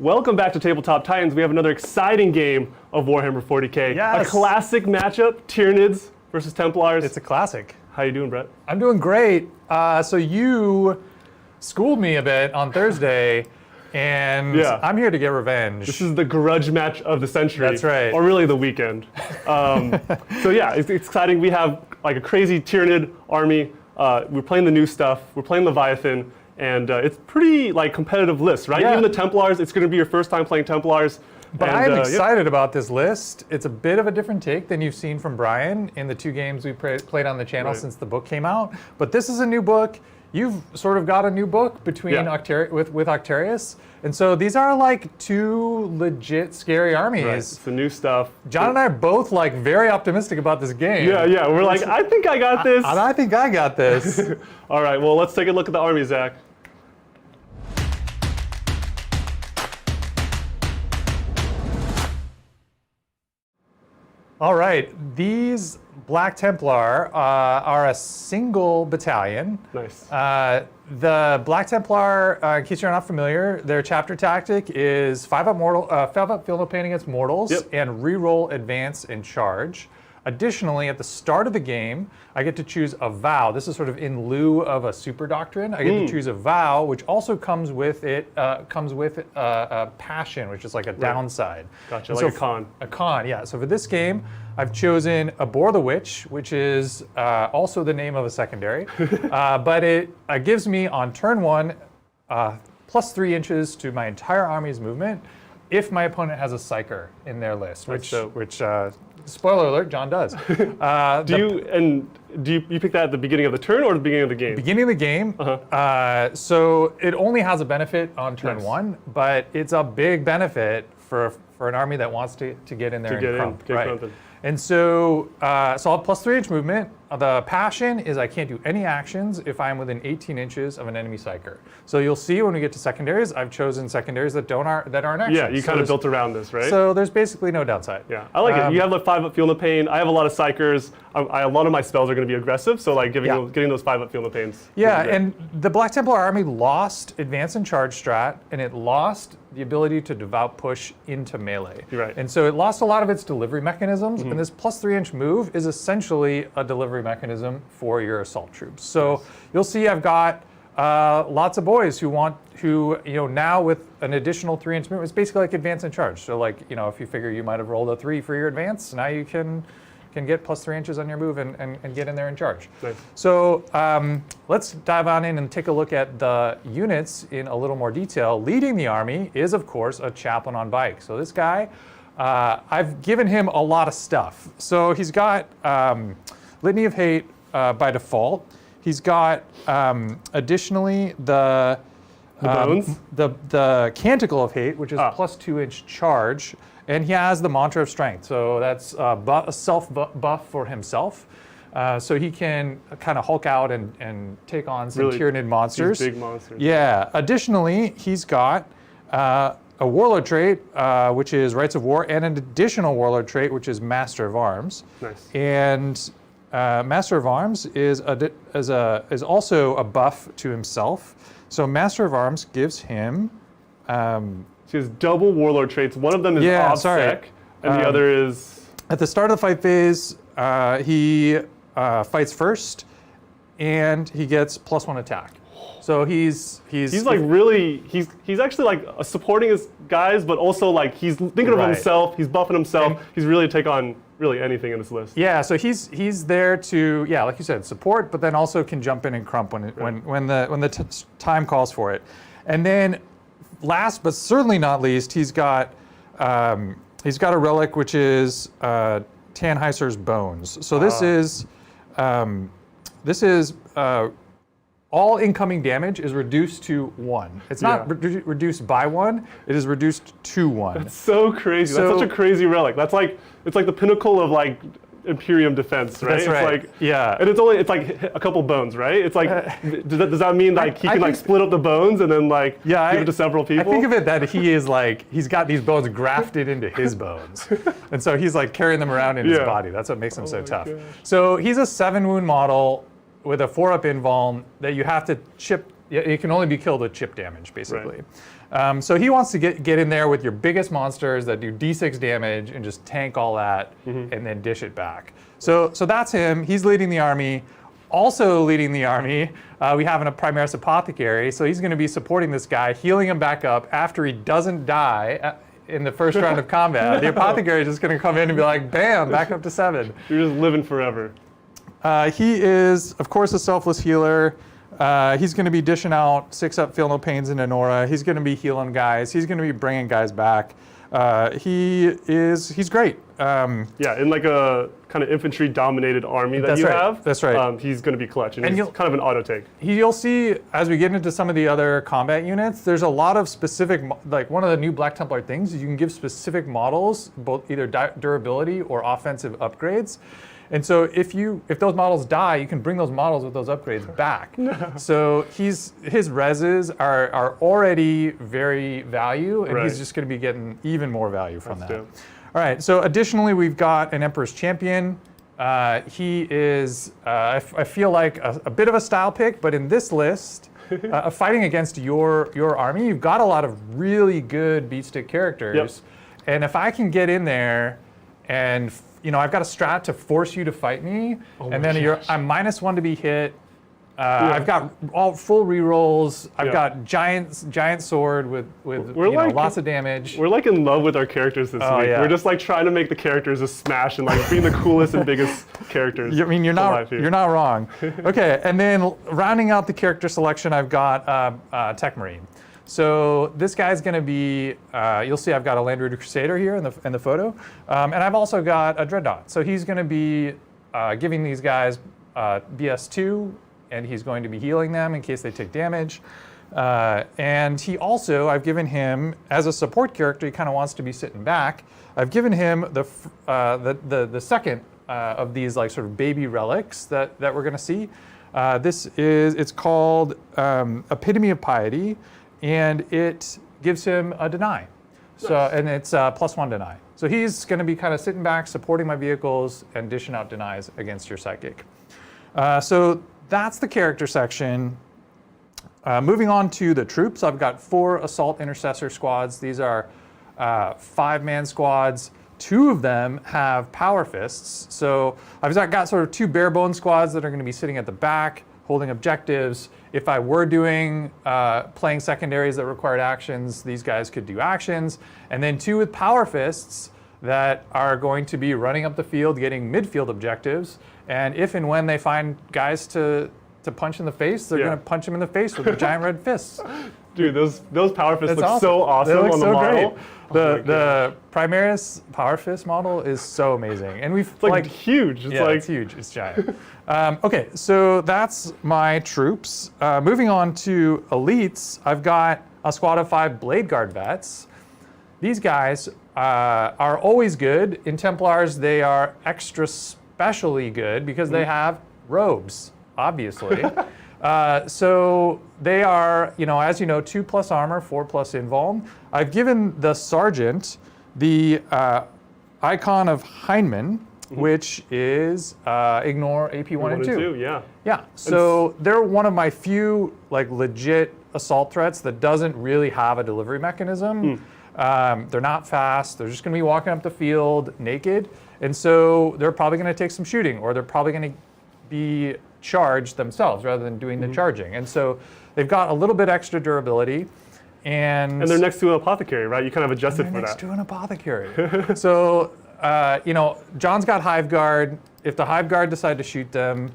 Welcome back to Tabletop Titans. We have another exciting game of Warhammer 40k. Yes. A classic matchup, Tyranids versus Templars. It's a classic. How you doing, Brett? I'm doing great. So you schooled me a bit on Thursday, and I'm here to get revenge. This is the grudge match of the century. That's right. Or really the weekend. So yeah, it's exciting. We have like a crazy Tyranid army. We're playing the new stuff. We're playing Leviathan. And it's pretty like competitive list, right? Yeah. Even the Templars, it's going to be your first time playing Templars. But I'm excited about this list. It's a bit of a different take than you've seen from Brian in the 2 games we played on the channel since the book came out. But this is a new book. You've sort of got a new book between with Octarius. And so these are like 2 legit scary armies. Right. It's the new stuff. John and I are both like very optimistic about this game. Yeah. We're like, I think I got this. And I think I got this. All right, well, let's take a look at the army, Zach. All right, these Black Templar are a single battalion. Nice. The Black Templar, in case you're not familiar, their chapter tactic is 5-up field of pain against mortals and reroll advance and charge. Additionally, at the start of the game, I get to choose a vow. This is sort of in lieu of a super doctrine. I get to choose a vow, which also comes with a passion, which is like a downside. Gotcha, And like so a con. A con, yeah. So for this game, I've chosen Abhor the Witch, which is also the name of a secondary. But it gives me on turn 1 plus 3 inches to my entire army's movement if my opponent has a Psyker in their list, which spoiler alert, John does. Do you pick that at the beginning of the turn or the beginning of the game? Beginning of the game. So it only has a benefit on turn 1, but it's a big benefit for an army that wants to get in there and crump. Right. And so, so I'll have plus 3 inch movement. The passion is I can't do any actions if I'm within 18 inches of an enemy Psyker. So you'll see when we get to secondaries, I've chosen secondaries that aren't actions. Yeah, you kind of built around this, right? So there's basically no downside. Yeah, I like it. You have like 5-up Feel No Pain. I have a lot of Psykers. A lot of my spells are going to be aggressive, so like getting those 5-up Feel No Pains. Yeah, and the Black Templar army lost advance and charge strat, and it lost the ability to devout push into melee. You're right. And so it lost a lot of its delivery mechanisms, and this plus 3 inch move is essentially a delivery mechanism for your assault troops. So you'll see I've got lots of boys who now with an additional 3 inch move, it's basically like advance and charge. So like, if you figure you might have rolled a 3 for your advance, now you can get plus 3 inches on your move and get in there and charge. Nice. So let's dive on in and take a look at the units in a little more detail. Leading the army is, of course, a chaplain on bike. So this guy, I've given him a lot of stuff. So he's got Litany of Hate by default. He's got additionally the bones? the Canticle of Hate, which is plus 2 inch charge. And he has the Mantra of Strength, so that's a self-buff for himself. So he can kind of hulk out and take on some Tyranid monsters. These big monsters. Yeah. Additionally, he's got a Warlord trait, which is Rites of War, and an additional Warlord trait, which is Master of Arms. Nice. And Master of Arms is also a buff to himself. So Master of Arms gives him... He has double Warlord traits. One of them is OBSEC, and the other is... At the start of the fight phase, he fights first, and he gets plus 1 attack. So he's like really, he's actually like supporting his guys, but also like he's thinking of himself, he's buffing himself, he's really take on really anything in this list. Yeah, so he's there to, like you said, support, but then also can jump in and crump when the time calls for it. And then last but certainly not least, he's got a relic which is Tannheiser's Bones. So this is all incoming damage is reduced to 1. It's not reduced by 1; it is reduced to 1. That's so crazy. That's such a crazy relic. It's like the pinnacle of like Imperium defense, right? That's right. It's like, and it's like a couple bones, right? It's like, does that mean like he can like split up the bones and then like give it to several people? I think of it that he is like, he's got these bones grafted into his bones. And so he's like carrying them around in his body. That's what makes him so tough. Gosh. So he's a 7 wound model with a 4-up invuln that you have to chip it can only be killed with chip damage, basically. Right. So he wants to get in there with your biggest monsters that do d6 damage and just tank all that and then dish it back. So that's him. He's leading the army. Also leading the army, we have a Primaris Apothecary. So he's going to be supporting this guy, healing him back up after he doesn't die in the first round of combat. The Apothecary is just going to come in and be like, bam, back up to 7. You're just living forever. He is, of course, a selfless healer. He's going to be dishing out 6-up Feel No Pains into Nora. He's going to be healing guys. He's going to be bringing guys back. He's great. Yeah, in like a kind of infantry-dominated army that you have. That's right. He's going to be clutch, and he's kind of an auto take. You'll see as we get into some of the other combat units, there's a lot of specific, like one of the new Black Templar things is you can give specific models both either durability or offensive upgrades. And so if those models die, you can bring those models with those upgrades back. So his reses are already very value, and he's just going to be getting even more value from that. Dope. All right, so additionally, we've got an Emperor's Champion. He is, I feel like, a bit of a style pick, but in this list, fighting against your army, you've got a lot of really good beat stick characters. Yep. And if I can get in there and I've got a strat to force you to fight me, and then I'm -1 to be hit. I've got all full rerolls. I've got giant sword with lots of damage. We're like in love with our characters this week. Yeah. We're just like trying to make the characters just smash and like being the coolest and biggest characters. I mean, you're not wrong. Okay, and then rounding out the character selection, I've got Tech Marine. So this guy's going to be, you'll see I've got a Land Raider Crusader here in the photo. And I've also got a Dreadnought. So he's going to be giving these guys BS2, and he's going to be healing them in case they take damage. And he also, I've given him, as a support character, he kind of wants to be sitting back. I've given him the second of these like sort of baby relics that we're going to see. It's called Epitome of Piety. And it gives him a deny. So, and it's +1 deny. So he's going to be kind of sitting back, supporting my vehicles, and dishing out denies against your psychic. So that's the character section. Moving on to the troops, I've got 4 Assault Intercessor squads. These are 5-man squads. 2 of them have Power Fists. So I've got sort of 2 bare bone squads that are going to be sitting at the back, holding objectives. If I were playing secondaries that required actions, these guys could do actions. And then 2 with Power Fists that are going to be running up the field, getting midfield objectives. And if and when they find guys to punch in the face, they're going to punch them in the face with their giant red fists. Dude, those Power Fists look so awesome on the model. The Primaris Power Fist model is so amazing. And it's like huge. It's huge. It's giant. Okay, so that's my troops. Moving on to elites, I've got a squad of 5 Blade Guard vets. These guys are always good. In Templars, they are extra specially good because they have robes, obviously. So they are, as you know, 2+ armor, 4+ invuln. I've given the sergeant the icon of Heinemann, which is ignore AP 1 and 2. Yeah. So they're one of my few like legit assault threats that doesn't really have a delivery mechanism. They're not fast. They're just going to be walking up the field naked, and so they're probably going to take some shooting, or they're probably going to be charged themselves rather than doing the charging. And so they've got a little bit extra durability. And they're next to an apothecary, right? You kind of adjusted for that. Next to an apothecary. So, John's got Hive Guard. If the Hive Guard decide to shoot them,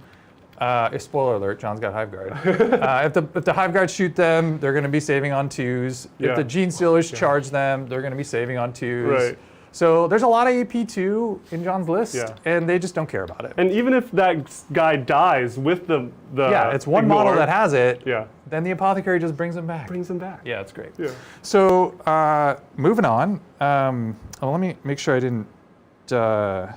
spoiler alert, John's got Hive Guard. If the Hive Guard shoot them, they're going to be saving on 2s. If the Gene Stealers charge them, they're going to be saving on 2s. Right. So there's a lot of AP2 in John's list, and they just don't care about it. And even if that guy dies with the it's one model that has it. Then the apothecary just brings him back. Yeah, it's great. Yeah. So moving on. Let me make sure I didn't. The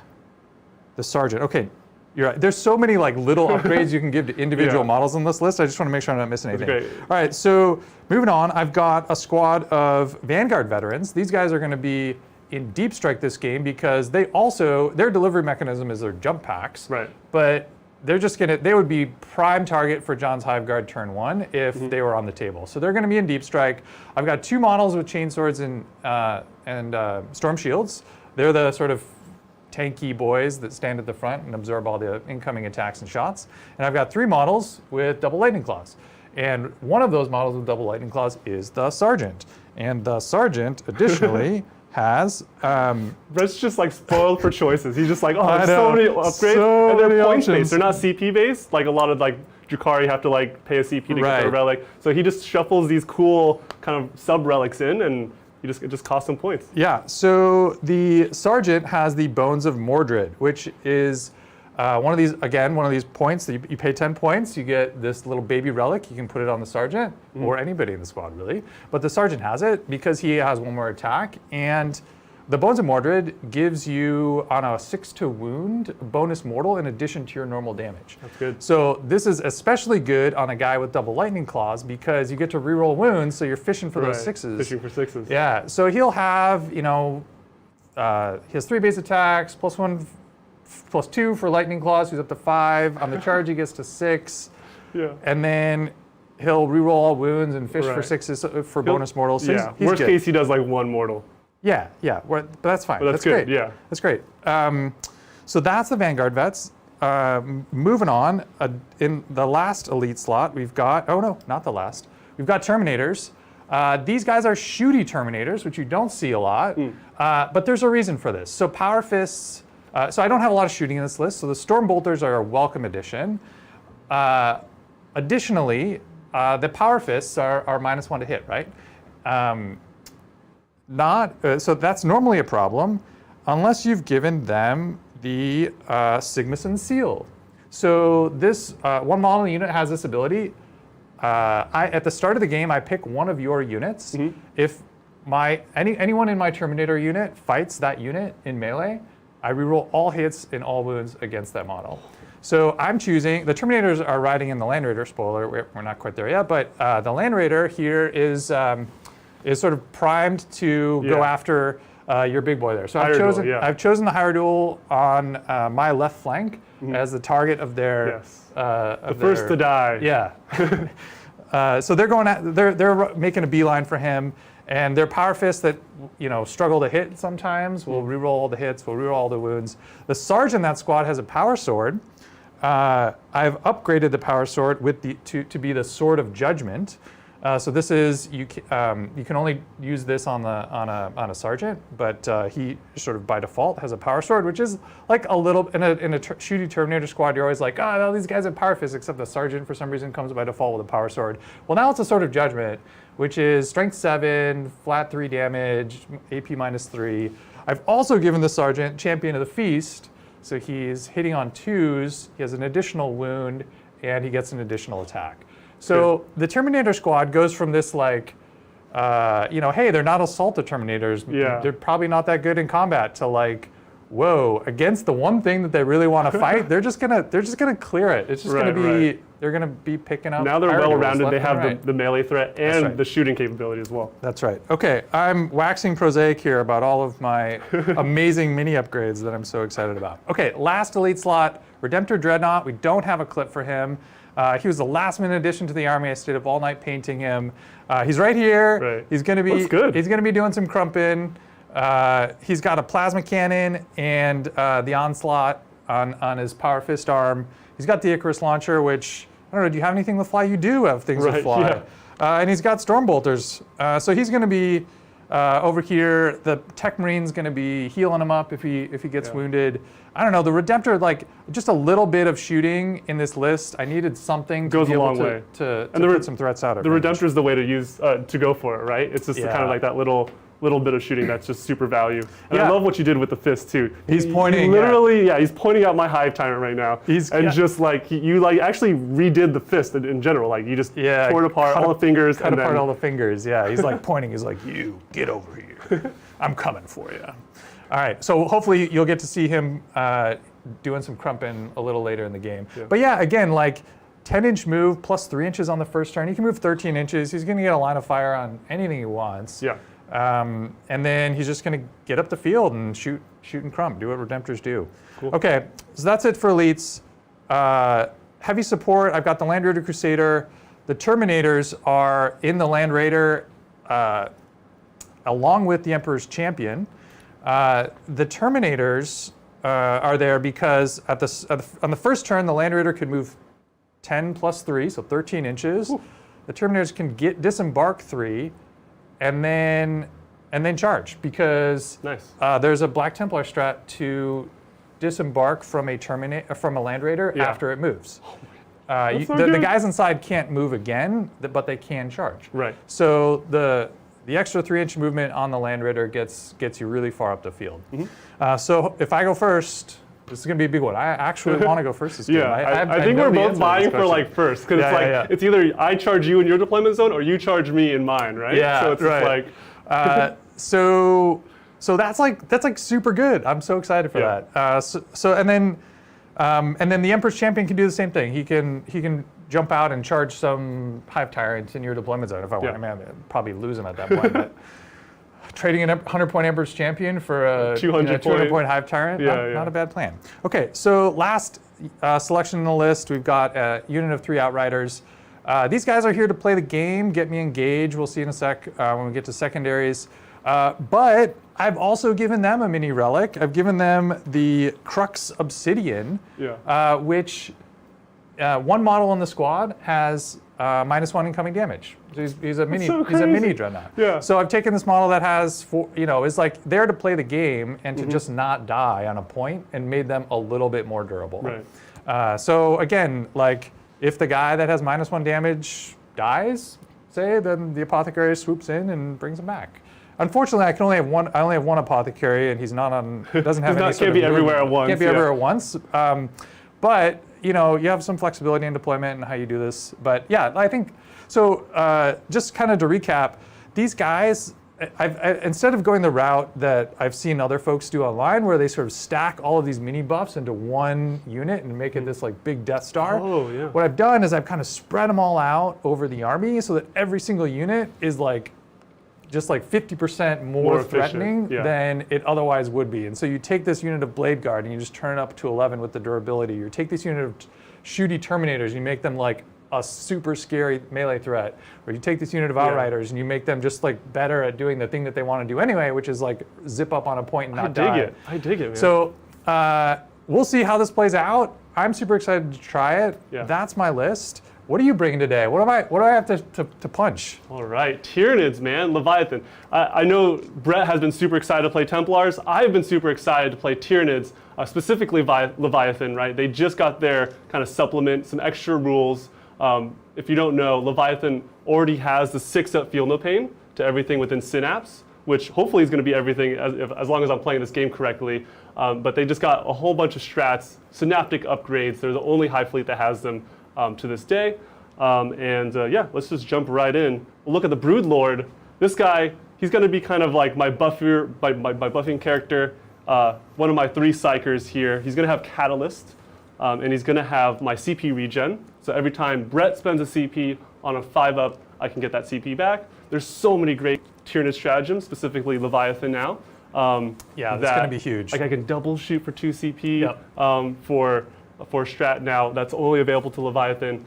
sergeant. Okay, you're right. There's so many like little upgrades you can give to individual models on this list. I just want to make sure I'm not missing anything. Great. All right. So moving on, I've got a squad of Vanguard veterans. These guys are going to be in deep strike this game because their delivery mechanism is their jump packs. Right. But they would be prime target for John's Hive Guard turn 1 if they were on the table. So they're going to be in Deep Strike. I've got 2 models with chainswords and storm shields. They're the sort of tanky boys that stand at the front and absorb all the incoming attacks and shots. And I've got 3 models with double lightning claws. And one of those models with double lightning claws is the Sergeant. And the Sergeant, additionally, has... Brett's just like spoiled for choices. He's just like, oh, there's know, so many upgrades. so and they're many points-based. options. They're not CP-based. Like a lot of like Drukhari have to like pay a CP to get Right. their relic. So he just shuffles these cool kind of sub-relics in, and it just costs him points. Yeah, so the Sergeant has the Bones of Mordred, which is one of these points that you pay 10 points, you get this little baby relic, you can put it on the Sergeant, or anybody in the squad really. But the Sergeant has it because he has 1 more attack, and the Bones of Mordred gives you, on a 6 wound, bonus mortal in addition to your normal damage. That's good. So this is especially good on a guy with double lightning claws because you get to reroll wounds, so you're fishing for those 6s. Fishing for 6s. Yeah, so he'll have, he has 3 base attacks, +1, +2 for lightning claws, who's up to 5. On the charge, he gets to 6. Yeah. And then he'll reroll all wounds and fish for Right. 6s for bonus mortals. So Yeah. he's Worst good. case, he does like 1 mortal. Yeah, but that's fine. But that's good, great. yeah. That's great. So that's the Vanguard vets. Moving on, in the last elite slot, we've got, oh no, not the last. We've got Terminators. These guys are shooty Terminators, which you don't see a lot, but there's a reason for this. So Power Fists, so I don't have a lot of shooting in this list, so the Storm Bolters are a welcome addition. Additionally, the Power Fists are -1 to hit, right? So that's normally a problem unless you've given them the Sigmason Seal. So this one model unit has this ability. At the start of the game, I pick one of your units. If anyone in my Terminator unit fights that unit in melee, I reroll all hits and all wounds against that model. So I'm choosing, the Terminators are riding in the Land Raider, spoiler, we're not quite there yet, but the Land Raider here is sort of primed to go after your big boy there. So I've chosen the Hierodule on my left flank as the target of their... the first to die. Yeah. So they're making a beeline for him, and their Power Fists that struggle to hit sometimes will reroll all the hits, will reroll all the wounds. The Sergeant in that squad has a Power Sword. I've upgraded the Power Sword to be the Sword of Judgment. So this is you can only use this on a Sergeant, but he sort of by default has a Power Sword, which is like a little in a shooty Terminator squad. You're always like, oh, no, these guys have Power Fists, except the Sergeant for some reason comes by default with a Power Sword. Well, now it's a Sword of Judgment, which is Strength 7, flat 3 damage, AP -3. I've also given the Sergeant Champion of the Feast, so he's hitting on 2s. He has an additional wound, and he gets an additional attack. So the Terminator squad goes from this like, hey, they're not assaulted Terminators. Yeah. They're probably not that good in combat to like, whoa, against the one thing that they really want to fight, they're just gonna clear it. It's just gonna be they're gonna be picking up. Now they're well rounded. They have right. the melee threat and the shooting capability as well. That's right. Okay, I'm waxing prosaic here about all of my amazing mini upgrades that I'm so excited about. Okay, last elite slot, Redemptor Dreadnought. We don't have a clip for him. He was the last minute addition to the army. I stayed up all night painting him. He's right here. Right. He's gonna be He's gonna be doing some crumping. He's got a plasma cannon and the onslaught on his Power Fist arm. He's got the Icarus launcher, which I don't know. Do you have anything with fly? You do have things with fly. Yeah. And he's got storm bolters. So he's gonna be over here. The Tech Marine's gonna be healing him up if he gets wounded. I don't know, the Redemptor, like just a little bit of shooting in this list. I needed something to be able to put some threats out. The Redemptor is the way to use to go for it, right? It's just kind of like that little bit of shooting that's just super value. And I love what you did with the fist too. He's pointing. Literally, he's pointing out my Hive Tyrant right now. Just like you like actually redid the fist in general. Like you just tore it apart, all the fingers. Cut apart all the fingers. Yeah, he's like pointing. He's like, you get over here. I'm coming for you. All right, so hopefully you'll get to see him doing some crumping a little later in the game. Yeah. But yeah, again, like 10-inch move plus 3 inches on the first turn. He can move 13 inches. He's gonna get a line of fire on anything he wants. Yeah. And then he's just gonna get up the field and shoot and crump, do what Redemptors do. Cool. Okay, so that's it for elites. heavy support, I've got the Land Raider Crusader. The Terminators are in the Land Raider along with the Emperor's Champion. The Terminators are there because on the first turn, the Land Raider could move 10 plus 3, so 13 inches. Ooh. The Terminators can disembark 3 and then charge because nice. There's a Black Templar strat to disembark from a Land Raider after it moves. The guys inside can't move again, but they can charge. Right. So the extra 3-inch movement on the Land Raider gets you really far up the field. Mm-hmm. So if I go first, this is going to be a big one. I actually want to go first this game. I think we're both vying for like first because it's either I charge you in your deployment zone or you charge me in mine, right? Yeah. So it's right. like so that's like super good. I'm so excited for that. And then the Emperor's Champion can do the same thing. He can jump out and charge some Hive Tyrants in your deployment zone if I want. I mean, I'd probably lose him at that point. But trading a 100-point Emperor's Champion for a 200-point Hive Tyrant, not a bad plan. Okay, so last selection on the list, we've got a unit of 3 Outriders. These guys are here to play the game, get me engaged. We'll see in a sec when we get to secondaries. But I've also given them a mini relic. I've given them the Crux Obsidian, which one model in the squad has -1 incoming damage. So he's a mini dreadnought. Yeah. So I've taken this model that has is like there to play the game and to just not die on a point and made them a little bit more durable. Right. So again, like if the guy that has -1 damage dies, then the Apothecary swoops in and brings him back. Unfortunately, I only have one Apothecary, and he's not on. Doesn't have any. Can't be everywhere at once. Can't be everywhere at once. But you have some flexibility in deployment and how you do this. But yeah, I think so. Just kind of to recap, these guys. Instead of going the route that I've seen other folks do online, where they sort of stack all of these mini buffs into one unit and make it this like big Death Star. Oh, yeah. What I've done is I've kind of spread them all out over the army so that every single unit is like just like 50% more threatening than it otherwise would be. And so you take this unit of Blade Guard and you just turn it up to 11 with the durability. You take this unit of shooty Terminators and you make them like a super scary melee threat. Or you take this unit of Outriders and you make them just like better at doing the thing that they want to do anyway, which is like zip up on a point and not die. I dig it, man. So we'll see how this plays out. I'm super excited to try it. Yeah. That's my list. What are you bringing today? What do I have to punch? All right, Tyranids, man, Leviathan. I know Brett has been super excited to play Templars. I've been super excited to play Tyranids, specifically Leviathan, right? They just got their kind of supplement, some extra rules. If you don't know, Leviathan already has the 6-up Feel No Pain to everything within Synapse, which hopefully is going to be everything as long as I'm playing this game correctly. But they just got a whole bunch of strats, synaptic upgrades. They're the only Hive fleet that has them to this day. Let's just jump right in. We'll look at the Broodlord. This guy, he's going to be kind of like my buffing character, one of my 3 psychers here. He's going to have Catalyst, and he's going to have my CP regen. So every time Brett spends a CP on a 5-up, I can get that CP back. There's so many great Tyranid stratagems, specifically Leviathan now. That's going to be huge. Like I can double shoot for 2 CP for strat now. That's only available to Leviathan.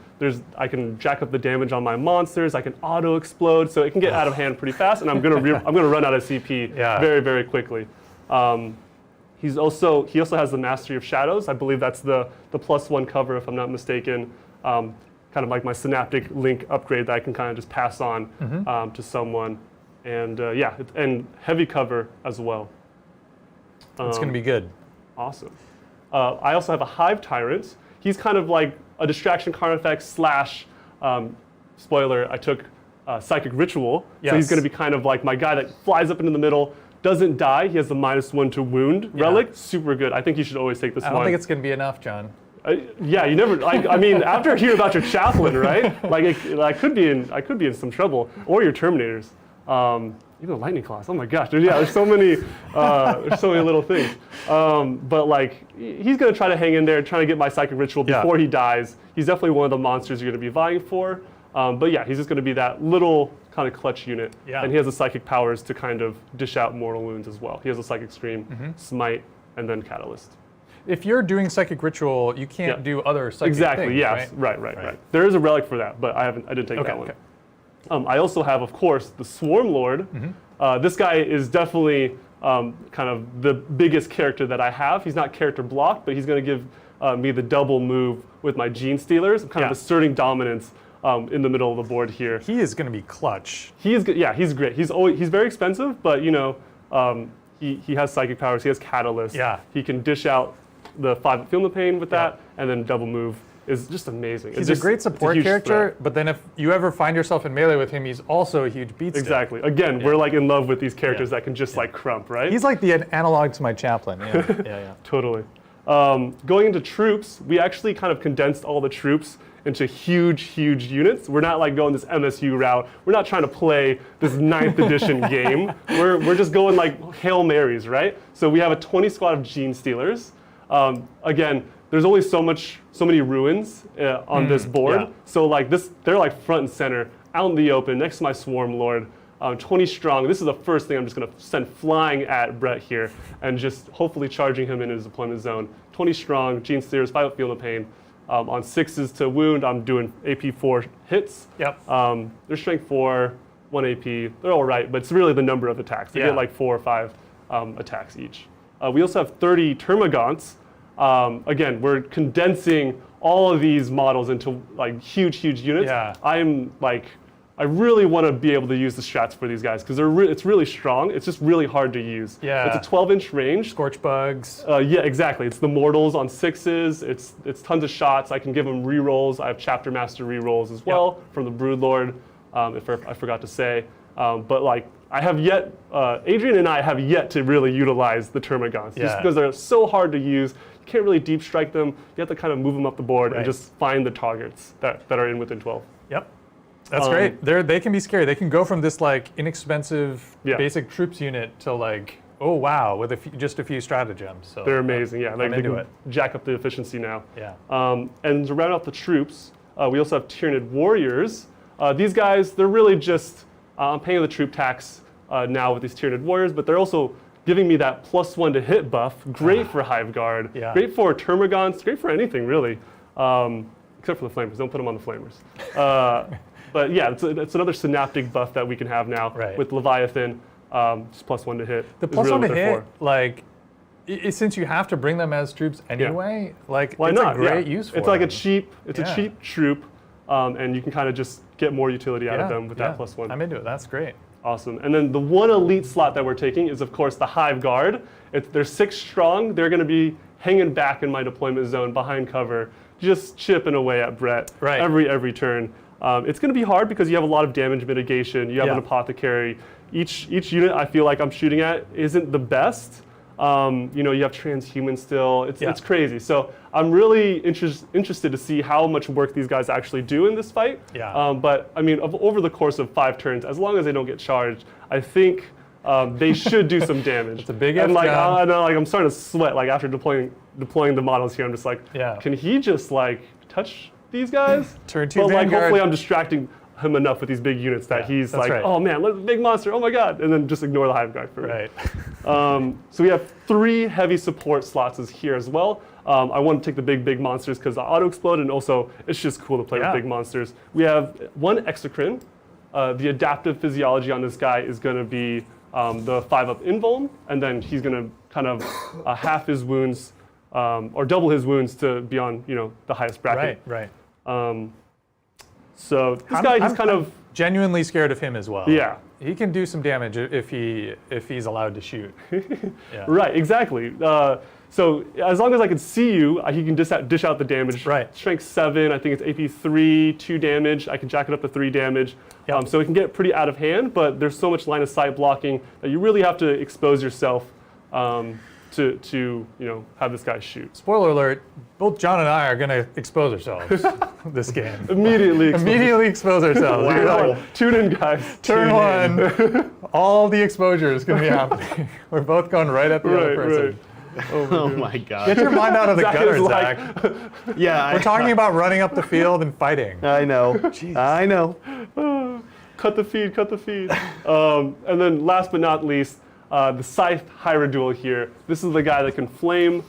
I can jack up the damage on my monsters. I can auto explode, so it can get out of hand pretty fast. And I'm gonna run out of CP very, very quickly. He also has the Mastery of Shadows. I believe that's the +1 cover, if I'm not mistaken. Kind of like my Synaptic Link upgrade that I can kind of just pass on to someone. And and heavy cover as well. It's going to be good. Awesome. I also have a Hive Tyrant. He's kind of like a Distraction Carnifex / spoiler, I took Psychic Ritual. Yes. So he's going to be kind of like my guy that flies up into the middle, doesn't die. He has the -1 to wound relic. Super good. I think you should always take this one. I don't think it's going to be enough, John. You never. I mean, after hearing about your chaplain, right? Like, I could be in some trouble, or your Terminators. Even Lightning Claws. Oh my gosh. There's so many. There's so many little things. But like, he's gonna try to hang in there, trying to get my Psychic Ritual before he dies. He's definitely one of the monsters you're gonna be vying for. He's just gonna be that little kind of clutch unit. Yeah. And he has the psychic powers to kind of dish out mortal wounds as well. He has a Psychic Scream, Smite, and then Catalyst. if you're doing psychic ritual, you can't do other psychic exactly, things, yes, right. There is a relic for that, but I didn't take that one. I also have, of course, the Swarm Lord. This guy is definitely kind of the biggest character that I have. He's not character blocked, but he's going to give me the double move with my Gene Stealers. I'm kind of asserting dominance in the middle of the board here. He is going to be clutch. He is good. Yeah, he's great. He's very expensive, but you know, he has psychic powers. He has catalyst. Yeah. He can dish out the 5 Feel the Pain with that, and then double move is just amazing. He's a great support character, but then if you ever find yourself in melee with him, he's also a huge beat stick. Exactly. Again, we're like in love with these characters that can just like crump, right? He's like the analog to my chaplain. Yeah. Totally. Going into troops, we actually kind of condensed all the troops into huge units. We're not like going this MSU route. We're not trying to play this 9th edition game. We're just going like Hail Marys, right? So we have a 20 squad of Gene Stealers. Again, there's only so many ruins on this board. So like they're like front and center, out in the open, next to my Swarm Lord. 20 strong. This is the first thing I'm just going to send flying at Brett here, and just hopefully charging him in his deployment zone. 20 strong, Gene Stealers, 5 Feel the Pain. On 6s to wound, I'm doing AP 4 hits. They're strength 4, 1 AP. They're all right, but it's really the number of attacks. They get like 4 or 5 attacks each. We also have 30 Termagants. Again, we're condensing all of these models into like huge units. I really want to be able to use the strats for these guys because it's really strong. It's just really hard to use. It's a 12-inch range. Scorch bugs. Yeah, exactly. It's the mortals on 6s. It's tons of shots. I can give them rerolls. I have Chapter Master rerolls as well from the Broodlord, if I forgot to say. But like I have yet, Adrian and I have yet to really utilize the Termagants just because they're so hard to use. You can't really deep strike them. You have to kind of move them up the board and just find the targets that are in within 12. That's great. They can be scary. They can go from this like inexpensive basic troops unit to like, oh wow, with just a few stratagems. So they're amazing. Yeah, I'm into it. Jack up the efficiency now. And to round out the troops, we also have Tyranid Warriors. These guys, they're really just I'm paying the troop tax now with these Tyranid Warriors, but they're also giving me that +1 to hit buff. Great for Hive Guard. Great for Termagants. Great for anything really, except for the Flamers. Don't put them on the Flamers. But yeah, it's another synaptic buff that we can have now with Leviathan, just +1 to hit. The +1 to hit, like, since you have to bring them as troops anyway, like, why it's not? a great use for It's like a cheap troop, and you can kind of just get more utility out of them with that +1. I'm into it. That's great. Awesome. And then the one elite slot that we're taking is, of course, the Hive Guard. They're 6 strong. They're going to be hanging back in my deployment zone behind cover, just chipping away at Brett every turn. It's going to be hard because you have a lot of damage mitigation. You have an apothecary. Each unit I feel like I'm shooting at isn't the best. You know, you have transhuman still. It's crazy. So I'm really interested to see how much work these guys actually do in this fight. But I mean, over the course of 5 turns, as long as they don't get charged, I think they should do some damage. It's a big and like I know, like I'm starting to sweat. Like after deploying the models here, I'm just like, can he just like touch these guys? Turn 2 but like Vanguard. hopefully I'm distracting him enough with these big units that he's like, oh man, big monster, oh my god, and then just ignore the Hive Guard for me. So we have 3 heavy support slots here as well. I want to take the big monsters because the auto explode, and also it's just cool to play with big monsters. We have 1 Exocrine. The adaptive physiology on this guy is going to be the 5-up invuln, and then he's going to kind of half his wounds or double his wounds to be on the highest bracket. So this guy, he's kind of genuinely scared of him as well. Yeah, he can do some damage if he's allowed to shoot. Right, exactly. So as long as I can see you, he can dish out the damage. Strength 7, I think it's AP 3, 2 damage. I can jack it up to 3 damage. So it can get pretty out of hand, but there's so much line of sight blocking that you really have to expose yourself to have this guy shoot. Spoiler alert, both John and I are going to expose ourselves this game. Immediately expose ourselves. Wow. Tune in, guys. Turn 1, all the exposure is going to be happening. We're both going right at the other person. Oh my god. Get your mind out of the gutter, like, Zach. We're talking about running up the field and fighting. I know. I know. Cut the feed. And then last but not least, the Scythe Hierodule here. This is the guy that can flame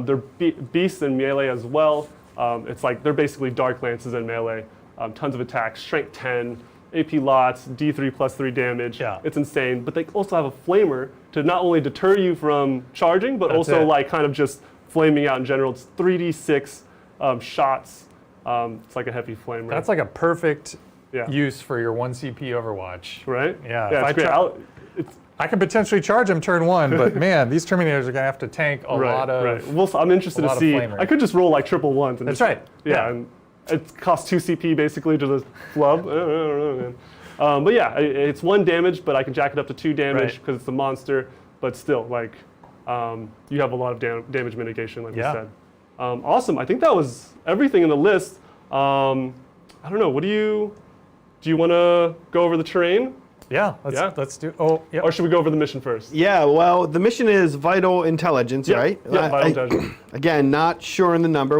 They're beasts in melee as well. It's like they're basically dark lances in melee. Tons of attacks, strength 10, AP lots, D3 plus 3 damage. Yeah. It's insane. But they also have a flamer to not only deter you from charging, but also like kind of just flaming out in general. It's 3d6 shots. It's like a heavy flamer. That's like a perfect use for your 1 CP Overwatch. Right? Yeah. Yeah, If it's great. I can potentially charge them turn 1, but man, these Terminators are going to have to tank a lot of. Right. Well, I'm interested to see. I could just roll like triple ones. And That's just, right. Yeah. And it costs 2 CP basically to just flub. I don't know, man. But yeah, it's 1 damage, but I can jack it up to 2 damage because it's a monster. But still, like, you have a lot of damage mitigation, like we said. Awesome. I think that was everything in the list. I don't know. Do you want to go over the terrain? Yeah, let's do. Oh, yeah. Or should we go over the mission first? Yeah, well, the mission is vital intelligence, right? Yeah, vital intelligence. Again, not sure on the number.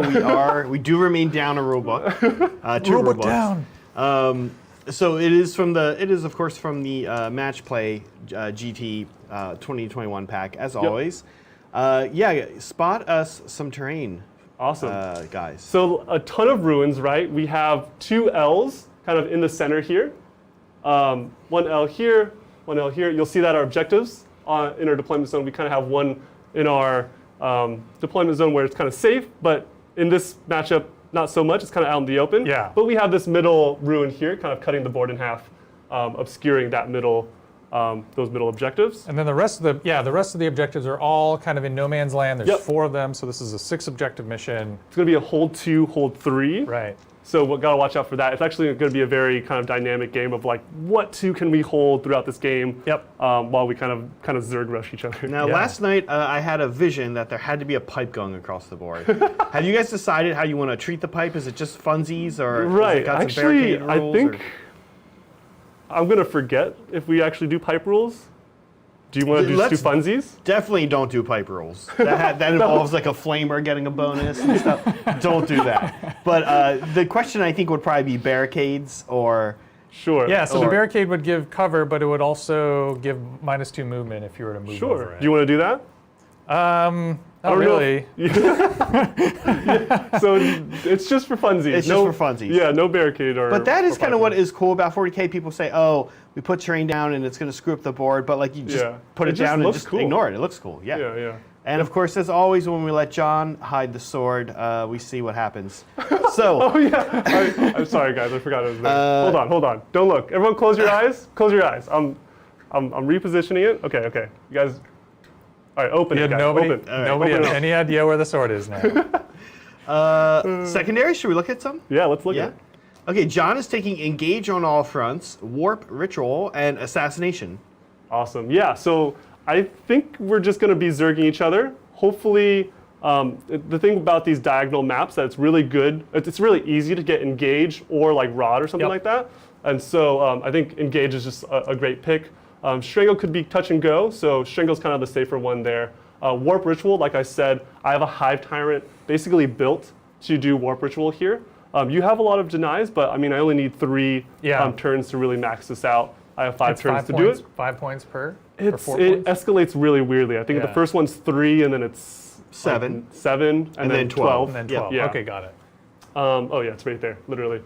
We do remain down a rulebook. 2 Rulebook down. So it is of course from the Match Play GT 2021 pack as always. Spot us some terrain. Awesome, guys. So a ton of ruins, right? We have 2 L's kind of in the center here. 1 L here, 1 L here. You'll see that our objectives in our deployment zone, we kind of have one in our deployment zone where it's kind of safe, but in this matchup, not so much. It's kind of out in the open. Yeah. But we have this middle ruin here, kind of cutting the board in half, obscuring that middle, those middle objectives. And then the rest of the objectives are all kind of in no man's land. There's 4 of them, so this is a 6 objective mission. It's going to be a hold 2, hold 3. Right. So we got to watch out for that. It's actually going to be a very kind of dynamic game of like, what 2 can we hold throughout this game? While we kind of Zerg rush each other. Now, last night I had a vision that there had to be a pipe going across the board. Have you guys decided how you want to treat the pipe? Is it just funsies or right? Has it got some Actually, barricade I rules, think or? I'm going to forget if we actually do pipe rules. Do you want to just do funsies? Definitely don't do pipe rules. That involves like a flamer getting a bonus and stuff. Don't do that. But the question I think would probably be barricades or. Sure. Yeah, so the barricade would give cover, but it would also give -2 movement if you were to move over it. Do you want to do that? Not really. So it's just for funsies. It's just for funsies. Yeah, no barricade or. But that is kind of what is cool about 40k. People say, "Oh, we put terrain down and it's going to screw up the board," but like you just put it down and just ignore it. It looks cool. Yeah. Yeah. And of course, as always, when we let John hide the sword, we see what happens. So. Oh yeah. I'm sorry, guys. I forgot it was there. Hold on. Don't look. Everyone, close your eyes. Close your eyes. I'm repositioning it. Okay. You guys. All right, open it, guys. Nobody has any idea where the sword is now. Secondary, should we look at some? Yeah, let's look at it. Okay, John is taking Engage on all fronts, Warp, Ritual, and Assassination. Awesome. Yeah, so I think we're just going to be zerging each other. Hopefully, the thing about these diagonal maps that it's really good. It's really easy to get Engage or like Rod or something like that. And so I think Engage is just a great pick. Strangle could be touch and go, so Strangle's kind of the safer one there. Warp Ritual, like I said, I have a Hive Tyrant basically built to do Warp Ritual here. You have a lot of denies, but I mean, I only need 3 turns to really max this out. I have 5 turns to do it. 5 points per? It escalates really weirdly. I think the first one's 3, and then it's 7. 7, and then 12. And then 12. Yeah. Okay, got it. Oh yeah, it's right there, literally.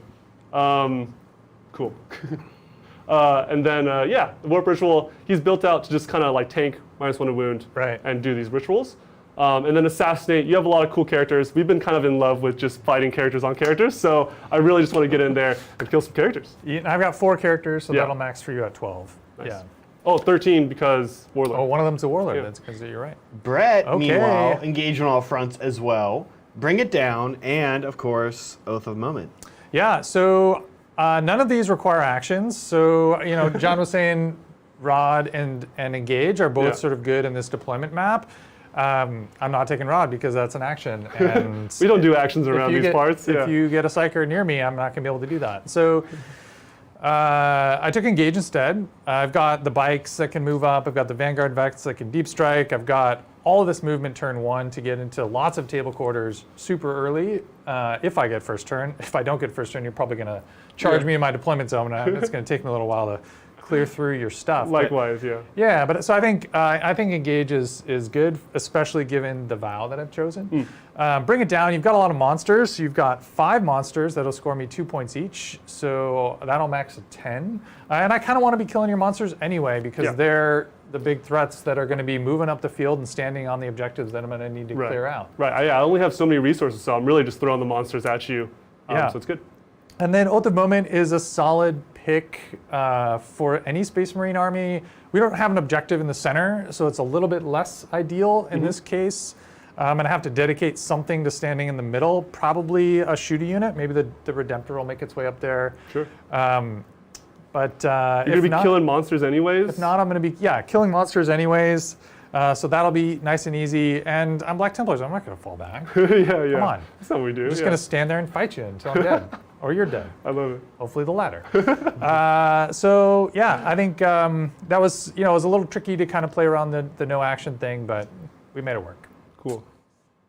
Cool. And then, the Warp Ritual, he's built out to just kind of like tank -1 to wound and do these rituals. And then Assassinate, you have a lot of cool characters. We've been kind of in love with just fighting characters on characters, so I really just want to get in there and kill some characters. I've got 4 characters, so that'll max for you at 12. Nice. Yeah. Oh, 13 because Warlord. Oh, one of them's a Warlord. That's because you're right. Brett, meanwhile, Engage on all fronts as well. Bring it down, and of course, Oath of Moment. Yeah, so none of these require actions. So, John was saying Rod and Engage are both sort of good in this deployment map. I'm not taking Rod because that's an action. And we don't do actions around these parts. If you get a Psyker near me, I'm not going to be able to do that. So I took Engage instead. I've got the bikes that can move up. I've got the Vanguard Vex that can deep strike. I've got all of this movement turn 1 to get into lots of table quarters super early if I get first turn. If I don't get first turn, you're probably going to charge me in my deployment zone. It's going to take me a little while to clear through your stuff. But- Likewise, yeah. yeah, but so I think engage is good, especially given the vow that I've chosen. Bring it down. You've got a lot of monsters. You've got 5 monsters that'll score me 2 points each, so that'll max at 10. And I kind of want to be killing your monsters anyway because they're the big threats that are going to be moving up the field and standing on the objectives that I'm going to need to clear out. Right. I only have so many resources, so I'm really just throwing the monsters at you. So it's good. And then Oath of Moment is a solid pick for any Space Marine army. We don't have an objective in the center, so it's a little bit less ideal in this case. I'm going to have to dedicate something to standing in the middle, probably a shooter unit. Maybe the Redemptor will make its way up there. Sure. But You're going to be killing monsters anyways? If not, I'm going to be, killing monsters anyways. So that'll be nice and easy. And I'm Black Templars. I'm not going to fall back. yeah. Come on. That's not what we do. I'm just going to stand there and fight you until I'm dead. Or you're dead. I love it. Hopefully the latter. So yeah, I think that was, it was a little tricky to kind of play around the no action thing, but we made it work. Cool.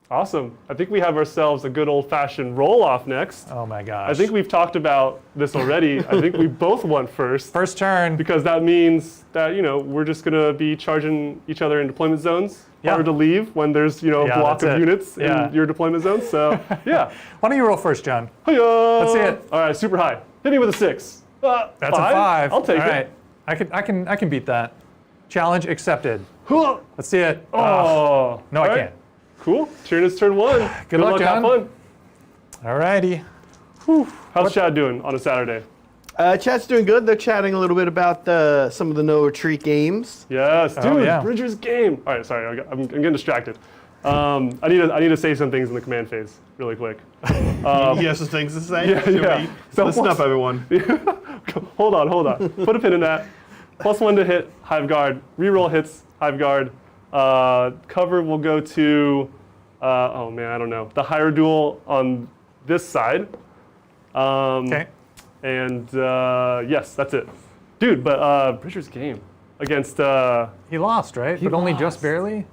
Awesome. I think we have ourselves a good old-fashioned roll-off next. Oh my gosh. I think we've talked about this already. I think we both won first. First turn. Because that means that, we're just going to be charging each other in deployment zones. Harder to leave when there's, a block of units in your deployment zone. So, yeah. Why don't you roll first, John? Hiya! Let's see it. All right, super high. Hit me with a 6. That's 5? A 5. I'll take it. All right. I can beat that. Challenge accepted. Huh. Let's see it. Oh. No, I can't. Cool. Tyranids turn 1. Good luck, Have John. fun. All righty. How's Chad doing on a Saturday? Chat's doing good. They're chatting a little bit about some of the no retreat games. Yes, dude. yeah. Bridger's game. All right, sorry. I'm getting distracted. I need to say some things in the command phase really quick. You have some things to say? Yeah. So listen up, everyone. Hold on. Put a pin in that. +1 to hit, Hive Guard. Reroll hits, Hive Guard. Cover will go to, I don't know. The Hierodule on this side. Okay. And yes, that's it. Dude, but Bridger's game against... He lost, right? But only just barely?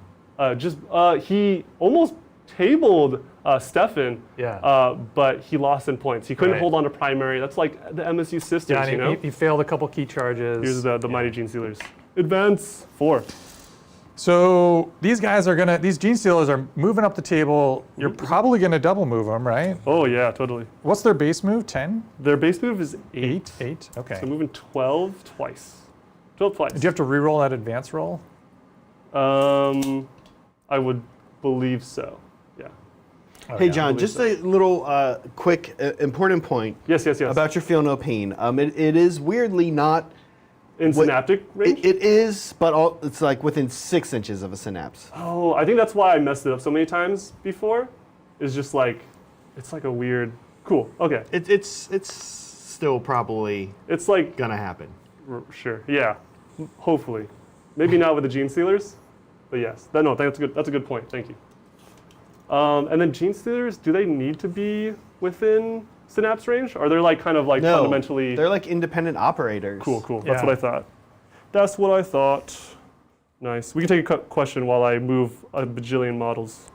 He almost tabled Stefan, but he lost in points. He couldn't hold on to primary. That's like the MSU sisters, Yeah, he failed a couple key charges. Here's the Mighty Gene Stealers. Advance 4. So these guys these Gene Stealers are moving up the table. You're probably going to double move them, right? Oh yeah, totally. What's their base move, 10? Their base move is 8. 8, okay. So moving 12 twice. 12 twice. Do you have to reroll that advance roll? I would believe so, yeah. Hey, John, just a little quick, important point. Yes. About your Feel No Pain. It is weirdly not... In synaptic range? It is, but it's like within 6 inches of a synapse. Oh, I think that's why I messed it up so many times before. It's just like, it's like a weird, cool, okay. It's still probably It's like, gonna happen. Sure, yeah, hopefully. Maybe not with the Gene Stealers, but yes. No, that's a good point, thank you. And then Gene Stealers, do they need to be within synapse range? Or they're like kind of like fundamentally... they're like independent operators. Cool. That's what I thought. Nice. We can take a question while I move a bajillion models.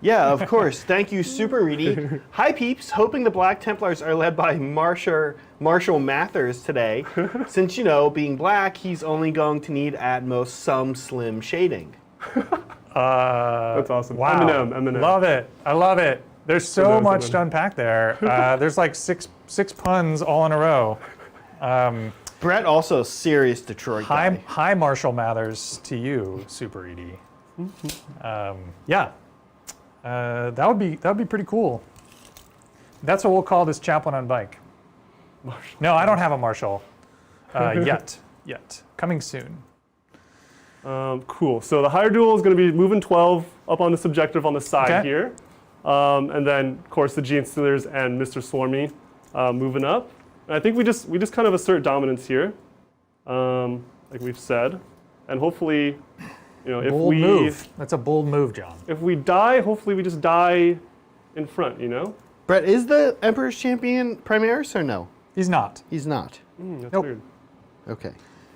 Yeah, of course. Thank you, Super Reedy. Hi, peeps. Hoping the Black Templars are led by Marshall Mathers today. Since, being black, he's only going to need at most some slim shading. That's awesome. Wow. Eminem. Love it. I love it. There's so much to unpack there. There's like six puns all in a row. Brett, also a serious Detroit guy. Hi, Marshall Mathers to you, Super Edie. That would be pretty cool. That's what we'll call this chaplain on bike. Marshall. No, I don't have a Marshall yet. Coming soon. Cool. So the Hierodule is going to be moving 12 up on this objective on the side here. And then, of course, the Gene Stealers and Mr. Swarmy moving up. And I think we just kind of assert dominance here, like we've said. And hopefully, if bold move. That's a bold move, John. If we die, hopefully we just die in front, Brett, is the Emperor's Champion Primaris or no? He's not. He's not. That's Nope. weird. Okay.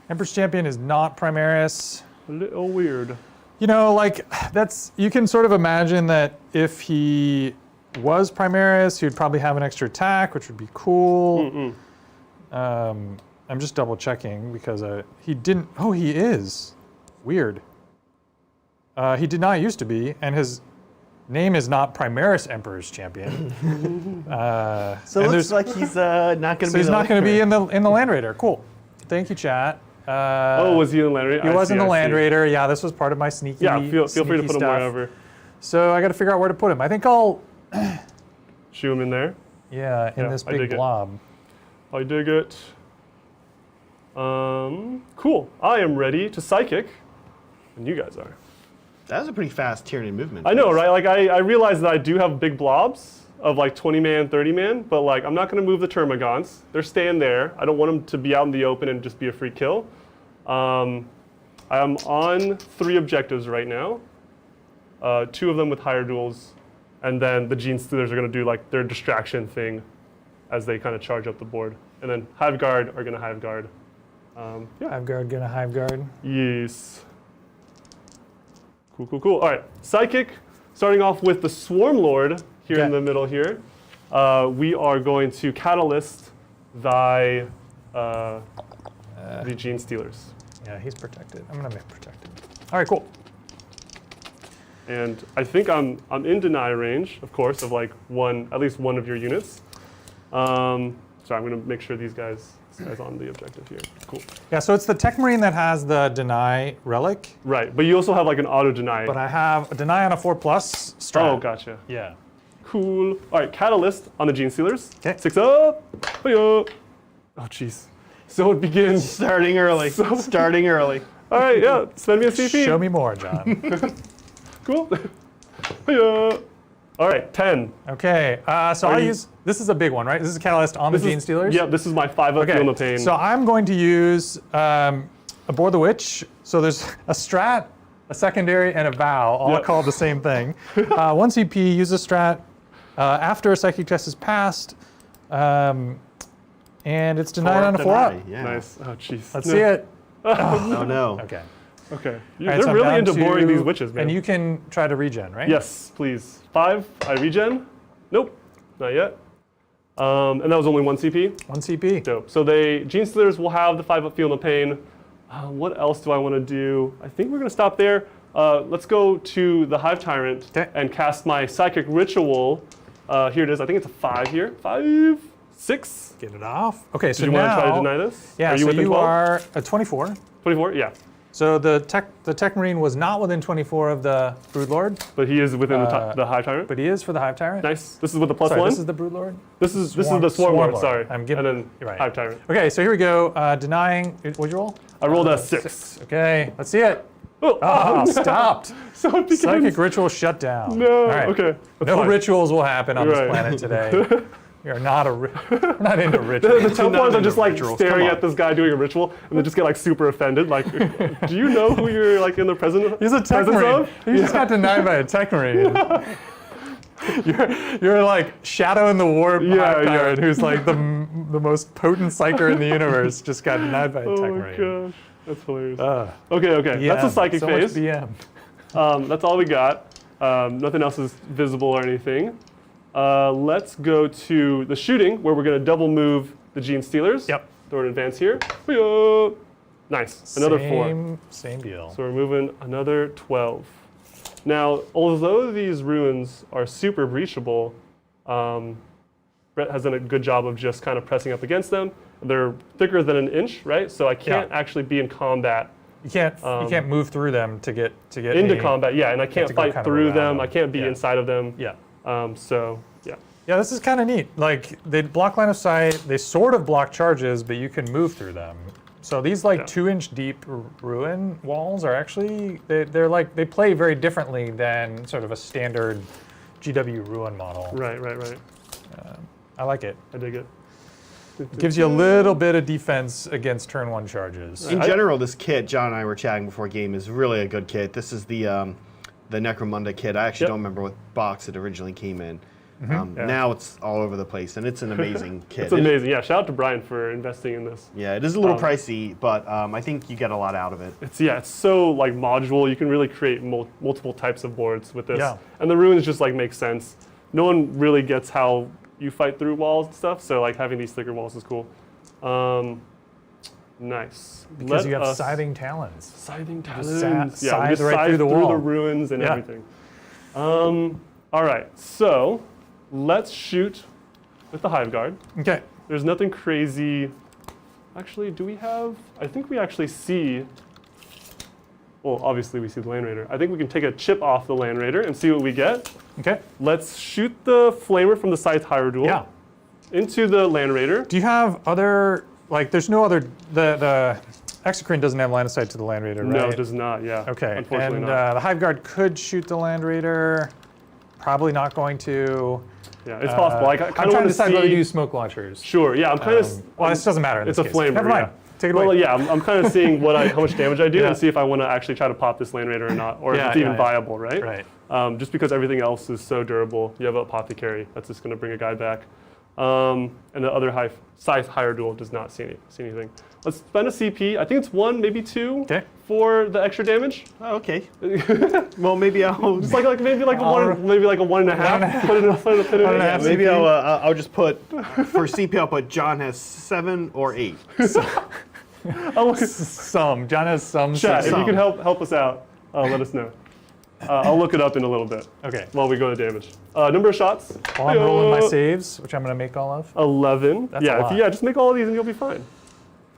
Emperor's Champion is not Primaris. A little weird. You can sort of imagine that if he was Primaris, he would probably have an extra attack, which would be cool. I'm just double checking because he didn't. Oh, he is. Weird. He did not used to be, and his name is not Primaris Emperor's Champion. So it looks like he's not going to be. So he's not going to be in the Land Raider. Cool. Thank you, chat. Was he in the Land Raider? He was in the Land Raider. Yeah, this was part of my sneaky. Yeah, feel free to put him stuff. wherever. So I got to figure out where to put him. I think I'll. Shoe him in there. Yeah, in this big blob. I dig it. Cool. I am ready to psychic, and you guys are. That was a pretty fast Tyranid movement. I know, right? Like I realize that I do have big blobs of like 20 man, 30 man, but like I'm not going to move the Termagants. They're staying there. I don't want them to be out in the open and just be a free kill. I'm on 3 objectives right now. 2 of them with higher duels, and then the Gene Stealers are going to do like their distraction thing as they kind of charge up the board. And then Hive Guard are going to Hive Guard. Hive Guard gonna Hive Guard. Yes. Cool. All right, Psychic, starting off with the Swarm Lord here in the middle here. We are going to Catalyst the Gene Stealers. Yeah, he's protected. I'm gonna make protected. All right, cool. And I think I'm in deny range, of course, of like at least one of your units. So I'm gonna make sure these guys on the objective here. Cool. Yeah, so it's the Tech Marine that has the deny relic. Right, but you also have like an auto deny. But I have a deny on a 4+ strat. Oh, gotcha. Yeah. Cool. All right, Catalyst on the Gene Stealers. Okay. 6 up. Hi-yo. Oh, jeez. So it begins. Starting early. Starting early. All right, yeah. Spend me a CP. Show me more, John. Cool. Hi-yo. All right, 10. Okay, so I'll use, this is a big one, right? This is Catalyst on the Gene Stealers? Yeah, this is my 5-up Feel No Pain. So I'm going to use Abhor the Witch. So there's a strat, a secondary, and a vow, all called the same thing. 1 CP, use a strat after a psychic test is passed, and it's denied on a 4-up. Yeah. Nice. Oh, jeez. Let's see it. Oh, no. Okay. Okay. Right, so they're really into boring these witches, man. And you can try to regen, right? Yes, please. 5, I regen. Nope, not yet. And that was only 1 CP. 1 CP. Dope. So Gene Stealers will have the 5-up Feel No Pain. What else do I want to do? I think we're going to stop there. Let's go to the Hive Tyrant and cast my Psychic Ritual. Here it is. I think it's a 5 here. 5, 6. Get it off. Okay, so do you now, want to try to deny this? Yeah, are you so within you 12? are a 24. 24, yeah. So the Tech Marine was not within 24 of the Broodlord. But he is within the Hive Tyrant. But he is for the Hive Tyrant. Nice. This is with the +1. This is the Broodlord. This is the Swarm Lord. Sorry. I'm giving. And then right. Hive Tyrant. Okay, so here we go. Denying. What'd you roll? I rolled a 6. Okay, let's see it. Oh, no. Stopped. So it begins. Psychic ritual shut down. No. All right. Okay. No fine. rituals will happen on this planet today. We are not we're not into rituals. The Templars are just like rituals. staring at this guy doing a ritual, and they just get like super offended. Like, do you know who you're like in the present? He's a Tech presence Marine. of? You just got denied by a Tech Marine. You're like Shadow in the Warp Hive Tyrant, who's like the most potent psyker in the universe, just got denied by a Tech Marine. Oh my gosh, that's hilarious. Okay. That's a psychic so phase. Much BM. That's all we got. Nothing else is visible or anything. Let's go to the shooting, where we're going to double move the Gene Stealers. Yep. Throw an advance here. Hoo-yah. Nice. Another 4. Same deal. So we're moving another 12. Now, although these runes are super breachable, Brett has done a good job of just kind of pressing up against them. They're thicker than an inch, right? So I can't actually be in combat. You can't move through them to get into combat. Yeah, and I can't fight through them. I can't be Yeah. inside of them. Yeah. So yeah. Yeah, this is kind of neat. Like, they block line of sight, they sort of block charges, but you can move through them. So these like 2-inch deep ruin walls are actually, they're like, they play very differently than sort of a standard GW ruin model. Right. I like it. I dig it. It gives you a little bit of defense against turn 1 charges. In general, this kit, John and I were chatting before game, is really a good kit. This is the Necromunda kit. I actually don't remember what box it originally came in. Now it's all over the place, and it's an amazing kit. It's amazing. Yeah, shout out to Brian for investing in this. Yeah, it is a little pricey, but I think you get a lot out of it. It's so like modular. You can really create multiple types of boards with this. Yeah. And the runes just like make sense. No one really gets how you fight through walls and stuff, so like having these thicker walls is cool. Nice. Because you have scything talons. Scything Just talons. Yeah, scythe we just right scythe through the through wall. the ruins and Yeah. everything. All right, so let's shoot with the Hive Guard. Okay. There's nothing crazy. Actually, do we have? I think we actually see. Well, obviously we see the Land Raider. I think we can take a chip off the Land Raider and see what we get. Okay. Let's shoot the Flamer from the Scythe Hyrule Yeah. into the Land Raider. Do you have other, like, there's no other, the Exocrine doesn't have line of sight to the Land Raider, right? No, it does not, yeah. Okay, Unfortunately and not. the Hive Guard could shoot the Land Raider. Probably not going to. Yeah, it's possible. I kind I'm of trying want to to decide whether to see. use smoke launchers. Sure, yeah, I'm kind of. Well, this doesn't matter in It's this a case. flamer, Never mind. yeah. Take it away. Well, yeah, I'm kind of seeing how much damage I do Yeah. and see if I want to actually try to pop this Land Raider or not, or if Yeah, it's even yeah. viable, right? Right. Just because everything else is so durable. You have an Apothecary, that's just going to bring a guy back. And the other Scythe Hyrule does not see anything. Let's spend a CP. I think it's 1, maybe 2 Okay. for the extra damage. Oh, okay. Well, maybe I'll It's like maybe like a 1.5. Put it in a and a half. maybe I'll just put for CP. I'll put John has 7 or 8. I'll look at Some. John has some. chat. If some. you can help us out, let us know. I'll look it up in a little bit Okay. while we go to damage. Number of shots. While I'm rolling my saves, which I'm going to make all of. 11. That's a yeah, lot. just make all of these and you'll be fine.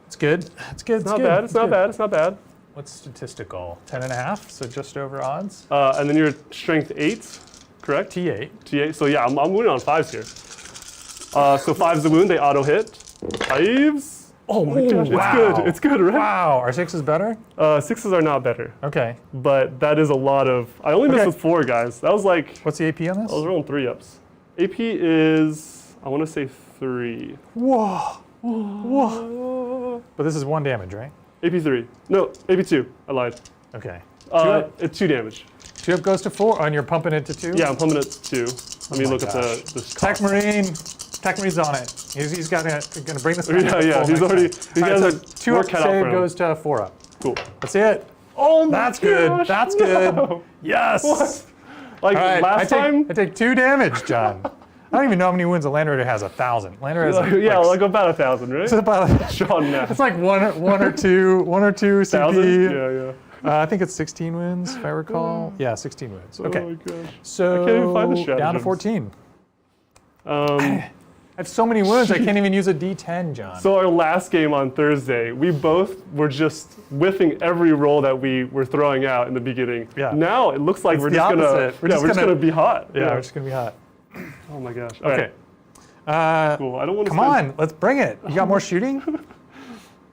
It's good. It's good. It's not bad. It's not bad. It's not bad. What's statistical? 10.5, so just over odds. And then your strength 8, correct? T8. T8. So yeah, I'm wounded on 5s here. So 5's the wound. They auto hit. 5s. Oh my gosh, wow. it's good. It's good, right? Wow. Are 6s better? 6s are not better, Okay. but that is a lot of. I only missed Okay. with 4 guys. That was like What's the AP on this? I was rolling 3-ups. AP is I want to say 3. Whoa. Whoa. But this is 1 damage, right? AP 3. No, AP 2. I lied. Okay. It's 2 damage. 2 up goes to 4, and you're pumping it to 2? Yeah, I'm pumping it to 2. Let me my look at gosh. the Tech cost. Marine. Tech Marine's on it. He's gonna bring this. Yeah. He's already. These guys are 2 more up cut out save for him. goes to 4 up. Cool. That's it. Oh my That's good. gosh, That's no. good. Yes. What? Like All right, last time? I take 2 damage, John. I don't even know how many wounds a Land Raider has. 1,000. Land Raider has Like about 1,000, right? it's about. Sean now. It's like one or two CP. 1,000? Yeah. I think it's 16 wounds, if I recall. Yeah, 16 wounds. Okay. Oh my gosh. So I can't even find the down to stratagems. 14. Um, I have so many wounds, I can't even use a D10, John. so our last game on Thursday, we both were just whiffing every roll that we were throwing out in the beginning. Yeah. Now it looks like It's we're the just gonna. opposite. We're just gonna be hot. yeah, we're just gonna be hot. Oh my gosh. Okay. Cool. I don't want to. Come on, let's bring it. You got more shooting?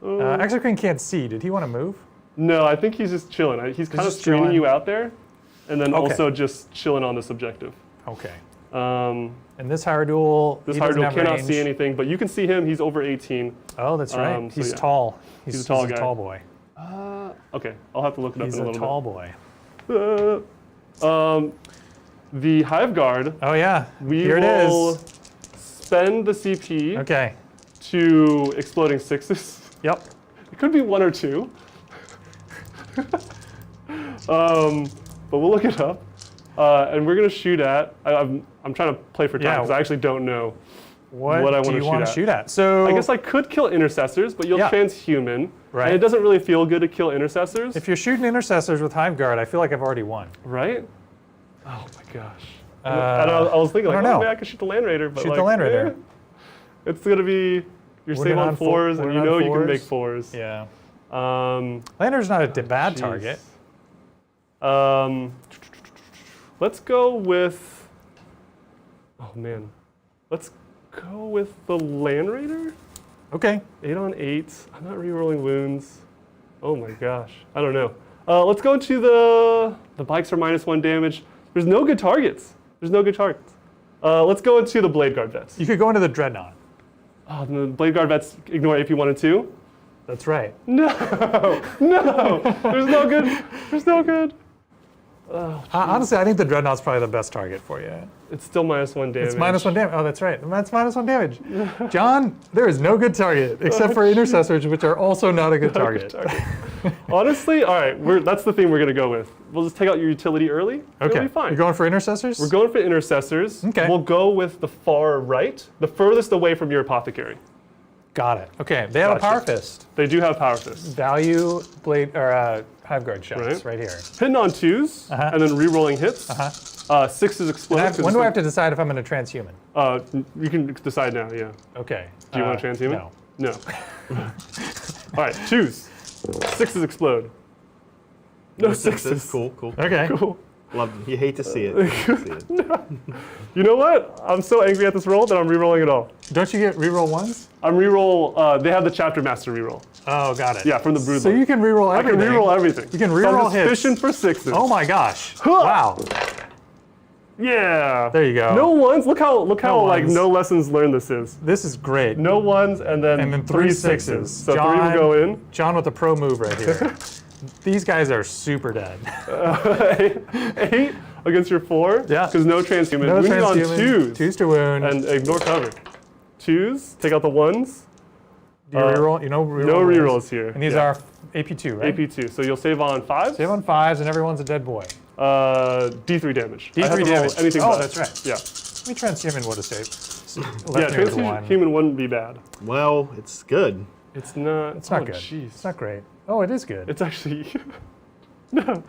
Exocrine can't see. Did he want to move? No, I think he's just chilling. He's kind of just screening chilling. you out there, and then Okay. also just chilling on this objective. Okay. Um, And this Hyrule, this he doesn't Hyrule have cannot range. see anything, but you can see him. He's over 18. Oh, that's right. So He's yeah. tall. He's a tall guy. a tall boy. Okay, I'll have to look it up He's in a a little tall boy. bit. The Hive Guard, Oh yeah. we Here it will is. spend the CP Okay. to exploding 6s. Yep. It could be 1 or 2. But we'll look it up. And we're gonna shoot at. I'm trying to play for time Yeah. because I actually don't know. What, What I do wanna you shoot want at. to shoot at? So I guess I could kill intercessors, but you'll Yeah. transhuman. Right. And it doesn't really feel good to kill intercessors, if you're shooting intercessors with Hive Guard, I feel like I've already won. right? Oh my gosh. Uh, and I was thinking, I like, don't oh, know. maybe I could shoot the Land Raider, but Shoot like, the Land Raider. it's gonna be you're We're safe not on on 4s, we're and you not know on you can make 4s. 4s. Yeah. Um, Lander's not a bad jeez. target. Let's go with. Oh man, let's go with the Land Raider. Okay. 8 on 8. I'm not rerolling wounds. Oh my gosh, I don't know. Let's go into the bikes are -1 damage. There's no good targets. Let's go into the Blade Guard vets. You could go into the Dreadnought. Oh, the Blade Guard vets ignore AP 1 and 2. That's right. No, there's no good. There's no good. Honestly, I think the Dreadnought's probably the best target for you. It's still -1 damage. It's -1 damage. Oh, that's right. That's -1 damage. John, there is no good target except for intercessors, which are also not a good target. Honestly, all right, that's the thing we're gonna go with. We'll just take out your utility early. Okay. It'll be fine. You're going for intercessors? We're going for intercessors. Okay. We'll go with the far right, the furthest away from your apothecary. Got it. Okay, they have a Gotcha. Power Fist. They do have Power Fist. Value blade or Hive Guard shots right here. Hitting on 2s, and then re-rolling hits. 6s explode. When do I have to decide if I'm going to transhuman? You can decide now, yeah. Okay. Do you want to transhuman? No. No. All right, 2s. 6s explode. No 6s. Cool, cool. Okay. Cool. Love it. You hate to see it. You hate to see it. You know what? I'm so angry at this roll that I'm re-rolling it all. Don't you get reroll ones? I'm re-roll, they have the Chapter Master re-roll. Oh, got it. Yeah, from the Broodlord. So you can reroll I everything. can re-roll everything. You can So reroll I'm just hits. fishing for 6s. Oh my gosh. Wow. Yeah. There you go. No ones. Look how like ones. no lessons learned this is. This is great. No ones and then 3 6s. sixes. So 3 will go in. John with the pro move right here. These guys are super dead. 8 against your 4. Yeah. Because no transhuman. No Wounded on transhuman. 2s. 2s to wound. And ignore cover. 2s. Take out the 1s. Do you reroll? You know reroll. No rolls. rerolls here. And these are AP2, right? AP2. So you'll save on 5s. Save on 5s, and everyone's a dead boy. D3 damage. I have D3 to roll damage. anything Oh, but. that's right. Yeah. We transhuman would have saved. Yeah, transhuman wouldn't be bad. Well, it's good. It's not. It's not oh, good. Jeez. It's not great. Oh, it is good. It's actually. No. Yeah, Okay,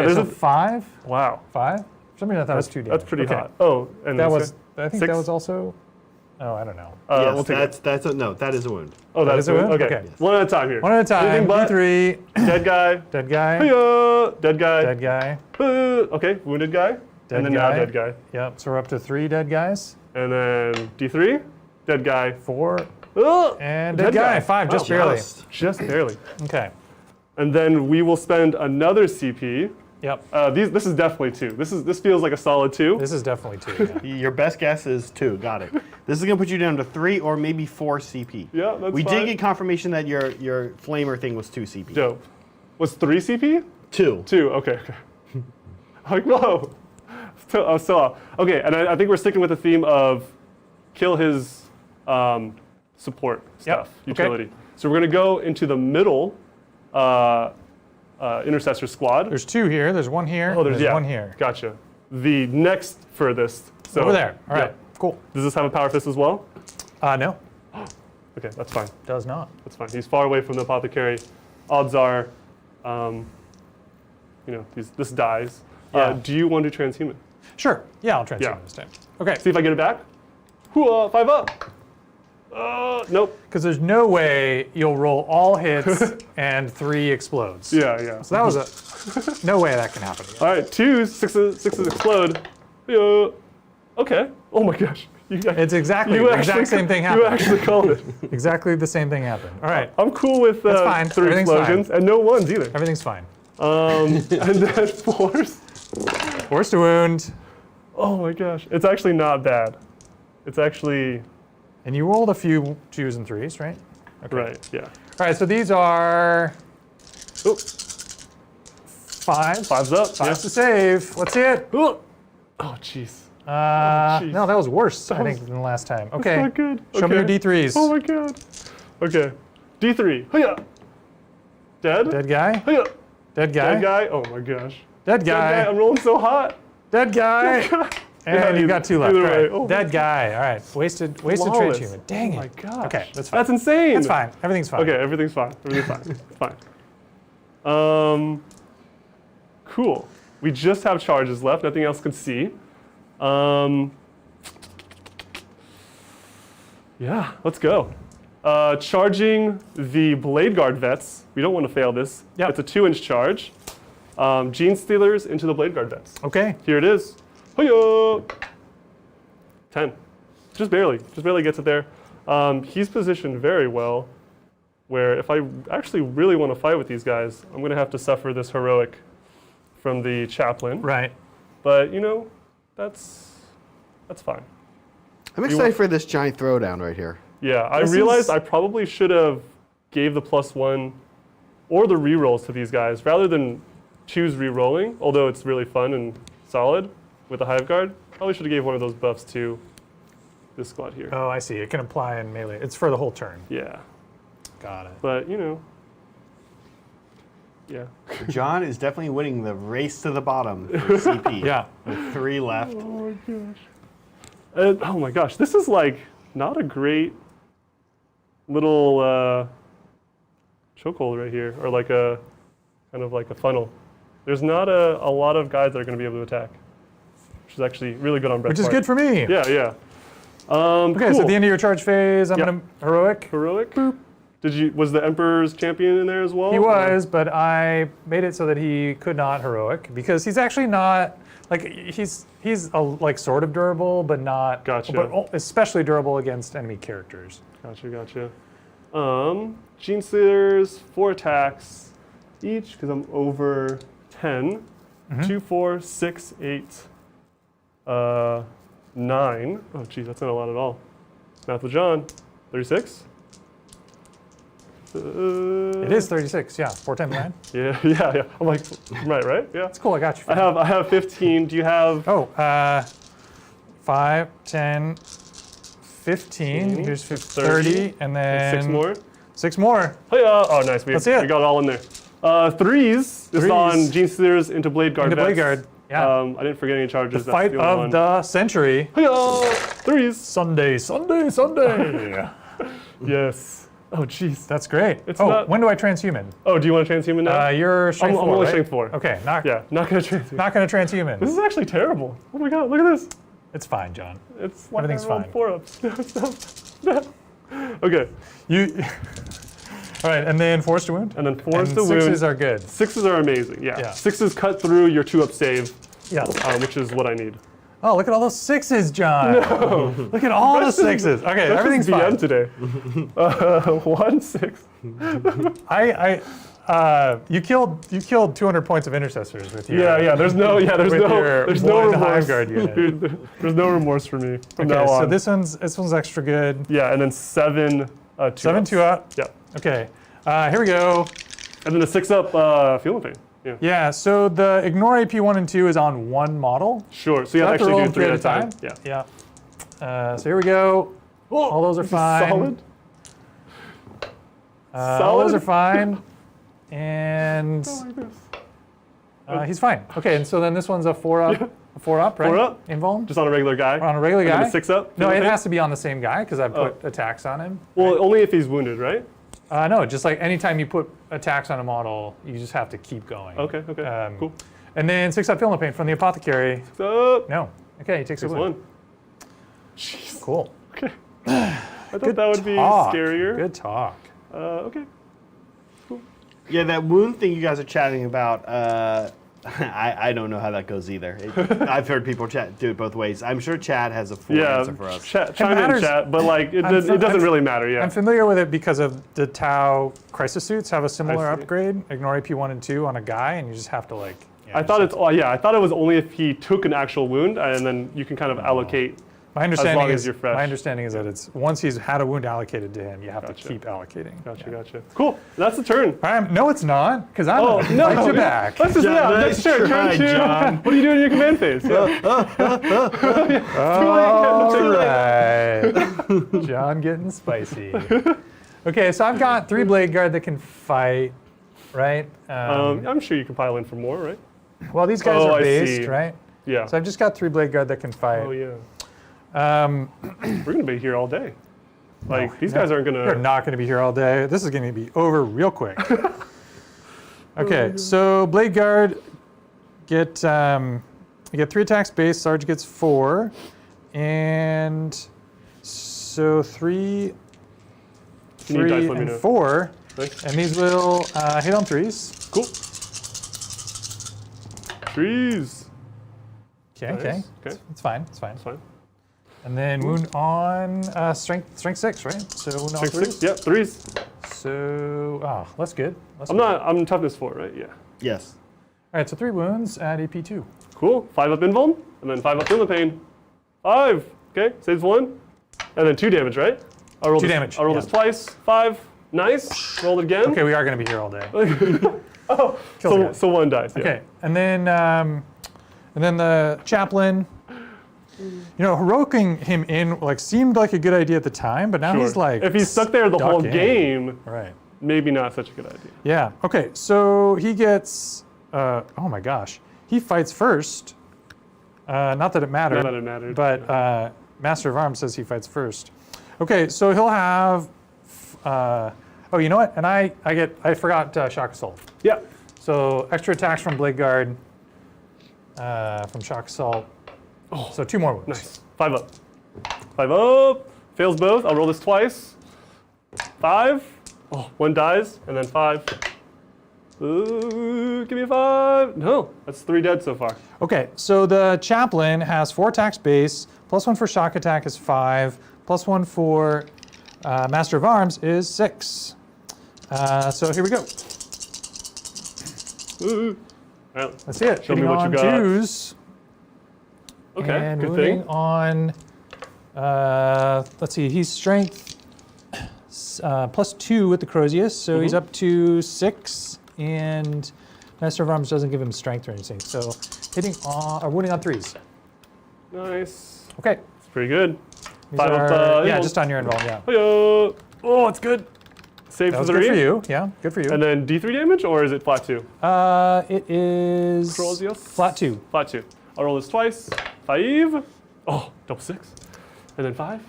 there's so a 5? wow. 5? For some reason I thought it was 2 damage. That's pretty Okay. hot. Oh, and That this was. guy? I think 6? that was also. Oh, I don't know. Yes, we'll take it. that's a no. That is a wound. Oh, That that's is a wound? Okay. Okay. One at a time here. One at a time. Anything but D3. dead guy. Dead guy. Hiya, dead guy. Dead guy. Okay, wounded guy. Dead and then now guy. dead guy. Yep. So we're up to 3 dead guys. And then D3, dead guy. 4. Oh, And dead guy. 5, just Wow. barely. Just barely. Okay. And then we will spend another CP. Yep. This is definitely 2. This feels like a solid 2. This is definitely 2. Yeah. Your best guess is 2. Got it. This is gonna put you down to 3 or maybe 4 CP. Yeah, that's We fine. did get confirmation that your flamer thing was 2 CP. Dope. Was 3 CP? 2. 2. Okay. Like whoa. So okay, and I think we're sticking with the theme of kill his support stuff, utility. Okay. So we're gonna go into the middle intercessor squad. There's 2 here. There's 1 here. Oh, there's yeah. 1 here. Gotcha. The next furthest. So Over there. All right. yeah. Cool. Does this have a power fist as well? No. Okay, that's fine. Does not. That's fine. He's far away from the apothecary. Odds are, this dies. Yeah. Do you want to transhuman? Sure. Yeah, I'll transhuman Yeah. this time. Okay. See if I get it back. Hooah, 5 up. Nope. Because there's no way you'll roll all hits and 3 explodes. Yeah. So that was a no way that can happen again. All right, 2s, 6s explode. Yeah. Okay. Oh my gosh. It's exactly the exact same thing You happened. actually called it. Exactly the same thing happened. All right. I'm cool with fine. 3 Everything's explosions and no 1s either. Everything's fine. And then 4s. Force to wound. Oh my gosh. It's actually not bad. It's actually And you rolled a few 2s and 3s, right? Okay. right. Yeah. All right, so these are Oh, 5s. 5's up. 5s to save. Let's see it. Oh, jeez. jeez. No, that was worse, I think, than the last time. Okay. Not good. Show me your Okay. D3s. Oh my god. Okay. D3. Hiya. Dead. Dead guy. Hiya. Dead guy. Dead guy. Oh my gosh. Dead Dead guy. guy. I'm rolling so hot. Dead guy. And you've got 2 left. either All way. right. Oh Dead guy. All right. Wasted Flawless. transhuman. Dang Oh my it. gosh. Okay, that's fine. That's insane. That's fine. Everything's fine. Okay, everything's fine. Everything's fine. It's fine. Cool. We just have charges left. Nothing else can see. Yeah, let's go. Charging the Blade Guard vets. We don't want to fail this. Yep. It's a 2-inch charge. Gene Stealers into the Blade Guard vets. Okay. Here it is. Hiya! 10. Just barely gets it there. He's positioned very well, where if I actually really want to fight with these guys, I'm going to have to suffer this heroic from the chaplain. Right. But, that's fine. I'm excited for this giant throwdown right here. Yeah, I This realized is- I probably should have gave the +1 or the rerolls to these guys rather than choose rerolling, although it's really fun and solid with the Hive Guard. Probably should have gave one of those buffs to this squad here. Oh, I see. It can apply in melee. It's for the whole turn. Yeah, Got it. but yeah. John is definitely winning the race to the bottom for CP. Yeah. With 3 left. Oh my gosh. Oh my gosh, this is like not a great little chokehold right here, or like a kind of like a funnel. There's not a lot of guys that are going to be able to attack, which is actually really good on Brett's Which is good for me. Yeah, yeah. Okay, cool. so at the end of your charge phase, I'm Yep. gonna heroic. Heroic. Boop. Was the Emperor's champion in there as well? He was, but I made it so that he could not heroic because he's actually not like he's like sort of durable, but not. Gotcha. But especially durable against enemy characters. Gotcha. Gene Stealers, 4 attacks each because I'm over 10. 2, 4, 6, 8, 9. Oh, geez, that's not a lot at all. Math with John. 36. It is 36, yeah. 4 times 9. Yeah. I'm like, right? Yeah. That's cool, I got you. I have 15. Do you have? Oh, 5, 10, 15. Here's 30, and then 6 more. 6 more. Oh, nice. We Let's see it. got it all in there. Threes is on Gene Stealers into Blade Guard. Into Blade Guard, yeah. I didn't forget any charges. The fight of the century. Threes. Sunday. Yes. Oh, jeez. That's great. It's oh, not- when do I transhuman? Oh, do you want to transhuman now? You're strength I'm 4, only right? strength 4. Okay, not Not gonna transhuman. transhuman. This is actually terrible. Oh my god, look at this. It's fine, John. It's like Everything's I rolled fine. 4 ups. No, it's not. Okay. You. All right, and then force to wound. And then force And to wound. 6s are good. 6s are amazing. Yeah. Yeah. 6s cut through your 2-up save, Yeah. which is what I need. Oh, look at all those 6s, John. No. Look at all the 6s. Okay, everything's DM fine. today. 1, 6. You killed 200 points of intercessors with your. Yeah. There's no your remorse. one Hive Guard unit. There's no remorse for me from Okay, now on. so this one's extra good. Yeah, and then 7 2 7 2 up. Yeah. Okay, here we go. And then the 6-up Feel and Pain. Yeah. Yeah, so the ignore AP 1 and 2 is on one model. Sure. So you have to roll actually do 3 them at a time. Yeah. So here we go. All those are fine. Solid. All those are fine. And he's fine. Okay, and so then this one's a 4-up. Yeah. A 4-up, right? 4-up. Invuln? Just on a regular guy. On a regular And guy? then a 6-up. No, Feel and it Pain? has to be on the same guy because I put attacks on him. Well, only if he's wounded, right? No, just like anytime you put attacks on a model, you just have to keep going. Okay. Cool. And then 6-up Feel No Pain from the Apothecary. 6-up. No. Okay, he takes a 6 wound. 1. Jeez. Cool. Okay. I thought that would be Talk. scarier. Good talk. Okay. Yeah, that wound thing you guys are chatting about, I don't know how that goes either. I've heard people do it both ways. I'm sure Chad has a full answer for us. Chime in, matters- chat, but like it doesn't really matter. Yeah. I'm familiar with it because of the Tau crisis suits have a similar I see. upgrade. Ignore AP 1 and 2 on a guy, and you just have to like. Yeah, I thought I thought it was only if he took an actual wound, and then you can kind of allocate. My understanding long is as you're fresh. my understanding is that it's once he's had a wound allocated to him, you have to keep allocating. Gotcha. Cool. That's the turn. No, it's not, because I'm Oh, gonna no. fight you back. Let's just nice turn. try, Turn 2. John. What are you doing in your command phase? All right. John getting spicy. Okay, so I've got 3 Blade Guard that can fight, right? I'm sure you can pile in for more, right? Well, these guys are I based, see. right? Yeah. So I've just got 3 Blade Guard that can fight. Oh yeah. We're gonna be here all day. Like these guys aren't They're gonna. not going to be here all day. This is going to be over real quick. Okay, so Blade Guard you get 3 attacks base. Sarge gets 4, and so 3, You need dice, 3, let me and know. 4, Thanks. and these will hit on 3s. Cool. Trees. Okay, Nice. okay, Okay. it's fine, it's fine. That's fine. And then wound on strength 6, right? So wound on Strength 3. 6. Yep. 3s. So that's good. I'm toughness 4, right? Yeah. Yes. All right, so 3 wounds at AP 2. Cool. 5-up invuln, and then 5-up feel the pain. 5. Okay. Saves 1, and then 2 damage, right? I rolled 2 this, damage, I rolled yeah. this twice. 5. Nice. Roll it again. Okay, we are going to be here all day. Oh. Kills the guy. So 1 dice. Yeah. Okay, and then the chaplain. You know, heroicing him in like seemed like a good idea at the time, but now Sure. he's like if he's stuck there the whole in. game, Right. maybe not such a good idea. Yeah. Okay. So he gets. Oh my gosh. He fights first. Not that it mattered. Not that it mattered. But Master of Arms says he fights first. Okay. So he'll have Oh, you know what? And I forgot Shock Assault. Yeah. So extra attacks from Blade Guard, from Shock Assault. Oh, so 2 more wounds. Nice. 5 up. 5 up. Fails both. I'll roll this twice. 5. Oh, 1 dies, and then 5. Ooh, give me a 5. No, that's 3 dead so far. Okay, so the Chaplain has 4 attacks base, +1 for shock attack is 5, +1 for Master of Arms is 6. So here we go. Ooh. All right, Let's see it. show me Hitting what on you got. 2s. Okay, And good moving thing. on, let's see, he's strength +2 with the Crozius, so he's up to 6, and Master of Arms doesn't give him strength or anything. So hitting on, or wounding on 3s. Nice. Okay. It's pretty good. These 5 are, up. yeah, just on your involved, yeah. Hiyo. Oh, it's good. Save That for was 3. good for you, yeah, good for you. And then D3 damage, or is it flat 2? It is Crozius? flat 2. Flat 2. I'll roll this twice. 5. Oh, double 6. And then 5.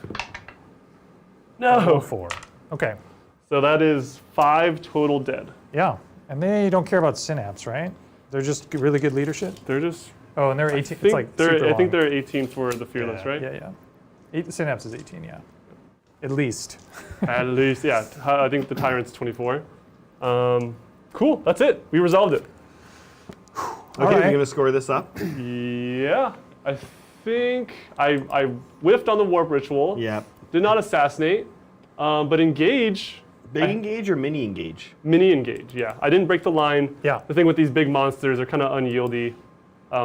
No. 4. Okay, So that is 5 total dead. yeah. And they don't care about synapse, right? They're just really good leadership. They're just. Oh, and they're 18. I It's think like they're. super I think long. they're 18 for the fearless, Yeah, right? Yeah, yeah. Synapse is 18, yeah. At least. At least, yeah. I think the tyrant's 24. Cool. That's it. We resolved it. Okay, right. you're gonna score this up. Yeah. I think I whiffed on the warp ritual. Yeah. Did not assassinate, but engage. Big engage or mini engage? Mini engage. Yeah. I didn't break the line. Yeah. The thing with these big monsters, they're kind of unyieldy.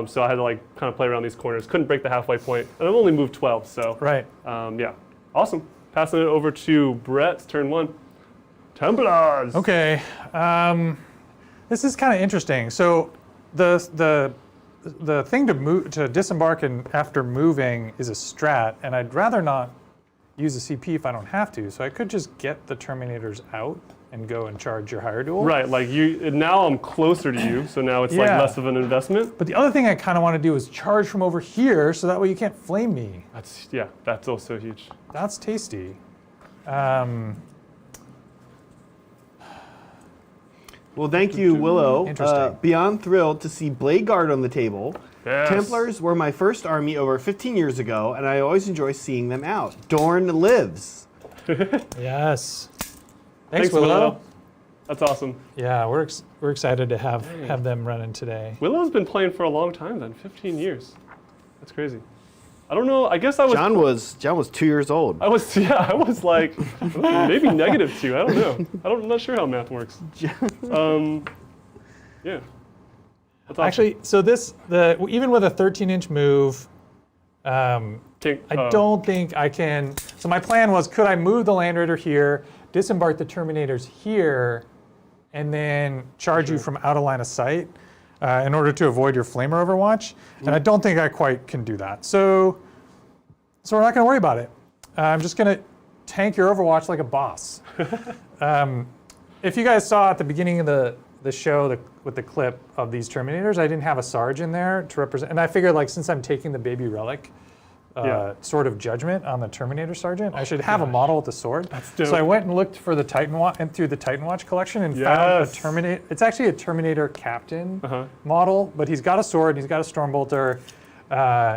So I had to like kind of play around these corners. Couldn't break the halfway point, and I've only moved 12. So. Right. Yeah. Awesome. Passing it over to Brett's turn 1. Templars. Okay. This is kind of interesting. So the thing to move to disembark and after moving is a strat, and I'd rather not use a CP if I don't have to. So I could just get the Terminators out and go and charge your higher duel. Right. Like you. Now I'm closer to you, so now it's like Yeah. less of an investment. But the other thing I kind of want to do is charge from over here, so that way you can't flame me. That's also huge. That's tasty. Well, thank you, Willow. Interesting. Beyond thrilled to see Blade Guard on the table. Yes. Templars were my first army over 15 years ago, and I always enjoy seeing them out. Dorn lives. Yes. Thanks, Willow. That's awesome. Yeah, we're excited to have them running today. Willow's been playing for a long time then, 15 years. That's crazy. I don't know. I guess I was. John was 2 years old. I was like maybe -2. I don't know. I'm not sure how math works. Yeah. That's awesome. Actually, so even with a 13-inch move, I don't think I can. So my plan was, could I move the Land Raider here, disembark the Terminators here, and then charge you from out of line of sight in order to avoid your Flamer Overwatch? And I don't think I quite can do that. So we're not going to worry about it. I'm just going to tank your Overwatch like a boss. If you guys saw at the beginning of the show with the clip of these Terminators, I didn't have a Sarge in there to represent, and I figured like since I'm taking the Baby Relic sort of judgment on the Terminator Sergeant, I should have a model with the sword. That's dope. So I went and looked for the Titan Watch and through the Titan Watch collection and found a Terminator. It's actually a Terminator Captain model, but he's got a sword and he's got a Stormbolter.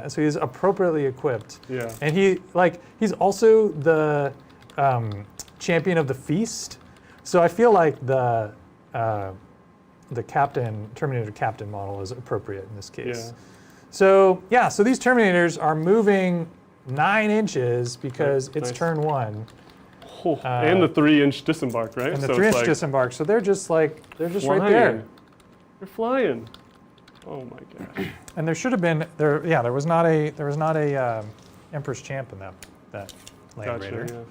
So he's appropriately equipped. Yeah. And he's also the champion of the feast. So I feel like the Terminator Captain model is appropriate in this case. Yeah. So these Terminators are moving 9 inches because it's Nice. turn 1. Oh, and the 3-inch disembark, right? And the So 3-inch it's like disembark. So they're just right there. flying. They're flying. Oh my gosh. And there should have been there was not a Emperor's Champ in that Land Raider. Gotcha. Yeah.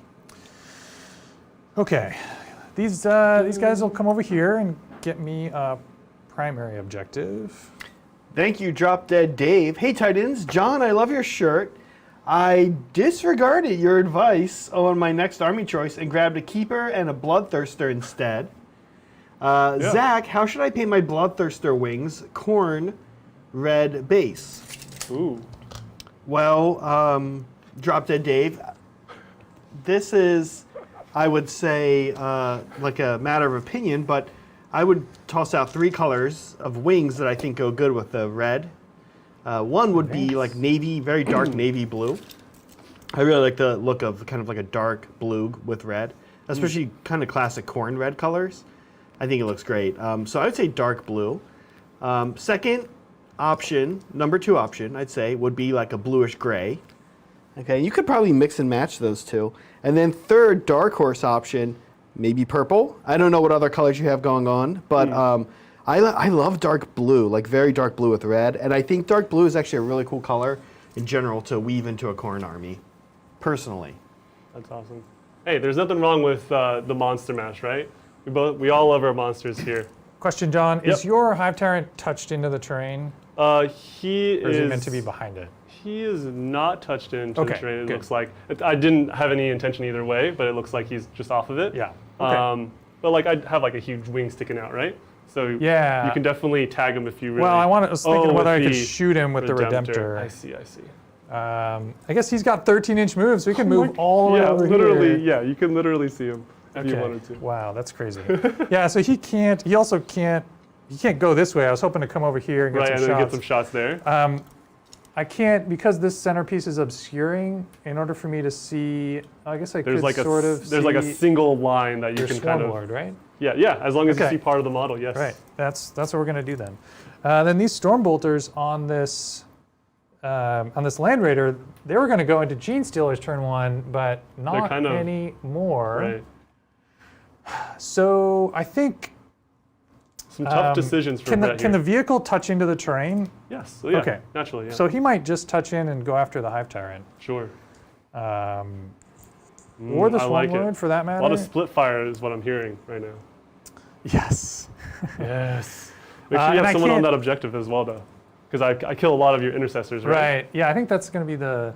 Okay, these guys will come over here and get me a primary objective. Thank you, Drop Dead Dave. Hey, Titans. John, I love your shirt. I disregarded your advice on my next army choice and grabbed a Keeper and a Bloodthirster instead. Zach, how should I paint my Bloodthirster wings? Corn, red base. Ooh. Well, Drop Dead Dave, this is I would say like a matter of opinion, but I would toss out 3 colors of wings that I think go good with the red. One would be like navy, very dark navy blue. I really like the look of kind of like a dark blue with red, especially kind of classic corn red colors. I think it looks great. So I would say dark blue. Second option, number 2 option, I'd say, would be like a bluish gray. Okay, you could probably mix and match those two. And then third, dark horse option, maybe purple. I don't know what other colors you have going on, but I love dark blue, like very dark blue with red. And I think dark blue is actually a really cool color in general to weave into a corn army, personally. That's awesome. Hey, there's nothing wrong with the monster mash, right? We all love our monsters here. Question, John. Yep. Is your Hive Tyrant touched into the terrain? He Or is is he meant to be behind it? He is not touched into the Okay, terrain, it good. looks like. I didn't have any intention either way, but it looks like he's just off of it. Yeah. Okay. But like I'd have like a huge wing sticking out, right? So Yeah. you can definitely tag him if you really... Well, I was thinking whether I with could the shoot him with the Redemptor. I see. I guess he's got 13-inch moves, so we can move all the way over literally, here. Yeah, you can literally see him if you wanted to. Wow, that's crazy. Yeah, so he also can't go this way. I was hoping to come over here and get Right, some and then shots. get some shots there. I can't, because this centerpiece is obscuring, in order for me to see, I guess I There's could like sort of there's like a see single line that you your can kind of... Swarmlord, right? Yeah, as long as you Okay. see part of the model, yes. Right, that's what we're gonna do then. Then these Stormbolters on this Land Raider, they were gonna go into Gene Stealer's turn 1, but not kind of- anymore. Right. So I think Some tough decisions for Brett can the here. vehicle touch into the terrain? Yes, so yeah, Okay. naturally, yeah. So he might just touch in and go after the Hive Tyrant. Sure. Or the I like Swarmlord, it. for that matter. A lot of split fire is what I'm hearing right now. Yes. Yes. Make sure you and I have someone on can't- that objective as well, though, because I kill a lot of your intercessors, right? Right. Yeah, I think that's going to be the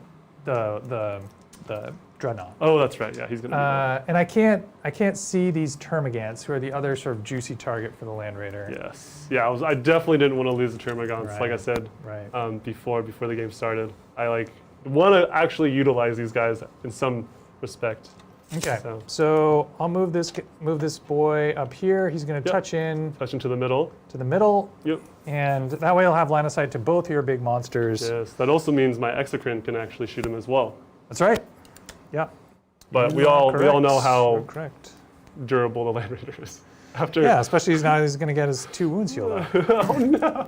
Dreadnought. Oh, that's right. Yeah, he's gonna. And I can't see these Termagants, who are the other sort of juicy target for the Land Raider. be yes. Yeah, I definitely didn't want to lose the Termagants, like I Right. said Right. before the game started. I want to actually utilize these guys in some respect. Okay. So. So I'll move this boy up here. He's going to touch in Touch into the middle. to the middle, Yep. and that way I'll have line of sight to both your big monsters. Yes. That also means my Exocrine can actually shoot him as well. That's right. Yeah. But You we are all correct. know You're how correct. durable the Land Raider is. After Yeah, especially now he's going to get his 2 wounds healed up. oh no.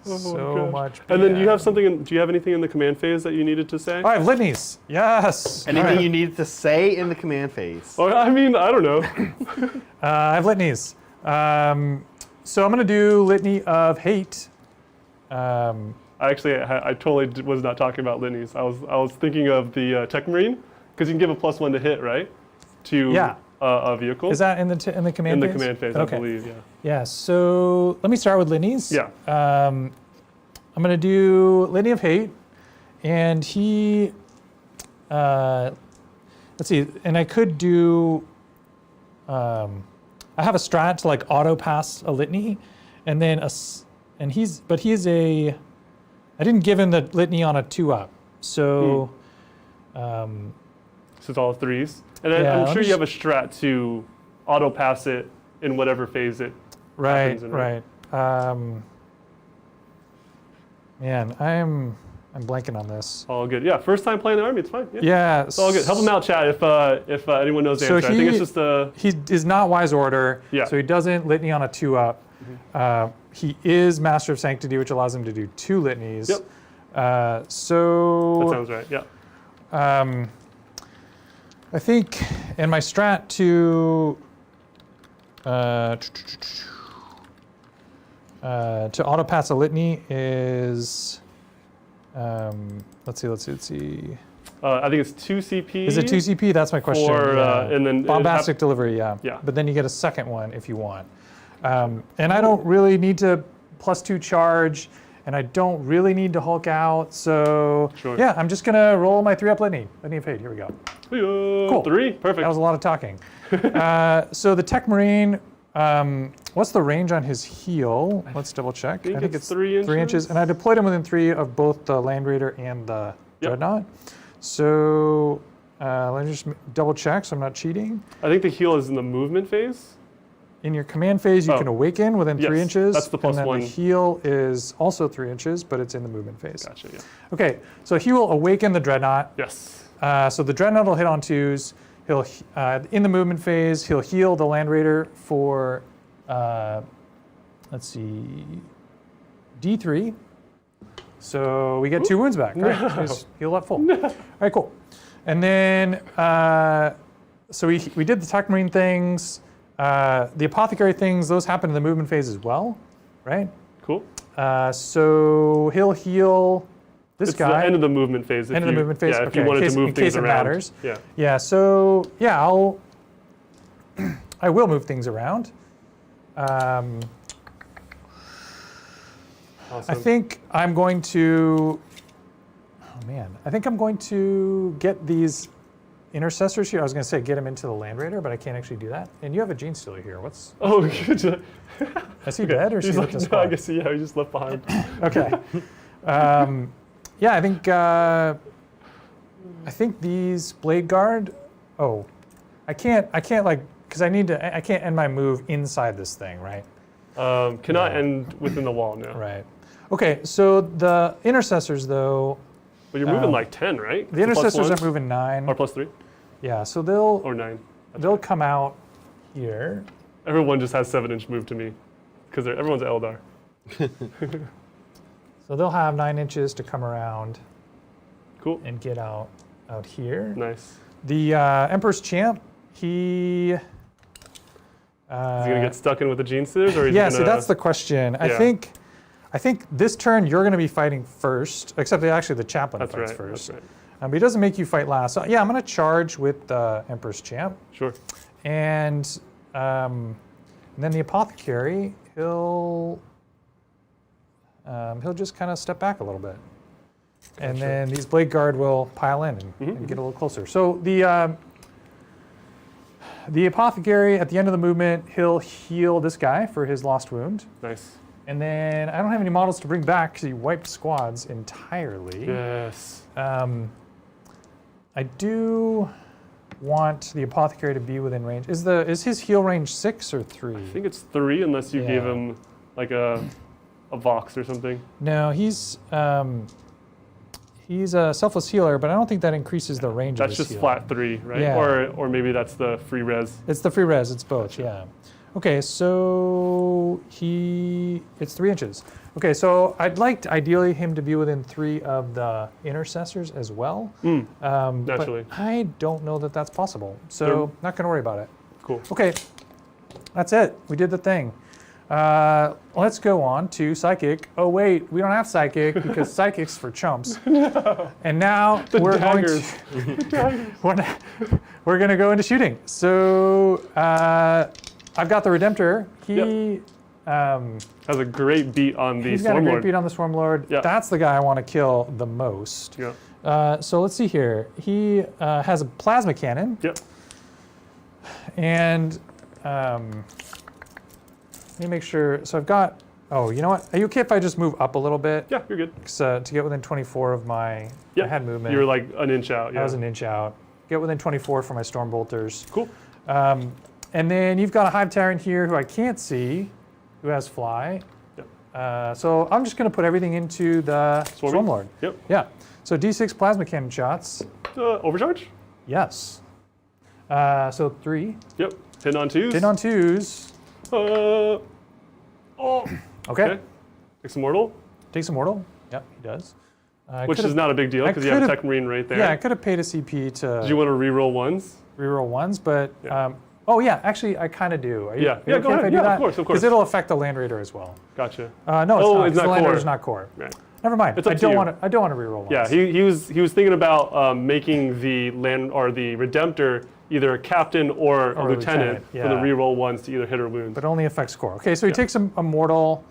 So gosh. much. And then do you BS. have something? Do you have anything in the command phase that you needed to say? Oh, I have litanies. Yes. Anything All right. you need to say in the command phase? Or, I mean, I don't know. I have litanies. So I'm going to do Litany of Hate. Actually, I totally was not talking about litanies. I was thinking of the Tech Marine, because you can give a +1 to hit, right? To Yeah. a vehicle. Is that in the command in phase? the command phase, Okay. I believe, yeah. Yeah, so let me start with litanies. Yeah. I'm going to do Litany of Hate, and he, let's see, and I could do, I have a strat to like auto pass a litany, and then I didn't give him the litany on a 2-up, so. So it's all 3s. And Yeah, I'm let sure me you have a strat to auto pass it in whatever phase it Right, happens in. right. Man, I'm blanking on this. All good. Yeah, first time playing the army, it's fine. Yeah. Yeah, It's all good. Help him out, chat, if anyone knows the So answer. I think it's he- just a... he is not Wise Order, Yeah. so he doesn't litany on a 2-up. He is Master of Sanctity, which allows him to do 2 litanies. Yep. That So sounds right, yeah. I think in my strat to auto pass a litany is let's see. I think it's 2 CP. Is it 2 CP? That's my question. Or, yeah. and then it bombastic delivery, yeah. Yeah. But then you get a second one if you want. And I don't really need to +2 charge, and I don't really need to Hulk out. So Sure. yeah, I'm just gonna roll my 3-up litany. Litany of Hate. Here we go. Cool. 3, perfect. That was a lot of talking. So the Tech Marine. What's the range on his heal? Let's double check. think it's 3 3 inches, inches. and I deployed him within 3 of both the Land Raider and the Yep. Dreadnought. So Let me just double check so I'm not cheating. I think the heal is in the movement phase. In your command phase, you can awaken within 3 inches. That's the plus and then one. The heal is also 3 inches, but it's in the movement phase. Gotcha, yeah. Okay, so he will awaken the Dreadnought. Yes. So the Dreadnought will hit on 2s. He'll in the movement phase, he'll heal the Land Raider for, let's see, D3. So we get 2 wounds back. All right, he's healed up full. All right, cool. And then, so we did the Tech Marine things. The Apothecary things, those happen in the movement phase as well, right? Cool. So he'll heal this It's guy. the end of the movement phase. End of the movement phase. Yeah, Okay, if you wanted to move in things case it around. matters. Yeah. Yeah. So yeah, I will move things around. Awesome. I think I'm going to. Oh man, I think I'm going to get these intercessors here. I was going to say get him into the Land Raider, but I can't actually do that. And you have a Gene Stealer here. What's? Oh, good. Is he dead or is he He's with like, the no, I squad? guess, yeah, he just left behind. Okay. Yeah, I think these Blade Guard. Oh, I can't like because I can't end my move inside this thing, right? Cannot end within the wall now. Right. Okay, so the intercessors though. But you're moving like 10, right? The intercessors are moving 9. Or plus 3? Yeah, so they'll Or 9. they'll come out here. Everyone just has 7-inch move to me. Because everyone's Eldar. So they'll have 9 inches to come around Cool. and get out here. Nice. The Emperor's Champ, he. Is he going to get stuck in with the Gene Stealers? Or is Yeah, he so gonna... that's the question. Yeah. I think this turn you're going to be fighting first, except that actually the Chaplain That's fights right. first. That's right. But he doesn't make you fight last. So yeah, I'm going to charge with the Emperor's Champ. Sure. And then the Apothecary, he'll just kind of step back a little bit. And then these Blade Guard will pile in and get a little closer. So the Apothecary, at the end of the movement, he'll heal this guy for his lost wound. Nice. And then I don't have any models to bring back because he wiped squads entirely. Yes. I do want the Apothecary to be within range. Is his heal range 6 or 3? I think it's 3 unless you Yeah. gave him like a Vox or something. No, he's a selfless healer, but I don't think that increases the range of That's his just heal. flat 3, right? Yeah. Or maybe that's the free res. It's the free res, it's both, yeah. Okay, so it's 3 inches. Okay, so I'd like ideally him to be within 3 of the intercessors as well. Naturally. But I don't know that that's possible, so not gonna worry about it. Cool. Okay, that's it. We did the thing. Let's go on to Psychic. Oh wait, we don't have Psychic because Psychic's for chumps. No. And now we're daggers. we're going to go into shooting. So I've got the Redemptor. He Has a great beat on the he's got a Stormlord. great beat on the Swarmlord. Yeah. That's the guy I want to kill the most. Yeah. So let's see here. He has a plasma cannon. Yep. And let me make sure. So I've got. Oh, you know what? Are you okay if I just move up a little bit? Yeah, you're good. To get within 24 of my head movement. You were like an inch out. Yeah. I was an inch out. Get within 24 for my Stormbolters. Cool. And then you've got a Hive Tyrant here who I can't see, who has fly. Yep. So I'm just going to put everything into the Swarmlord. Yep. Yeah. So D6 plasma cannon shots. Overcharge? Yes. So 3. Yep. Hitting on 2s. Hit on 2s. Okay. Takes Immortal. Takes Immortal. Yep, he does. Which is not a big deal because you have a Tech Marine right there. Yeah, I could have paid a CP to Did you want to reroll 1s? reroll 1s, but Yeah. oh yeah, actually I kind of do. Are you, Yeah. are you Yeah, okay go if ahead. I do Yeah, that? of course. Because it'll affect the Land Raider as well. Gotcha. No, it's Oh, not. it's 'Cause not the Land core. Raider's not core. Right. Never mind. It's up I to don't you. want to. I don't want to reroll 1s. Yeah, he was thinking about making the land or the Redemptor either a captain or a lieutenant for the yeah. reroll 1s to either hit or wound. But only affects core. Okay, so he takes a mortal.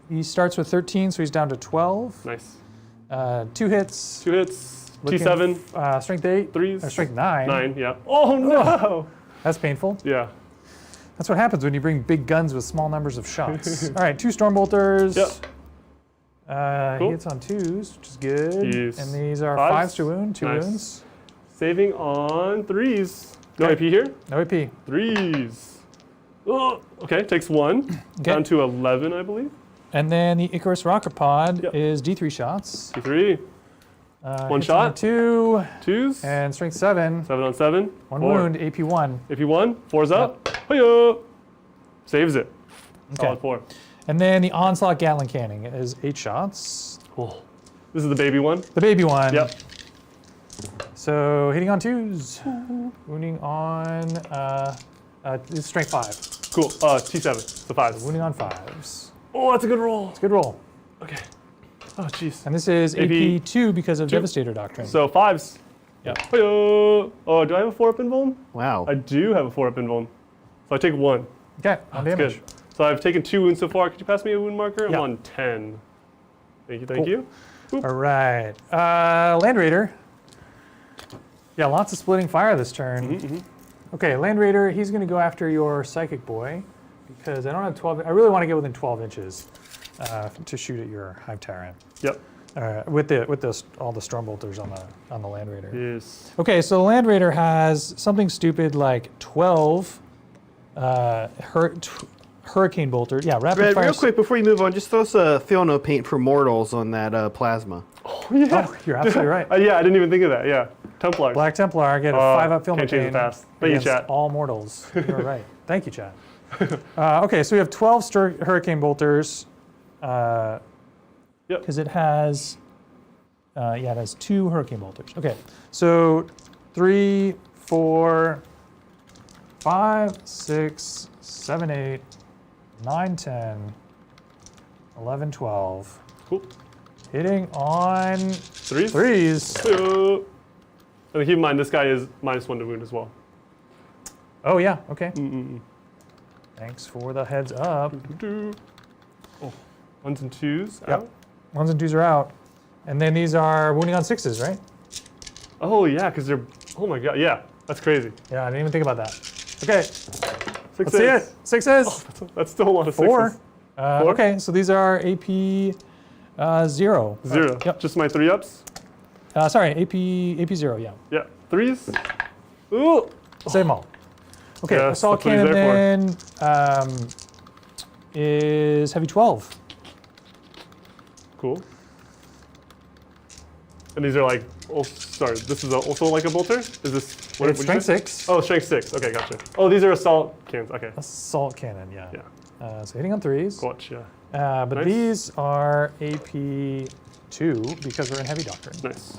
He starts with 13, so he's down to 12. Nice. 2 hits. 2 hits. Looking T7. Strength 8. 3s. Strength 9. 9. Yeah. Oh no. That's painful. Yeah. That's what happens when you bring big guns with small numbers of shots. All right, 2 Stormbolters. Yep. Cool. He hits on 2s, which is good. Yes. And these are 5s? 5s to wound, 2 Nice. wounds. saving on 3s. No AP here? No AP. 3s. Oh, okay, takes 1. Down to 11, I believe. And then the Icarus rocket pod Yep. is D3 shots. D3. One hits shot. on 2. 2s. And strength 7. 7 on 7. 1 4. wound, AP 1. AP1. 4's up. Hiya! Saves it. Okay. Solid 4. And then the onslaught Gatling cannon is 8 shots. Oh. This is the baby one. The baby one. Yep. So hitting on 2s. Wounding on it's strength 5. Cool. T7. So 5s. Wounding on 5s. Oh, that's a good roll. It's a good roll. Okay. Oh, jeez. And this is AP 2 because of Devastator Doctrine. So 5s. Yep. Hiya! Oh, do I have a 4-up invuln? Wow. I do have a 4-up invuln. So I take 1. Okay, on That's damage. good. So I've taken 2 wounds so far. Could you pass me a wound marker? Yeah. I'm on 10. Thank you, thank Cool. you. All right. Land Raider. Yeah, lots of splitting fire this turn. Okay, Land Raider, he's going to go after your Psychic Boy because I don't have 12. I really want to get within 12 inches to shoot at your Hive Tyrant. Yep. With all the Storm Bolters on the Land Raider. Yes. Okay, so the Land Raider has something stupid like 12 Hurricane Bolters. Yeah, rapid Red, fire. real quick before you move on, just throw us a Feel No Paint for Mortals on that plasma. Oh, yeah. Oh, you're absolutely right. Yeah, I didn't even think of that. Yeah. Templars. Black Templar, get a 5-up film can't change pain it fast. Thank you, against chat. all mortals. You're right. Thank you, chat. Okay, so we have 12 Hurricane Bolters. Yep. Because it has, it has 2 Hurricane Bolters. Okay, so 3, 4, 5, 6, 7, 8, 9, 10, 11, 12. Cool. Hitting on 3s. 3s. Hiya. And keep in mind, this guy is -1 to wound as well. Oh, yeah, okay. Thanks for the heads up. Oh, 1s and 2s. Yep. Out. 1s and 2s are out. And then these are wounding on 6s, right? Oh, yeah, because they're. Oh, my God. Yeah, that's crazy. Yeah, I didn't even think about that. Okay, 6s. let's see it. 6s. That's still a lot of 4. 6s. 4? Okay, so these are AP 0. 0. Yep. Just my 3-ups. Sorry, AP 0, yeah. Yeah. 3s. Ooh. Save them all. Okay, Yeah, Assault that's what he's Cannon there then is heavy 12. Cool. And these are like, oh, sorry, this is also like a bolter? Is this, It's what'd you strength say? 6. Oh, strength 6. Okay, gotcha. Oh, these are assault cannons. Okay. Assault Cannon, yeah. Yeah. So hitting on 3s. Gotcha. But Nice. these are AP 2 because we're in Heavy Doctrine. Nice.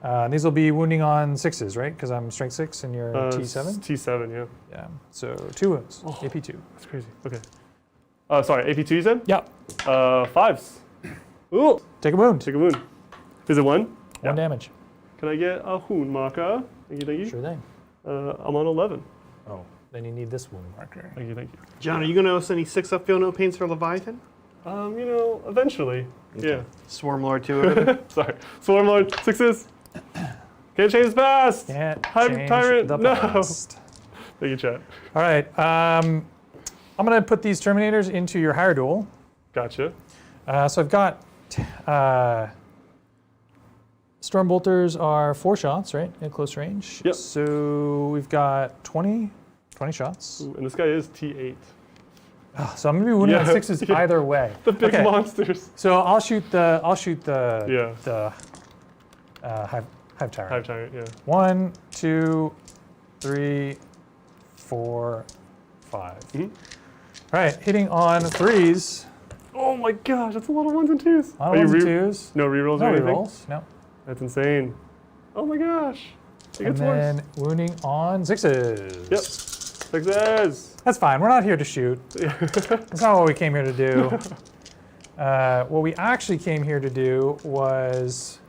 And these will be wounding on 6s, right? Because I'm strength 6 and you're T7? T7, yeah. Yeah, so 2 wounds, Oh. AP 2. That's crazy. Okay. Sorry, AP2 you said? Yep, 5s. Ooh. take a wound. Take a wound. Is it 1? 1 Yeah. damage. Can I get a wound marker? Thank you, thank you. Sure thing. I'm on 11. Oh, then you need this wound marker. Thank you, thank you. John, are you going to us any 6-up Feel No Paints for Leviathan? Eventually. Yeah. Swarmlord 2 of it? Sorry. Swarmlord, 6s. Can't change fast. Can't Hive change Tyrant, the no. past. Thank you, chat. All right, I'm going to put these Terminators into your higher duel. Gotcha. So I've got Storm Bolters are 4 shots, right, at close range. Yep. So we've got 20 shots. Ooh, and this guy is T8. So I'm going to be wounding on Yeah, 6s yeah. either way. The big Okay. monsters. So I'll shoot the Hive Tyrant. Hive Tyrant, yeah. 1, 2, 3, 4, 5. Mhm. All right, hitting on 3s. Oh my gosh, that's a lot of 1s and 2s. On 1s and 2s. No rerolls No or anything? rerolls. No. That's insane. Oh my gosh. It And gets worse. then wounding on 6s. Yep. 6s. That's fine. We're not here to shoot. That's not what we came here to do. What we actually came here to do was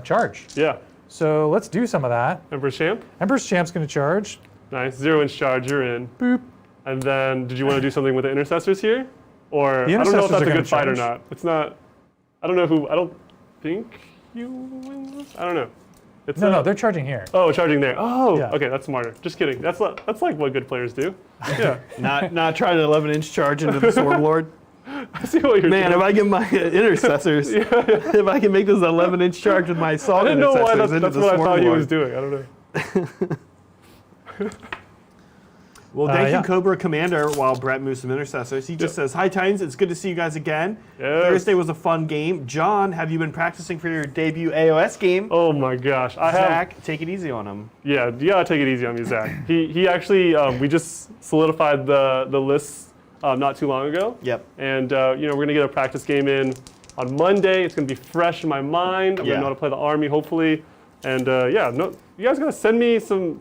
charge. Yeah. So let's do some of that. Emperor's Champ. Emperor's Champ's going to charge. Nice. 0-inch charge, you're in. Boop. And then, did you want to do something with the intercessors here? Or, The I don't know Intercessors if that's are a gonna good fight or charge. not. It's not, I don't know who, I don't think you win this? I don't know. It's No, they're charging here. Oh, charging there. Oh, Yeah. okay, that's smarter. Just kidding. That's like what good players do. Yeah. Not try to 11-inch charge into the Swarmlord? I see what you're Man, doing. if I get my intercessors, if I can make this 11-inch charge with my assault I didn't know why intercessors that's into what the I thought he Swarm was Lord. doing. I don't know. Well, thank yeah. you, Cobra Commander, while Brett moves some intercessors. He just says, hi, Titans. It's good to see you guys again. Yes. Thursday was a fun game. John, have you been practicing for your debut AOS game? Oh my gosh, I have. Zach, take it easy on him. Yeah, you gotta take it easy on me, Zach. He actually, we just solidified the list not too long ago. Yep. And we're gonna get a practice game in on Monday. It's gonna be fresh in my mind. I'm Yeah. gonna know how to play the army, hopefully. And you guys gotta send me some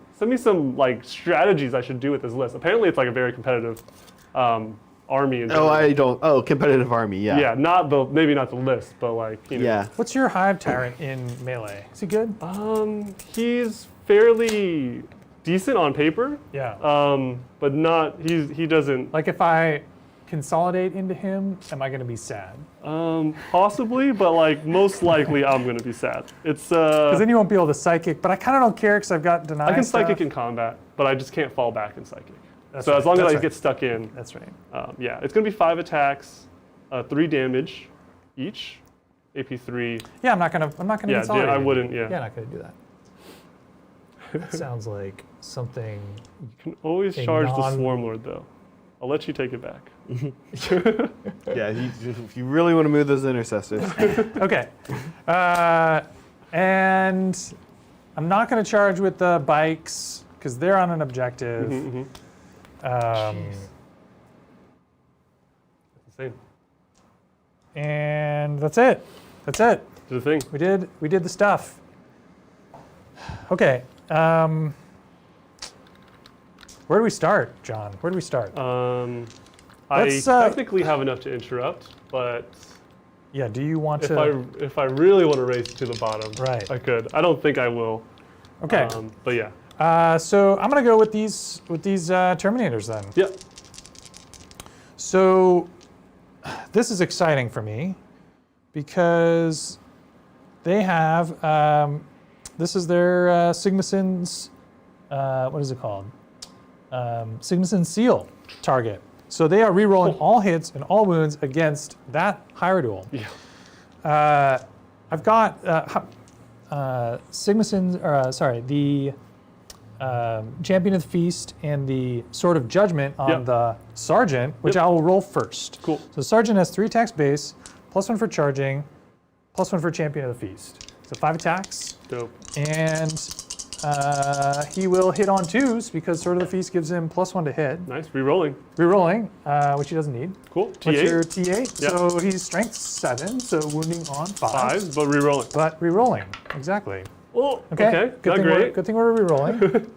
like strategies I should do with this list. Apparently, it's like a very competitive army. In general. Competitive army, yeah. Yeah, maybe not the list, but like Yeah. What's your Hive Tyrant in melee? Is he good? He's fairly decent on paper. Yeah. But not he doesn't. Like if I consolidate into him, am I going to be sad? Possibly, but like most likely I'm gonna be sad. It's Because then you won't be able to psychic. But I kind of don't care because I've got deny. I can stuff. psychic in combat, but I just can't fall back in psychic. That's So right, as long as that's I right. get stuck in, That's right. yeah, it's gonna be 5 attacks, 3 damage each, AP 3. Yeah, I'm not gonna Yeah, consolidate. I wouldn't. Yeah. Yeah, I'm not gonna do that. That sounds like something. You can always A charge the non- Swarm Lord though. I'll let you take it back. Yeah, if you really want to move those intercessors. Okay. And I'm not gonna charge with the bikes because they're on an objective. It's insane. And that's it. That's it. Do the thing. We did the stuff. Okay. Where do we start, John? Where do we start? I Let's, technically have enough to interrupt, but Yeah. Do you want if to? I really want to race to the bottom, Right. I could. I don't think I will. Okay. But yeah. So I'm gonna go with these Terminators then. Yeah. So this is exciting for me because they have this is their Sigmason's what is it called? Sigmason Seal target. So they are re-rolling all hits and all wounds against that Hierodule. Yeah. I've got Sigmason, the Champion of the Feast and the Sword of Judgment on Yep. the Sergeant, which Yep. I will roll first. Cool. So Sergeant has 3 attacks base, +1 for charging, +1 for Champion of the Feast. So 5 attacks, Dope. and he will hit on 2s because Sword of the Feast gives him +1 to hit. Nice. Rerolling. Rerolling, which he doesn't need. Cool. What's T8. your T8? Yep. So he's strength 7, so wounding on 5. 5, but rerolling. But rerolling, exactly. Oh, Okay, okay. Good, Not thing great. Good thing we're rerolling.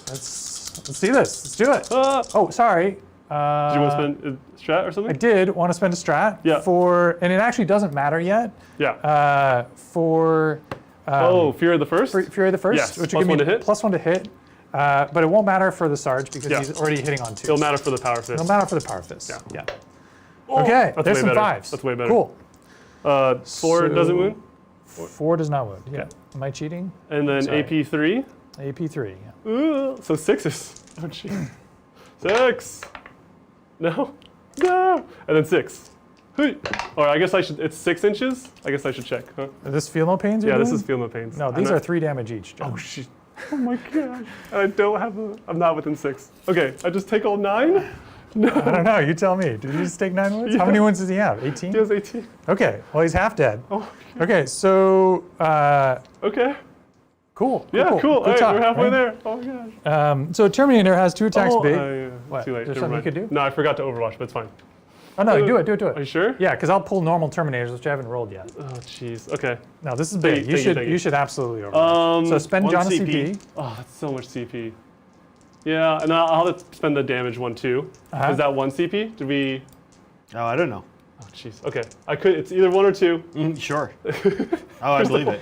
Let's see this. Let's do it. Oh, sorry. Did you want to spend a strat or I something? did want to spend a strat Yeah. for, and it actually doesn't matter yet. Yeah. For Fear of the First? Fury of the First, Yes, which plus will give me one to hit. +1 to hit. But it won't matter for the Sarge because Yeah. he's already hitting on 2. It'll matter for the Power Fist. It'll matter for the Power Fist. Yeah. Yeah. Okay, that's there's way some better. 5s. That's way better. Cool. 4 doesn't wound. 4 does not wound. Yeah. Am I cheating? And then Sorry. AP3. AP3. Yeah. Ooh, so 6s. Oh, jeez. 6. No. No. And then 6. Hey. Or I guess I should, it's 6 inches? I guess I should check, huh? Are this feel no pains? Yeah, you're this doing? is Feel No Pains. No, these are 3 damage each. John. Oh, shit. Oh my gosh. And I don't have I'm not within 6. Okay, I just take all 9? No. I don't know. You tell me. Did he just take 9 wounds? How many wounds does he have? 18? He has 18. Okay. Well, he's half dead. Oh, Okay. So, okay. cool. Yeah, cool. All Good right, talk, we're halfway right? there. Oh my gosh. So Terminator has 2 attacks Oh, base. yeah. What? Too late. There's Never something you mind. could do? No, I forgot to Overwatch, but it's fine. Oh, no. Do it. Are you sure? Yeah, because I'll pull normal Terminators, which I haven't rolled yet. Oh, jeez. Okay. No, this is Thank big. you, thank you. You should absolutely Overwatch. So spend 1 John CP. CP. Oh, that's so much CP. Yeah, and I'll have to spend the damage one too. Uh-huh. Is that 1 CP? Did we? Oh, I don't know. Oh, jeez. Okay. I could. It's either 1 or 2. Sure. Oh, I believe it.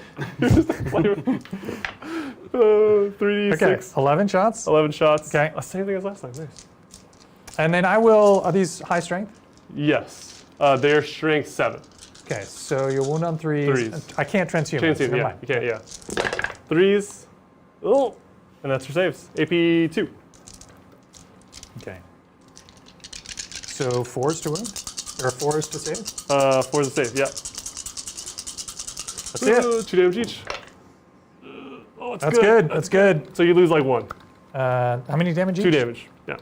3d6. Okay. 11 shots. 11 shots. Okay. Same thing as last time. Nice. And then I will. Are these high strength? Yes. They're strength 7. Okay. So you're wound on 3s. Threes. I can't transhuman. Transient, Never yeah. mind. You can't, yeah. 3s. Oh. And that's your saves. AP 2. Okay. So 4s to wound. Or 4s to save? 4's a save, yeah. That's it. 2 damage each. Oh, it's That's good. That's good. So you lose like 1. How many damage each? 2 damage, yeah.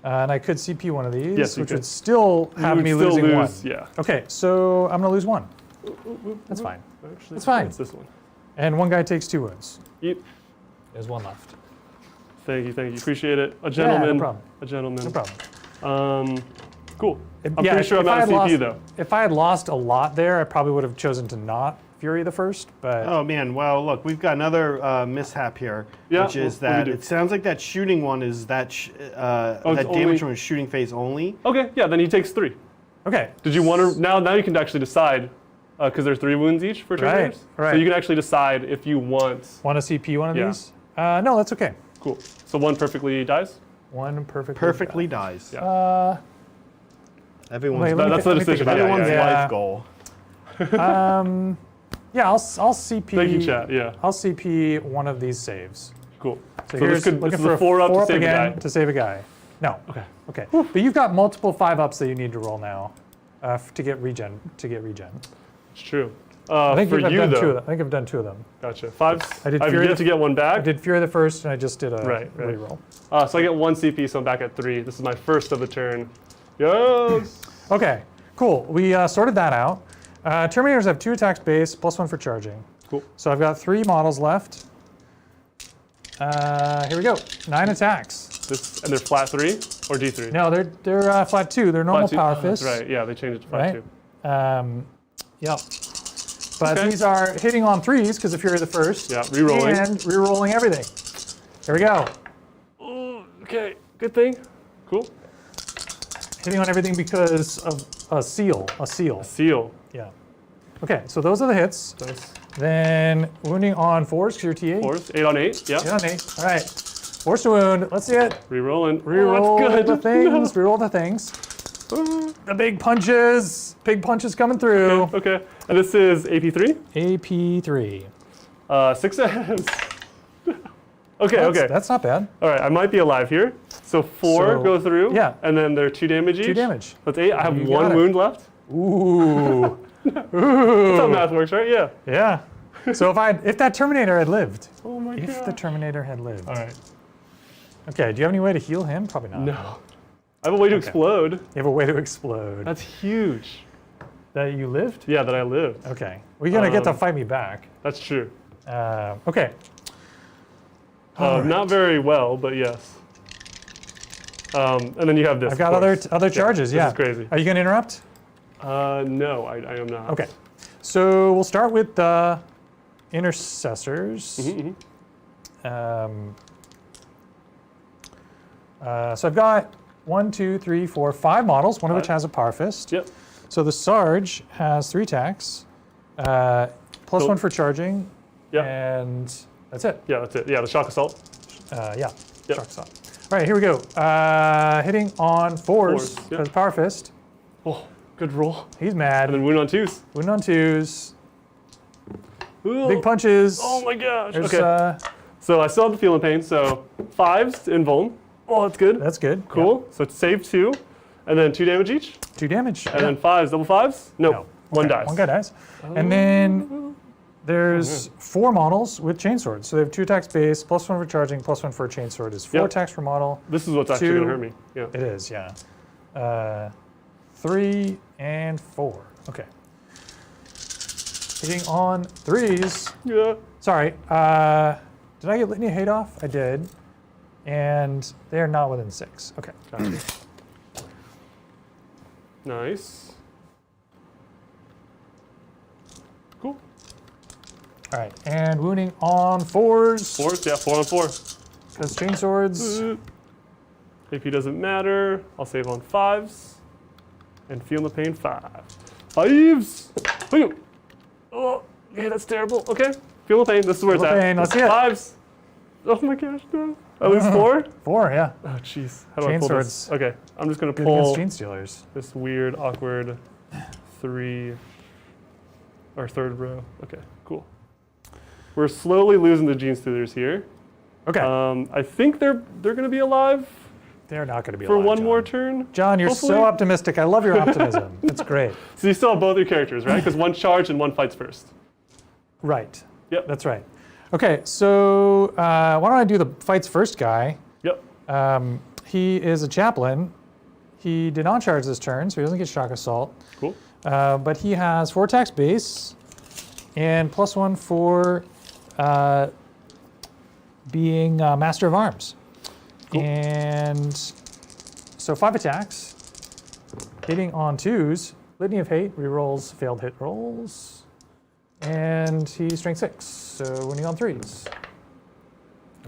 And I could CP one of these, Yes, you which could. would still have You me would still losing lose, 1. Yeah. Okay, so I'm going to lose 1. That's fine. Actually, That's fine. It's this one. And one guy takes 2 wounds. Yep. There's 1 left. Thank you. Appreciate it. A gentleman. Yeah, no problem. A gentleman. No problem. Cool. I'm Yeah, pretty sure I'm if I out of had CP lost- though. If I had lost a lot there, I probably would have chosen to not Fury the first, but Oh man, well look, we've got another mishap here, Yeah, which is what do we that do? it sounds like that shooting one is that it's that only- damage from a shooting phase only. Okay, yeah, then he takes 3. okay. Did you want to, now you can actually decide, because there's 3 wounds each for Right, trainers. right. So you can actually decide if you want, Want to CP one of Yeah. these? No, that's okay. cool. So 1 perfectly dies? One Perfectly dies. Yeah. Everyone's, Wait, let me That's think- the let me think decision. about it. everyone's Yeah. life goal. Yeah, I'll CP. Thank you, chat, yeah. I'll CP one of these saves. Cool. So, So here's this looking is for a 4 up to save a again guy. to save a guy. No. Okay. Okay. But you've got multiple 5-ups that you need to roll now to get regen. It's true. I think for I've you done 2 of though, them. I think I've done 2 of them. gotcha. 5s. I did I've Fury yet the- to get 1 back. I did Fury the first, and I just did a Right. reroll. So I get 1 CP, so I'm back at 3. This is my first of the turn. Yes. Okay, cool. We sorted that out. Terminators have 2 attacks base, +1 for charging. Cool. So I've got 3 models left. Here we go. 9 attacks. And they're flat 3 or D3? No, they're flat 2. They're normal Flat 2? power Oh, that's fists. right. Yeah, they changed it to flat Right. 2. Yep. But Okay. these are hitting on 3s because if you're the first. Yeah, re-rolling. And re-rolling everything. Here we go. Oh, okay, good thing. Cool. Hitting on everything because of a seal. Seal. Yeah. Okay, so those are the hits. Nice. Then wounding on 4s because you're TA. 4s. 8 on 8. Yeah. 8 on 8. All right. Force to wound. Let's see it. Re-rolling. Reroll Oh, that's the good. things. Reroll the things. The big punches. Big punches coming through. Okay. And this is AP3. AP3. 6 ends. Okay. That's not bad. All right, I might be alive here. So 4 So, go through. yeah. And then they're 2 damage each. 2 damage. That's 8. I have You 1 got it. wound left. Ooh. That's how math works, right? Yeah. Yeah. So if that Terminator had lived. Oh my god. If the Terminator had lived. All right. Okay, do you have any way to heal him? Probably not. No. I have a way to explode. You have a way to explode. That's huge. That you lived? Yeah, that I lived. Okay. Well, you're going to get to fight me back. That's true. Okay. Not very well, but yes. And then you have this. I've got of course. other charges, This yeah. is crazy. Are you going to interrupt? No, I am not. Okay. So we'll start with the intercessors. So I've got 1, 2, 3, 4, 5 models, one of which has a power fist. Yep. So the Sarge has 3 attacks, +1 for charging, Yeah. and that's it. Yeah, that's it. Yeah, the shock assault. Yeah, Yep. shock assault. All right, here we go. Hitting on 4s, Fours, yep. because power fist. Oh, good roll. He's mad. And then wound on 2s. Wound on 2s. Ooh. Big punches. Oh my gosh. There's, Okay. So I still have the feeling pain. So 5s to invuln. Oh, that's good. That's good. Cool. So it's save 2, and then 2 damage each. 2 damage. And then 5s, double 5s? Nope. No. 1 Okay, dies. One guy dies. And then there's 4 models with chainswords. So they have 2 attacks base, +1 for charging, +1 for a chainsword is 4 Yep. attacks per model. This is what's actually 2. going to hurt me. Yeah. It is, yeah. 3 and 4. Okay. Hitting on 3s. Yeah. Sorry. Did I get Litany of Hate off? I did. And they're not within 6. Okay. Gotcha. Nice. Cool. All right. And wounding on 4s. 4s, yeah, 4 on 4. Because chainswords. AP doesn't matter. I'll save on 5s. And feel the pain 5. 5s! Oh, okay, that's terrible. Okay, feel the pain. This is where it's Feel the at. pain, let's see it. 5s. Oh my gosh, no. At least 4? 4, yeah. Oh, jeez. How do I pull this? Chainswords. Okay, I'm just going to Good against pull Gene Stealers. this weird, awkward 3 or 3rd row. Okay, cool. We're slowly losing the Gene Stealers here. Okay. I think they're going to be alive. They're not going to be for alive, one John. more turn. John, you're hopefully. so optimistic. I love your optimism. It's great. So you still have both your characters, right? Because one charged and one fights first. Right. Yep. That's right. Okay, so why don't I do the fights first guy? Yep. He is a chaplain. He did not charge this turn, so he doesn't get shock assault. Cool. But he has 4 attacks base and +1 for being Master of Arms. Cool. And so 5 attacks, hitting on 2s, Litany of Hate, rerolls failed hit rolls, and he's strength 6, so winning on 3s.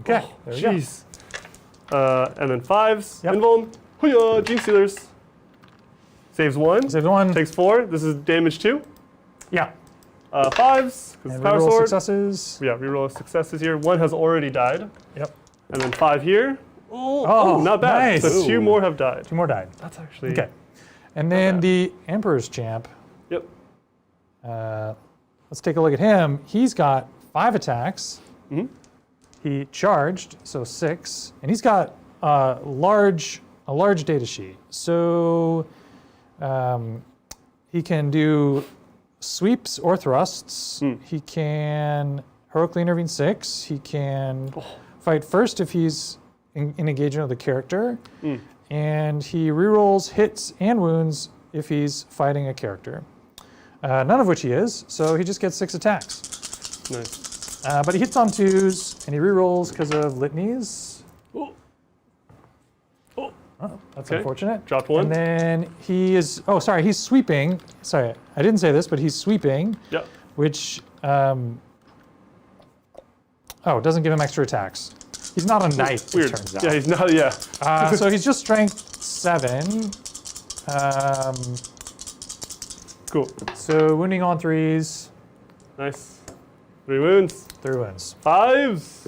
Okay, there we go. Jeez. And then 5s. Yep. Invuln. Hooyah! Gene Stealers. Saves 1. Saves 1. Takes 4. This is damage 2. Yeah. 5s. Because And power reroll sword. successes. Yeah, reroll successes here. 1 has already died. Yep. And then 5 here. Oh, not bad. nice. So 2 Ooh. more have died. 2 more died. That's actually. Okay. And then bad. the Emperor's Champ. Yep. Let's take a look at him. He's got 5 attacks. Mm-hmm. He charged, so 6, and he's got a large data sheet. So he can do sweeps or thrusts. He can heroically intervene 6. He can fight first if he's in engagement with the character, and he rerolls hits and wounds if he's fighting a character. None of which he is, so he just gets 6 attacks. Nice. But he hits on 2s, and he rerolls because of litanies. Oh. Oh. Oh, that's Okay. unfortunate. Dropped 1. And then he is, he's sweeping. Sorry, I didn't say this, but he's sweeping, Yep. which, doesn't give him extra attacks. He's not a knight, it Weird. turns out. Yeah, he's not. Yeah. So he's just strength 7. Cool. So wounding on 3s, Nice. 3 wounds. 3 wounds. 5s.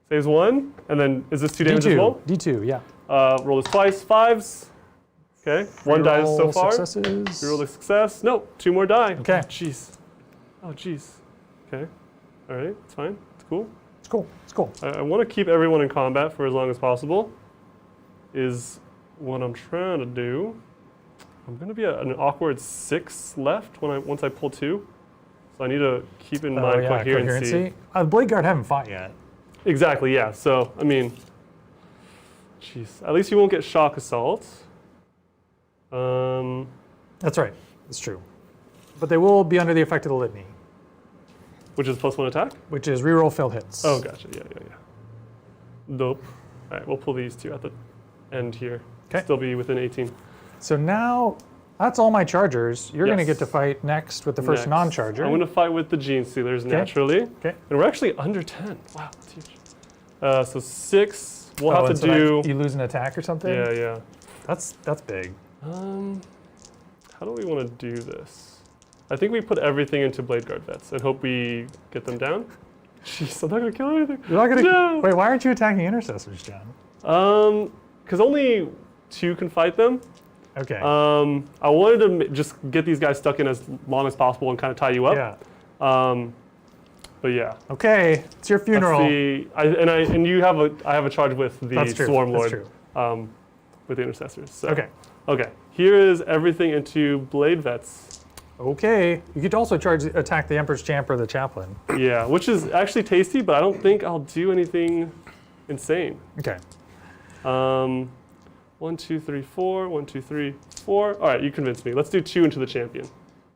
Saves 1. And then is this 2 damage as well? D2, yeah. Roll this twice. 5s. Okay. 1 dies so Reroll far. Successes. Reroll the success. No, 2 more die. Okay. Jeez. Oh, jeez. Okay. All right. It's fine. It's cool. It's cool. It's cool. I want to keep everyone in combat for as long as possible. Is what I'm trying to do. I'm going to be at an awkward 6 left once I pull 2. So I need to keep in mind coherency. The Blade Guard haven't fought yet. Exactly, yeah. So, I mean, jeez. At least you won't get shock assault. That's right. It's true. But they will be under the effect of the litany, Which is +1 attack? which is reroll failed hits. Oh, gotcha. Yeah. Dope. All right, we'll pull these 2 at the end here. Okay. Still be within 18. So now that's all my chargers. You're going to Yes. get to fight next with the first Next. non-charger. I'm going to fight with the Gene Stealers naturally. Okay. And we're actually under 10. Wow, that's huge. So 6. We'll have and to so do. you lose an attack or something? Yeah. That's big. How do we want to do this? I think we put everything into Blade Guard vets and hope we get them down. Jeez, I'm not going to kill anything. You're not going to. No. Wait, why aren't you attacking intercessors, John? Because only 2 can fight them. Okay. I wanted to just get these guys stuck in as long as possible and kind of tie you up. Yeah. But yeah. Okay, it's your funeral. I have a charge with the That's true. Swarm That's Lord. true. With the intercessors. So. Okay. Here is everything into Blade Vets. Okay. You could also attack the Emperor's Champ or the Chaplain. Yeah, which is actually tasty, but I don't think I'll do anything insane. Okay. 1, 2, 3, 4. 1, 2, 3, 4. All right, you convinced me. Let's do 2 into the champion.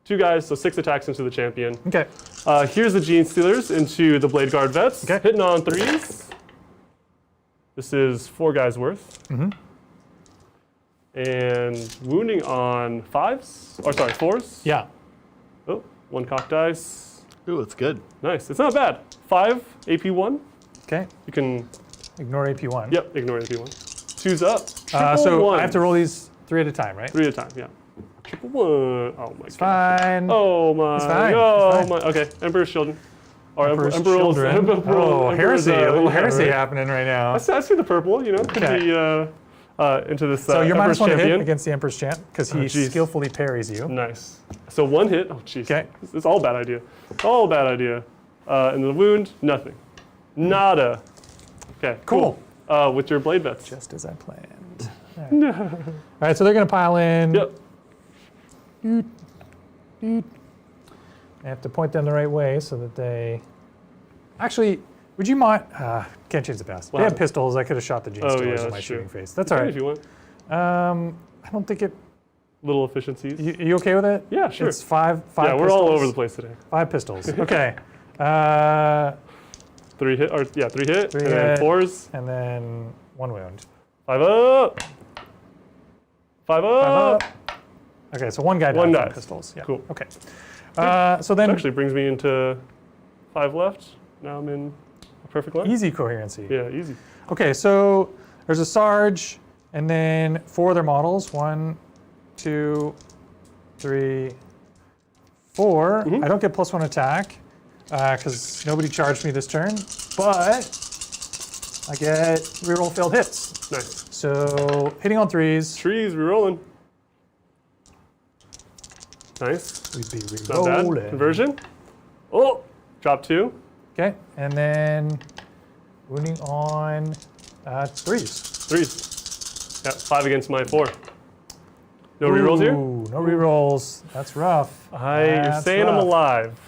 2 guys, so 6 attacks into the champion. Okay. Here's the Gene Stealers into the Blade Guard Vets. Okay. Hitting on 3s. This is 4 guys worth. Mm-hmm. And wounding on 5s. Or sorry, 4s. Yeah. Oh, 1 cock dice. Ooh, it's good. Nice. It's not bad. 5 AP 1. Okay. You can. Ignore AP1. Yep. Ignore AP 1. 2's up. So Triple I have to ones. roll these 3 at a time, right? 3 at a time. Yeah. Triple 1. Oh my god. Fine. Oh my. It's fine. Oh It's fine. my. Okay. Emperor's children. Or Emperor's Emperor's children. Emperor's, Heresy. A little yeah, heresy right. happening right now. I see the purple. You know, could Okay. be into this. So you're Emperor's -1 to hit champion. against the Emperor's Champ because he geez. skillfully parries you. Nice. So 1 hit. Oh jeez. Okay. It's all a bad idea. All a bad idea. And the wound, nothing. Nada. Okay. Cool. with your blade vets. Just as I planned. All right, so they're going to pile in. Yep. I have to point them the right way so that they... Actually, would you mind... can't change the pass. They had pistols. I could have shot the Gene Stealers in my shooting face. That's all right. If you want. I don't think it... Little efficiencies. You okay with it? Yeah, sure. It's five Yeah, pistols. we're all over the place today. 5 pistols. Okay. 3 hit, or yeah, 3 hit, Three and then hit. 4s. And then 1 wound. 5 up. 5 up. Okay, so 1 guy died One from dies. pistols. Yeah. Cool. Okay. So then... That actually brings me into 5 left. Now I'm in a perfect line. Easy coherency. Yeah, easy. Okay, so there's a Sarge, and then 4 other models. 1, 2, 3, 4. I don't get +1 attack because nobody charged me this turn, but I get reroll failed hits. Nice. So hitting on 3s. Trees, rerolling. Nice. We'd be Not bad. rerolling. Conversion. Oh, drop 2. Okay, and then wounding on 3s. 3s. Yeah, 5 against my 4. No rerolls here? Ooh, no rerolls. That's rough. You're That's saying I'm rough. alive.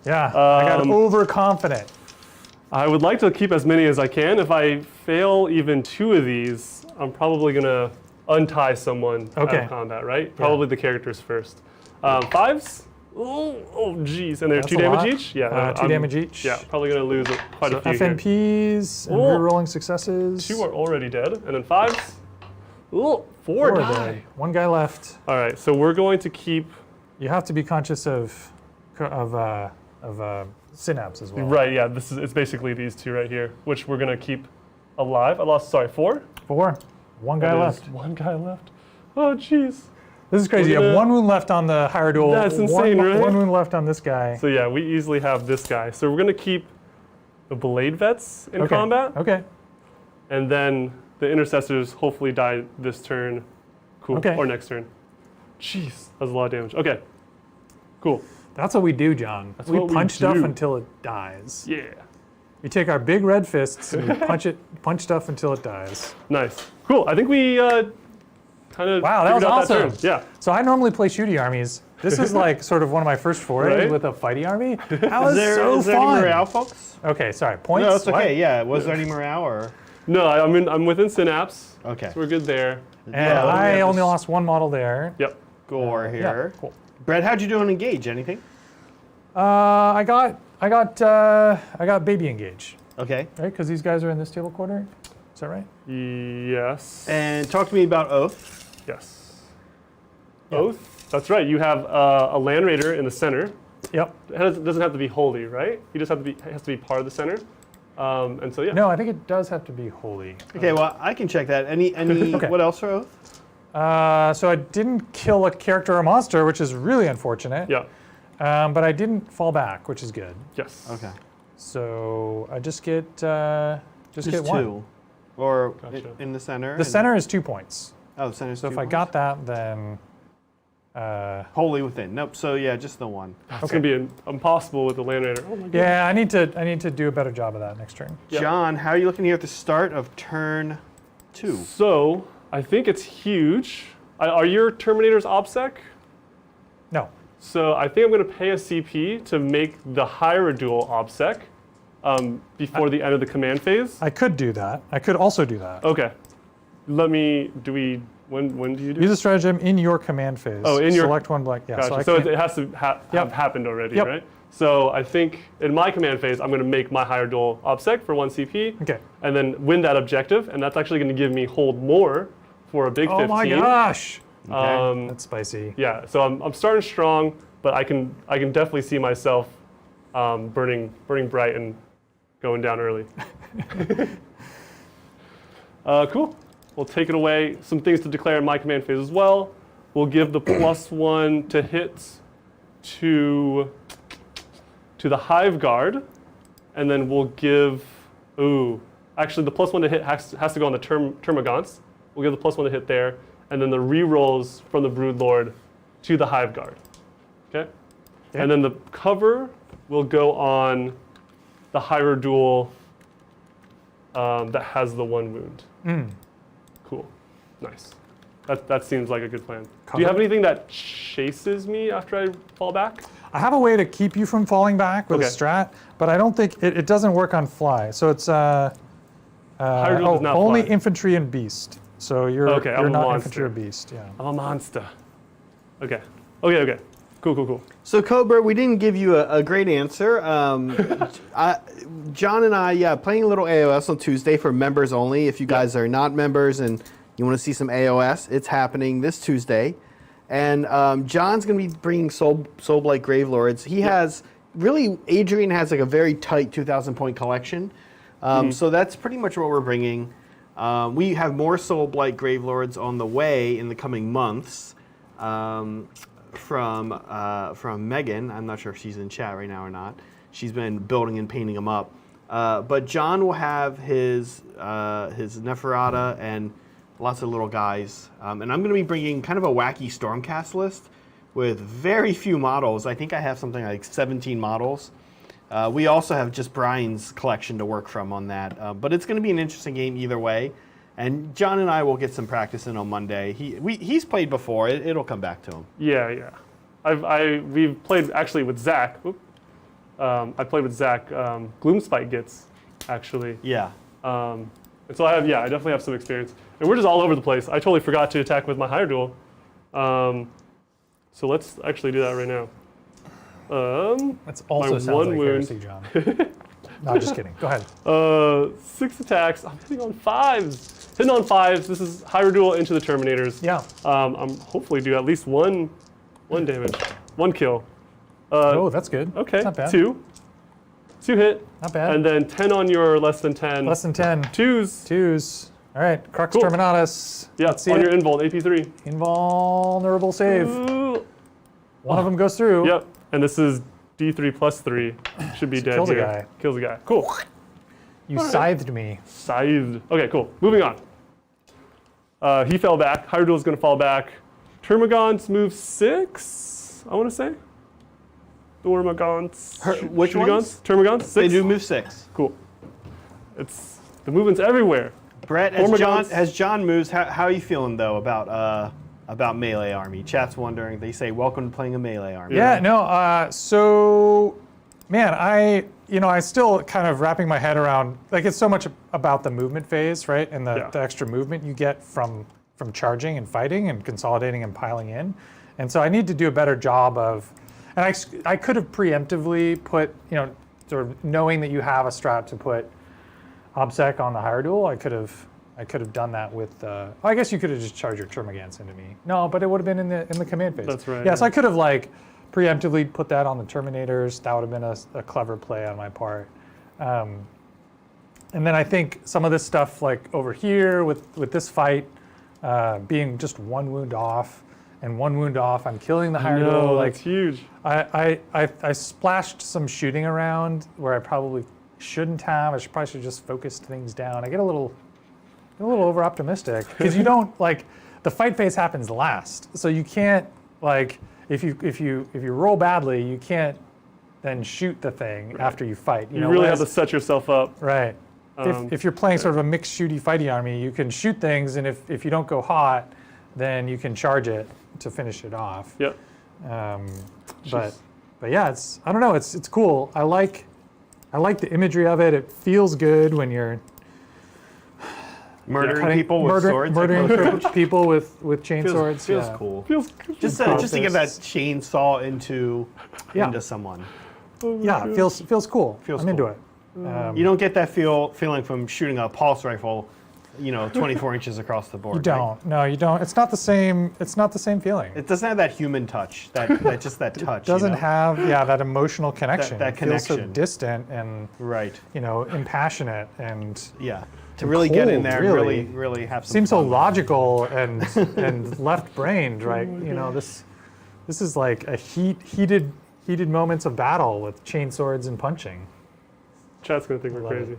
Yeah, I got overconfident. I would like to keep as many as I can. If I fail even 2 of these, I'm probably gonna untie someone out of combat, right? Probably the characters first. 5s? Oh, geez. And they're That's 2 a damage lot. each? Yeah. 2 damage each. Yeah, probably gonna lose quite a few here. FNPs and Oh. rerolling successes. 2 are already dead. And then 5s? Oh, 4 4 die. dead. 1 guy left. All right, so we're going to keep, You have to be conscious of synapse as well. right, yeah, it's basically these 2 right here, which we're gonna keep alive. I lost, 4? 4. 1 guy That left. is 1 guy left. Oh, jeez. This is crazy. You We're have gonna- 1 wound left on the higher duel. That's insane, right? 1 wound left on this guy. So yeah, we easily have this guy. So we're gonna keep the blade vets in Okay. combat, Okay. and then the intercessors hopefully die this turn. Cool. Okay. Or next turn. Jeez, that's a lot of damage. Okay. Cool. That's what we do, John. That's We what we punch stuff do. until it dies. Yeah. We take our big red fists and we punch stuff until it dies. Nice. Cool. I think we kind of Wow, that was awesome. Yeah. So I normally play shooty armies. This is like sort of one of my first forays Right? with a fighty army. That was Is there so any fun. morale, folks? Okay, sorry. Points. No, it's What? okay. Yeah, was there any morale or? No, I'm within synapse, Okay. so we're good there. And Yeah, we I have only this lost 1 model there. Yep. Gore Yeah, here. cool. Brett, how'd you do on Engage? Anything? I got baby engage, Okay. right? Because these guys are in this table quarter. Is that right? Yes. And talk to me about Oath. Yes. Oath. That's right. You have a land raider in the center. Yep. It doesn't have to be holy, right? You just have to be. It has to be part of the center. And so yeah. No, I think it does have to be holy. Okay, well, I can check that. Any Okay. what else for Oath? So I didn't kill a character or monster, which is really unfortunate. Yeah. But I didn't fall back, which is good. Yes. Okay. So I just get get 1. 2. Or Gotcha. in the center? The center is 2 points. Oh, the center's So 2 if I points? got that, then Wholly within. Nope, so yeah, just the 1. It's gonna be impossible with the land raider. Oh my god. yeah, I need to do a better job of that next turn. Yep. John, how are you looking here at the start of turn 2? So I think it's huge. Are your Terminators OPSEC? No. So I think I'm going to pay a CP to make the Hierodule OPSEC before the end of the command phase. I could do that. I could also do that. Okay. When do you do Use a stratagem in your command phase. Oh, in your- Select 1 black. Yeah. Gotcha. So, So it has to have happened already, Yep. right? So I think in my command phase, I'm going to make my Hierodule OPSEC for 1 CP. Okay. And then win that objective, and that's actually going to give me hold more for a big 15. Oh my gosh. That's spicy. Yeah, so I'm starting strong, but I can definitely see myself burning bright and going down early. Cool. We'll take it away. Some things to declare in my command phase as well. We'll give the +1 to hit to the Hive Guard, and then we'll give actually the +1 to hit has to go on the Termagants. We'll give the +1 to hit there, and then the rerolls from the Broodlord to the Hive Guard. Okay? And then the cover will go on the Hierodule that has the 1 wound. Cool. Nice. That seems like a good plan. Do you have anything that chases me after I fall back? I have a way to keep you from falling back with a strat, but I don't think it doesn't work on fly. So it's Hydra does not only fly. infantry and beast. So you're I'm not a infantry monster. or beast. Yeah. I'm a monster. Okay. Okay. Cool. So Cobra, we didn't give you a great answer. John and I, playing a little AOS on Tuesday for members only. If you guys are not members and you want to see some AOS, it's happening this Tuesday. And John's going to be bringing Soulblight Gravelords. He has, Adrian has like a very tight 2,000 point collection. So that's pretty much what we're bringing. We have more Soulblight Gravelords on the way in the coming months. From Megan. I'm not sure if she's in chat right now or not. She's been building and painting them up. But John will have his Neferata and lots of little guys. And I'm going to be bringing kind of a wacky Stormcast list with very few models. I think I have something like 17 models. We also have just Brian's collection to work from on that. But it's going to be an interesting game either way. And John and I will get some practice in on Monday. He's played before. It'll come back to him. Yeah. We've played actually with Zach. I played with Zach. Gloomspite gets actually. Yeah. And so I definitely have some experience. And we're just all over the place. I totally forgot to attack with my higher duel. So let's actually do that right now. That's also my sounds 1 like wound. heresy, John. No, just kidding. Go ahead. 6 attacks. I'm hitting on 5s. Hitting on 5s. This is higher duel into the Terminators. Yeah. I'm hopefully do at least one damage, 1 kill. Oh, that's good. Okay. Not bad. 2 hit. Not bad. And then 10 on your less than 10. Less than 10. 2s. All right. Crux Cool. Terminatus. Yeah. Let's see On it. your invuln, AP3. Invulnerable save. Ooh. One of them goes through. Yep. And this is D3 plus 3. Should be dead kills a here. guy. Kills a guy. Cool. You scythed me. Scythed. Okay, cool. Moving on. He fell back. Higher duel is going to fall back. Termagants move 6, I want to say. Termagants. Which ones? Termagants, 6. They do move 6. Cool. The movement's everywhere. Brett, as John moves, how are you feeling though about melee army? Chat's wondering. They say, "Welcome to playing a melee army." Yeah. No. So, man, I still kind of wrapping my head around, like, it's so much about the movement phase, right? And the extra movement you get from charging and fighting and consolidating and piling in. And so I need to do a better job of, and I could have preemptively put, sort of knowing that you have a strat to put OBSEC on the higher duel, I could have done that with. I guess you could have just charged your Termagants into me. No, but it would have been in the command phase. That's right. Yeah, so I could have preemptively put that on the Terminators. That would have been a clever play on my part. And then I think some of this stuff over here with this fight being just 1 wound off and 1 wound off, I'm killing the higher duel. That's huge. I splashed some shooting around where I probably shouldn't have. I probably should just focus things down. I get a little over optimistic because you don't the fight phase happens last, so you can't if you roll badly, you can't then shoot the thing after you fight. You really have to set yourself up. Right. If you're playing sort of a mixed shooty fighty army, you can shoot things, and if you don't go hot, then you can charge it to finish it off. Yep. But yeah, I don't know. It's cool. I like the imagery of it. It feels good when you're murdering people with swords. Murdering people with chainswords. Feels cool. Feels Just to get that chainsaw into someone. Yeah, it feels cool. Feels I'm cool. into it. You don't get that feeling from shooting a pulse rifle, 24 inches across the board. You don't. Right? No, you don't. It's not the same. It's not the same feeling. It doesn't have that human touch. That just that touch. It doesn't have that emotional connection. That it feels so connection. distant and impassionate and to really get in cold, there, really. really have some. seems so fun. logical and left-brained, right? This is like a heated moments of battle with chainswords and punching. Chat's gonna think we're crazy.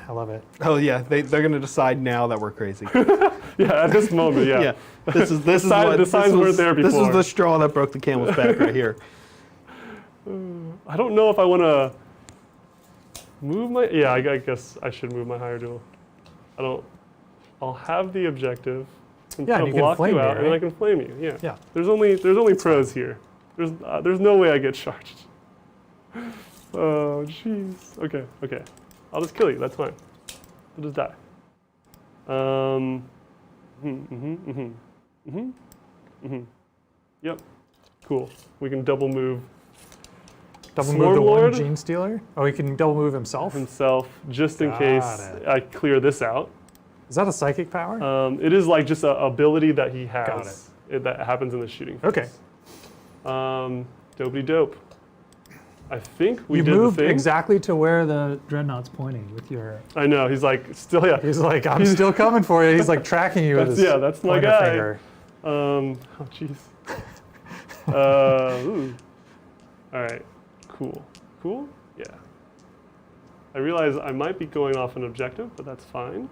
I love it. Oh yeah, they're gonna decide now that we're crazy. Yeah, at this moment, yeah. This is The signs weren't there This before. is the straw that broke the camel's back right here. I don't know if I want to move my. Yeah, I guess I should move my higher duel. I'll have the objective. And Yeah, and you can block flame you me, out, and then I right? can flame you. Yeah. Yeah. There's only pros here. There's no way I get charged. Oh jeez. Okay. I'll just kill you. That's fine. I'll just die. Yep. Cool. We can double move Double Swarm move the Lord? one Gene Stealer? Oh, he can double move himself? himself just in Got case it. I clear this out. Is that a psychic power? It is like just an ability that he has. Got That happens in the shooting. Okay. Dopey dope. I think we You did the moved thing. exactly to where the dreadnought's pointing with your. I know. He's like still yeah. He's like, I'm still coming for you. He's like tracking you with his That's my pointer guy. finger. Oh jeez. Ooh. All right. Cool. Yeah. I realize I might be going off an objective, but that's fine.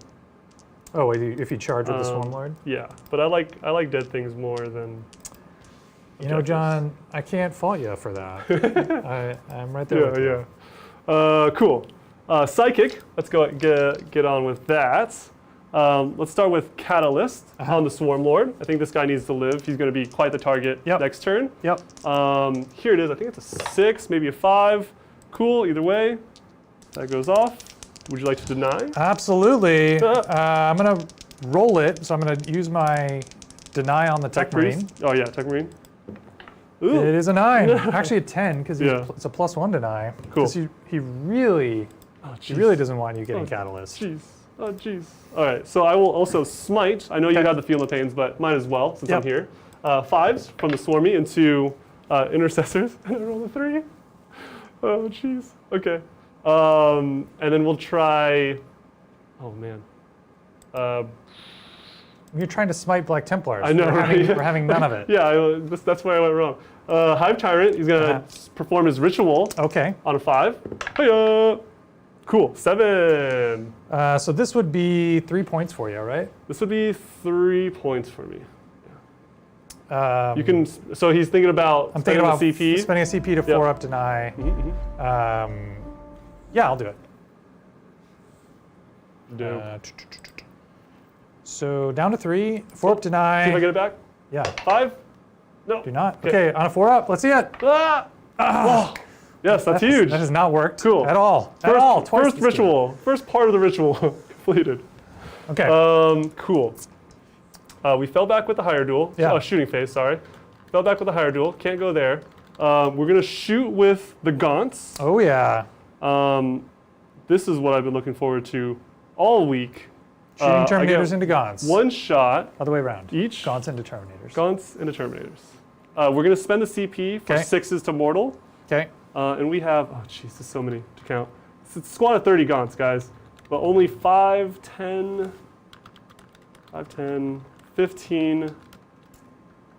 Oh, wait, if you charge with the Swarm Lord? Yeah, but I like dead things more than. You know, objectives. John, I can't fault you for that. I'm right there with you. Yeah. Cool. Psychic. Let's go get on with that. Let's start with Catalyst on the Swarm Lord. I think this guy needs to live. He's going to be quite the target next turn. Yep. Here it is. I think it's a 6, maybe a 5. Cool. Either way, that goes off. Would you like to deny? Absolutely. I'm going to roll it, so I'm going to use my deny on the Tech Marine. Priest? Oh yeah, Tech Marine. Ooh. It is a 9. Actually a 10, because Yeah. it's a +1 deny. Cool. 'Cause he really doesn't want you getting Catalyst. Jeez. Oh, jeez. All right, so I will also smite. I know you have the Field of Pains, but might as well since I'm here. 5s from the Swarmy into Intercessors. And I roll a 3. Oh, jeez. Okay. And then we'll try. Oh man. You're trying to smite Black Templars. I know, right? We're having none of it. Yeah, that's where I went wrong. Hive Tyrant. He's gonna perform his ritual Okay. on a 5. Hiya! Cool. 7. So this would be 3 points for you, right? This would be 3 points for me. Um, You can. So he's thinking about. I'm thinking about the CP. spending a CP to 4 up deny. Yeah, I'll do it. Dope. So down to 3, 4 up deny. See if I get it back. Yeah, 5. No. do not. Okay, on a 4 up, let's see it. Ah! Whoa. Yes, that's huge. That has not worked Cool. at all. First, Twice first this game. ritual. First part of the ritual completed. Okay. Cool. We fell back with the higher duel. Yeah. Oh, shooting phase, sorry. Fell back with the higher duel. Can't go there. We're going to shoot with the gaunts. Oh, yeah. This is what I've been looking forward to all week. Shooting Terminators again, into Gaunts. One shot Other way around. each. Gaunts into Terminators. Gaunts into Terminators. We're going to spend the CP for Okay. 6s to mortal. Okay. And we have, oh jeez, there's so many to count. It's a squad of 30 gaunts, guys. But only 5, 10, 15,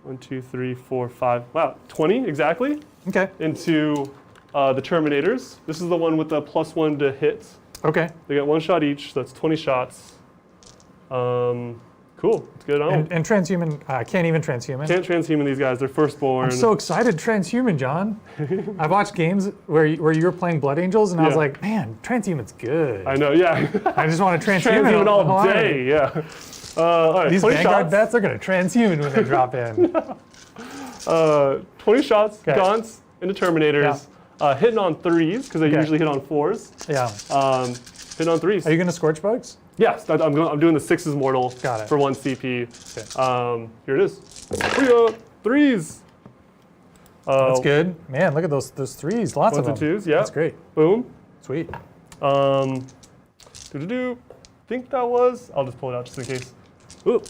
1, 2, 3, 4, 5, wow, 20 exactly Okay. into the Terminators. This is the one with the +1 to hit. Okay. They get 1 shot each, so that's 20 shots. Cool, let's get it on. And transhuman, can't even transhuman. Can't transhuman these guys, they're firstborn. I'm so excited, transhuman, John. I've watched games where you were playing Blood Angels, and I was Yeah. like, man, transhuman's good. I know, yeah. I just want to transhuman Transhuman all Hawaii. day, yeah. All right, These 20 Vanguard shots. vets are going to transhuman when they drop in. 20 shots, Okay. gaunts into Terminators. Hitting on 3s, because they Okay. usually hit on 4s. Yeah. Hitting on 3s. Are you going to Scorch Bugs? Yes, I'm doing the 6s mortal Got it. for 1 CP. Okay. Here it is. 3s. That's good. Man, look at those 3s. Lots of 1s them. and 2s, yeah. That's great. Boom. Sweet. Think that was, I'll just pull it out just in case. Ooh,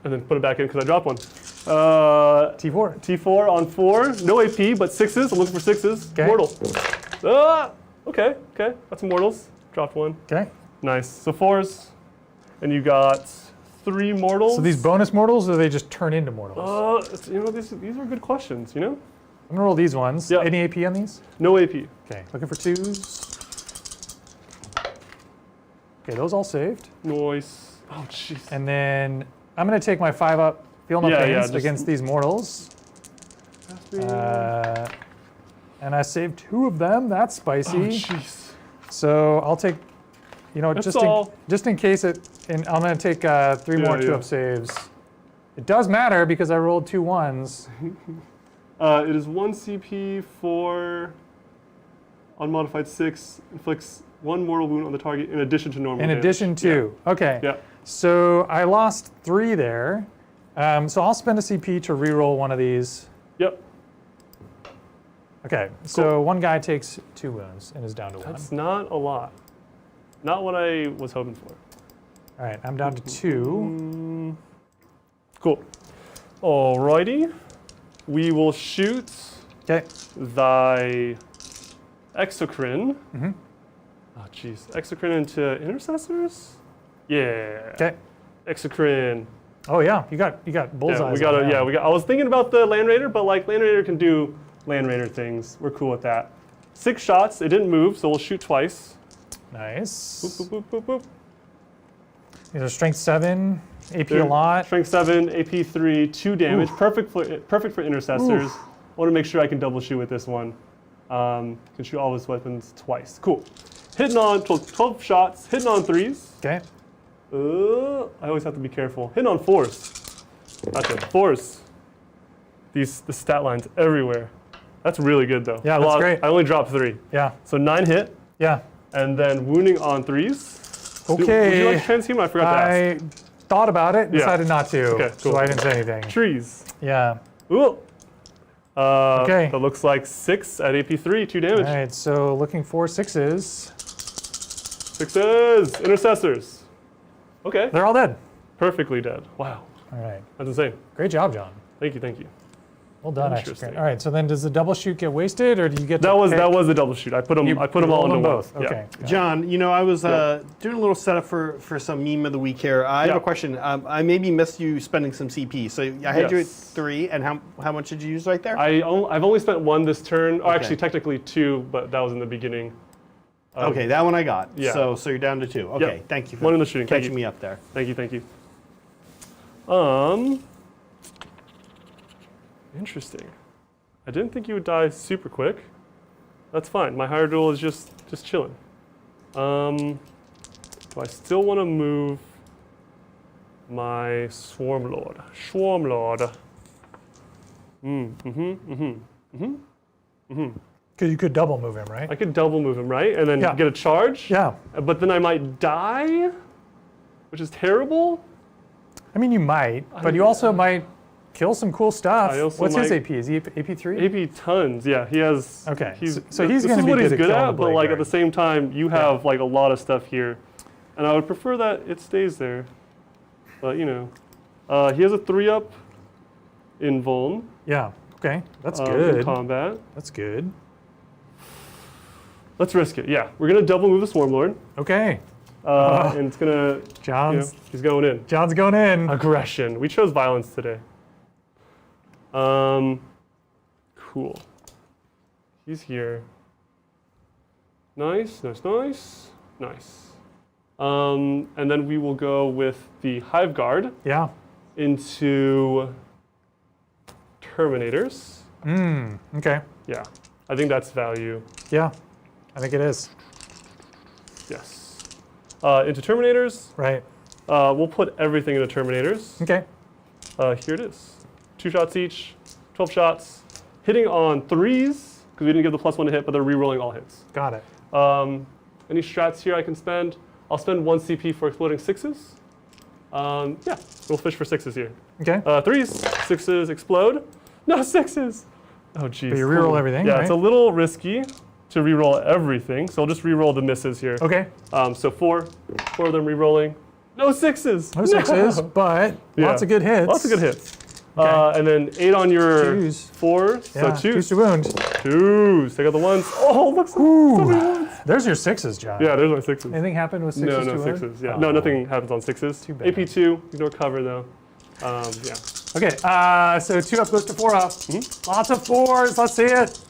and then put it back in because I dropped one. T4. T4 on 4, no AP, but 6s. I'm looking for 6s. Okay. Mortal. Okay. Got some mortals. Dropped 1. Okay. Nice. So 4s, and you got 3 mortals. So these bonus mortals, or they just turn into mortals? These are good questions. You know, I'm going to roll these ones. Yeah. Any AP on these? no AP. Okay. Looking for 2s. Okay, those all saved. Noise. Oh jeez. And then I'm going to take my 5 up, feel no Yeah, pains just- against these mortals. And I saved 2 of them. That's Oh spicy. jeez. So I'll take you know, That's just all. just in case it, and I'm gonna take 3 more Yeah, 2-up saves. It does matter because I rolled 2 1s. It is 1 CP for unmodified 6, inflicts 1 mortal wound on the target in addition to normal In damage. addition to, okay. Yeah. So I lost 3 there. So I'll spend a CP to reroll one of these. Yep. Okay, so one guy takes 2 wounds and is down to 1. That's not a lot. Not what I was hoping for. All right, I'm down to 2. Cool. Alrighty. We will shoot Okay. thy exocrine. Oh, jeez. Exocrine into intercessors? Yeah. Okay. Exocrine. Oh yeah, you got bullseyes. Yeah, we got on that. I was thinking about the Land Raider, but like Land Raider can do Land Raider things. We're cool with that. 6 shots. It didn't move, so we'll shoot twice. Nice. Boop, boop, boop, boop, boop. These are strength 7, AP a There- lot. Strength 7, AP 3, 2 damage. Perfect for intercessors. I want to make sure I can double shoot with this one. Can shoot all his weapons twice. Cool. Hitting on 12 shots. Hitting on 3s. Okay. I always have to be careful. Hitting on 4s. Gotcha. 4s. The stat lines everywhere. That's really good though. Yeah, that's great. I only dropped 3. Yeah. So 9 hit, Yeah. and then wounding on 3s. Would you Okay. like transhuman? I forgot to ask. I thought about it, Yeah. decided not to, Okay, cool. so I didn't say anything. Trees. Yeah. Ooh. Okay. That looks like 6 at AP3, 2 damage. All right, so looking for 6s. 6s. Intercessors. Okay. They're all dead. Perfectly dead. Wow. All right. That's insane. Great job, John. Thank you. Thank you. Well done, Interesting. actually. All right, so then does the double shoot get wasted, or do you get to That was pick? the double shoot. I put them. I put them all rolled into them one. both. Yeah. Okay. John, you know, I was Yeah. doing a little setup for some meme of the week here. I have Yeah. a question. I maybe missed you spending some CP. So I had you at Yes. 3, and how much did you use right there? I've only spent 1 this turn. Oh, Okay. actually, technically 2, but that was in the beginning. Okay, that one I got. yeah. So you're down to 2. Okay, Yep. thank you for One in the shooting. Thank catching you. me up there. Thank you. Thank you. Interesting. I didn't think you would die super quick. That's fine. My higher duel is just chilling. Do I still want to move my Swarm Lord? Swarm Lord. Because you could double move him, right? I could double move him, right? And then Yeah. get a charge? Yeah. But then I might die, which is terrible. I mean, you might, but you also might kill some cool stuff. I also What's his might- AP? Is he AP3? AP tons, yeah. He has. Okay, He's, so he's this gonna is be what good he's at good killing at, the but blade like at guard. the same time, you have like a lot of stuff here, and I would prefer that it stays there. But you know, he has a 3-up in Vuln. Yeah. Okay, that's In good. combat. That's good. Let's risk it. Yeah, we're gonna double move the Swarm Lord, Okay, and it's gonna. You know, John's he's going in. John's going in. Aggression. We chose violence today. Cool. He's here. Nice, nice, nice, nice. And then we will go with the Hive Guard Yeah. into Terminators. Okay. Yeah, I think that's value. Yeah, I think it is. Yes. Into Terminators. Right. We'll put everything into Terminators. Okay. Here it is. 2 shots each, 12 shots. Hitting on 3s, because we didn't give the +1 to hit, but they're re-rolling all hits. Got it. Any strats here I can spend? I'll spend 1 CP for exploding 6s. Yeah, we'll fish for 6s here. Okay. 3s, 6s explode. No, 6s! Oh, geez. But you reroll everything, Yeah, right? it's a little risky to reroll everything, so I'll just reroll the misses here. Okay. So 4 of them rerolling. No 6s! No 6s, but Yeah. lots of good hits. Lots of good hits. And then 8 on your Twos. 4, Yeah. so 2s. Twos to wound. 2s. Take out the 1s. Oh, look, so many ones. There's your 6s, John. Yeah, there's my 6s. Anything happen with 6s No to wound? 6s. Yeah, Oh. no, nothing happens on 6s. Too bad. AP2, ignore cover though. Yeah. Okay, so 2-up goes to 4-up. Mm-hmm. Lots of 4s. Let's see it.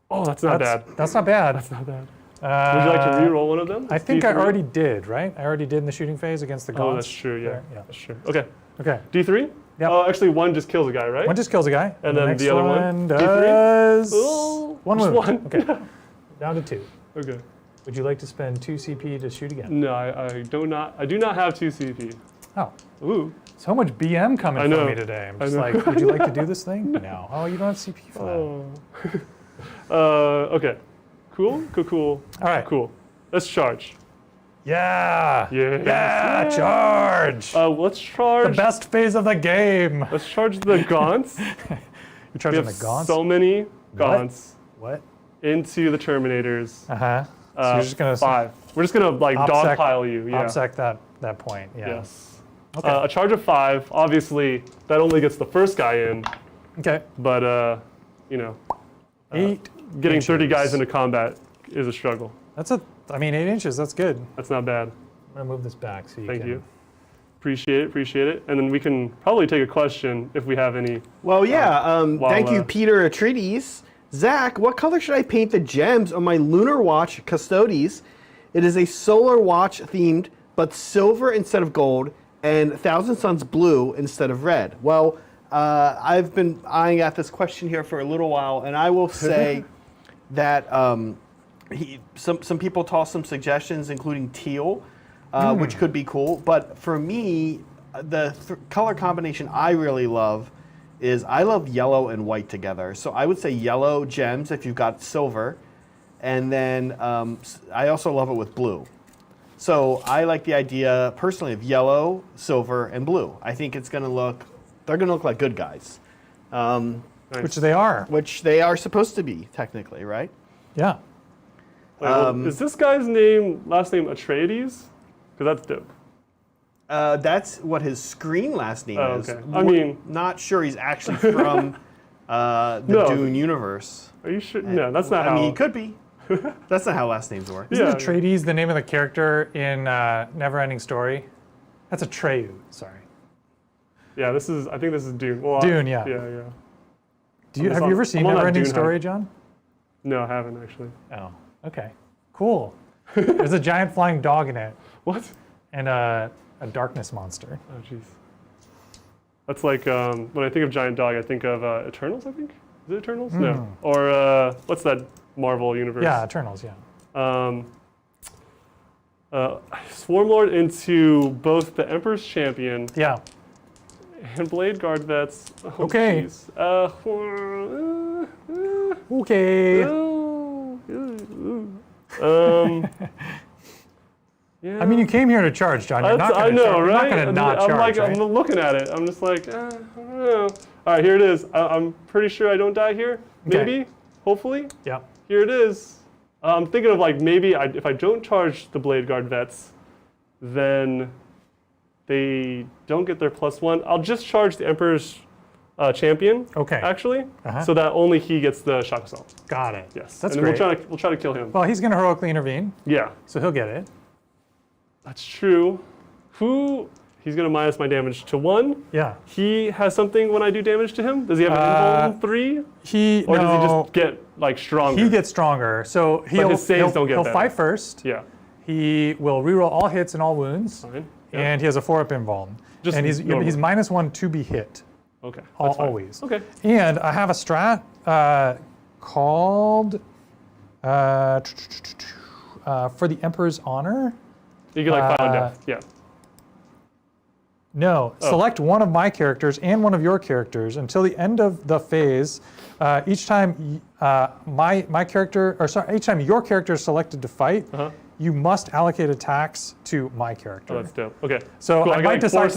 Oh, that's not bad. That's not bad. That's not bad. Would you like to re-roll one of them? I think I D3? already did, right? I already did in the shooting phase against the gods. Oh, that's true. Yeah, Yeah. that's true. Okay. Okay. D3. Yep. Oh, actually, 1 just kills a guy, right? One just kills a guy. And then next the other one? D3? does Oh, one just wound. one. Okay. Down to 2. Okay. Would you like to spend 2 CP to shoot again? No, I do not have 2 CP. Oh, Ooh. so much BM coming I know. from me today. I'm just I know. like, would you like to do this thing? No. Oh, you don't have CP for that. Oh. Okay. Cool. All right. Cool. Let's charge. Yeah. Yeah. Yeah. Charge. Let's charge. The best phase of the game. Let's charge the gaunts. You're We charging have the gaunts. so many gaunts What? into the Terminators. Uh huh. So you're just gonna 5. We're just gonna like Opsec- dogpile you. Yeah. Opsec that point. Yeah. Yes. Okay. A charge of 5. Obviously, that only gets the first guy in, Okay. but you know, 8. getting 30 inches. guys into combat is a struggle. I mean, 8 inches. That's good. I'm That's not bad. gonna move this back so you Thank can. you. Appreciate it. And then we can probably take a question if we have any. Well, yeah. Thank you, uh, Peter Atreides. Zach, what color should I paint the gems on my Lunar Watch Custodes? It is a solar watch themed, but silver instead of gold, and Thousand Suns blue instead of red. Well, I've been eyeing at this question here for a little while, and I will say that some people toss some suggestions, including teal, which could be cool. But for me, the color combination I really love is I love yellow and white together. So I would say yellow gems if you've got silver, and then I also love it with blue. So I like the idea personally of yellow, silver, and blue. I think it's going to look, they're going to look like good guys. Which they are. Which they are supposed to be, technically, right? Yeah. Wait, is this guy's last name Atreides? Because that's dope. That's what his screen last name Oh, is. okay. I mean, Not sure he's actually from the No. Dune universe. are you sure? No, that's not I how. mean, he could be. That's not how last names work. Isn't Yeah. Atreides the name of the character in Neverending Story? That's Atreyu. Sorry. Yeah, I think this is Dune. Well, Dune, yeah. Yeah. Have you ever seen I'm on that Neverending Dune Story, hype. John? No, I haven't actually. Oh, okay. Cool. There's a giant flying dog in it What? and a darkness monster. Oh, jeez. That's like when I think of giant dog, I think of Eternals. I think is it Eternals? No. Or what's that Marvel universe? Yeah, Eternals, yeah. Swarmlord into both the Emperor's Champion Yeah. and Blade Guard vets. Oh, Okay. jeez. Okay. Yeah. I mean, you came here to charge, John. You're not I going know, right? to not charge, right? I'm looking at it. I'm just like, I don't know. All right, here it is. I'm pretty sure I don't die here. Maybe, hopefully. Yeah. Here it is. I'm thinking of like maybe if I don't charge the Blade Guard vets, then they don't get their +1. I'll just charge the Emperor's Champion. Okay. Actually, Uh-huh. so that only he gets the shock assault. Got it. Yes. That's and then great. we'll try to kill him. Well, he's going to heroically intervene, Yeah, so he'll get it. that's true. He's gonna minus my damage to 1. Yeah. He has something when I do damage to him. Does he have an invuln 3, or does he just get like stronger? He gets stronger, so his saves don't get he'll better. fight first. Yeah. He will reroll all hits and all wounds, Fine. Yeah. and he has a 4-up invuln. Just And he's normal. -1 to be hit, Okay. That's fine. always. Okay. And I have a strat called for the Emperor's Honor. You get like Violent Death. Yeah. No, select one of my characters and one of your characters until the end of the phase. Each time my character, or sorry, each time your character is selected to fight, you must allocate attacks to my character. Oh, that's dope. Okay. So cool. I might decide.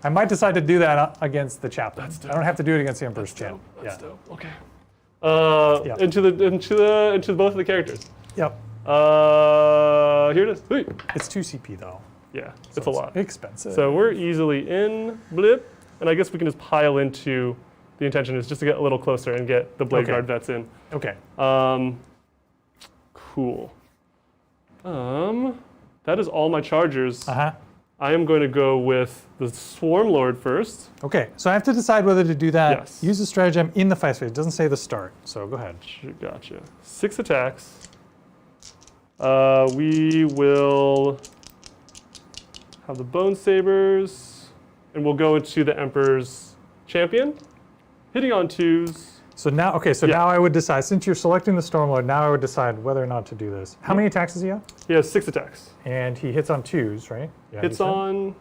I might decide to do that against the chaplain. That's dope. I don't have to do it against the Emperor's champ. That's Yeah. dope. Okay. Yeah. Into both of the characters. Yep. Here it is. Wait. It's 2 CP though. Yeah, it's a lot. Expensive. So we're easily in blip, and I guess we can just pile into. The intention is just to get a little closer and get the Blade Okay. Guard vets in. Okay. Cool. That is all my chargers. Uh-huh. I am going to go with the Swarmlord first. Okay, so I have to decide whether to do that. Yes. Use the stratagem in the fight phase. It doesn't say the start, so go ahead. Gotcha. 6 attacks. We will have the Bone Sabers, and we'll go into the Emperor's Champion, hitting on 2s. So now, okay, so Yeah. now I would decide, since you're selecting the Stormlord, now I would decide whether or not to do this. How many attacks does he have? He has 6 attacks. And he hits on 2s, right? Yeah, Hits you said. on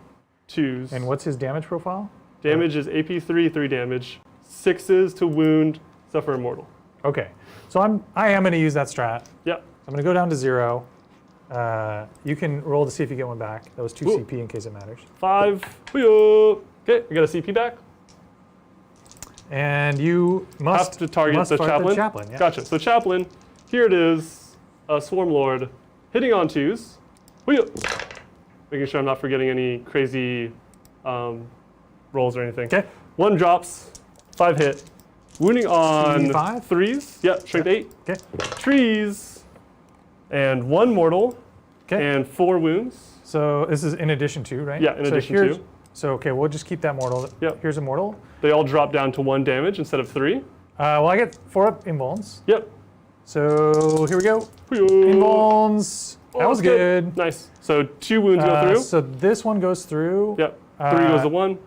2s. And what's his damage profile? Damage is AP3, 3 damage. 6s to wound, suffer immortal. Okay, so I am going to use that strat. Yep. I'm going to go down to 0. You can roll to see if you get one back. That was 2 Ooh. CP in case it matters. 5. Hoo-yo. Okay, I got a CP back. And you must Have to target must the fight chaplain. Yeah. Gotcha. So chaplain, here it is, a Swarm Lord, hitting on 2s. Hoo-yo. Making sure I'm not forgetting any crazy rolls or anything. Okay. 1 drops, 5 hit. Wounding on C5? 3s. Yep, strength 8. Okay. Trees, and 1 mortal, Okay. and 4 wounds. So this is in addition to, right? Yeah, in So addition here's- to. So okay, we'll just keep that mortal. Yep. Here's a mortal. They all drop down to 1 damage instead of 3. Well, I get 4 up invulns. Yep. So here we go. Hoo-yo. Invulns. That was that's good. Nice. So 2 wounds go through. So this one goes through. Yep. 3 goes to 1.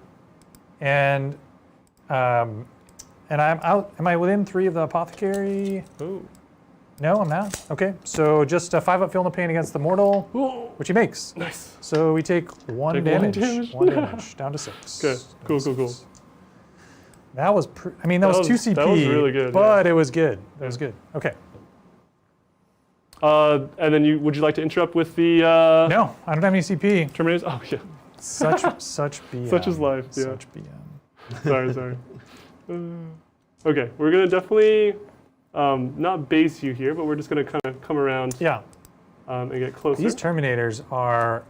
And I'm out. Am I within 3 of the apothecary? Oh. No, I'm not. Okay, so just 5 up feeling the pain against the mortal, Whoa. which he makes. Nice. So we take 1 Take 1 damage. damage. 1 damage, down to 6. Okay. Cool, cool, cool. That was, I mean, that was 2 CP. that was really good, But it was good. That was good. Okay. And then would you like to interrupt with the No, I don't have any CP. Terminators? Oh, yeah. Such BM. Such is life, yeah. Such BM. Sorry. Okay, we're going to definitely not base you here, but we're just going to kind of come around Yeah. and get closer. These Terminators are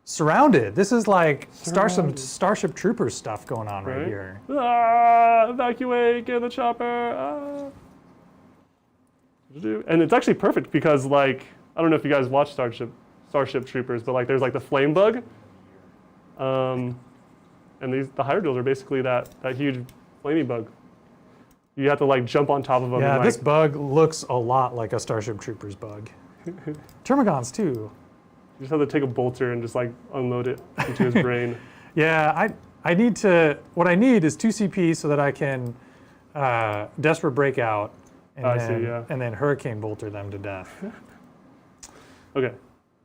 surrounded. This is like Starship Troopers stuff going on right here. Evacuate, get in the chopper. And it's actually perfect because, like, I don't know if you guys watch Starship Troopers, but like there's like the flame bug. And the Hydroduals are basically that huge flamey bug. You have to like jump on top of them. Yeah, and, this like, bug looks a lot like a Starship Troopers bug. Termagants too. you just have to take a bolter and just like unload it into his brain. Yeah, I need to. What I need is 2 CP so that I can Desperate Breakout and I then see, yeah. and then Hurricane Bolter them to death. Okay,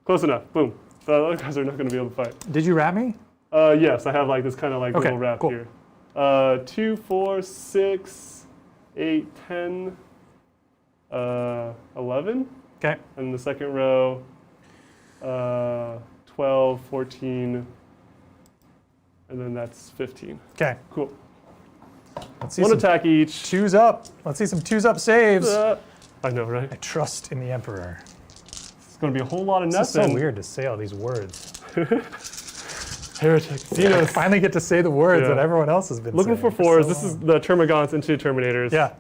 close enough. Boom. The other guys are not going to be able to fight. Did you wrap me? Yes, I have like this kind of like Okay, little wrap cool. here. 2, 4, 6, 8, 10, 11. Okay. And the second row, 12, 14, and then that's 15. Okay. Cool. Let's see 1 some attack each. 2s up. Let's see some 2s up saves. I know, right? I trust in the Emperor. It's going to be a whole lot of It's nothing. so weird to say all these words. Heretic. I finally get to say the words Yeah. that everyone else has been Looking saying for 4s. so This is long. the Termagants into Terminators. Yeah.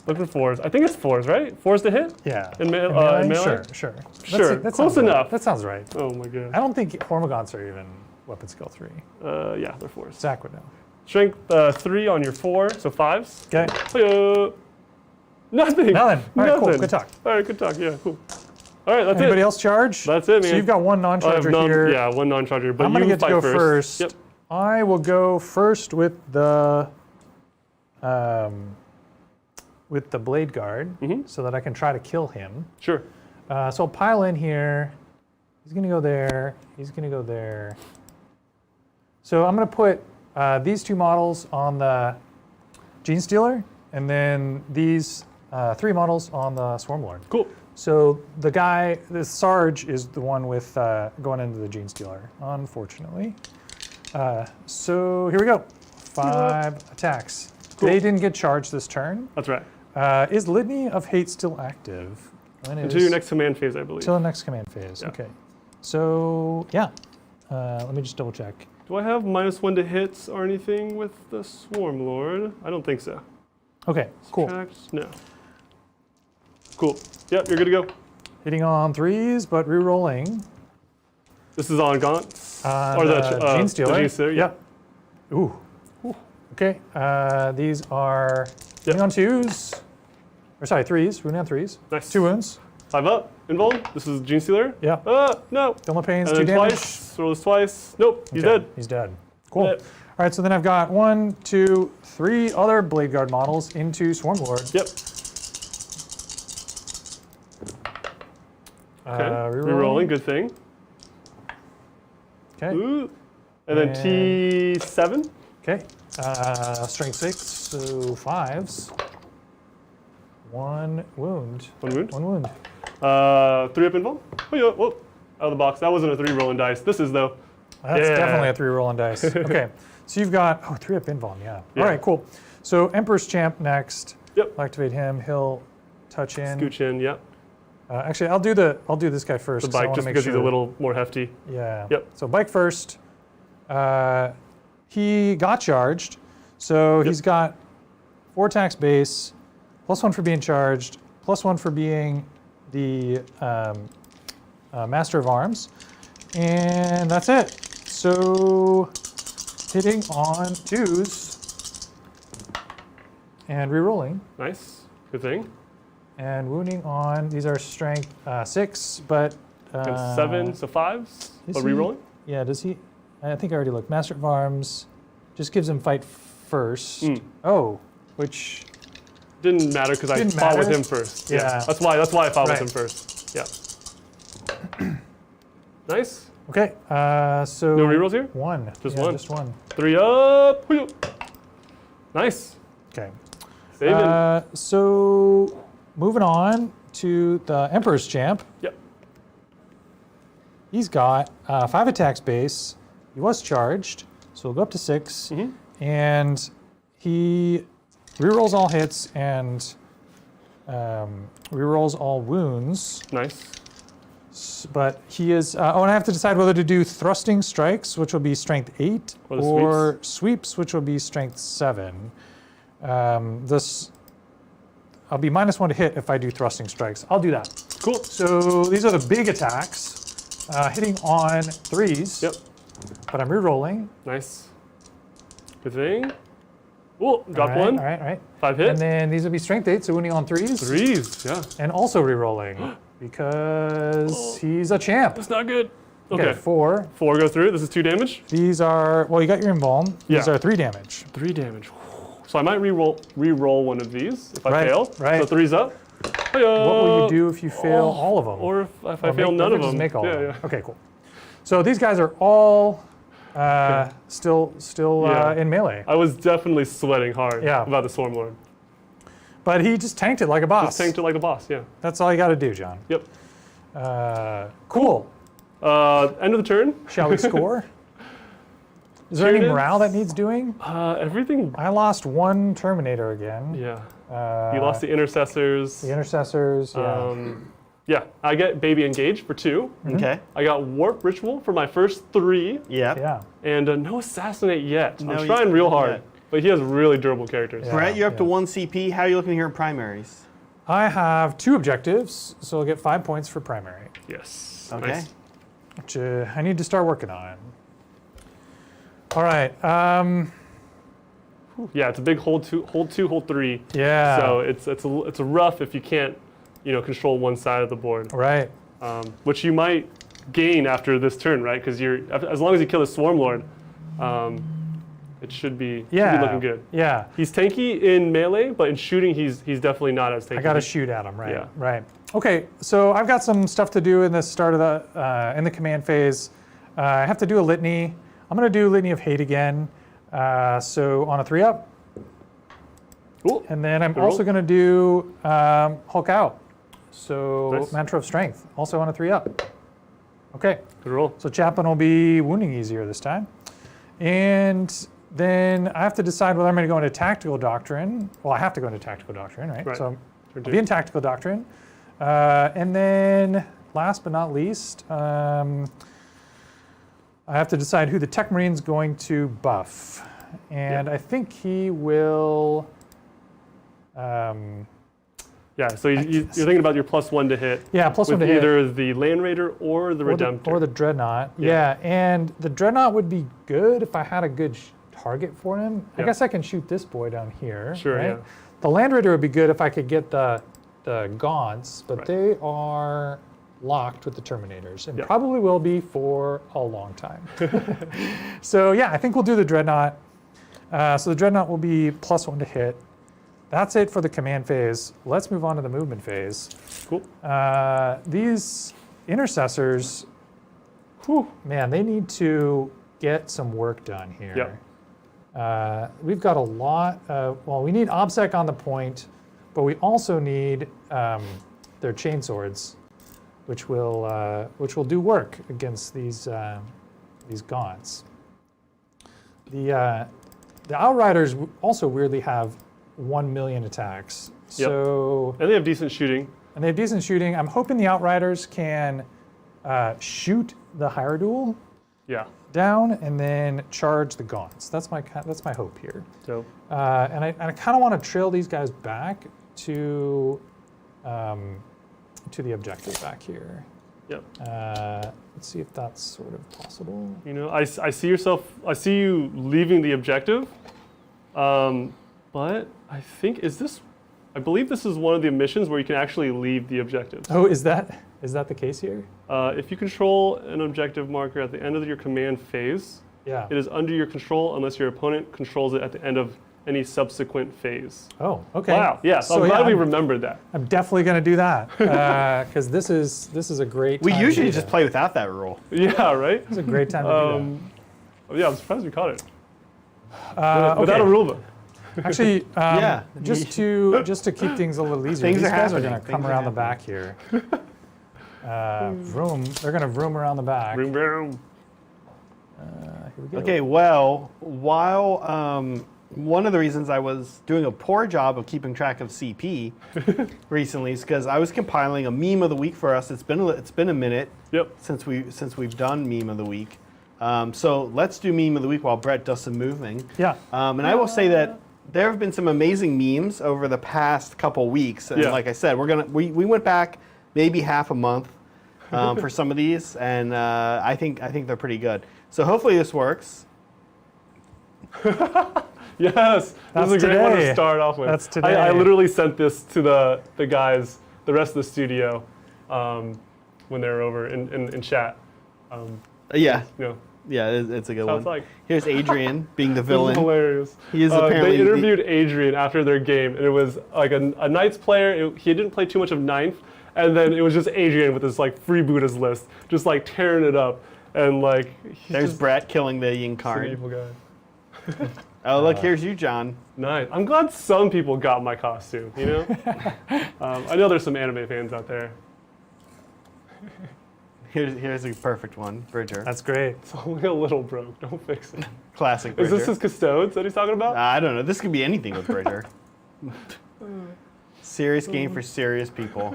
Looking for 4s. I think it's 4s, right? 4s to hit? Yeah. In melee? Sure. Sure. That Close sounds right. enough. That sounds right. Oh my god. I don't think Hormagants are even weapon skill 3. Yeah, they're 4s. Zach would know. Strength 3 on your 4, so 5s. Okay. Hi-yo. Nothing. Nothing. All right, cool. Nothing. Good talk. All right, good talk. Yeah, cool. All right, that's Anybody it. else charge? That's it, man. So you've got 1 I have non-charger here. Yeah, 1 non-charger, but I'm gonna you get to fight go first. Yep. I will go first with the Blade Guard, so that I can try to kill him. Sure. So I'll pile in here. He's gonna go there. He's gonna go there. So I'm gonna put these 2 models on the Gene Stealer, and then these 3 models on the Swarmlord. Cool. So the Sarge is the one with going into the Gene Stealer, unfortunately. So here we go. 5 attacks. Cool. They didn't get charged this turn. That's right. Is Litany of Hate still active? Until your next command phase, I believe. Until the next command phase. Yeah. Okay. So yeah. Let me just double check. Do I have -1 to hits or anything with the Swarm Lord? I don't think so. Okay. Cool. Subtract? No. Cool. Yep, you're good to go. Hitting on 3s, but re-rolling. This is on Gaunts? Or the Gene Stealer. The Gene Stealer, yeah. Ooh. Okay. These are hitting on 2s. Or sorry, 3s. Wounding on 3s. Nice. 2 wounds. 5 up. Invuln. This is Gene Stealer. Yeah. No. Feel no pains. And 2 then damage. twice. Roll this twice. Nope. He's Okay, dead. He's dead. Cool. Yep. All right, so then I've got 1, 2, 3 other Blade Guard models into Swarmlord. Yep. Okay. Rerolling, good thing. Okay. Ooh. And then T7. Okay. Strength 6, so 5s. 1 wound. 1 wound. 1 wound. 3 up invuln. Oh yeah, whoa. Out of the box. That wasn't a 3 rolling dice. This is though. That's definitely a 3 rolling dice. Okay. So you've got 3 up invuln, yeah. All right, cool. So Emperor's Champ next. Yep. I'll activate him. He'll touch in. Scooch in. Yep. Actually, I'll do this guy first. The bike, just because he's a little more hefty. Yeah. Yep. So bike first. He got charged, so he's got 4 attacks base, +1 for being charged, +1 for being the Master of Arms, and that's it. So hitting on 2s and rerolling. Nice. Good thing. And wounding on, these are strength 6, but... And 7, so 5s. But he- rerolling. Yeah, does he? I think I already looked. Master of Arms just gives him fight first. Oh, which... Didn't matter because I Didn't fought with matter? him first. Yeah. That's why I fought Right. with him first. Yeah. Nice. Okay, so... No rerolls here? 1. Just Yeah, one. Just 1. 3 up. Hoo-yah. Nice. Okay. Saving. So moving on to the Emperor's Champ. Yep. He's got 5 attacks base. He was charged, so we'll go up to 6. And he rerolls all hits and rerolls all wounds. Nice. But he is, and I have to decide whether to do thrusting strikes, which will be strength 8, Or the or sweeps, which will be strength 7. I'll be -1 to hit if I do thrusting strikes. I'll do that. Cool. So these are the big attacks, hitting on 3s. Yep. But I'm rerolling. Nice. Good thing. Oh, drop All right, 1. All right, all right. 5 hit. And then these will be strength 8, so wounding on 3s. 3s. Yeah. And also rerolling because he's a champ. That's not good. Okay, Okay. 4. 4 go through. This is 2 damage. These are, well, you got your invuln. These Yeah. are 3 damage. 3 damage. So I might re-roll one of these if I Right, fail. right. So 3's up. What will you do if you fail all of them? Or if I Or fail none of just them. make all yeah, of them. yeah. Okay, cool. So these guys are all still Yeah. in melee. I was definitely sweating hard Yeah. about the Swarmlord. But he just tanked it like a boss. Just tanked it like a boss, yeah. That's all you got to do, John. Yep. Cool. End of the turn. Shall we score? Is there any Tyranids? morale that needs doing? Everything, I lost 1 Terminator again. yeah. You lost the Intercessors. The Intercessors, yeah. Yeah, I get Baby Engage for 2. Okay. I got Warp Ritual for my first 3. Yeah. Yeah. And no Assassinate yet. No, I'm trying real hard. yet. But he has really durable characters. Yeah. Brett, you're up to yeah. 1 CP. How are you looking here in primaries? I have 2 objectives, so I'll get 5 points for primary, Yes. Okay. Nice. which I need to start working on. All right. Yeah, it's a big hold 2, hold 3. Yeah. So it's a rough if you can't, control one side of the board. Right. Which you might gain after this turn, right? Because as long as you kill a Swarmlord, it should be looking good. Yeah. He's tanky in melee, but in shooting he's definitely not as tanky. I got to shoot at him, right? Yeah. Right. Okay, so I've got some stuff to do in the start of the in the command phase. I have to do a litany. I'm going to do Litany of Hate again. So on a 3-up, Cool. and then I'm Good also roll. going to do Hulk Out. So Nice. Mantra of Strength, also on a 3-up. Okay, Good roll. so Chaplain will be wounding easier this time, and then I have to decide whether I'm going to go into Tactical Doctrine. Well, I have to go into Tactical Doctrine, right? Right. So Turn I'll 2. be in Tactical Doctrine. And then, last but not least, I have to decide who the Tech Marine's going to buff. And I think he will... Yeah, so you're thinking about your +1 to hit. yeah, +1 with to hit. either the Land Raider or the Redemptor. Or the Dreadnought. Yeah. Yeah, and the Dreadnought would be good if I had a good target for him. I Yeah. guess I can shoot this boy down here. Sure, right? yeah. The Land Raider would be good if I could get the Gaunts, but Right. they are locked with the Terminators and Yeah. probably will be for a long time. So yeah, I think we'll do the Dreadnought. So the Dreadnought will be +1 to hit. That's it for the command phase. Let's move on to the movement phase. Cool. These intercessors, whew, man, they need to get some work done here. Yep. We've got a lot of, well, we need OBSEC on the point, but we also need their chainswords, which will do work against these gaunts. The Outriders also weirdly have 1 million attacks. Yep. So And they have decent shooting. and they have decent shooting. I'm hoping the Outriders can shoot the Hierodule Yeah. down and then charge the gaunts. That's my hope here. So And I kind of want to trail these guys back to the objective back here. yep. Let's see if that's sort of possible. You know, I see you leaving the objective, but I think I believe this is one of the missions where you can actually leave the objective. Oh, is that the case here? If you control an objective marker at the end of your command phase, Yeah. it is under your control unless your opponent controls it at the end of any subsequent phase. Oh, okay. Wow, yeah, so I'm glad we remembered that. I'm definitely going to do that because this is a great. We time to usually do just that. play without that rule. Yeah, right? It's a great time to do Yeah, I'm surprised we caught it. that. Without a rule book. Actually, Yeah. just to keep things a little easier, Things these are guys are happening. going to come Things are around the back here. Vroom. They're going to vroom around the back. Boom, boom. Here we go. Okay, well, while one of the reasons I was doing a poor job of keeping track of CP recently is because I was compiling a meme of the week for us. It's been a minute Yep. since we've done meme of the week. So let's do meme of the week while Brett does some moving. Yeah. And I will say that there have been some amazing memes over the past couple weeks. And Yeah. like I said, we went back maybe half a month for some of these, and I think they're pretty good. So hopefully this works. Yes, That's this is a great one to today. start off with. That's today. I literally sent this to the guys, the rest of the studio, when they were over in chat. Yeah, You know, yeah, it's a good sounds one. like. Here's Adrian being the This is villain. hilarious. He is apparently they interviewed Adrian after their game, and it was like a Knights player. He didn't play too much of Ninth, and then it was just Adrian with his like freebooters list, just like tearing it up, and like he's There's just Brett killing the an Yinkarn. evil guy. Oh, look, here's you, John. Nice. I'm glad some people got my costume. You know, I know there's some anime fans out there. Here's a perfect one, Bridger. That's great. It's only a little broke. Don't fix it. Classic Is Bridger. this his custodes that he's talking about? I don't know. This could be anything with Bridger. Serious game for serious people.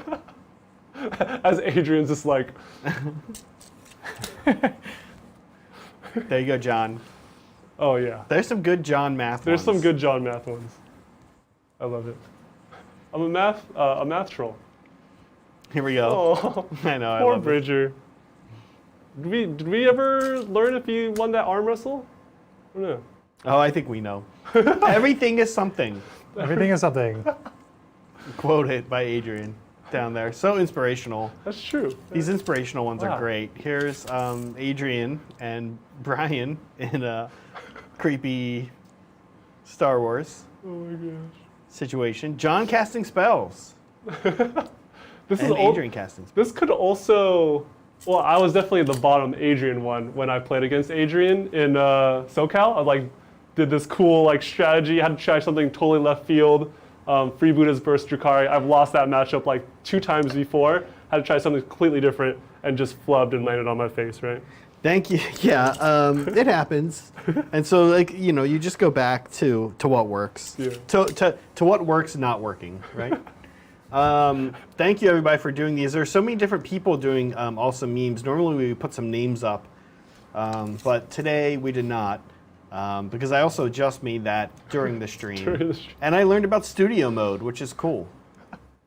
As Adrian's just like, There you go, John. oh yeah. There's some good John math There's ones. some good John math ones. I love it. I'm a math troll. Here we go. Oh, I know. I poor love it. Bridger. Did we ever learn if he won that arm wrestle? Or no? Oh, I think we know. Everything is something. Everything is something. Quoted by Adrian down there. So inspirational. That's true. These inspirational ones Wow. are great. Here's Adrian and Brian in a creepy Star Wars Oh my gosh. situation. John casting spells. This is And old. Adrian casting spells. This could also. Well, I was definitely the bottom Adrian one when I played against Adrian in SoCal. I like did this cool like strategy. Had to try something totally left field. Freebooters versus Drakari. I've lost that matchup like 2 times before. Had to try something completely different and just flubbed and landed on my face, right? Thank you. Yeah, it happens. And so, like, you know, you just go back to what works. Yeah. To what works not working, right? Thank you, everybody, for doing these. There's so many different people doing awesome memes. Normally, we would put some names up, but today we did not. Because I also just made that during the stream. During the stream. And I learned about studio mode, which is cool.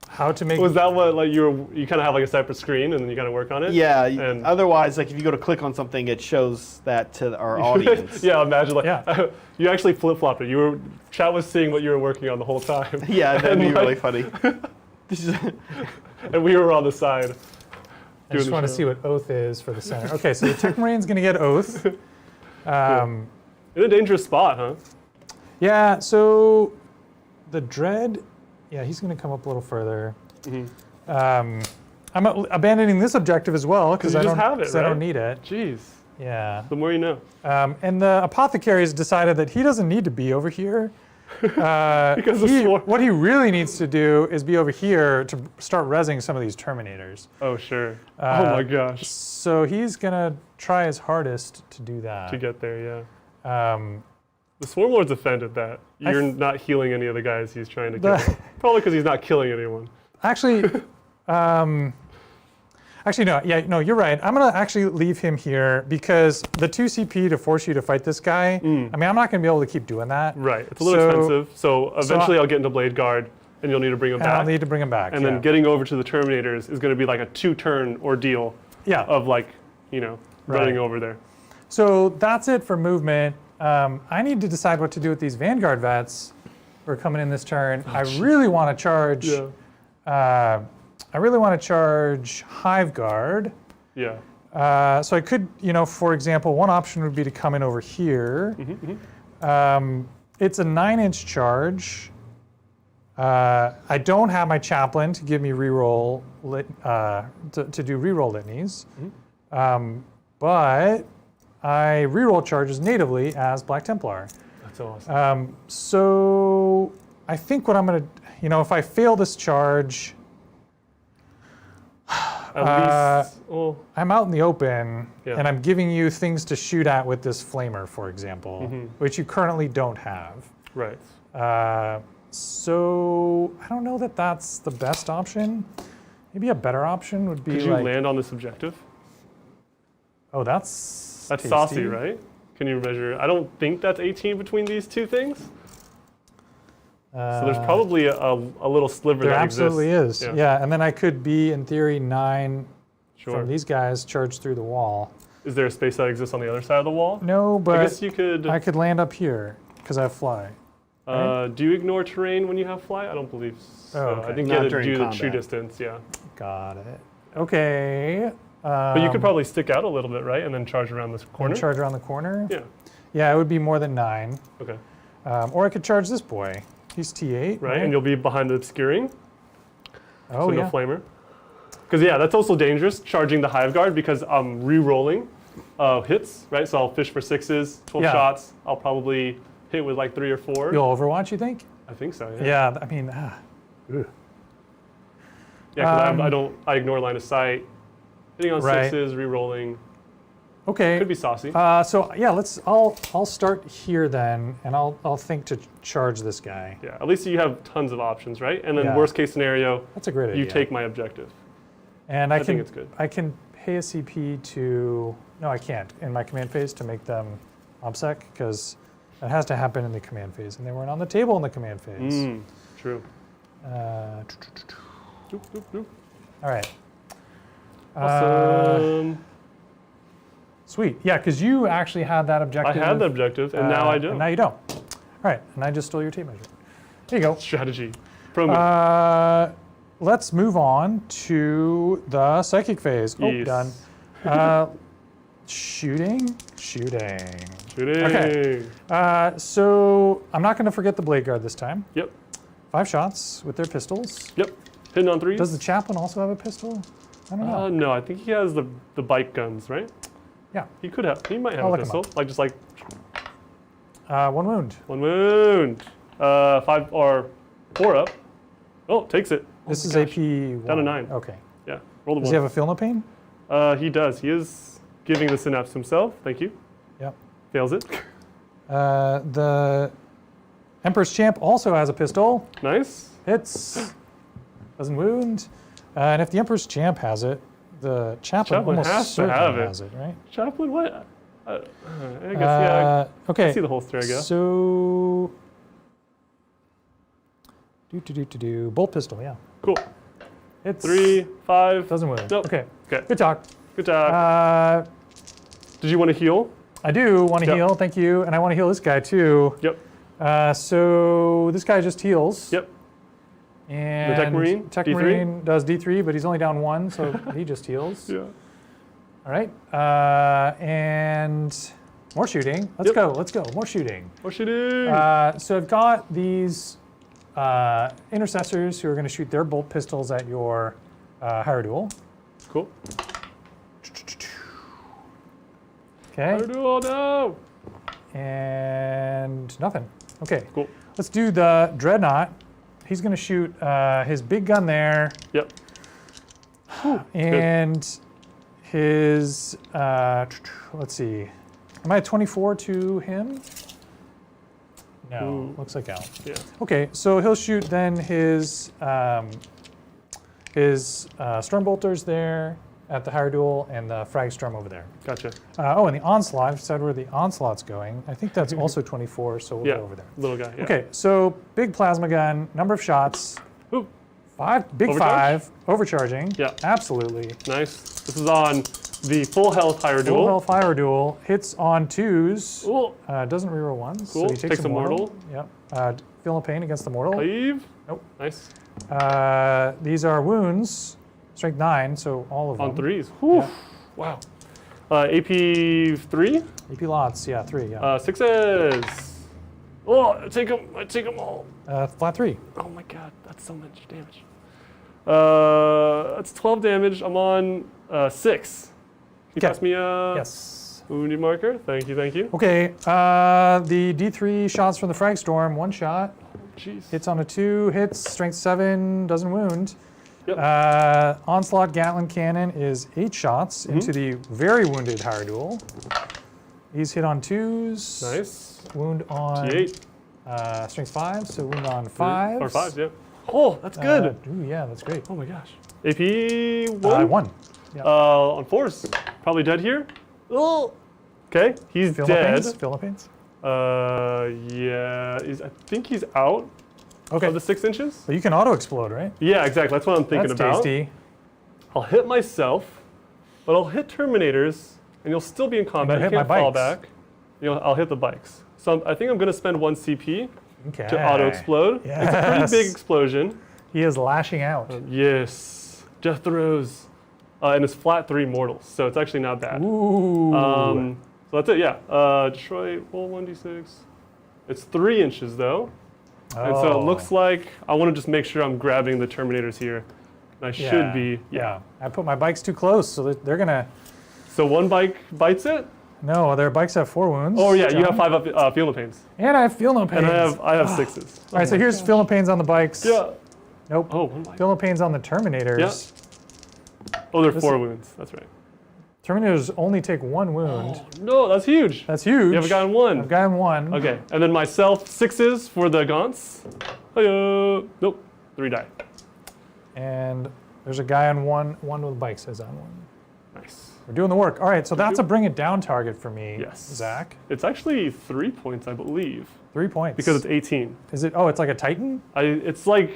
How to make Was that what like you kind of have like a separate screen and then you kind of work on it? Yeah, And- otherwise, like if you go to click on something, it shows that to our audience. Yeah, imagine like Yeah. you actually flip-flopped it. Chat was seeing what you were working on the whole time. Yeah, that'd be And, really like, funny. This is And we were on the side. I just want to see what Oath is for the center. Okay, so the Tech Marine's going to get Oath. In a dangerous spot, huh? Yeah, so the Dread, yeah, he's going to come up a little further. I'm abandoning this objective as well because you I just don't have it, 'cause I don't right? need it. Jeez, Yeah. the more you know. And the Apothecary has decided that he doesn't need to be over here. Because of Swarm. What he really needs to do is be over here to start rezzing some of these Terminators. Oh, sure. Oh my gosh. So he's going to try his hardest to do that. To get there, yeah. The Swarm Lord's offended that you're not healing any of the guys he's trying to kill. Probably because he's not killing anyone. Actually, no. Yeah, no, you're right. I'm gonna actually leave him here because the 2 CP to force you to fight this guy. I mean, I'm not gonna be able to keep doing that. Right. It's a little expensive. So eventually I'll get into Blade Guard, and you'll need to bring him back. I'll need to bring him back. And then getting over to the Terminators is going to be like a 2-turn ordeal. Yeah. Of like, running over there. So that's it for movement. I need to decide what to do with these Vanguard vets who are coming in this turn. I really want to charge. Yeah. I really want to charge Hive Guard. Yeah. So I could, for example, one option would be to come in over here. It's a 9-inch charge. I don't have my chaplain to give me reroll to do reroll litanies, but I reroll charges natively as Black Templar. That's awesome. So I think what I'm gonna, if I fail this charge, At least, I'm out in the open, Yeah. and I'm giving you things to shoot at with this flamer, for example, which you currently don't have. right. So I don't know that that's the best option. Maybe a better option would be Could you like, land on this objective? oh, that's tasty. saucy, right? Can you measure? I don't think that's 18 between these two things. So there's probably a little sliver There that absolutely exists. is. Yeah, and then I could be, in theory, 9 Sure. from these guys charged through the wall. Is there a space that exists on the other side of the wall? No, I but guess you could. I could land up here because I have fly. Do you ignore terrain when you have fly? I don't believe so. Oh, okay. I think Not you had to during do the combat. true distance, yeah. Got it. Okay. But you could probably stick out a little bit, right? And then charge around this corner? Charge around the corner? Yeah. Yeah, it would be more than 9. Okay. Or I could charge this boy. He's T8. Right, and you'll be behind the obscuring, Oh, so yeah. no flamer. Because yeah, that's also dangerous, charging the Hive Guard, because I'm re-rolling hits, right? So I'll fish for 6s, 12 Yeah. shots. I'll probably hit with like 3 or 4. You'll Overwatch, you think? I think so, yeah. Yeah, I mean, Yeah, because I ignore line of sight. Hitting on Right. 6s, re-rolling. okay. Could be saucy. So yeah, I'll start here then, and I'll think to charge this guy. Yeah, at least you have tons of options, right? And then Yeah. worst case scenario, That's a great idea. you take my objective. And I think it's good. I can pay a CP to. No, I can't in my command phase to make them OBSEC because that has to happen in the command phase, and they weren't on the table in the command phase. True. Doop, doop, doop. All right. Awesome. Sweet. Yeah, because you actually had that I objective. had the objective, and now I don't. And now you don't. All right, and I just stole your tape measure. There you go. Strategy. Pro move. Let's move on to the psychic phase. Oh, Yes. done. Shooting. Shooting. Okay. So I'm not going to forget the blade guard this time. Yep. 5 shots with their pistols. Yep. Hitting on 3s. Does the chaplain also have a pistol? I don't know. No, I think he has the bike guns, right? Yeah. He could have. He might have I'll a look him pistol. Like just like 1 wound. 1 wound. 5 or 4 up. Oh, takes it. This Oh is my AP gosh. 1. Down to 9. Okay. Yeah. Roll the Does 1. he have a feel no pain? He does. He is giving the synapse himself. Thank you. Yep. Fails it. The Emperor's Champ also has a pistol. Nice. Hits. Doesn't wound. And if the Emperor's Champ has it, the chaplain almost has to certainly have it. has it, right? Chaplain, what? I guess, yeah. Okay. I see the holster, I guess. So, bolt pistol, yeah. Cool. It's 3, 5. doesn't wound. Nope. Okay. Okay. Good talk. Good job. Did you want to heal? I do want to Yep. heal, thank you, and I want to heal this guy too. Yep. So this guy just heals. Yep. And Tech Marine, Tech D3? Marine does D3, but he's only down 1, so he just heals. Yeah. All right. And More shooting. Let's go. Let's go. More shooting. More shooting. So I've got these intercessors who are going to shoot their bolt pistols at your Hierodual. Cool. Okay. Hierodual, no. And nothing. Okay. Cool. Let's do the Dreadnought. He's going to shoot his big gun there. Yep. And his, let's see. Am I at 24 to him? No, Ooh. looks like out. Yeah. Okay, so he'll shoot then his Stormbolters there at the Hierodual and the Fragstorm over there. Gotcha. Oh, and the Onslaught, I've said where the Onslaught's going. I think that's also 24, so we'll Yeah. go over there. Little guy. Yeah. Okay, so big plasma gun, number of shots, Ooh. 5, big Overcharge? 5, overcharging. Yeah. Absolutely. Nice. This is on the full health Hierodual. Full health Hierodual, hits on 2s, Ooh. doesn't reroll 1s, Cool. so he takes a mortal. Yep. Feeling pain against the mortal. Leave. Nope. Nice. These are wounds, strength 9, so all of them. On 3s. Whew. Yeah. Wow. AP 3. AP lots, yeah, 3, yeah. 6s. Oh, I take them all. Flat 3. Oh my god, that's so much damage. That's 12 damage. I'm on 6. Can you pass me a Yes. wounded marker? Thank you, thank you. Okay, the D3 shots from the Fragstorm, 1 shot. Jeez. Hits on a 2, hits, strength 7, doesn't wound. Yep. Onslaught Gatling Cannon is 8 shots into the very wounded Hierodual. He's hit on 2s. Nice. Wound on T8. strength 5, so wound on 5. Or 5s, yeah. Oh, that's good. Ooh, yeah, that's great. Oh my gosh. AP 1? 1. On 4s. Probably dead here. Oh. Okay, he's Philippines? dead. Philippines? Yeah. I think he's out Okay. of the 6 inches. But you can auto explode, right? Yeah, exactly. That's what I'm thinking That's about. tasty. I'll hit myself, but I'll hit Terminators, and you'll still be in combat. you'll You hit can't my fall bikes. back. I'll hit the bikes. So I think I'm going to spend 1 CP Okay. to auto explode. It's a pretty Yes. big explosion. He is lashing out. Yes. Death throws. And it's flat 3 mortals, so it's actually not bad. Ooh. So that's it, yeah. Detroit, roll 1d6. It's 3 inches though. And so it looks like I want to just make sure I'm grabbing the Terminators here. And I should be, yeah. I put my bikes too close, so they're going to... So 1 bike bites it? No, their bikes have 4 wounds. Oh yeah, you have John. 5 feel no pains. And I feel no pain. And I have 6s. All right, so here's feel no pains on the bikes. Yeah. Nope. Oh, 1 bike. Feel no pains on the Terminators. Yeah. Oh, there are 4 wounds. That's right. Terminators only take 1 wound. Oh, no, that's huge. That's huge. You haven't gotten 1. I've gotten 1. Okay, and then myself 6s for the gaunts. Hiya. Nope, 3 die. And there's a guy on 1 with bike says on 1. Nice. We're doing the work. All right, so that's a bring it down target for me, Yes. Zach. It's actually 3 points, I believe, 3 points. because it's 18. Is it? Oh, it's like a Titan. It's like,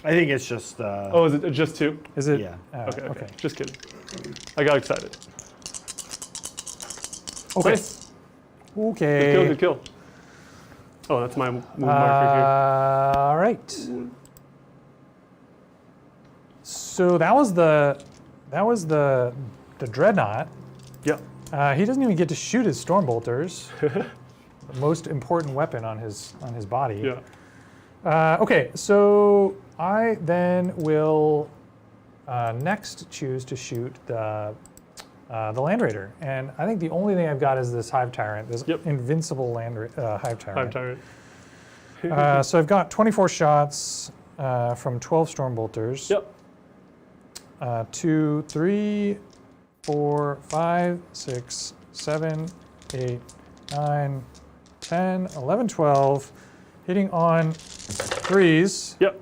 I think it's just. oh, is it just 2? Is it? Yeah. Okay. Just kidding. I got excited. Okay. Nice. Okay. Good kill. Oh, that's my move marker All right. So that was the Dreadnought. here. Yep. He doesn't even get to shoot his Stormbolters. The most important weapon on his body. Yeah. Okay, so I then will next choose to shoot the Land Raider, and I think the only thing I've got is this Hive Tyrant, this invincible Hive Tyrant. Hive Tyrant. So I've got 24 shots from 12 Stormbolters. Yep. 2, 3, 4, 5, 6, 7, 8, 9, 10, 11, 12, hitting on 3s. Yep.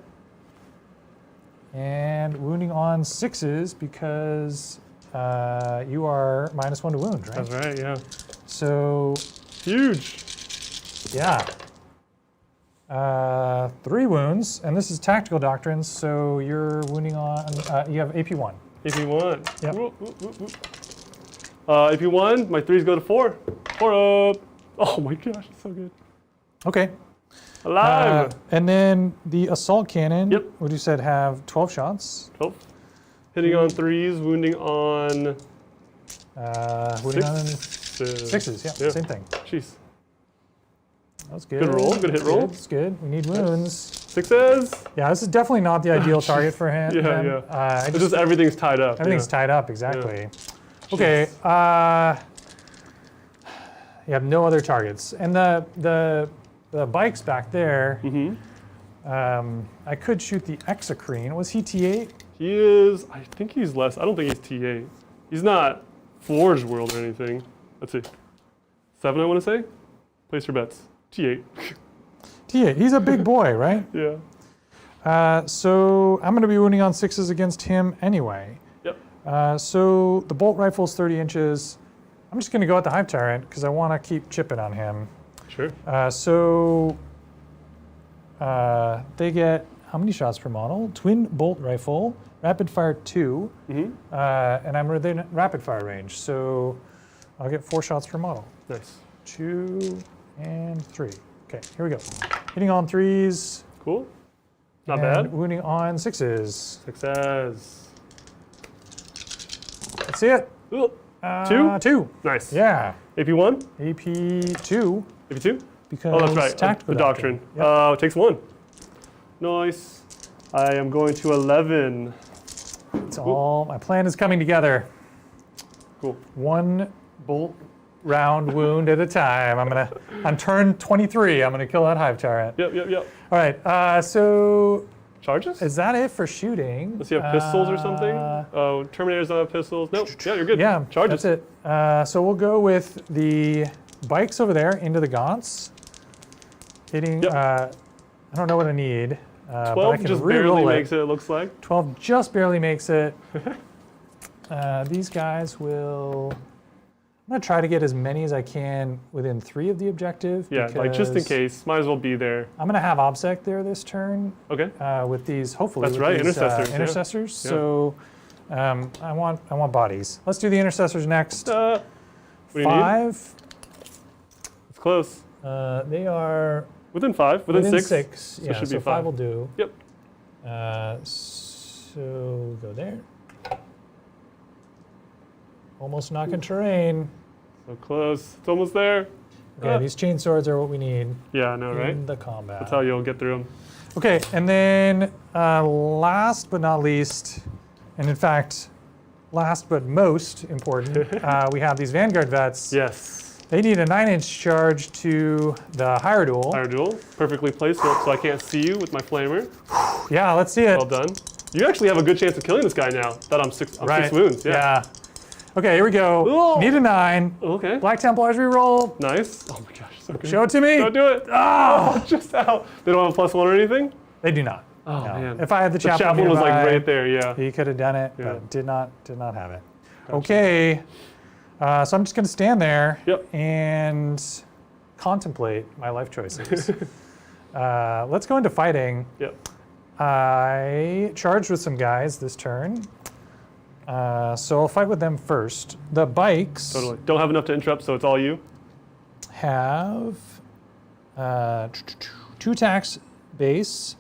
And wounding on 6s because you are -1 to wound, right? That's right, yeah. So, Huge. yeah. 3 wounds, and this is tactical doctrines, so you're wounding on, you have AP1. AP1. Yep. Whoop, whoop, whoop, whoop. AP1, my 3s go to 4. 4 up. Oh my gosh, it's so good. Okay. Alive. And then the assault cannon, Yep. what you said have 12 shots. 12. Hitting on 3s, wounding on Wounding on 6. Sixes, yeah, same thing. Jeez. That was good. Good roll, good hit roll. It's good. We need wounds. Sixes. Yeah, this is definitely not the ideal target for him. Yeah. It's just everything's tied up. Everything's tied up, exactly. Okay. You have no other targets, and the bikes back there. I could shoot the Exocrine. Was he T8? He is. I think he's less. I don't think he's T8. He's not Forge World or anything. Let's see. 7, I want to say. Place your bets. T8. T8. He's a big boy, right? Yeah. So I'm going to be wounding on 6s against him anyway. Yep. So the bolt rifle's 30 inches. I'm just going to go at the Hive Tyrant because I want to keep chipping on him. Sure. They get how many shots per model? Twin bolt rifle, rapid fire 2, and I'm within rapid fire range, so I'll get 4 shots per model. Nice. 2 and 3. Okay, here we go. Hitting on 3s. Cool. Not and bad. wounding on 6s. 6s. Let's see it. 2? 2. Nice. Yeah. AP1? AP2. AP2? Because Oh, that's right. Tactical The doctrine. Yep. Takes 1. Nice. I am going to 11. It's all, my plan is coming together. Cool. 1 bolt round wound at a time. On turn 23, I'm gonna kill that Hive Tyrant. Yep. All right, so Charges? is that it for shooting? Does he have pistols or something? Oh, Terminators don't have pistols. Nope. Yeah, you're good. Yeah, Charges. that's it. So we'll go with the bikes over there into the gaunts. Hitting, Yep. I don't know what I need. But I 12 can just barely re-roll makes it looks like. 12 just barely makes it. These guys will... I'm going to try to get as many as I can within 3 of the objective. Yeah, like just in because case. Might as well be there. I'm going to have OBSEC there this turn Okay. with these, hopefully, That's with right, these, intercessors, yeah. intercessors. Yeah. So I want bodies. Let's do the intercessors next. What do you need? 5. It's close. They are Within 5. Within 6. 6. So Yeah, it should so be 5 5. will do. Yep. So go there. Almost knocking terrain. So close. It's almost there. Okay, these chain swords are what we need Yeah, I know, right? in the combat. That's how you'll get through them. Okay, and then last but not least, and in fact, last but most important, we have these Vanguard vets. Yes. They need a 9-inch charge to the Higher Duel. Fire duel. Perfectly placed so I can't see you with my flamer. Yeah, let's see it. Well done. You actually have a good chance of killing this guy now that I'm 6 wounds. Yeah. Okay, here we go. Ooh. Need a 9. Okay. Black Templars reroll. Nice. Oh my gosh, so good. Show it to me. Don't do it. Oh, just out. They don't have a +1 or anything? They do not. Oh, No. man. If I had the The chaplain chaplain was like nearby, right there, yeah. he could have done it, Yeah. but did not have it. Okay, so I'm just going to stand there Yep. and contemplate my life choices. Let's go into fighting. Yep. I charged with some guys this turn, so I'll fight with them first. The bikes Totally. Don't have enough to interrupt, so it's all you. have 2 attacks base.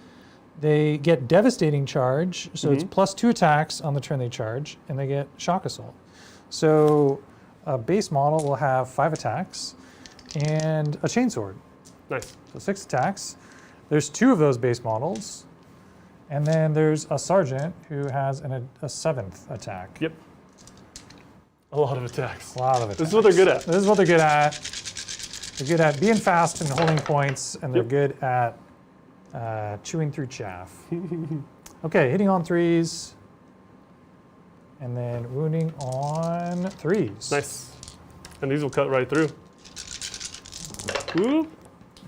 They get devastating charge, so it's +2 attacks on the turn they charge, and they get shock assault. So a base model will have 5 attacks and a chainsword. Nice. So 6 attacks. There's 2 of those base models, and then there's a sergeant who has a 7th attack. Yep. A lot of attacks. A lot of attacks. This is what they're good at. This is what they're good at. They're good at being fast and holding points, and they're Yep. good at chewing through chaff. Okay, hitting on 3s, and then wounding on 3s. Nice. And these will cut right through. Ooh.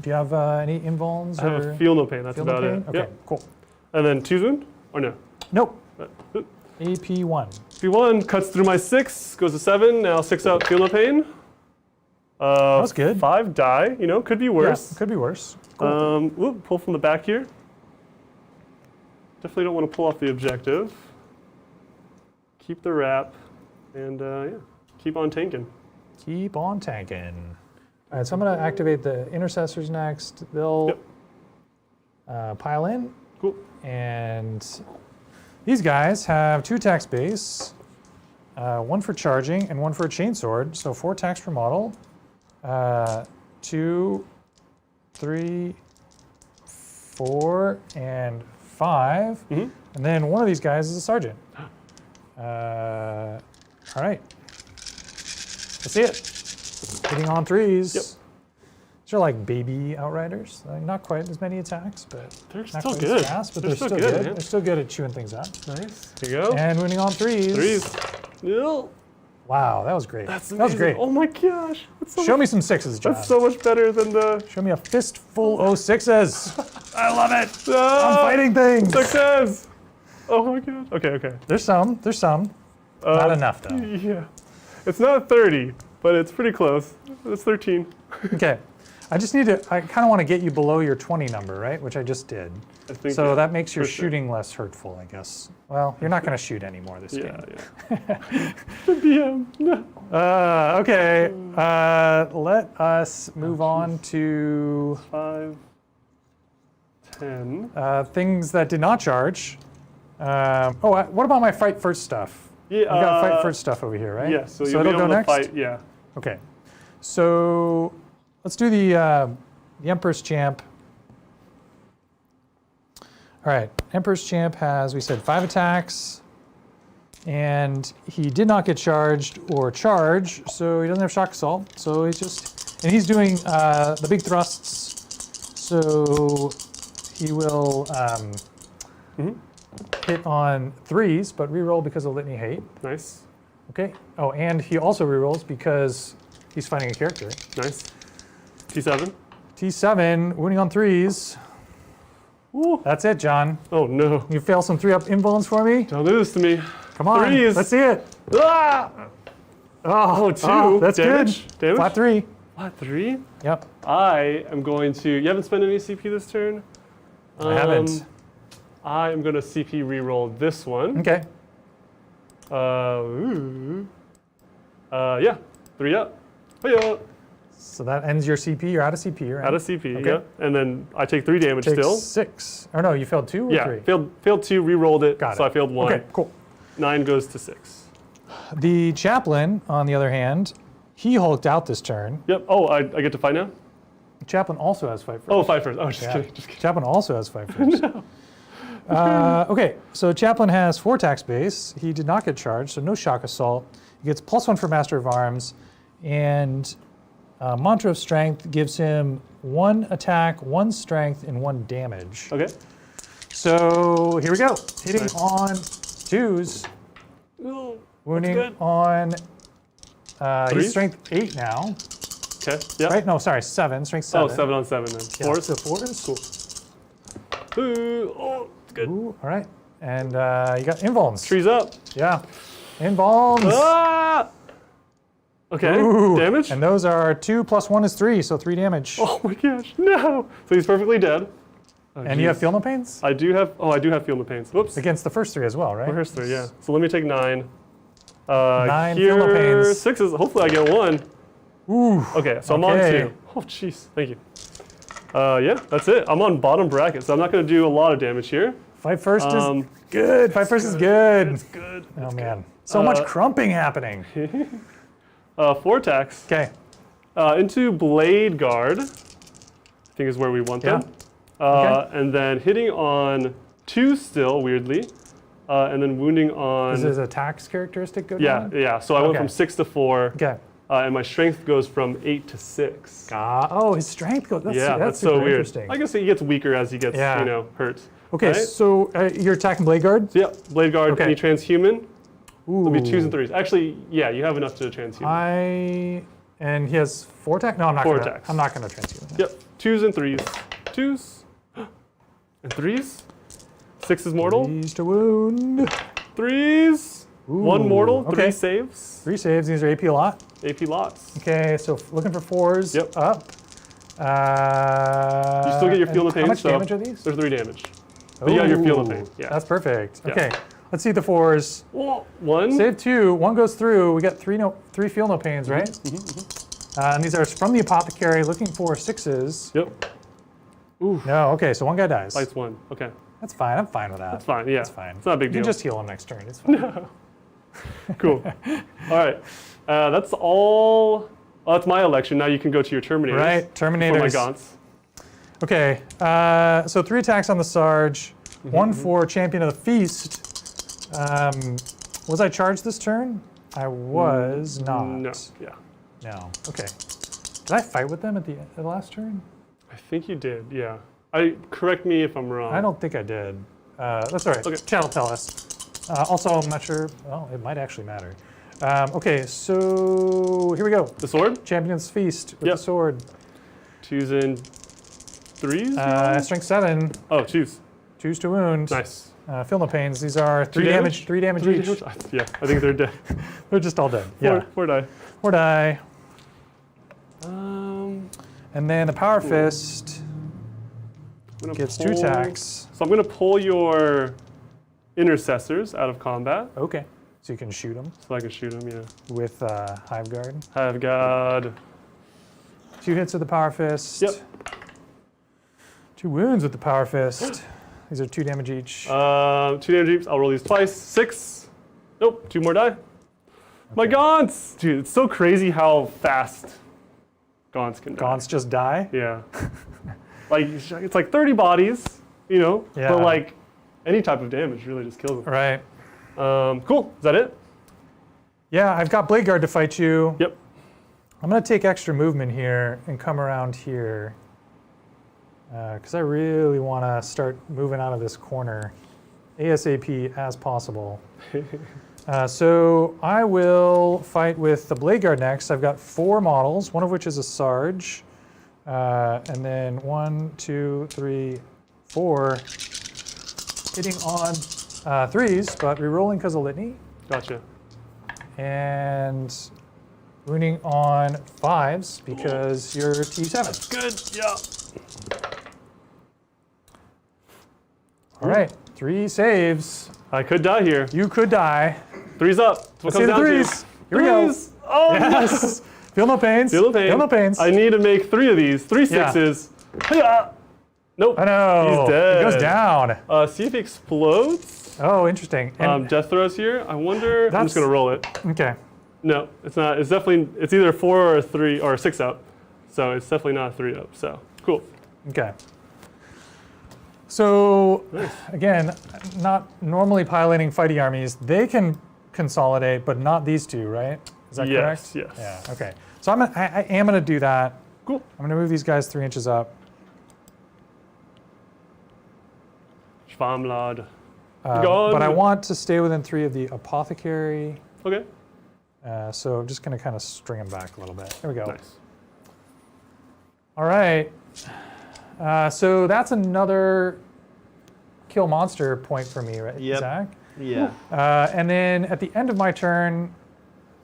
Do you have any invulns? I have or a feel no pain. That's feel no about pain? it. Okay, Yep. cool. And then 2 wound? Or no? Nope. Oop. AP1. P1 cuts through my 6, goes to 7. Now 6 out, feel no pain. That's good. 5 die. You know, could be worse. Yeah, could be worse. Cool. Whoop, pull from the back here. Definitely don't want to pull off the objective. Keep the wrap, and yeah, keep on tanking. Keep on tanking. All right, so I'm going to activate the intercessors next. They'll pile in. Cool. And these guys have 2 attacks base. 1 for charging, and 1 for a chainsword. So 4 attacks per model. 2, 3, 4, and 5. And then one of these guys is a sergeant. All right. Let's see it. Hitting on 3s. Yep. These are like baby outriders. Like not quite as many attacks, but They're not still quite good. as fast, but They're they're still still good, good. man. They're still good at chewing things up. Nice. Here you go. And winning on 3s. 3s. Ew. Wow, that was great. That's that was amazing. great. Oh my gosh. That's so Show me some 6s, John. That's so much better than the. Show me a fistful of 6s. I love it. I'm Ah, fighting things. 6s. Oh my god. Okay, okay. There's some. There's some. Not enough, though. Yeah. It's not 30, but it's pretty close. It's 13. Okay. I just need to, I kind of want to get you below your 20 number, right? Which I just did. I think So that makes your for sure. shooting less hurtful, I guess. Well, you're not going to shoot anymore this Yeah, game. yeah. The DM. No. Okay. Let us move on to 5, 10. things that did not charge. What about my fight first stuff? Yeah. You got fight first stuff over here, right? Yeah, so it'll you'll be go able to next? fight. Yeah. Okay. So let's do the Emperor's Champ. All right, Emperor's Champ has, we said, 5 attacks, and he did not get charged or charge, so he doesn't have shock assault. So he's just, and he's doing the big thrusts, so he will hit on 3s, but reroll because of Litany Hate. Nice. Okay. Oh, and he also rerolls because he's fighting a character. Nice. T7. T7, winning on 3s. Ooh. That's it, John. Oh no. You fail some 3-up invulns for me? Don't do this to me. Come on, 3s. let's see it. Ah! Oh, 2. That's damage. good. Damage. Flat 3. Flat 3. Yep, I am going to. You haven't spent any CP this turn. I haven't. I am going to CP reroll this one. Okay. Yeah. 3 up. Hiya. So that ends your CP. You're out of CP, right? Out of CP. Okay. Yeah. And then I take 3 damage Takes still. 6. Or no, you failed 2 or Yeah. 3? Failed 2. Rerolled it. Got So it. I failed 1. Okay, cool. 9 goes to 6. The Chaplain, on the other hand, he hulked out this turn. Yep. Oh, I get to fight now. The Chaplain also has fight first. Oh, fight first. Oh, just Yeah. kidding. Just kidding. Chaplain also has fight first. Okay, so Chaplain has 4 attacks base. He did not get charged, so no shock assault. He gets +1 for Master of Arms, and Mantra of Strength gives him 1 attack, 1 strength, and 1 damage. Okay. So here we go. Hitting Nice. on 2s, Oh, wounding good. on. He's 3s? strength 8 now. Okay. Yeah. Right? No, sorry, 7. Strength 7. Oh, 7 on 7 then. Yeah, 4s. so 4s. Cool. Ooh, oh, it's good. Ooh, all right. And you got invulns. Trees up. Yeah. Invulns. Ah! Okay. Ooh. Damage. And those are 2 + 1 is 3, so 3 damage. Oh my gosh. No. So he's perfectly dead. Oh, and you have feel no pains? I do have. Oh, I do have feel no pains. Whoops. Against the first 3 as well, right? First 3, yeah. So let me take 9. 9 here, feel no pains. 6s. Hopefully I get 1. Ooh. Okay, so I'm on Okay. 2. Oh, jeez. Thank you. Yeah, that's it. I'm on bottom bracket, so I'm not going to do a lot of damage here. Fight first is Um, good. Fight first is good. It's good. Oh, man. So much crumping happening. 4 attacks. Okay. Into Blade Guard, I think is where we want them. Okay. And then hitting on 2 still, weirdly. And then wounding on. Does his attacks characteristic go Yeah, down? yeah. So I went Okay. from 6 to 4. Okay. And my strength goes from 8 to 6. Oh, his strength goes. That's, Yeah, that's so super weird. interesting. I guess he gets weaker as he gets, Yeah. hurt. Okay, right? so you're attacking Blade Guard? Yep, Blade Guard, Okay. any transhuman. Ooh. It'll be 2s and 3s. Actually, yeah, you have enough to transhuman. And he has 4 attacks? No, I'm not 4 gonna. attacks. I'm not gonna transfer him. Yep, 2s and 3s. 2s and 3s. 6 is mortal. 3s to wound. 3s. 1 mortal, 3 okay. saves. 3 saves. These are AP a lot. AP lots. Okay, so looking for 4s. Yep. Up. You still get your feel no pain. How much so damage are these? They're 3 damage. But you got your feel no Ooh, pain. Yeah. That's perfect. Yeah. Okay, let's see the 4s. Oh, 1. Save 2. 1 goes through. We got 3 feel no pains, right? And these are from the apothecary. Looking for 6s. Yep. No. Okay, so 1 guy dies. Bites 1. Okay. That's fine. I'm fine with that. That's fine. Yeah. That's fine. It's not a big You deal. can just heal him next turn. It's fine. Cool. All right. That's all. Oh, that's my election. Now you can go to your Terminators. Right, For my Terminators. Gaunts. Okay, so 3 attacks on the Sarge, 1 for Champion of the Feast. Was I charged this turn? I was not. No. Yeah. No. Okay. Did I fight with them at the last turn? I think you did. Yeah. Correct me if I'm wrong. I don't think I did. That's all right. Okay. Chat will tell us. Also, I'm not sure. Well, it might actually matter. Okay, so here we go. The sword. Champion's Feast with Yep. the sword. 2s and 3s. Strength 7. Oh, choose. Choose to wound. Nice. Feel no pains. These are 3 damage? damage. 3 damage Three each. damage? Yeah, I think they're dead. They're just all dead. Yeah. Four die. 4 die. I'm And then the Power Fist gonna gets 2 pull- attacks. So I'm gonna pull your intercessors out of combat Okay. So you can shoot them so I can shoot them. Yeah. with Hive Guard. I've got 2 hits with the Power Fist. Yep. 2 wounds with the Power Fist. These are 2 damage each. 2 damage each. I'll roll these twice. 6. Nope. 2 more die. My Gaunts, dude. It's so crazy how fast Gaunts can die. Gaunts just die. Yeah. Like it's like 30 bodies, you know. Yeah. But like any type of damage really just kills them. Right. Cool. Is that it? Yeah, I've got Blade Guard to fight you. Yep. I'm going to take extra movement here and come around here. Because I really want to start moving out of this corner ASAP as possible. So I will fight with the Blade Guard next. I've got 4 models, one of which is a Sarge. And then 1, 2, 3, 4. Hitting on 3s, but re-rolling because of Litany. Gotcha. And wounding on 5s because you're T7. Good. Yeah. All right, 3 saves. I could die here. You could die. 3's up. That's what Let's see comes the down to. 3s. Here we go. 3s. Oh Yes. Feel no pains. Feel the pain. Feel no pains. I need to make 3 of these. 3 Yeah. 6s. Yeah. Nope. I know. He's dead. It goes down. See if he explodes. Oh, interesting. And, Death throws here. I wonder. I'm That's- just gonna roll it. okay. No, it's not. It's definitely. It's either 4 or 3 or 6 up. So it's definitely not a 3 up. So cool. Okay. So, again, not normally piloting fighting armies. They can consolidate, but not these 2, right? Is that Yes, correct? yes. Yeah, okay. So I am going to do that. Cool. I'm going to move these guys 3 inches up. Schwarmlad. But I want to stay within 3 of the Apothecary. Okay. So I'm just going to kind of string them back a little bit. There we go. Nice. All right. So that's another kill monster point for me, right, Yep. Zach? Yeah. And then at the end of my turn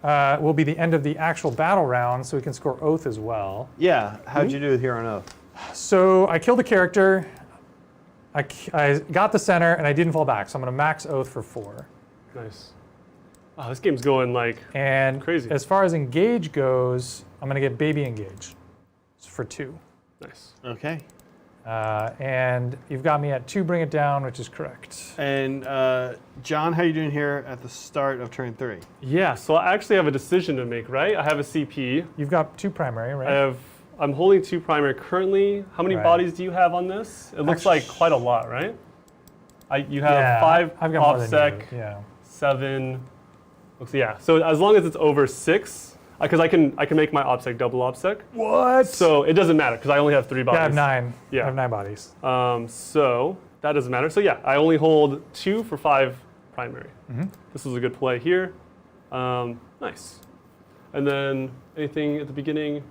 will be the end of the actual battle round, so we can score Oath as well. Yeah. How'd you do with Hero on Oath? So I killed the character, I got the center, and I didn't fall back, so I'm going to max Oath for 4. Nice. Oh, this game's going like And crazy. as far as Engage goes, I'm going to get Baby Engage for 2. nice. Okay. And you've got me at 2, bring it down, which is correct. And John, how you doing here at the start of turn 3? Yeah. So I actually have a decision to make, right? I have a CP. You've got 2 primary, right? I'm holding 2 primary currently. How many Right. bodies do you have on this? It looks like quite a lot, right? You have Yeah, 5 I've got more than OPSEC, you. Yeah. 7. Yeah. So as long as it's over 6, because I can make my OPSEC double OPSEC. What? So it doesn't matter because I only have 3 bodies. Yeah, I have 9. Yeah. I have 9 bodies. So that doesn't matter. So yeah, I only hold 2 for 5 primary. This was a good play here. Nice. And then anything at the beginning?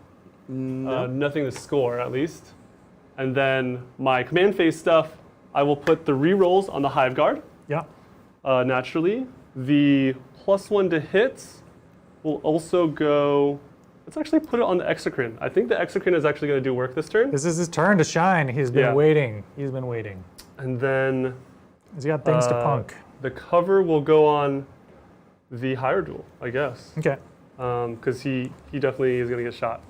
No. Nothing to score at least. And then my command phase stuff, I will put the rerolls on the Hive Guard Yeah. naturally. The +1 to hit will also go. Let's actually put it on the Exocrine. I think the Exocrine is actually going to do work this turn. This is his turn to shine. He's been Yeah. waiting. He's been waiting. And then He's got things to punk. the cover will go on the higher duel, I guess. Okay. Because he definitely is going to get shot.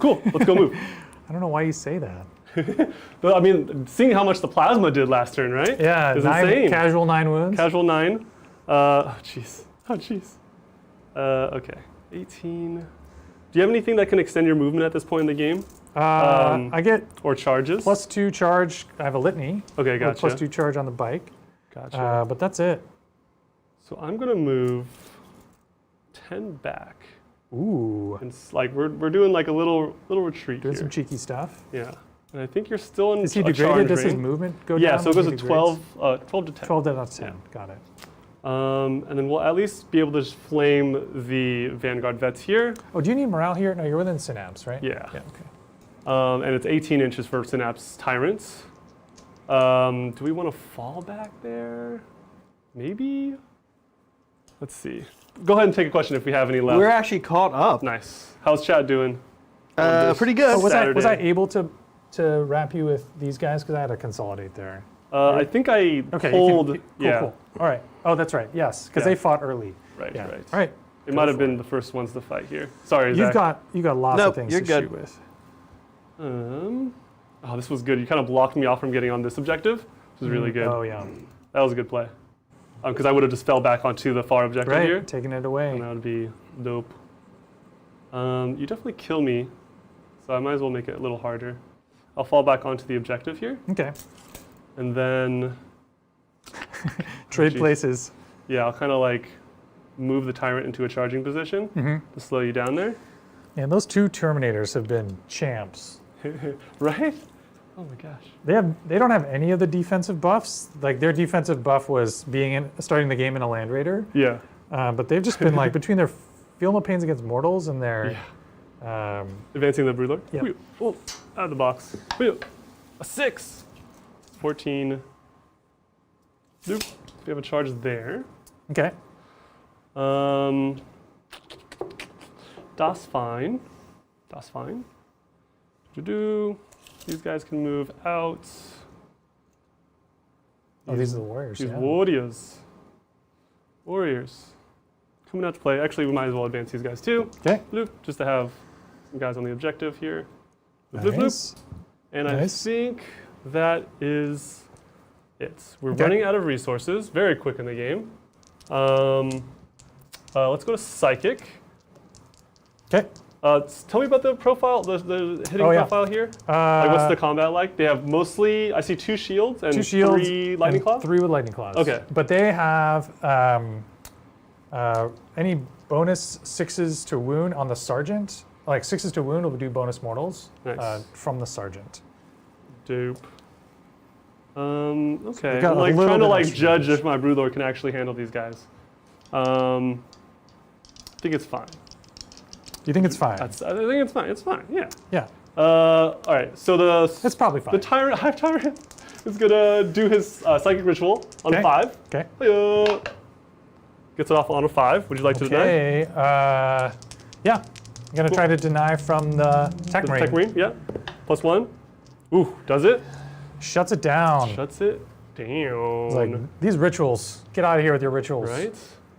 Cool, let's go move. I don't know why you say that. But I mean, seeing how much the plasma did last turn, right? Yeah, It's 9 insane. casual 9 wounds. Casual 9. Oh, jeez. Oh, jeez. Okay, 18. Do you have anything that can extend your movement at this point in the game? I get Or charges? +2 charge. I have a litany. Okay, with gotcha. +2 charge on the bike. Gotcha. But that's it. So I'm gonna move 10 back. Ooh. And like we're doing like a little retreat Doing here. some cheeky stuff. Yeah. And I think you're still in Is he a degraded? charge Does his range. movement go down? Yeah, so it when goes he to degrades? 12 to 10. 12 out of 10. Got it. And then we'll at least be able to just flame the Vanguard vets here. Oh, do you need morale here? No, you're within synapse, right? Yeah. Yeah, okay. And it's 18 inches for Synapse Tyrants. Do we want to fall back there? Maybe? Let's see. Go ahead and take a question if we have any left. We're actually caught up. Nice. How's chat doing? on this Pretty good. Oh, was I Saturday? able to wrap you with these guys? Because I had to consolidate there. I think I Okay. pulled. Cool, yeah. cool. All right. Oh, that's right. Yes, because Yeah. they fought early. Right. Yeah. Right. All right. They Go might have for been it. the first ones to fight here. Sorry, You Zach. got lots Nope, of things you're to good. shoot with. Oh, this was good. You kind of blocked me off from getting on this objective, which was really good. Oh yeah. That was a good play. Because I would have just fell back onto the far objective Right. here, Taking it and away. that would be dope. You definitely kill me, so I might as well make it a little harder. I'll fall back onto the objective here, Okay. and then Trade Jeez. places. yeah, I'll kind of like move the tyrant into a charging position to slow you down there. And those two Terminators have been champs. Right? Oh my gosh. They don't have any of the defensive buffs. Like their defensive buff was starting the game in a Land Raider. Yeah. But they've just been like between their Feel No Pains Against Mortals and their Advancing the Broodlord. Yeah. Whew. Oh, out of the box. Whew. A 6. 14. Nope. We have a charge there. okay. Das fine. Das fine. Do-do. These guys can move out. Oh, these are the warriors. These Yeah. warriors. Warriors. Coming out to play. Actually, we might as well advance these guys too. Okay. Bloop, just to have some guys on the objective here. Bloop, bloop, bloop. Nice. And Nice. I think that is it. We're Okay. running out of resources very quick in the game. Let's go to Psychic. Okay. Tell me about the profile, the hitting Oh, yeah. profile here. Like, what's the combat like? They have mostly, I see 2 shields and 2 shields 3 lightning and claws. 3 with lightning claws. Okay. But they have any bonus 6s to wound on the sergeant. Like 6s to wound will do bonus mortals Nice. from the sergeant. Dope. Okay. We've got I'm a like little trying to bit like extra judge damage. if my Broodlord can actually handle these guys. I think it's fine. You think it's fine? I think it's fine. It's fine. Yeah. yeah. All right. So It's probably fine. the tyrant, Hive Tyrant, is gonna do his psychic ritual on Okay. 5. Okay. Hiya. Gets it off on a 5. Would you like to deny? Okay. Yeah. I'm gonna try to deny from the Tech The Marine. Tech Marine. Yeah. +1. Ooh, does it? Shuts it down. Shuts it down. It's like these rituals. Get out of here with your rituals. Right.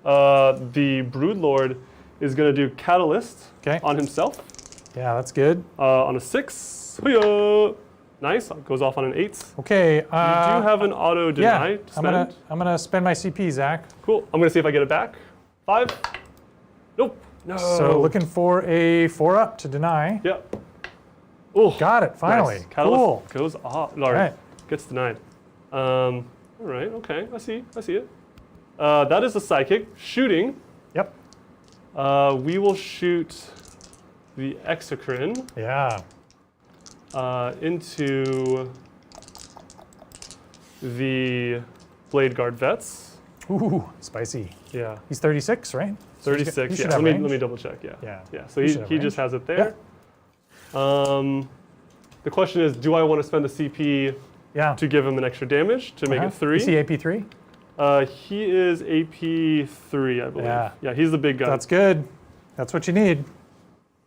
The Broodlord is gonna do Catalyst Okay. on himself Yeah, that's good. on a 6. Hiya. Nice. Goes off on an 8. Okay. You do have an auto deny yeah. to spend. I'm gonna spend my CP, Zach. Cool. I'm gonna see if I get it back. 5. Nope. No. So looking for a 4-up to deny. Yep. Oh. Got it. Finally. Nice. Catalyst Cool. goes off. Or Right. gets denied. All right. Okay. I see it. That is a psychic shooting. Yep. We will shoot the Exocrine Yeah. into the Blade Guard vets. Ooh, spicy. Yeah. He's 36, right? 36. he Yeah. should Let have me range. double check. Yeah. Yeah. Yeah. So He he should have just range. has it there. The question is, do I want to spend the CP Yeah. to give him an extra damage to make it 3? Is he AP3? He is AP3, I believe. Yeah. He's the big guy. That's good. That's what you need.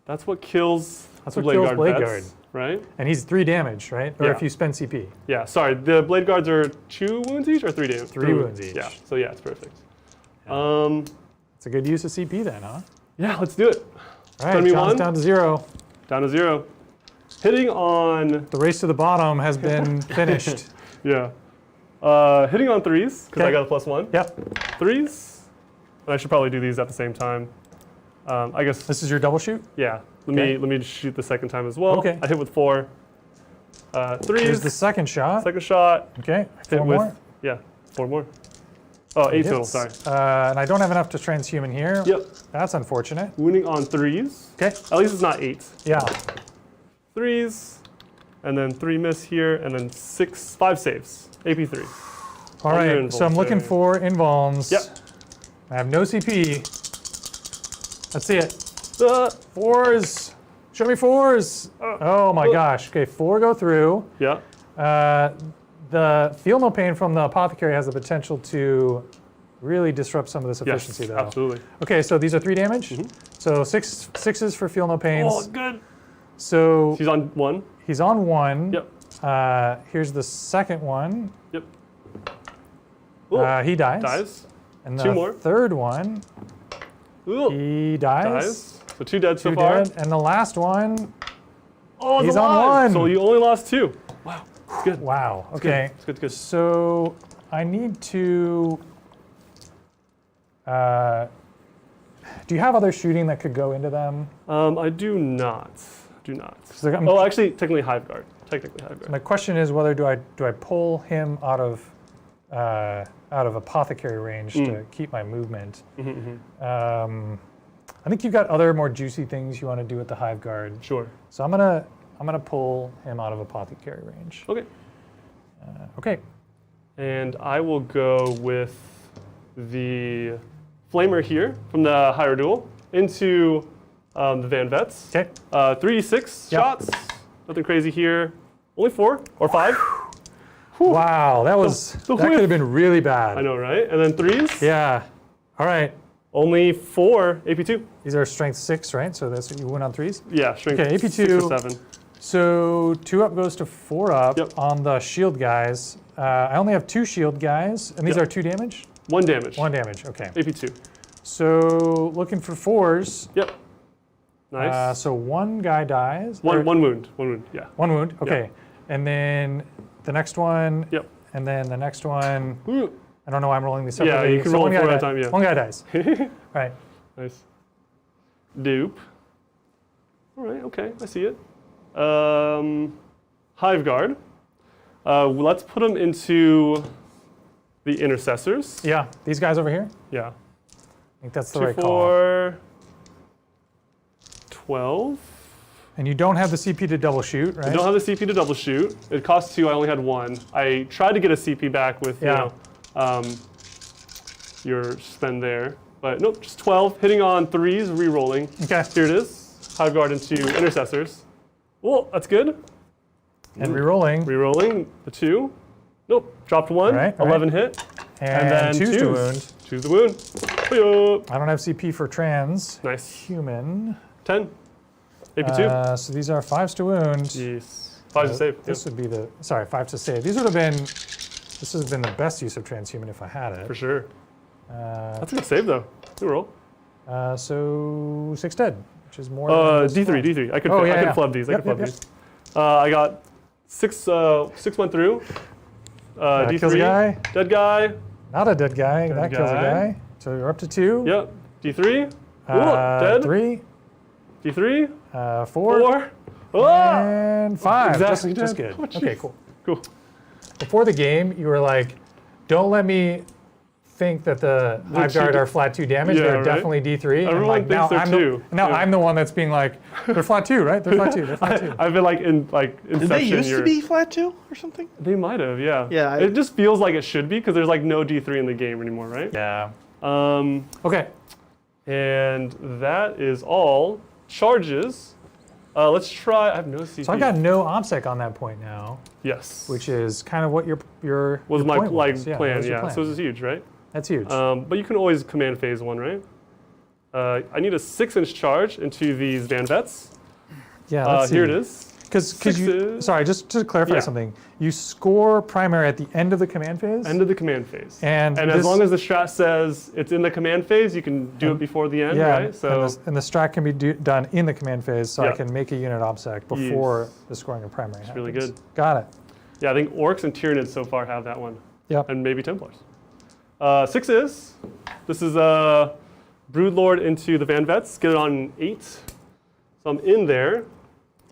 That's what kills That's the what Blade kills Guard Blade vets, Guard. right? And he's 3 damage, right? Or Yeah. if you spend CP. Yeah, sorry. The Blade Guards are 2 wounds each or 3 damage? 3 wounds each. Yeah, so yeah, it's perfect. It's a good use of CP then, huh? Yeah, let's do it. All right, Turn me John's 1. down to 0. Down to 0. Hitting on, The race to the bottom has been finished. yeah. Hitting on 3s, because I Okay. got a +1. Yep. 3s. And I should probably do these at the same time. I guess. This is your double shoot? Yeah. Okay. Let me just shoot the second time as well. Okay. I hit with 4. Threes. Here's the second shot. Second shot. Okay, Hit 4 with more. yeah, 4 more. Oh, 8 total. Hits. Sorry. And I don't have enough to transhuman here. Yep. That's unfortunate. Wounding on 3s. Okay. At least it's not 8s. Yeah. 3s, and then 3 miss here, and then 5 saves. AP3. All On your right. So I'm invulns looking there. for invulns. Yep. I have no CP. Let's see it. 4s. Show me 4s. Oh my gosh. Okay, 4 go through. Yeah. The Feel No Pain from the Apothecary has the potential to really disrupt some of this Yes. efficiency, though. Absolutely. Okay, so these are 3 damage. So 6s for Feel No Pains. Oh, good. So She's on 1. he's on 1. Yep. Here's the second one. Yep. Ooh, He dies. dies. And 2 the more. third one, Ooh, he dies. dies. So 2 dead so 2 far. dead. And the last one, Oh, it's He's on alive. 1. So you only lost 2. Wow. It's good. wow. It's good. Okay. It's good. It's good. So I need to. Do you have other shooting that could go into them? I do not. Do not. like, I'm- Oh, actually, technically Hive Guard. My question is whether do I pull him out of apothecary range to keep my movement? I think you've got other more juicy things you want to do with the Hive Guard. Sure. So I'm gonna pull him out of apothecary range. Okay. Okay. And I will go with the Flamer here from the Higher Duel into the Van Vets. Okay. 3d6 Yep. shots. Nothing crazy here. Only 4 or 5. Wow, that the could whiff. have been really bad. I know, right? And then 3s. Yeah. All right. Only 4 AP2. These are strength 6, right? So that's what you win on 3s. Yeah, strength Okay, 6 AP2. or 7. So 2 up goes to 4 up Yep. on the shield guys. I only have 2 shield guys, and these Yep. are 2 damage? 1 damage. 1 damage, okay. AP2. So looking for 4s. Yep. Nice. So 1 guy dies. one or- wound. 1 wound. Yeah. 1 wound, okay. And then the next one, Yep. and then the next one. Ooh. I don't know why I'm rolling these Yeah, separately. you can So roll one 4 guy at a di- time, yeah. 1 guy dies. Right. Nice. Dupe. All right. Okay. I see it. Hive Guard. Let's put them into the Intercessors. Yeah, these guys over here. Yeah. I think that's the 2, right call. 4, 12. And you don't have the CP to double shoot, right? I don't have the CP to double shoot. It costs 2. I only had 1. I tried to get a CP back with your spend there, but nope. Just 12. Hitting on 3s, re-rolling. Okay. Here it is. Hive Guard into Intercessors. Whoa, that's good. And re-rolling. Rerolling the 2. Nope. Dropped 1. Right, all 11 hit. And then 2's to twos. wound. Choose the wound. Hiya. I don't have CP for trans. Nice. Human. 10. AP2. So these are 5s to wound. Yes. 5 to save. This Yep. would be the, sorry, 5 to save. These would have been, this has been the best use of transhuman if I had it. For sure. That's a good save though. Good roll. So 6 dead, which is more than this D3, one. D3. I could, Oh, yeah, I could yeah. flub these. I Yep, could flub yep, these. I got 6 went through. D3. Kills a guy. Dead guy. Not a dead guy. Dead that kills a guy. guy. So you're up to 2. Yep. D3. Dead. 3. D3. 4. 4. Ah! And 5. Exactly Just dead. good. Oh, Okay, jeez. cool. Cool. Before the game, you were like, don't let me think that the Hive Guard are flat 2 damage. Yeah, They're right? definitely D3. And Everyone like, now thinks they're I'm 2. Now Yeah. I'm the one that's being like, they're flat 2, right? They're flat 2. They're flat 2. I've been like in Inception. Did they used to you're- be flat 2 or something? They might have, yeah. Yeah, it just feels like it should be because there's like no D3 in the game anymore, right? Yeah. Um, Okay. and that is all charges. Let's try. I have no CP. So I've got no OBSEC on that point now, yes, which is kind of what your was your my point like was. Yeah, that plan. was your Yeah, plan. so this is huge, right? That's huge. But you can always command phase 1, right? I need a 6-inch charge into these Van Vets. yeah. Let's see. Here it is. Because you, Sixes. sorry, just to clarify Yeah. something, you score primary at the end of the command phase. End of the command phase. And as this- long as the strat says it's in the command phase, you can do it before the end, yeah, right? So and the strat can be done in the command phase, so I Yeah. can make a unit OBSEC before the scoring of primary happens. really good. Got it. yeah, I think Orcs and Tyranids so far have that one. Yep. And maybe Templars. 6 is This is Broodlord into the Van Vets. Get it on 8. So I'm in there.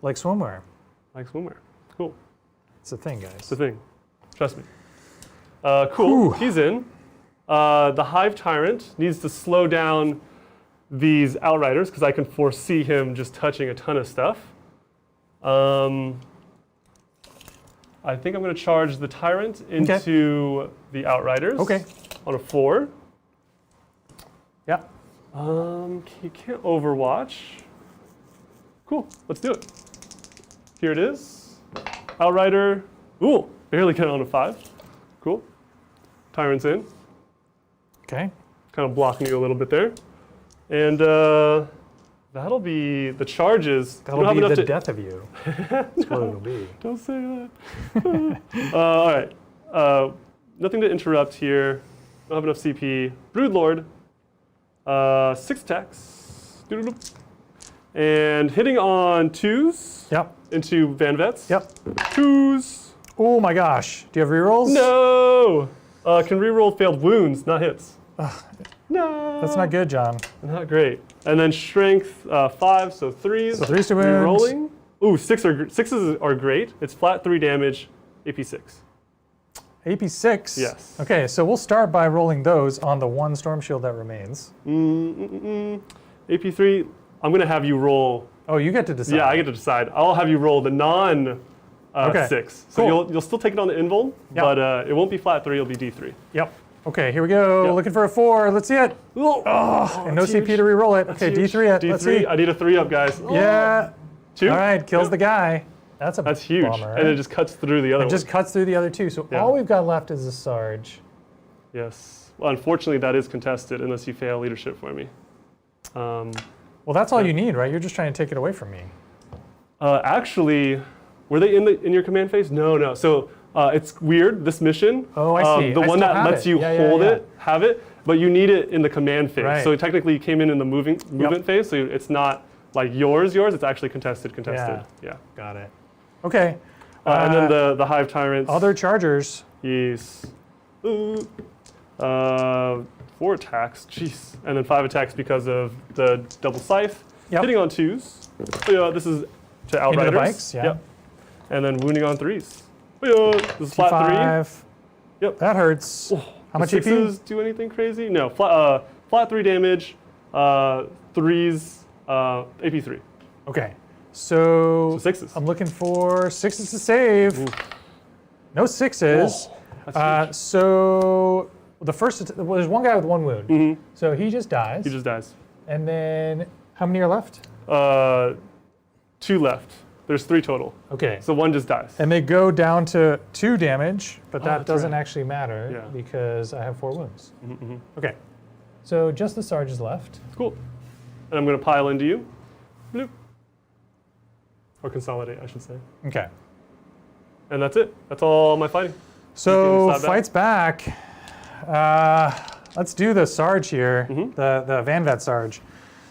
Like swimwear. Like swimwear. Cool. It's a thing, guys. It's the thing. Trust me. Cool. Whew. He's in. The Hive Tyrant needs to slow down these Outriders because I can foresee him just touching a ton of stuff. I think I'm going to charge the Tyrant into the Outriders. Okay. On a 4. Yeah. You can't Overwatch. Cool. Let's do it. Here it is. Outrider. Ooh, barely get it on a 5. Cool. Tyrant's in. Okay. Kind of blocking you a little bit there. And that'll be the charges. That'll be the death of you. That's what it'll be. Don't say that. All right. Nothing to interrupt here. Don't have enough CP. Broodlord. 6 attacks. Doo-doo-doo. And hitting on 2s. Yep. Into Van Vets. Yep. 2s. Oh my gosh. Do you have rerolls? No. Can reroll failed wounds, not hits. No. That's not good, John. Not great. And then strength 5, so 3s. So 3s to wounds. Rerolling. Ooh, 6s are great. It's flat 3 damage, AP 6. AP 6? Yes. Okay, so we'll start by rolling those on the 1 Storm Shield that remains. AP 3, I'm going to have you roll. Oh, you get to decide. Yeah, I get to decide. I'll have you roll the non 6. So Cool. you'll still take it on the invul, but it won't be flat 3, it'll be D3. Yep. Okay, here we go. Yep. Looking for a 4. Let's see it. Oh, and no that's CP huge. to re-roll it. That's Okay, huge. D3 it. Let's see. I need a 3 up, guys. Yeah. 2? All right, kills Yep. the guy. That's huge. bummer. And it just cuts through the other It just cuts through the other 2. So Yeah. all we've got left is a Sarge. Yes. Well, unfortunately, that is contested unless you fail leadership for me. Well, that's all you need, right? You're just trying to take it away from me. Actually, were they in your command phase? No. So it's weird, this mission. Oh, I see. The I one still that have lets it. you Yeah, hold yeah. it, have it, but you need it in the command phase. Right. So technically you came in the movement phase, so it's not like yours, it's actually contested. Yeah. Got it. Okay. And then the Hive Tyrants. Other chargers. Yes. 4 attacks, jeez. And then 5 attacks because of the double scythe. Yep. Hitting on 2s. So, this is to Outriders. Into the bikes, yeah. Yep. And then wounding on 3s. This is flat 3. 5. Yep. That hurts. How much AP? 6s do anything crazy? No, flat 3 damage, 3s, AP 3. Okay. So, So 6s. I'm looking for 6s to save. No 6s. That's huge. So the first, well, there's one guy with 1 wound. So he just dies. He just dies. And then how many are left? 2 left. There's 3 total. Okay. So 1 just dies. And they go down to 2 damage, but that that's doesn't right. actually matter Yeah. because I have 4 wounds. Okay. So just the Sarge is left. Cool. And I'm going to pile into you. Bloop. Or consolidate, I should say. Okay. And that's it. That's all my fighting. So You can fights back. Let's do the Sarge here, the Van Vet Sarge.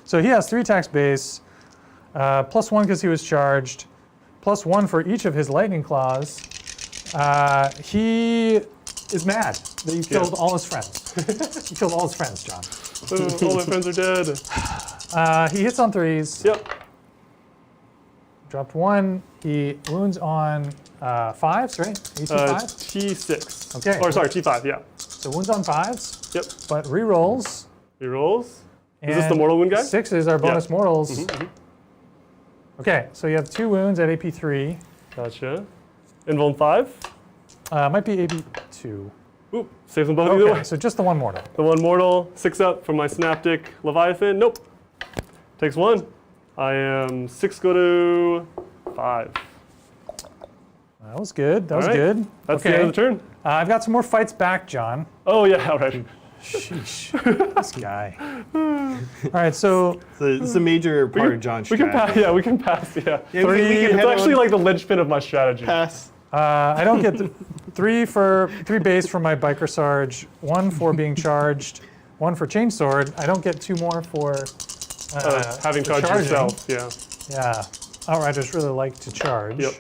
So he has 3 attacks base, +1 because he was charged, +1 for each of his lightning claws. He is mad that you killed all his friends. You killed all his friends, John. All my friends are dead. He hits on 3s. Yep. Dropped 1. He wounds on 5s, right? T5? T6. Okay. Or sorry, T5, yeah. So wounds on 5s, Yep. but re-rolls. He rolls. Is this and the mortal wound guy? 6s are bonus mortals. Okay, so you have 2 wounds at AP 3. Gotcha. Invuln 5. Might be AP 2. Oop, saves them both either Okay, way. so just the 1 mortal. The 1 mortal, 6 up from my Synaptic Leviathan. Nope. Takes 1. I am 6 go to 5. That was good. That was right. good. That's okay. the end of the turn. I've got some more fights back, John. Oh yeah, all right. Sheesh. This guy. All right, so It's a major part of John's We can pass. strategy. Yeah, we can pass. Yeah. Yeah, we can It's head actually on like the linchpin of my strategy. pass. I don't get 3 base for my Biker Sarge, 1 for being charged, 1 for Chainsword. I don't get 2 more for Having charged charging. yourself. Yeah. Yeah, Outriders really like to charge. Yep.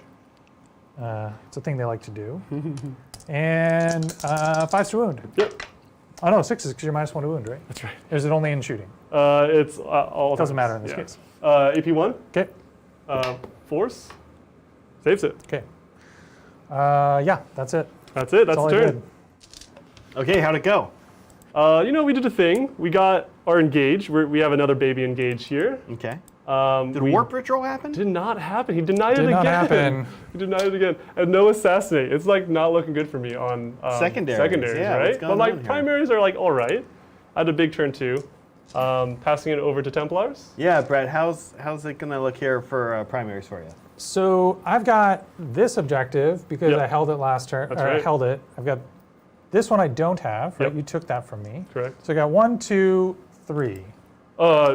It's a thing they like to do. And 5s to wound. Yep. Oh no, 6 is because you're -1 to wound, right? That's right. Or is it only in shooting? It's all. Doesn't matter in this yeah. case. AP1. Okay. Force. Saves it. Okay. Yeah, that's it. That's it. That's all the I turn. did. Okay, how'd it go? We did a thing. We got our engage. We have another baby engage here. Okay. Did We warp ritual happen? Did not happen. He denied it Did again. not happen. He denied it again. And no assassinate. It's like not looking good for me on Secondaries, yeah, what's right? going But like on here? primaries are like all right. I had a big turn too. Passing it over to Templars. Yeah, Brett, how's it gonna look here for primaries for you? So I've got this objective because Yep. I held it last turn. That's or I right. held it. I've got this one I don't have, right? Yep. You took that from me. Correct. So I got 1, 2, 3.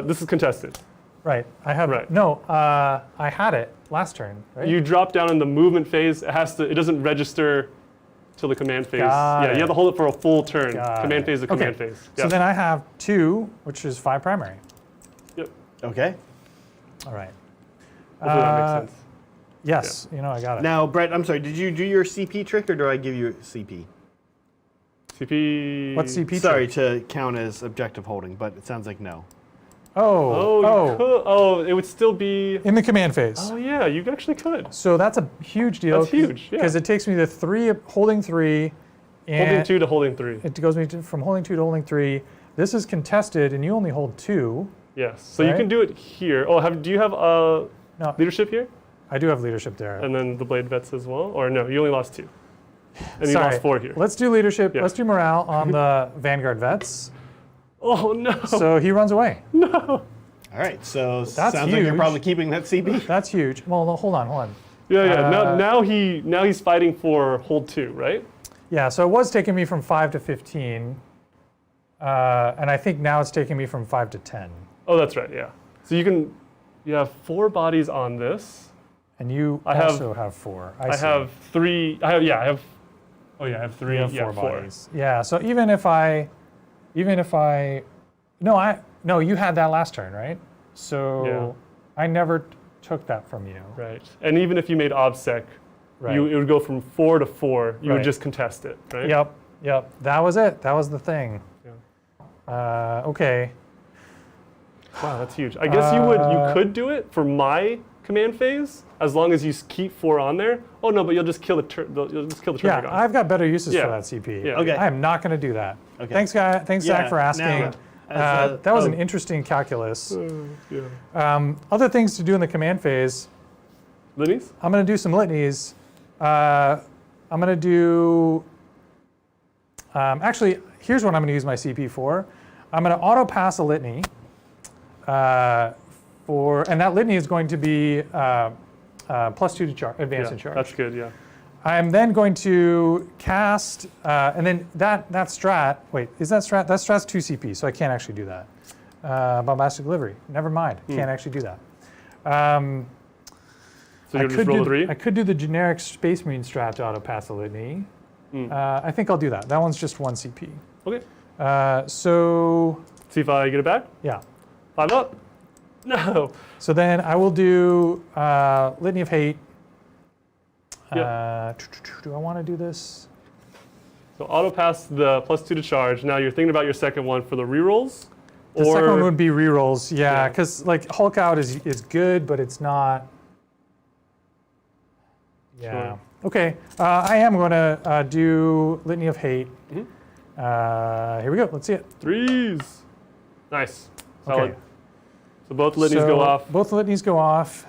This is contested. Right. I have Right. no. I had it last turn. Right. You drop down in the movement phase. It doesn't register till the command phase. Got You have to hold it for a full turn. Got Command it. phase to command Okay. phase. So Yeah. then I have 2, which is 5 primary. Yep. Okay. All right. Hopefully that makes sense. Yes. You know I got it. Now, Brett, I'm sorry, did you do your CP trick or do I give you CP? CP. What's CP? Sorry to count as objective holding, but it sounds like no. Oh. You could. Oh, it would still be. In the command phase. Oh yeah, you actually could. So that's a huge deal. That's huge, yeah. Because it takes me to 3, holding 3, and Holding 2 to holding 3. it goes me from holding 2 to holding 3. This is contested, and you only hold 2. Yes. So you Right. can do it here. Oh, do you have No, leadership here? I do have leadership there. And then the blade vets as well? Or no, you only lost 2. And you Sorry. lost 4 here. Let's do leadership. Yeah. Let's do morale on the Vanguard vets. Oh no. So he runs away. All right, so That's sounds like you're huge. probably keeping that CP. That's huge. Well, no, hold on. Yeah. Now he's fighting for hold 2, right? Yeah, so it was taking me from 5 to 15. And I think now it's taking me from 5 to 10. Oh, that's right. Yeah. So you have 4 bodies on this. And you I have- also have 4. I have 3. I have 3. You have yeah, 4 bodies. Yeah, so even if I, no, you had that last turn, right? So Yeah. I never took that from you. Right. And even if you made obsec, Right. it would go from 4 to 4. You Right. would just contest it, right? Yep. That was it. That was the thing. Yeah. Okay. Wow, that's huge. I guess you could do it for my command phase as long as you keep 4 on there. Oh no, but you'll just kill the turn. You'll just kill the turn. Yeah, I've got better uses Yeah. for that CP. Yeah. Okay. I am not going to do that. Okay. Thanks, guy. Thanks, Yeah, Zach, for asking. now, as that was a- an interesting calculus. Yeah. Other things to do in the command phase. Linnies? I'm going to do some litanies. I'm going to do. Actually, here's what I'm going to use my CP for. I'm going to auto pass a litany. And that litany is going to be +2 to advance and charge. That's good, yeah. I'm then going to cast, and then that strat. Wait, is that strat? That strat's 2 CP, so I can't actually do that. Bombastic delivery. Never mind. Can't actually do that. So you'll just roll a 3? I could do the generic Space Marine strat to auto pass the litany. I think I'll do that. That one's just 1 CP. Okay. So See if I get it back. yeah. 5 up. No. So then I will do Litany of Hate. Do I want to do this? So auto pass the +2 to charge. Now you're thinking about your second one for the rerolls? The second one would be rerolls, yeah, because like Hulk out is good, but it's not. Yeah. Sure. Okay. I am going to do Litany of Hate. Here we go. Let's see it. 3s. Nice. Solid. Okay. So both litanies go off. Both litanies go off.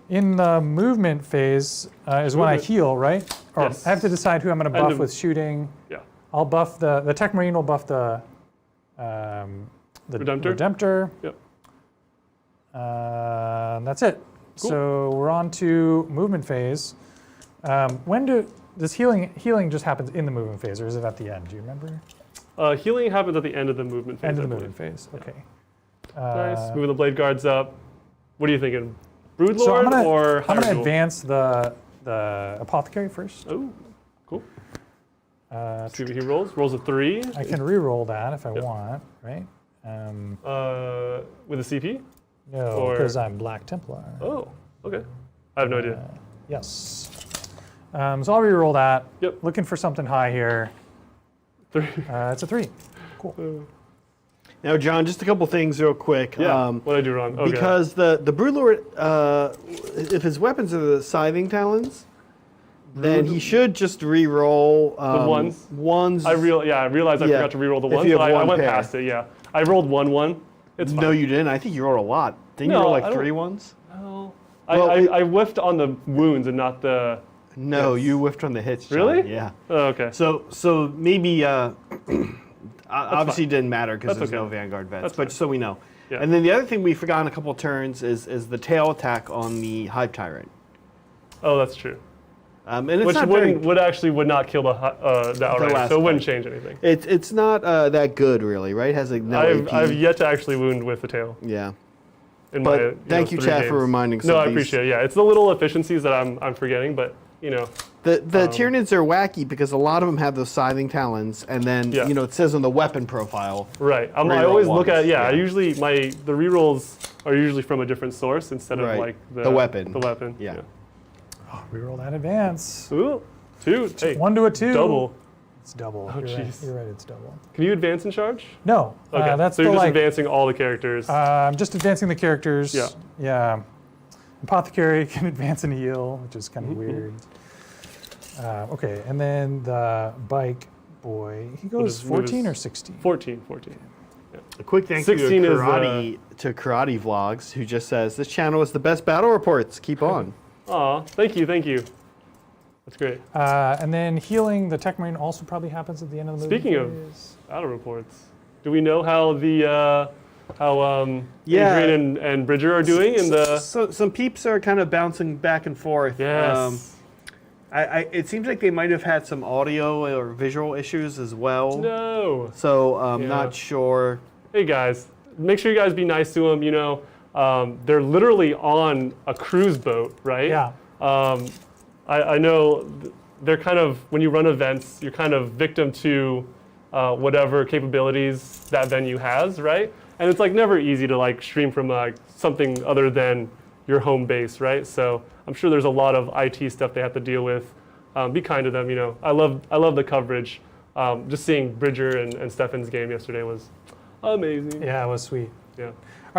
In the movement phase is when I Movement. heal, right? Or Yes. I have to decide who I'm going to And buff the- with shooting. Yeah. I'll buff the Tech Marine will buff the Redemptor? Yep. That's it. Cool. So we're on to movement phase. Does healing just happens in the movement phase, or is it at the end? Do you remember? Healing happens at the end of the movement phase. End of I the believe. movement phase. Okay. Nice. Moving the blade guards up. What are you thinking? Broodlord So I'm or gonna Higher Duel? advance the apothecary first. Oh, cool. See what he rolls. Rolls a 3. I can re-roll that if I want, right? With a CP? No, or- because I'm Black Templar. Oh, okay. I have no idea. Yes. So I'll re-roll that. Yep. Looking for something high here. It's a 3. Cool. Now, John, just a couple things real quick. Yeah. What did I do wrong? Okay. Because the Broodlord, if his weapons are the Scything Talons, then he should just re-roll The ones? Ones. I realized I Yeah. forgot to re-roll the If ones, you but have I one went pair. past it. Yeah, I rolled 1-1. It's fine. No, you didn't. I think you rolled a lot. Didn't No, you roll I like don't- 3 ones? No. Well, I whiffed on the wounds and not the. No, Yes. you whiffed on the hits. John. Really? Yeah. Oh, okay. So maybe obviously it didn't matter because That's there's no okay. Vanguard vets, That's but fine. just so we know. Yeah. And then the other thing we forgot in a couple turns is the tail attack on the Hive Tyrant. Oh, that's true. And it's Which not very, would not kill the outright, last so it wouldn't fight. change anything. it's not that good really, right? It has like no AP. I've yet to actually wound with the tail. Yeah. In But my, thank you, 3 Chad, for games. reminding us No, of I these. appreciate it. Yeah, it's the little efficiencies that I'm forgetting, but The Tyranids are wacky because a lot of them have those Scything Talons, and then Yeah. it says on the weapon profile. right. I Reroll always look ones, at I yeah. usually the rerolls are usually from a different source instead of Right. like The weapon. The weapon. Yeah. Oh, reroll that advance. Ooh, 2. Hey, 1 to a 2. double. It's double. Oh, You're right. jeez. You're right. It's double. Can you advance and charge? No. Okay. That's so you're the just like. advancing all the characters. I'm just advancing the characters. Yeah. Yeah. Apothecary can advance and heal, which is kind of Mm-hmm. weird. Okay, and then the bike boy, he goes just move 14 his- or 16? 14. A quick thank 16 you is, to Karate Vlogs, who just says, this channel is the best battle reports. Keep on. Aw, thank you. That's great. And then healing the Tech Marine also probably happens at the end of the movie. Speaking of battle reports, do we know how the Yeah. Adrian and Bridger are doing in the? So some peeps are kind of bouncing back and forth. Yes. It seems like they might have had some audio or visual issues as well. No. So I'm Yeah. not sure. Hey guys, make sure you guys be nice to them. They're literally on a cruise boat, right? Yeah. I know they're kind of, when you run events, you're kind of victim to whatever capabilities that venue has, right? And it's like never easy to like stream from like something other than your home base, right? So I'm sure there's a lot of IT stuff they have to deal with. Be kind to them, I love the coverage. Just seeing Bridger and Stefan's game yesterday was amazing. Yeah, it was sweet. Yeah. All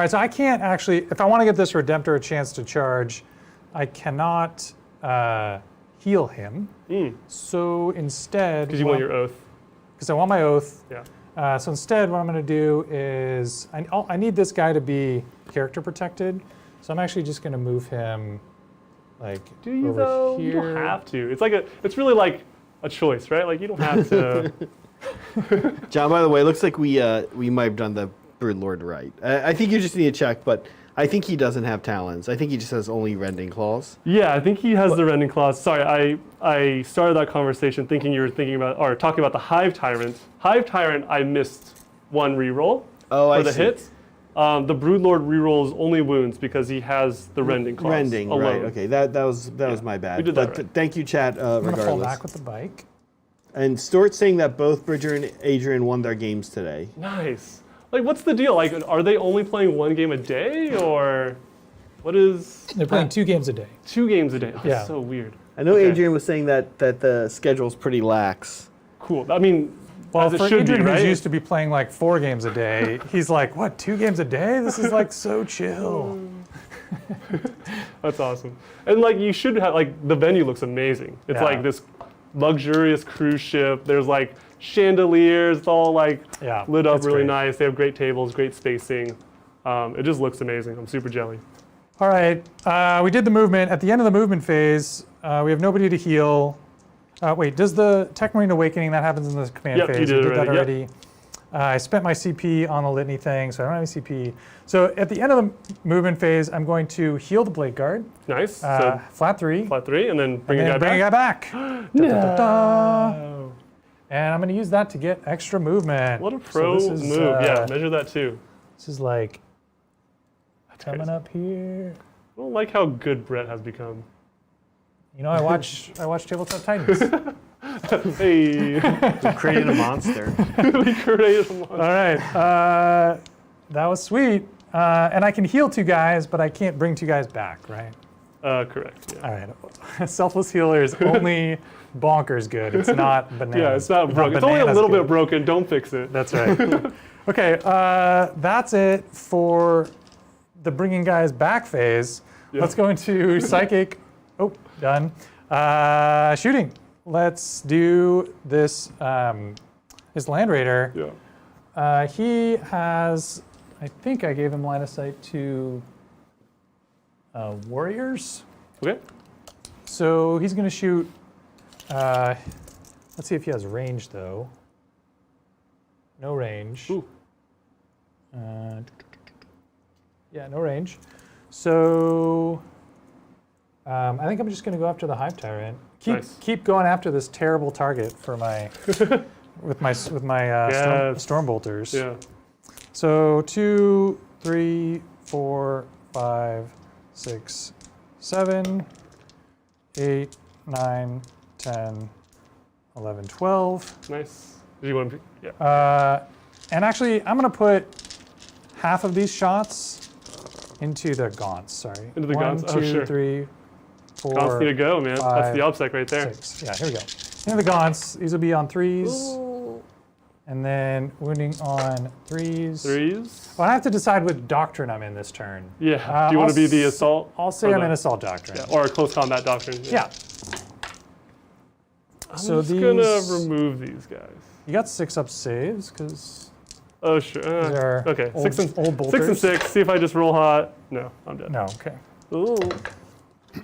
right, so I can't actually, if I want to give this Redemptor a chance to charge, I cannot heal him. So instead, Because you want your oath. because I want my oath. Yeah. So instead, what I'm going to do is I need this guy to be character protected. So I'm actually just going to move him, like Do you over though? here. You don't have to. It's really like a choice, right? Like you don't have to. John, by the way, it looks like we might have done the Broodlord right. I think you just need to check, but I think he doesn't have talons. I think he just has only rending claws. Yeah, I think he has the rending claws. Sorry, I started that conversation thinking you were thinking about or talking about the Hive Tyrant. Hive Tyrant, I missed one reroll Oh, for I the see. hits. The Broodlord rerolls only wounds because he has the rending claws. Rending, alone. right? Okay, that was my bad. we did that but right. Thank you, chat. I'm going to fall Regardless. back with the bike. And Stuart's saying that both Bridger and Adrian won their games today. Nice. Like, what's the deal? Like, are they only playing one game a day, or what is They're playing 2 games a day. 2 games a day? That's Yeah. so weird. I know Okay. Adrian was saying that the schedule's pretty lax. Cool. I mean, Well, as it for should Adrian, be, right? who's used to be playing like 4 games a day, he's like, what, 2 games a day? This is like so chill. That's awesome. And like you should have like the venue looks amazing. It's Yeah. like this luxurious cruise ship. There's like chandeliers, it's all like Yeah, lit up it's really great. nice. They have great tables, great spacing. It just looks amazing. I'm super jelly. All right, we did the movement. At the end of the movement phase, we have nobody to heal. Wait, does the Tech Marine Awakening, that happens in the command Yep, you phase? did We it that already, already. I spent my CP on the Litany thing, so I don't have any CP. So at the end of the movement phase, I'm going to heal the Blade Guard, Nice. So flat 3, flat 3, and then bring and a then guy bring a back. guy back. Da-da-da-da. And I'm going to use that to get extra movement. What a So pro this is, move. Yeah, measure that too. This is like That's coming crazy. up here. I don't like how good Brett has become. You know, I watch Tabletop Titans. Hey, We created a monster. we created a monster. All right, that was sweet. And I can heal 2 guys, but I can't bring 2 guys back, right? Correct. Yeah. All right. Selfless healer is only bonkers good. It's not bananas. Yeah, it's not broken. It's only a little bit broken. Don't fix it. That's right. Okay, that's it for the bringing guys back phase. Yeah. Let's go into psychic. Oh, done. Shooting. Let's do this. His Land Raider. Yeah. He has, I think I gave him line of sight to warriors. Okay. So he's going to shoot. Let's see if he has range, though. No range. Ooh. Yeah, no range. So I think I'm just going to go after the Hive Tyrant. Keep going after this terrible target for my with my Yes. storm bolters. Yeah. So 2, 3, 4, 5, 6, 7, 8, 9, 10, 11, 12. Nice. Did you want to? Yeah. And actually, I'm going to put half of these shots into the gaunts. Sorry. Into the One, gaunts? Oh, 2, sure. 3, 4. Gaunts need to go, man. That's five, the obsec right there. 6. Yeah, here we go. Into the gaunts. These will be on 3s. Ooh. And then wounding on 3s. 3s. Well, I have to decide what doctrine I'm in this turn. Yeah. Do you want to be the assault? I'll say or I'm the- in assault doctrine. Yeah, or a close combat doctrine. Yeah. I'm So just gonna these- remove these guys. You got 6-up saves because Oh sure. these are okay. old, 6 and old bolters. 6 and 6. See if I just roll hot. No, I'm dead. No, okay. Ooh.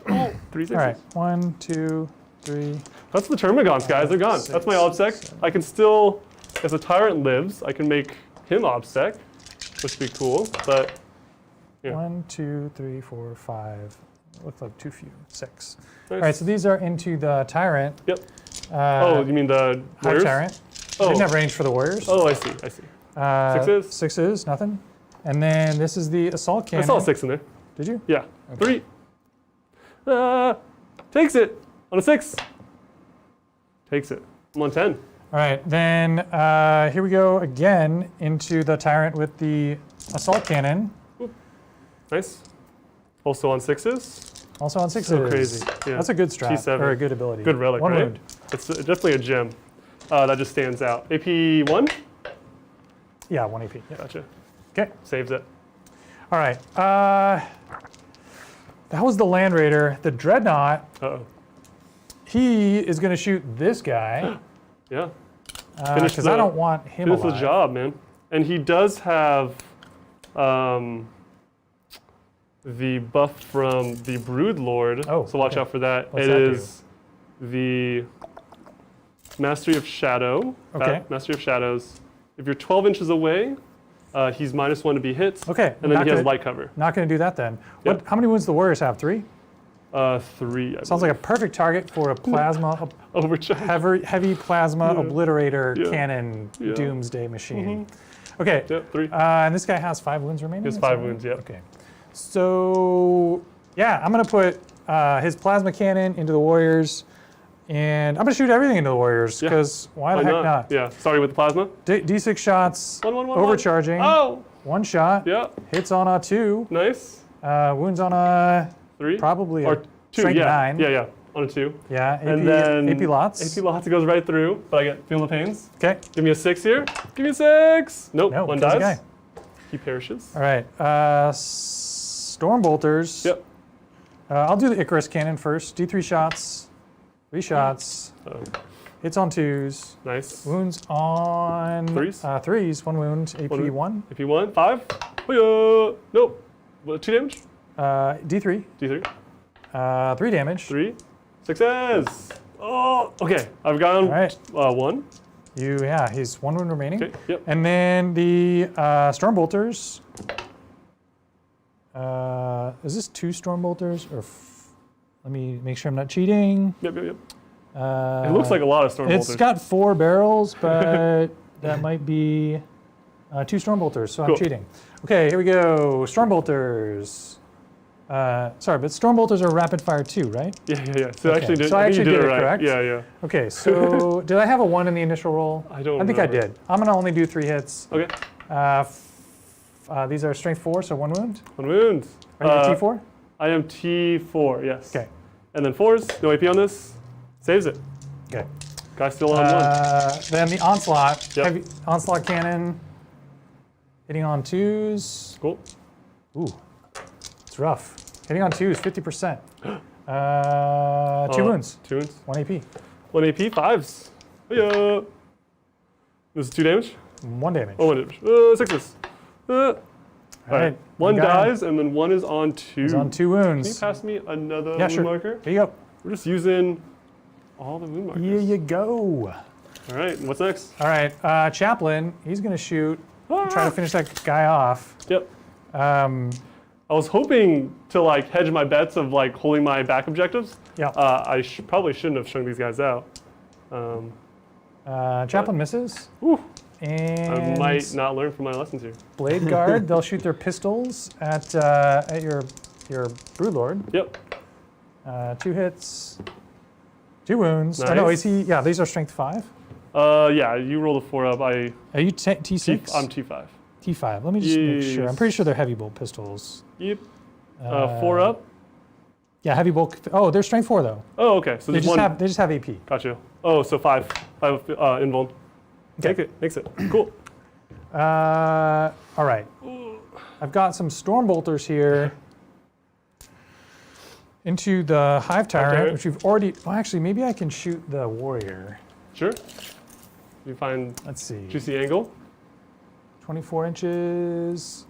Oh, 3 6s. All right. 1, 2, 3. That's the Termagants, guys. They're gone. That's my obsec. 7. I can still, as a tyrant lives, I can make him obsec, which would be cool. But yeah. 1, 2, 3, 4, 5. Looks like too few. 6. Nice. All right. So these are into the tyrant. Yep. Oh, you mean the Hive warriors? tyrant. Oh. Didn't have range for the warriors. Oh, I see. I see. 6s? 6s. Nothing. And then this is the assault I cannon. saw a 6 in there. Did you? Yeah. 3. Takes it on a 6. Takes it. I'm on 10. All right, then here we go again into the tyrant with the assault cannon. Nice. Also on 6s. Also on 6s. So crazy. Yeah. That's a good strat T7. or a good ability. Good relic, One right? wound. It's definitely a gem. That just stands out. AP 1? Yeah, 1 AP. Yeah. Gotcha. Okay. Saves it. All right. That was the Land Raider. The Dreadnought. Uh-oh. He is going to shoot this guy Yeah. Finish because I don't want him Finish alive. the job, man. And he does have the buff from the Brood Lord. Oh, so watch okay. out for that. What's It that do? is the Mastery of Shadow. Okay. Mastery of Shadows. If you're 12 inches away, he's -1 to be hit. Okay. And then not he has gonna- light cover. Not going to do that then. Yep. How many wounds do the Warriors have? 3? 3. Sounds like a perfect target for a plasma, overcharge. heavy plasma obliterator Yeah. cannon Yeah. doomsday machine. Okay. Yep, 3. And this guy has 5 wounds remaining? He has is 5 that right? wounds, yep. Okay. So, yeah, I'm going to put his plasma cannon into the Warriors. And I'm going to shoot everything into the Warriors Yeah. because why the heck not? Yeah, starting with the plasma. D6 shots, One. overcharging, Oh! 1 shot, Yeah, hits on a 2, nice. wounds on a 3. probably Or a 2, strength yeah. 9. Yeah, on a 2. Yeah, AP, And then AP lots. AP lots goes right through, but I get Feel the Pains. Okay. Give me a 6 here. Give me a 6. Nope, No, one kills the dies. guy. He perishes. All right. Storm bolters. Yep. I'll do the Icarus cannon first. D3 shots, 3 shots. Hits on 2s. Nice. Wounds on 3s? 3s. 1 wound. AP One 1. AP 1, 5. Hoo-yah. Nope. What, 2 damage? D3. D3. 3 damage. 3. 6s. Oh, okay. I've gone All right. 1. He's 1 wound remaining. Okay, yep. And then the storm bolters. Is this 2 storm bolters or? Let me make sure I'm not cheating. Yep. It looks like a lot of storm It's bolters. got 4 barrels, but that might be 2 storm bolters, so Cool. I'm cheating. Okay, here we go. Storm bolters. Sorry, but storm bolters are rapid fire too, right? Yeah. So Okay. actually, So I I think you actually did did it it right. correct? Yeah. Okay, so did I have a 1 in the initial roll? I don't I think I remember. did. I'm gonna only do 3 hits. Okay. These are strength 4, so 1 wound. 1 wound. Are you a T4? I am T4, yes. Okay. And then 4s, no AP on this. Saves it. Okay. Guy still on 1. Then the onslaught. Yep. Heavy onslaught cannon. Hitting on 2s. Cool. Ooh, it's rough. Hitting on 2s, 50%. 2 wounds. 2 wounds. 1 AP. 1 AP, 5s. Hiya. This is 2 damage? 1 damage. Oh, 1 damage. 6s. All right. 1 you got him. dies, and then 1 is on 2. He's on 2 Can you wounds. pass me another Yeah, wound sure. marker? Here you go. We're just using all the wound markers. Here you go. All right, what's next? All right, Chaplain, he's going to shoot, try to Ah! finish that guy off. Yep. Um, I was hoping to like hedge my bets of like holding my back objectives. yeah. I probably shouldn't have strung these guys out. Chaplain misses. Whew, I And might not learn from my lessons here. Blade Guard, they'll shoot their pistols at your Broodlord. Yep. 2 hits, 2 wounds. Nice. Oh, no, is he? Yeah, these are strength 5. Yeah, you roll the 4 up. Are you T6? I'm T5. T5. Let me just make sure. I'm Yes. pretty sure they're heavy bolt pistols. Yep. 4 up. Yeah, heavy bolt. Oh, they're strength 4 though. Oh, okay. So They just one. they just have AP. Got you. Oh, so 5. 5 invuln. Okay. Makes it. Cool. All right. I've got some storm bolters here into the Hive Tyrant, Tyrant. which we've already. Well, actually, maybe I can shoot the warrior. Sure. You find Let's see. juicy angle. 24 inches.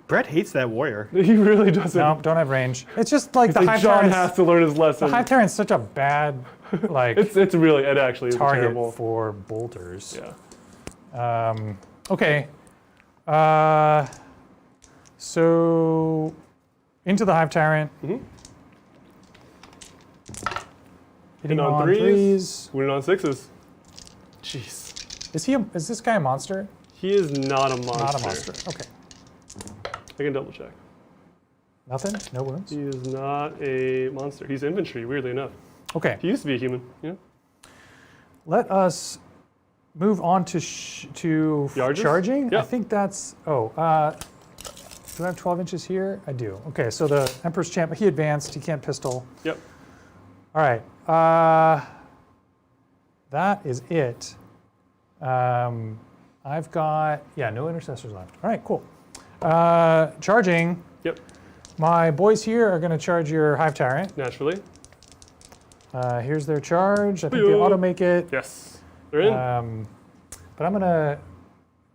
Brett hates that warrior. He really doesn't. No, don't have range. It's just like the Like Hive John Tyrant's. has to learn his lesson. The Hive Tyrant's such a bad like It's really, it actually is target terrible. for bolters. Yeah. Okay. So into the Hive Tyrant. Mm-hmm. Hitting on on 3s. 3s. Winning on 6s. Jeez. Is this guy a monster? He is not a monster. Not a monster. Okay. I can double check. Nothing? No wounds? He is not a monster. He's infantry, weirdly enough. Okay. He used to be a human, yeah? Let us move on to Yarges? charging. Yeah. I think that's, do I have 12 inches here? I do. Okay, so the Emperor's Champ, he advanced, he can't pistol. Yep. All right, that is it. I've got, no intercessors left. All right, cool. Charging, Yep. my boys here are gonna charge your Hive Tyrant. Naturally. Here's their charge. I think they Boo. auto make it. Yes. They're in. But I'm gonna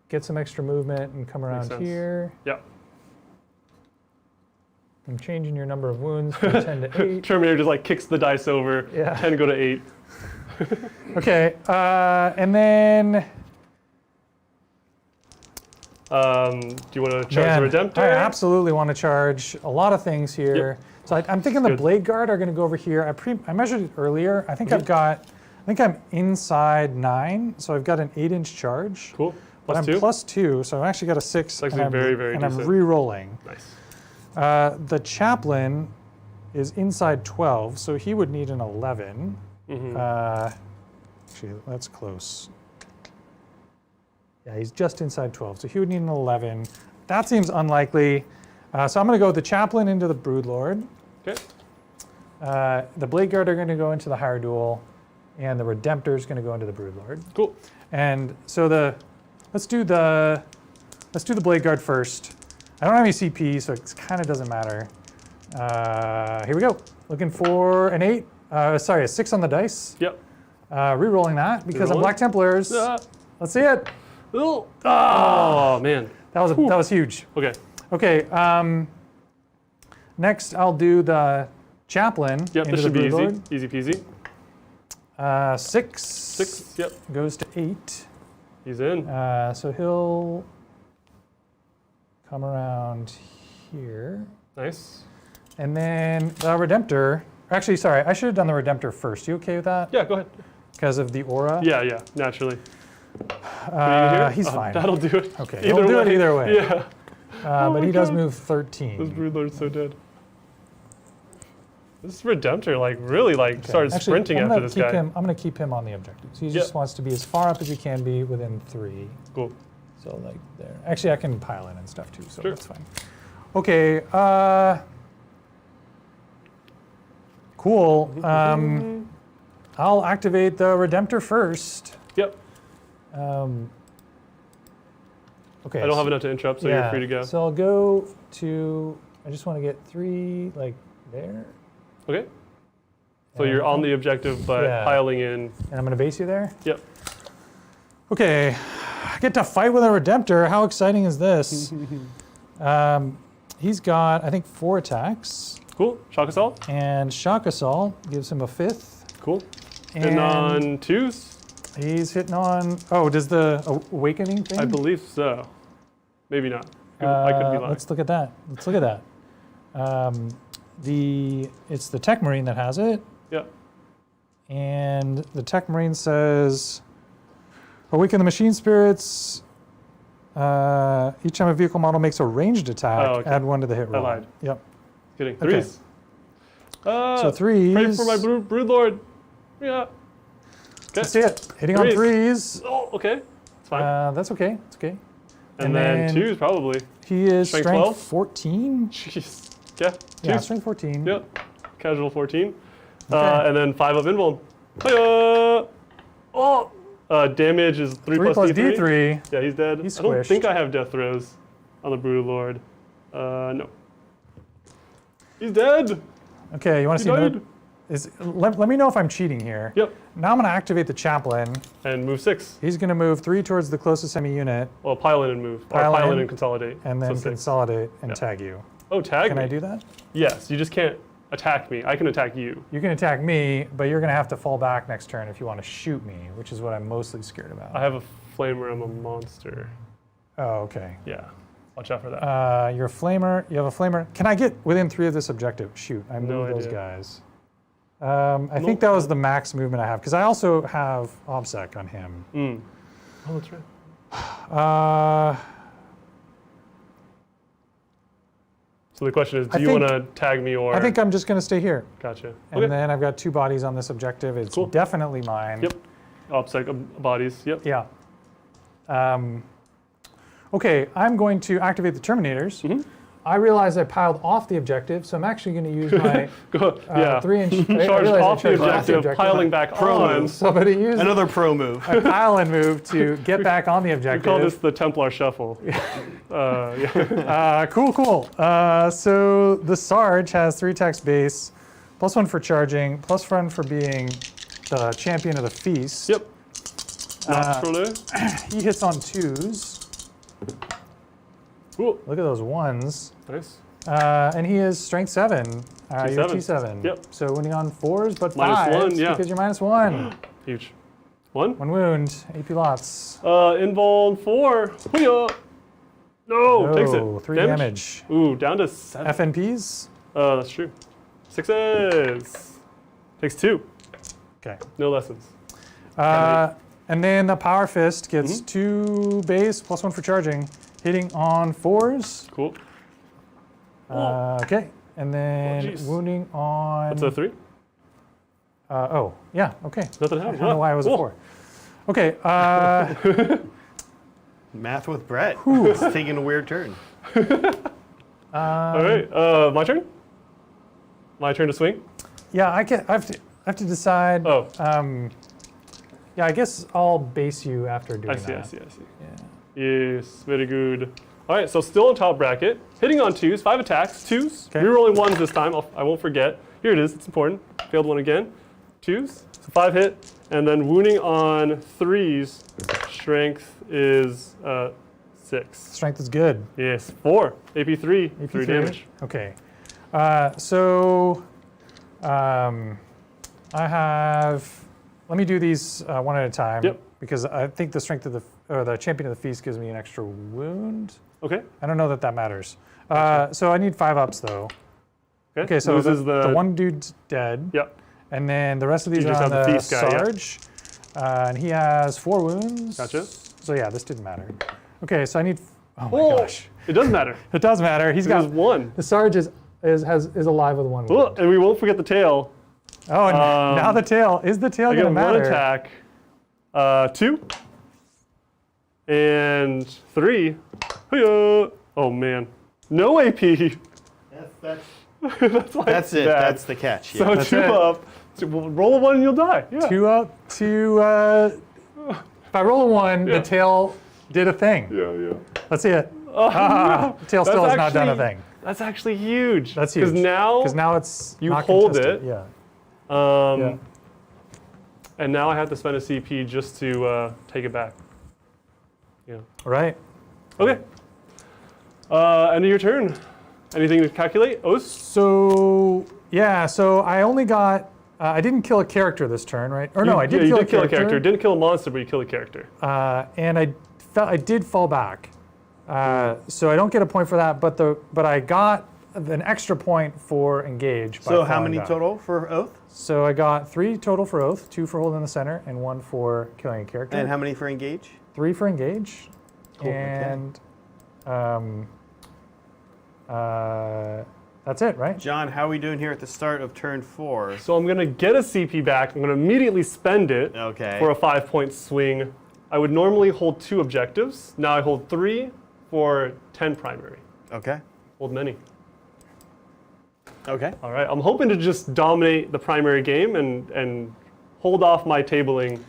get some extra movement and come around sense. here. Yep. I'm changing your number of wounds from 10 to 8. Terminator just like kicks the dice over. Yeah. 10 go to 8. Okay, and then Do you want to charge the Redemptor? I absolutely want to charge a lot of things here. So I'm thinking the Good. Blade Guard are going to go over here. I measured it earlier. I think I'm inside 9, so I've got an 8-inch charge. Cool. But Plus I'm 2? plus 2, so I've actually got a 6. actually and I'm, very, very and I'm decent. re-rolling. Nice. The Chaplain is inside 12, so he would need an 11. Actually, that's close. Yeah, he's just inside 12, so he would need an 11. That seems unlikely. So I'm going to go with the Chaplain into the Broodlord. Okay. The Blade Guard are going to go into the Higher Duel, and the Redemptor is going to go into the Broodlord. Cool. And so let's do the Blade Guard first. I don't have any CP, so it kind of doesn't matter. Here we go. Looking for an 8. Sorry, a 6 on the dice. Yep. Re-rolling that because I'm Re-rolling. Black Templars. Let's see it. Oh, man. That was huge. Okay. Okay. Next, I'll do the Chaplain Yep, into this should the be easy. Broodlord. Easy peasy. 6. 6, yep. Goes to 8. He's in. So he'll come around here. Nice. And then the Redemptor. Actually, sorry, I should have done the Redemptor first. You okay with that? Yeah, go ahead. Because of the aura? Yeah, naturally. He's fine. That'll do it. Okay, he'll do it either way. Yeah. But he does God. move This 13. Broodlord's so dead. This Redemptor really started Actually, sprinting I'm after gonna this keep guy. I'm going to keep him on the objectives. He just wants to be as far up as he can be within 3. Cool. So like there. Actually, I can pile in and stuff too, so Sure. that's fine. Okay. Cool. I'll activate the Redemptor first. Yep. Okay. I don't have enough to interrupt, so you're free to go. So I'll go to. I just want to get 3 like there. Okay. So you're on the objective, but piling in. And I'm going to base you there. Yep. Okay. I get to fight with a Redemptor. How exciting is this? He's got, I think, 4 attacks. Cool. Shock assault. And Shock Assault gives him a 5th. Cool. And on 2s. He's hitting on. Oh, does the Awakening thing? I believe so. Maybe not. I could be lying. Let's look at that. Let's look at that. It's the Tech Marine that has it. Yep. And the Tech Marine says, awaken the machine spirits. Each time a vehicle model makes a ranged attack, add 1 to the hit roll. I lied. Yep. Kidding. 3s. So 3s. Pray for my Broodlord. Yeah. Okay. Let's see it. Hitting on 3s. Oh, okay. It's fine. That's okay. It's okay. And then 2s probably. He is Strength strength 12? 14. Jeez. Yeah. 2s. Yeah, strength 14. Yep. Casual 14. Okay. And then 5 of invuln. Hiya! Oh! Damage is 3 plus D3. D3. Yeah, he's dead. He's I don't squished. think I have death throws on the Broodlord. No. He's dead! Okay, you want to see died. let me know if I'm cheating here. Yep. Now I'm going to activate the Chaplain. And move 6. He's going to move 3 towards the closest enemy unit. Well, pile in and move. Pile or pile in and consolidate. and then so 6. consolidate and tag you. Oh, tag Can me? I do that? Yes, you just can't attack me. I can attack you. You can attack me, but you're going to have to fall back next turn if you want to shoot me, which is what I'm mostly scared about. I have a flamer. I'm a monster. Oh, okay. Yeah. Watch out for that. You're a flamer. You have a flamer. Can I get within 3 of this objective? Shoot, I moved those idea. guys. I think that was the max movement I have, because I also have OBSEC on him. Oh, that's right. So the question is, do you want to tag me or? I think I'm just going to stay here. Gotcha. And Okay. then I've got 2 bodies on this objective. It's Cool. definitely mine. Yep. OBSEC bodies. Yep. Yeah. Okay, I'm going to activate the Terminators. I realize I piled off the objective, so I'm actually going to use my Go. Yeah. 3-inch. Charged off the objective, piling back on. Somebody use Another pro move. a pile and move to get back on the We objective. call this the Templar Shuffle. Yeah. Cool. So the Sarge has 3 attacks base, +1 for charging, +1 for being the champion of the feast. Yep. Naturally. He hits on 2s. Cool. Look at those 1s. Nice. And he is strength 7. You're T7. T7. Yep. So winning on 4s, but -1, 5s yeah. because you're -1. Huge. 1. 1 wound, AP lots. Invuln 4. Hoo-yah. No, takes it. 3 damage. Ooh, down to 7. FNPs? That's true. 6s. Takes 2. Okay. No lessons. And then the Power Fist gets 2 base, +1 for charging, hitting on 4s. Cool. Okay. And then jeez. wounding on. That's a 3. Oh, yeah, okay. Nothing I happened. don't know why I was a 4. Okay. Math with Brett. It's taking a weird turn. All right. My turn? My turn to swing? Yeah, I have to decide. Oh. Yeah, I guess I'll base you after doing I see. that. Yeah. Yes, very good. All right, so still on top bracket. Hitting on 2s, 5 attacks, 2s. Okay. Rerolling 1s this time. I won't forget. Here it is. It's important. Failed 1 again. 2s. So 5 hit, and then wounding on 3s. Strength is 6. Strength is good. Yes, 4. AP3. 3 damage. Okay. I have. Let me do these one at a time. Yep. Because I think the strength of the champion of the feast gives me an extra wound. Okay. I don't know that matters. So I need 5 ups though. Okay, so this is the one dude's dead. Yep. And then the rest of these You are just on have the the feast guy, yeah. Sarge. And he has 4 wounds. Gotcha. So yeah, this didn't matter. Okay, so I need. Oh my Oh, gosh. it does matter. It does matter. He's It got is 1. the Sarge is alive with 1 wound. Oh, and we won't forget the tail. Oh, and now the tail. Is the tail I going get to matter? 1 attack. 2. And 3. Hoo-yah. Oh man. No AP. That's That's it. bad. That's the catch. Yeah. So That's two it. up, roll a 1 and you'll die. Yeah. 2 up, 2. If I roll a 1, Yeah. the tail did a thing. Yeah. Let's see it. Oh, The tail still has not done a thing. That's actually huge. That's huge. Because now it's you not hold contested. it. Yeah. Um, Yeah. And now I have to spend a CP just to take it back. Yeah. Right. Okay. End of your turn. Anything to calculate? Os? So yeah. So I only got. I didn't kill a character this turn, right? Or no, I did you kill did a kill a character. character. Didn't kill a monster, but you killed a character. And I did fall back. So I don't get a point for that, but I got an extra point for engage. By So how falling many back. total for Oath? So I got 3 total for Oath, 2 for holding the center, and 1 for killing a character. And how many for Engage? 3 for engage. Cool, okay. And that's it, right? John, how are we doing here at the start of turn 4? So I'm going to get a CP back. I'm going to immediately spend it Okay. for a 5-point swing. I would normally hold 2 objectives. Now I hold 3 for 10 primary. Okay. Hold many. Okay. All right. I'm hoping to just dominate the primary game and hold off my tabling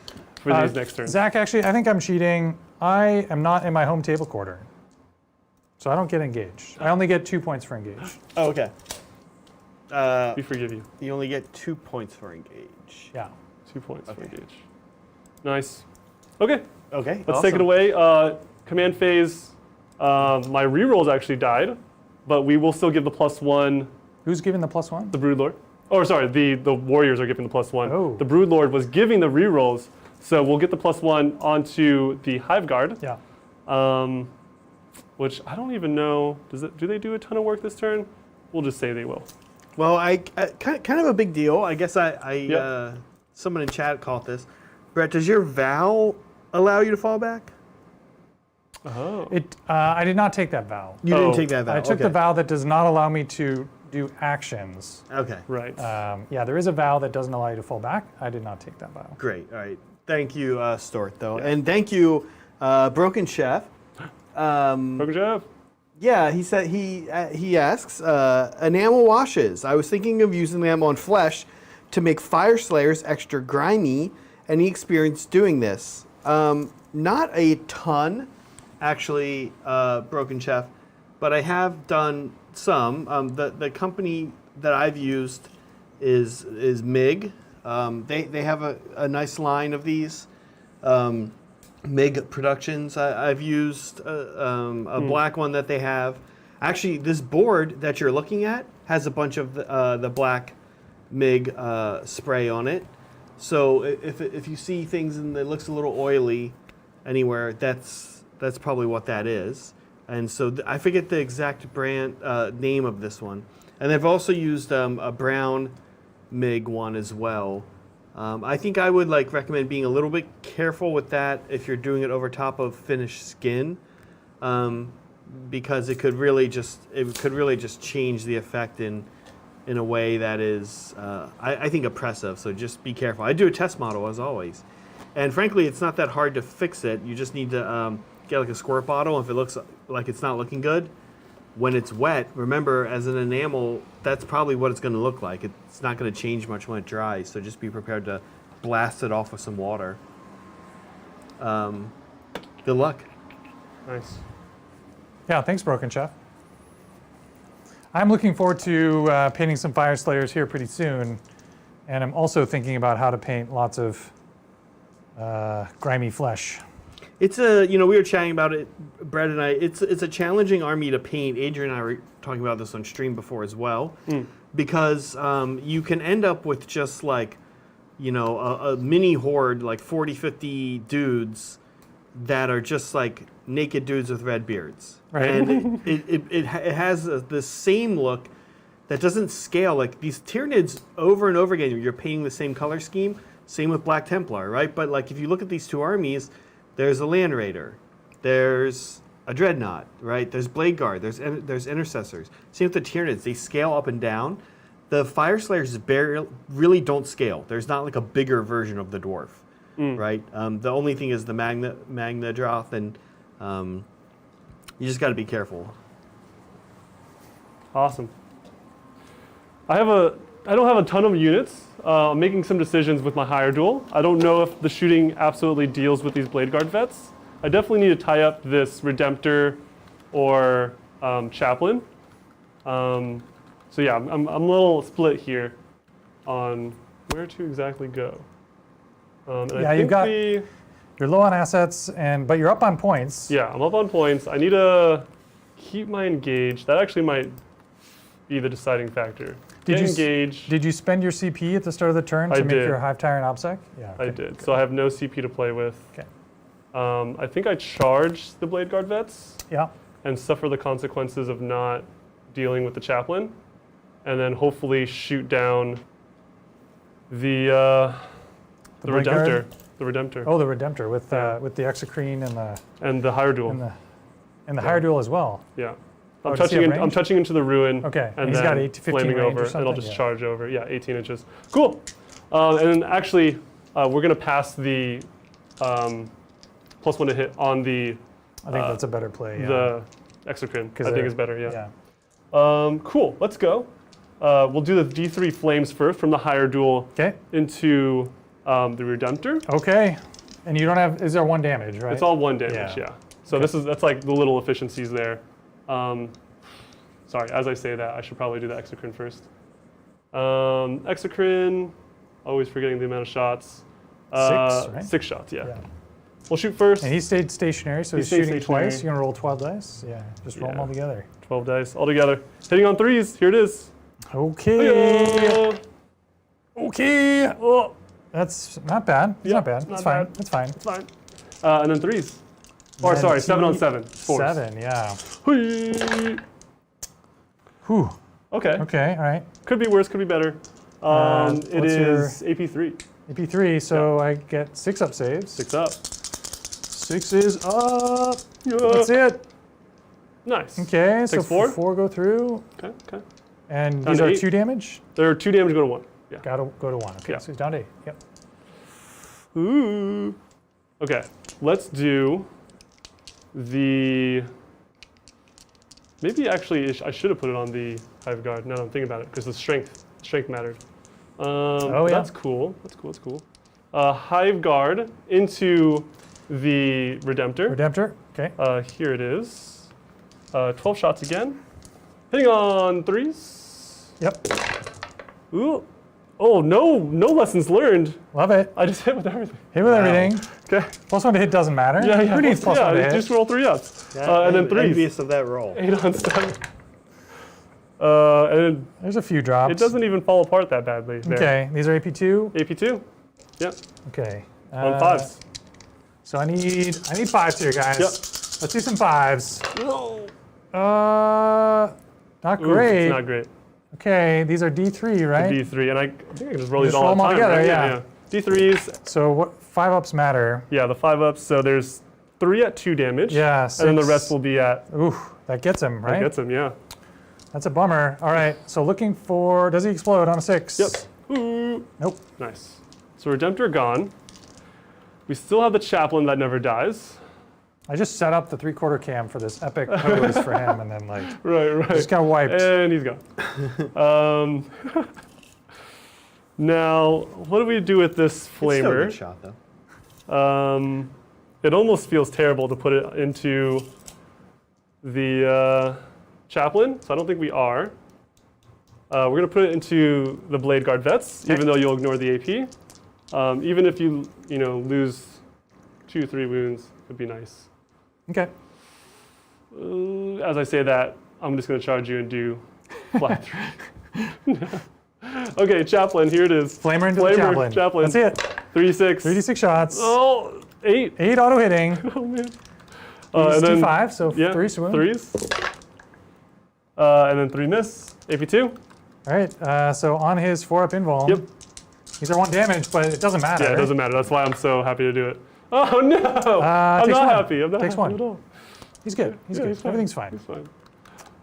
for these next turns. Zach, actually, I think I'm cheating. I am not in my home table quarter. So I don't get engaged. I only get 2 points for engage. Oh, okay. We forgive you. You only get 2 points for Engage. Yeah. 2 points for Okay. engage. Nice. Okay. Okay. Let's take it away. Command phase. My rerolls actually died, but we will still give the +1. Who's giving the +1? The Broodlord. Oh, sorry. The Warriors are giving the +1. Oh. The Broodlord was giving the rerolls, so we'll get the +1 onto the Hive Guard. Yeah. Which I don't even know. Do they do a ton of work this turn? We'll just say they will. Well, I kind of a big deal. I guess Yep. someone in chat caught this. Brett, does your vow allow you to fall back? Oh. I did not take that vow. You Oh. didn't take that vow. I took okay. the vow that does not allow me to do actions. Okay. Right. Yeah, there is a vow that doesn't allow you to fall back. I did not take that vow. Great. All right. Thank you, Stort, though, and thank you, Broken Chef. Broken Jeff. Yeah, he said he asks enamel washes. I was thinking of using them on flesh to make Fire Slayers extra grimy. Any experience doing this? Not a ton, actually, Broken Chef, but I have done some. The company that I've used is MIG. They have a nice line of these. MIG Productions. I've used a black one that they have. Actually, this board that you're looking at has a bunch of the black MIG spray on it. So if you see things and it looks a little oily anywhere, that's probably what that is. And so I forget the exact brand name of this one. And they've also used a brown MIG one as well. I think I would recommend being a little bit careful with that if you're doing it over top of finished skin, because it could really just change the effect in a way that is I think oppressive. So just be careful. I do a test model as always, and frankly, it's not that hard to fix it. You just need to get a squirt bottle. If it looks like it's not looking good, when it's wet, remember, as an enamel, that's probably what it's going to look like. It's not going to change much when it dries, so just be prepared to blast it off with some water. Good luck. Nice. Yeah, thanks, Broken Chef. I'm looking forward to painting some Fire Slayers here pretty soon, and I'm also thinking about how to paint lots of grimy flesh. It's we were chatting about it, Brett and I. It's a challenging army to paint. Adrian and I were talking about this on stream before as well, because you can end up with just a mini horde, 40, 50 dudes that are just naked dudes with red beards. Right. And it has the same look that doesn't scale. These Tyranids over and over again, you're painting the same color scheme. Same with Black Templar, right? But if you look at these two armies, there's a Land Raider, there's a Dreadnought, right? There's Blade Guard, there's Intercessors. Same with the Tyranids, they scale up and down. The Fire Slayers really don't scale. There's not a bigger version of the dwarf, right? The only thing is the Magna Droth, and you just got to be careful. Awesome. I don't have a ton of units. I'm making some decisions with my higher duel. I don't know if the shooting absolutely deals with these Blade Guard vets. I definitely need to tie up this Redemptor or Chaplain. So yeah, I'm a little split here on where to exactly go. Yeah, you're low on assets, but you're up on points. Yeah, I'm up on points. I need to keep my engage. That actually might be the deciding factor. Did you spend your CP at the start of the turn to make your Hive Tyrant OBSEC? Yeah, I did. Good. So I have no CP to play with. Okay. I think I charge the Blade Guard vets. Yeah. And suffer the consequences of not dealing with the Chaplain, and then hopefully shoot down the Redemptor. The Redemptor. Oh, the Redemptor with the Exocrine and the higher duel. And the higher duel as well. Yeah. I'm touching into the ruin. Okay. And he's then got 8 to 15 flaming over, and I'll just charge over. Yeah, 18 inches. Cool. And then actually, we're gonna pass the +1 to hit on the. I think that's a better play. Yeah. The Exocrine, I think is better. Yeah. Cool. Let's go. We'll do the D3 flames first from the higher duel into the Redemptor. Okay. And you don't have, is there 1 damage, right? It's all 1 damage, yeah. So that's like the little efficiencies there. Sorry, as I say that, I should probably do the Exocrine first. Exocrine, always forgetting the amount of shots. 6, right? 6 shots, yeah. We'll shoot first. And he stayed stationary, so he's shooting twice. You're gonna roll 12 dice? Yeah, just roll them all together. 12 dice, all together. Hitting on 3s, here it is. Okay. Okay. Oh, that's not bad. It's not bad. It's fine. It's fine. It's fine. And then 3s. Or sorry, 7 on 7. 4s. 7, yeah. Whew. Okay. Okay, all right. Could be worse, could be better. It is AP3. AP3, so I get 6 up saves. 6 up. 6 is up. That's it. Nice. Okay, so 4? 4 go through. Okay. And these are 2 damage? They're 2 damage, go to 1. Yeah. Gotta go to 1. Okay, so he's down to 8. Yep. Ooh. Okay, let's do the. Maybe actually I should have put it on the Hive Guard. Now that I'm thinking about it, because the strength mattered. That's cool. That's cool. Hive Guard into the Redemptor. Redemptor. Okay. Here it is. 12 shots again. Hitting on 3s. Yep. Ooh. Oh, no lessons learned. Love it. I just hit with everything. Hit with everything. Okay. +1 to hit doesn't matter. Yeah. Who needs +1 to hit? Just roll 3 ups. Yeah, and then 3s. Envious of that roll. 8 on 7. And there's a few drops. it doesn't even fall apart that badly. There. Okay, these are AP2. AP2. Yep. Okay. On 5s. So I need 5s here, guys. Yep. Let's do some 5s. Not great. It's not great. Okay, these are D3, right? D3, and I think I can just roll these roll all them the all time, together, right? yeah. D3s. So what 5 ups matter? Yeah, the 5 ups. So there's 3 at 2 damage. Yeah, and then the rest will be at. Ooh, that gets him, right? That gets him, yeah. That's a bummer. All right, so looking for, does he explode on a 6? Yep. Ooh. Nope. Nice. So Redemptor gone. We still have the Chaplain that never dies. I just set up the 3/4 cam for this epic pose for him, and then Right. just got wiped. And he's gone. Now, what do we do with this Flamer? It's still a good shot, though. It almost feels terrible to put it into the Chaplain, so I don't think we are. We're going to put it into the Blade Guard Vets, even though you'll ignore the AP. Even if you lose 2-3 wounds, it'd be nice. Okay. As I say that, I'm just going to charge you and do flat 3. Okay, Chaplain, here it is. Flamer into the Chaplain. That's it. 3d6. 3d6 shots. Oh, 8. 8 auto hitting. Oh, man. And then 5, so 3 swoon. 3s. And then 3 miss. AP2. All right, so on his 4-up invuln. Yep. These are 1 damage, but it doesn't matter. Yeah, it doesn't matter. That's why I'm so happy to do it. Oh, no. I'm not happy. I'm not takes happy 1. at all. He's good. He's good. Everything's fine. He's fine.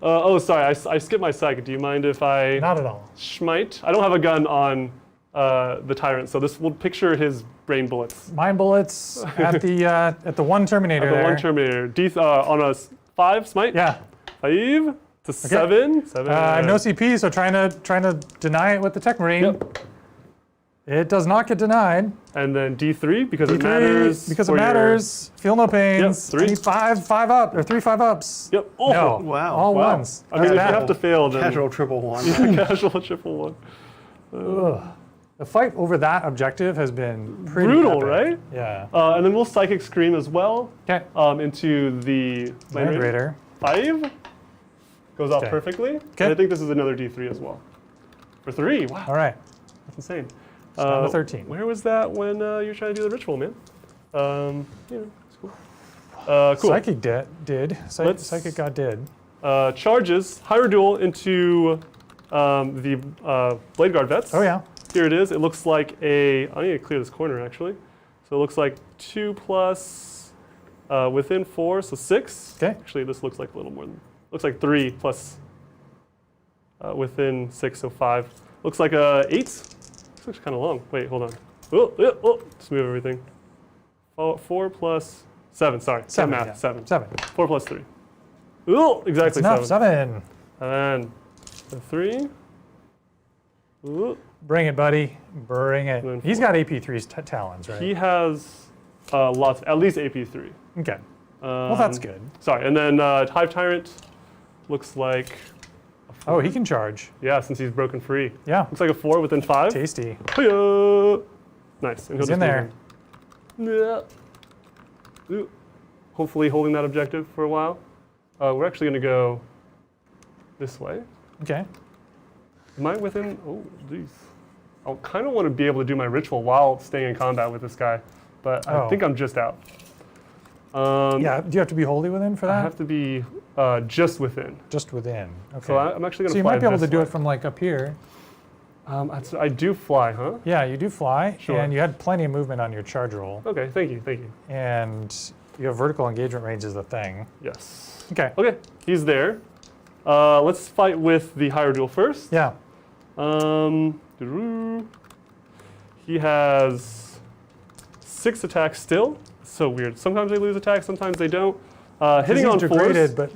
Oh, sorry. I skipped my psych. Do you mind if I... Not at all. Schmite? I don't have a gun on the Tyrant, so this will picture his brain bullets. Mine bullets at the 1 Terminator At the 1 Terminator. On a 5 smite? Yeah. 5. It's a 7. 7. I have no CP, so trying to deny it with the Tech Marine. Yep. It does not get denied. And then D3 because it D3, matters. because it for your- matters. Feel no pains. Yep, 3. I need 5 up, or 3 5-ups. Yep. Oh, No. Wow. All wow. ones. I mean, if you That's have to fail, then Casual triple one. casual triple 1. The fight over that objective has been pretty Brutal, epic. right? Yeah. And then we'll Psychic Scream as well Okay. into the Land Raider. 5. Goes off Okay. perfectly. Okay. And I think this is another D3 as well. For 3. Wow. All right. That's insane. Down to 13. Where was that when you were trying to do the ritual, man? It's cool. Cool. Psychic did. Let's- Psychic did. Charges Hyrule into the Blade Guard vets. Oh yeah. Here it is. It looks like I need to clear this corner actually. So it looks like 2 plus within 4, so 6. Okay. Actually, this looks like a little more than. Looks like 3 plus within 6, so 5. Looks like 8. This looks kind of long. Wait, hold on. Just move everything. 4 plus 7. Sorry, 7. math. Yeah. 7. 7. 4 plus 3. Oh, exactly Enough. 7. 7. And then the 3. Ooh. Bring it, buddy. Bring And then it. He's got AP3's talons, right? He has lots, at least AP3. Okay. Well, that's good. Sorry, and then Hive Tyrant looks like, Oh, he can charge. yeah, since he's broken free. Yeah. Looks like a 4 within 5. Tasty. Hiya! Nice. And He's he'll in just there. move in. Yeah. Ooh. Hopefully holding that objective for a while. We're actually going to go this way. Okay. Am I within? Oh, geez. I kind of want to be able to do my ritual while staying in combat with this guy, but I Oh. think I'm just out. Yeah. Do you have to be wholly within for I that? have to be just within. Just within. Okay. So I'm actually going to So you fly might be able to this do way. it from like up here. I do fly, huh? Yeah, you do fly, Sure. and you had plenty of movement on your charge roll, Okay, thank you. and you have vertical engagement range is the thing. Yes. Okay. Okay, he's there. Let's fight with the Hyrule first. Yeah. He has 6 attacks still. So weird. Sometimes they lose attacks, sometimes they don't. Hitting He's on degraded, 4s. but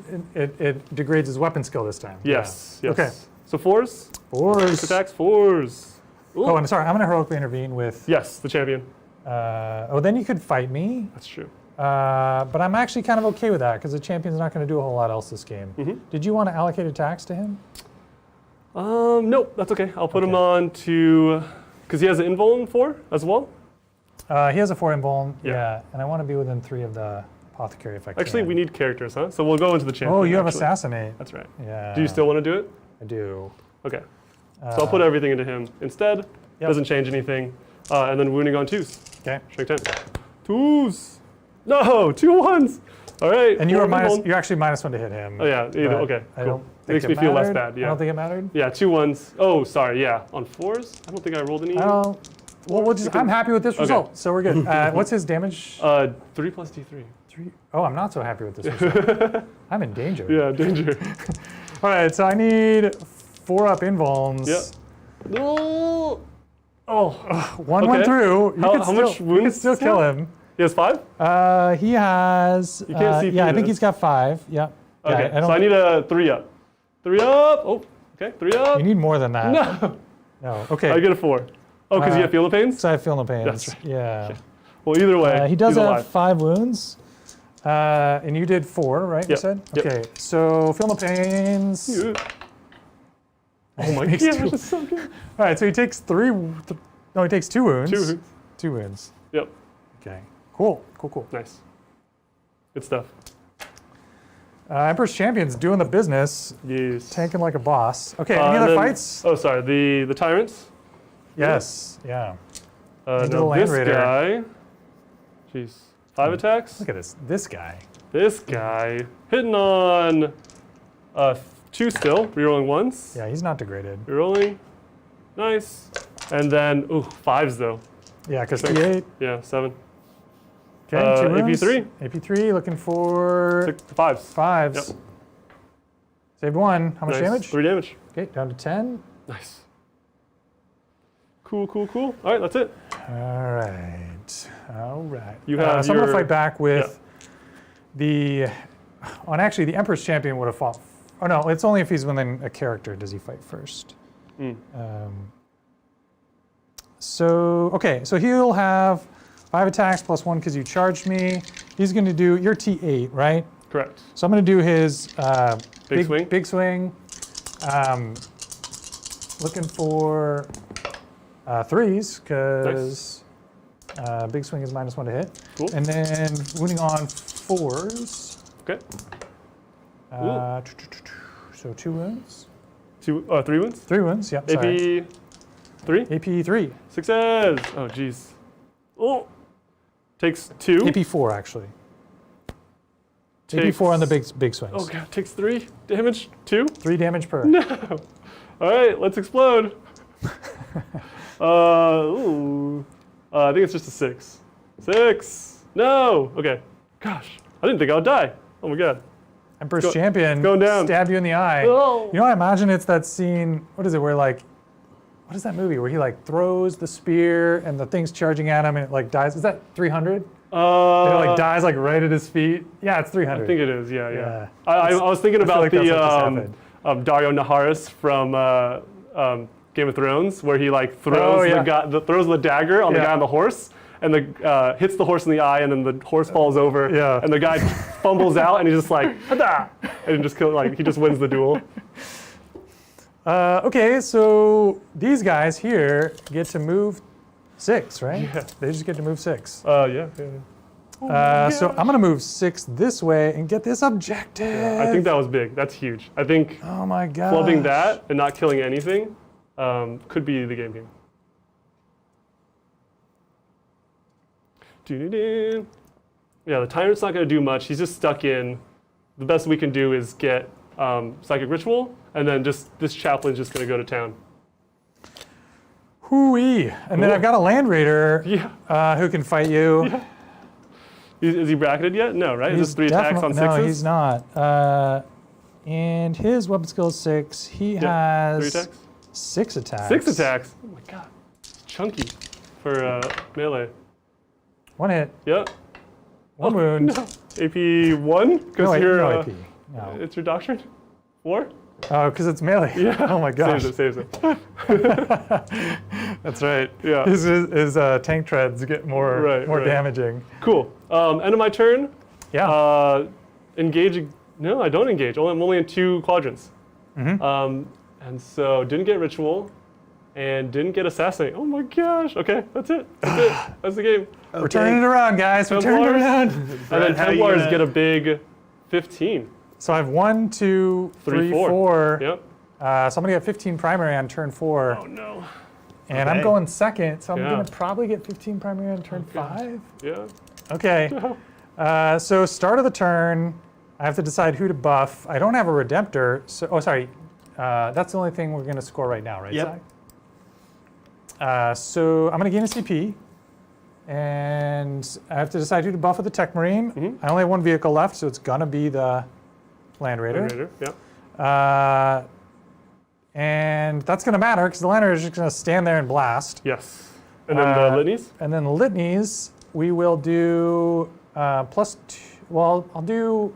it degrades his weapon skill this time. Yes, Yeah. yes. Okay. So 4s. 4s. 6 attacks, 4s. Ooh. Oh, and sorry, I'm going to heroically intervene with. Yes, the champion. Then you could fight me, That's true. but I'm actually kind of okay with that because the champion's not going to do a whole lot else this game. Mm-hmm. Did you want to allocate attacks to him? Nope, that's okay. I'll put him Okay. on to, because he has an invuln 4 as well. He has a 4 invuln, Yeah. yeah, and I want to be within 3 of the apothecary if I can. Actually, we need characters, huh? So we'll go into the champion. Oh, you have actually. assassinate. That's right. Yeah. Do you still want to do it? I do. Okay. So I'll put everything into him instead. Yep. Doesn't change anything. And then wounding on 2s. Okay. Strength 10. 2s. No, 2 1s. All right. And you four were minus. invuln. You're actually -1 to hit him. Oh yeah. Either, but okay. I Cool. don't think Makes it me feel less mattered. bad. Yeah. I don't think it mattered. Yeah. 2 1s. Oh, sorry. Yeah. On 4s. I don't think I rolled any. I don't. Well, we'll just, I'm happy with this result, so we're good. What's his damage? 3 plus D3. 3. Oh, I'm not so happy with this result. I'm in danger. Yeah. Danger. All right, so I need 4 up invulns. Yep. No. Oh. One went Okay. through. You How- could how still, much you could wounds still does he kill have? him. He has 5. He has. You can't see Yeah, I through think this. he's got 5. Yeah. Okay. Yeah, I don't So I need a 3 up. 3 up. Oh. Okay. 3 up. You need more than that. No. No. Okay. I get a 4. Oh, because you have feel the pains? So I feel no pains. That's right. Yeah. Well, either way, He does he's have alive. 5 wounds. And you did 4, right? You Yep. said? Yep. Okay. So feel no pains. Oh my Makes gosh, two. that's so good. All right, so he takes 3. No, he takes 2 wounds. 2 wounds. 2 wounds. Yep. Okay. Cool. Cool. Nice. Good stuff. Emperor's Champion's doing the business, Yes. tanking like a boss. Okay, any And other then- fights? Oh, sorry. The tyrants. Yes. Yeah. Into the No, Land this Raider. guy. Jeez. 5 attacks. Look at this. This guy. This guy hitting on 2 still. Rerolling once. Yeah, he's not degraded. Rerolling. Nice. And then 5s though. Yeah, because Six. T8. Yeah, 7. Okay, 2 wounds. AP3. AP3, looking for 6 5s. 5s. Yep. Saved 1. How much Nice. damage? 3 damage. Okay, down to 10. Nice. Cool. All right, that's it. All right. You have so I'm going to your- fight back with the. Oh, and actually, the Emperor's Champion would have fought Oh no, it's only if he's within a character does he fight first. So he'll have 5 attacks plus 1 because you charged me. He's going to do your T8, right? Correct. So I'm going to do his Big swing? Big swing. Looking for 3s because big swing is -1 to hit. Cool. And then wounding on 4s. Okay. So 2 wounds. 3 wounds? 3 wounds. Yep. Sorry. AP 3? AP 3. Success. Oh, jeez. Oh. Takes 2. AP 4 actually. AP Takes- 4 on the big swings. Oh god, takes 3 damage. 2. 3 damage per. No. All right, let's explode. I think it's just a 6. 6. No. Okay. Gosh, I didn't think I would die. Oh my god. Emperor's Champion going down. stabbed you in the eye. Oh. You know, I imagine it's that scene. What is it? Where like, what is that movie where he like throws the spear and the thing's charging at him and it like dies? Is that 300? It like dies like right at his feet. Yeah, it's 300. I think it is. Yeah, yeah. Yeah. I was thinking about like that's what just happened. Dario Naharis from Game of Thrones, where he like throws throws the dagger on the guy on the horse, and the hits the horse in the eye, and then the horse falls over, Yeah. and the guy fumbles out, and he's just like, "Hada!" and he just wins the duel. Okay, so these guys here get to move 6, right? Yeah. They just get to move 6. Yeah. So I'm gonna move 6 this way and get this objective. I think that was big. That's huge. I think Oh my god. flubbing that and not killing anything could be the game. Doo-doo-doo. Yeah, the Tyrant's not going to do much. He's just stuck in. The best we can do is get Psychic Ritual, and then just this Chaplain's just going to go to town. Hooey. And then Cool. I've got a Land Raider Yeah. who can fight you. Yeah. Is he bracketed yet? No, right? Is this 3 attacks on 6s? No, he's not. And his weapon skill is 6. He has 3 attacks? 6 attacks. 6 attacks? Oh my god. It's chunky for melee. 1 hit. Yep. 1 wound. No. AP 1? Because you're no AP. No. It's your doctrine? 4? Oh, because it's melee. Yeah. Oh my gosh. Saves it. That's right. Yeah. His tank treads get more Right. damaging. Cool. End of my turn. Yeah. Engage. No, I don't engage. I'm only in 2 quadrants. Mm-hmm. And so didn't get ritual, and didn't get assassinate. Oh my gosh. Okay, that's it. That's it. That's the game. We're turning it around, guys. We're turning it Templars. around. And then how are you Templars gonna- get a big 15. So I have 1, 2, 3, 4. 4. Yep. So I'm gonna get 15 primary on turn 4. Oh no. And I'm Okay. going second, so I'm Yeah. gonna probably get 15 primary on turn 5. Yeah. Okay. So start of the turn, I have to decide who to buff. I don't have a Redemptor, so that's the only thing we're gonna score right now, right, Yep. Zach? So I'm gonna gain a CP, and I have to decide who to buff with the Tech Marine. I only have 1 vehicle left, so it's gonna be the Land Raider. Raider. Yep. And that's gonna matter because the Land Raider is just gonna stand there and blast. Yes. And then the litanies. And then the litanies, we will do +2. Well, I'll do.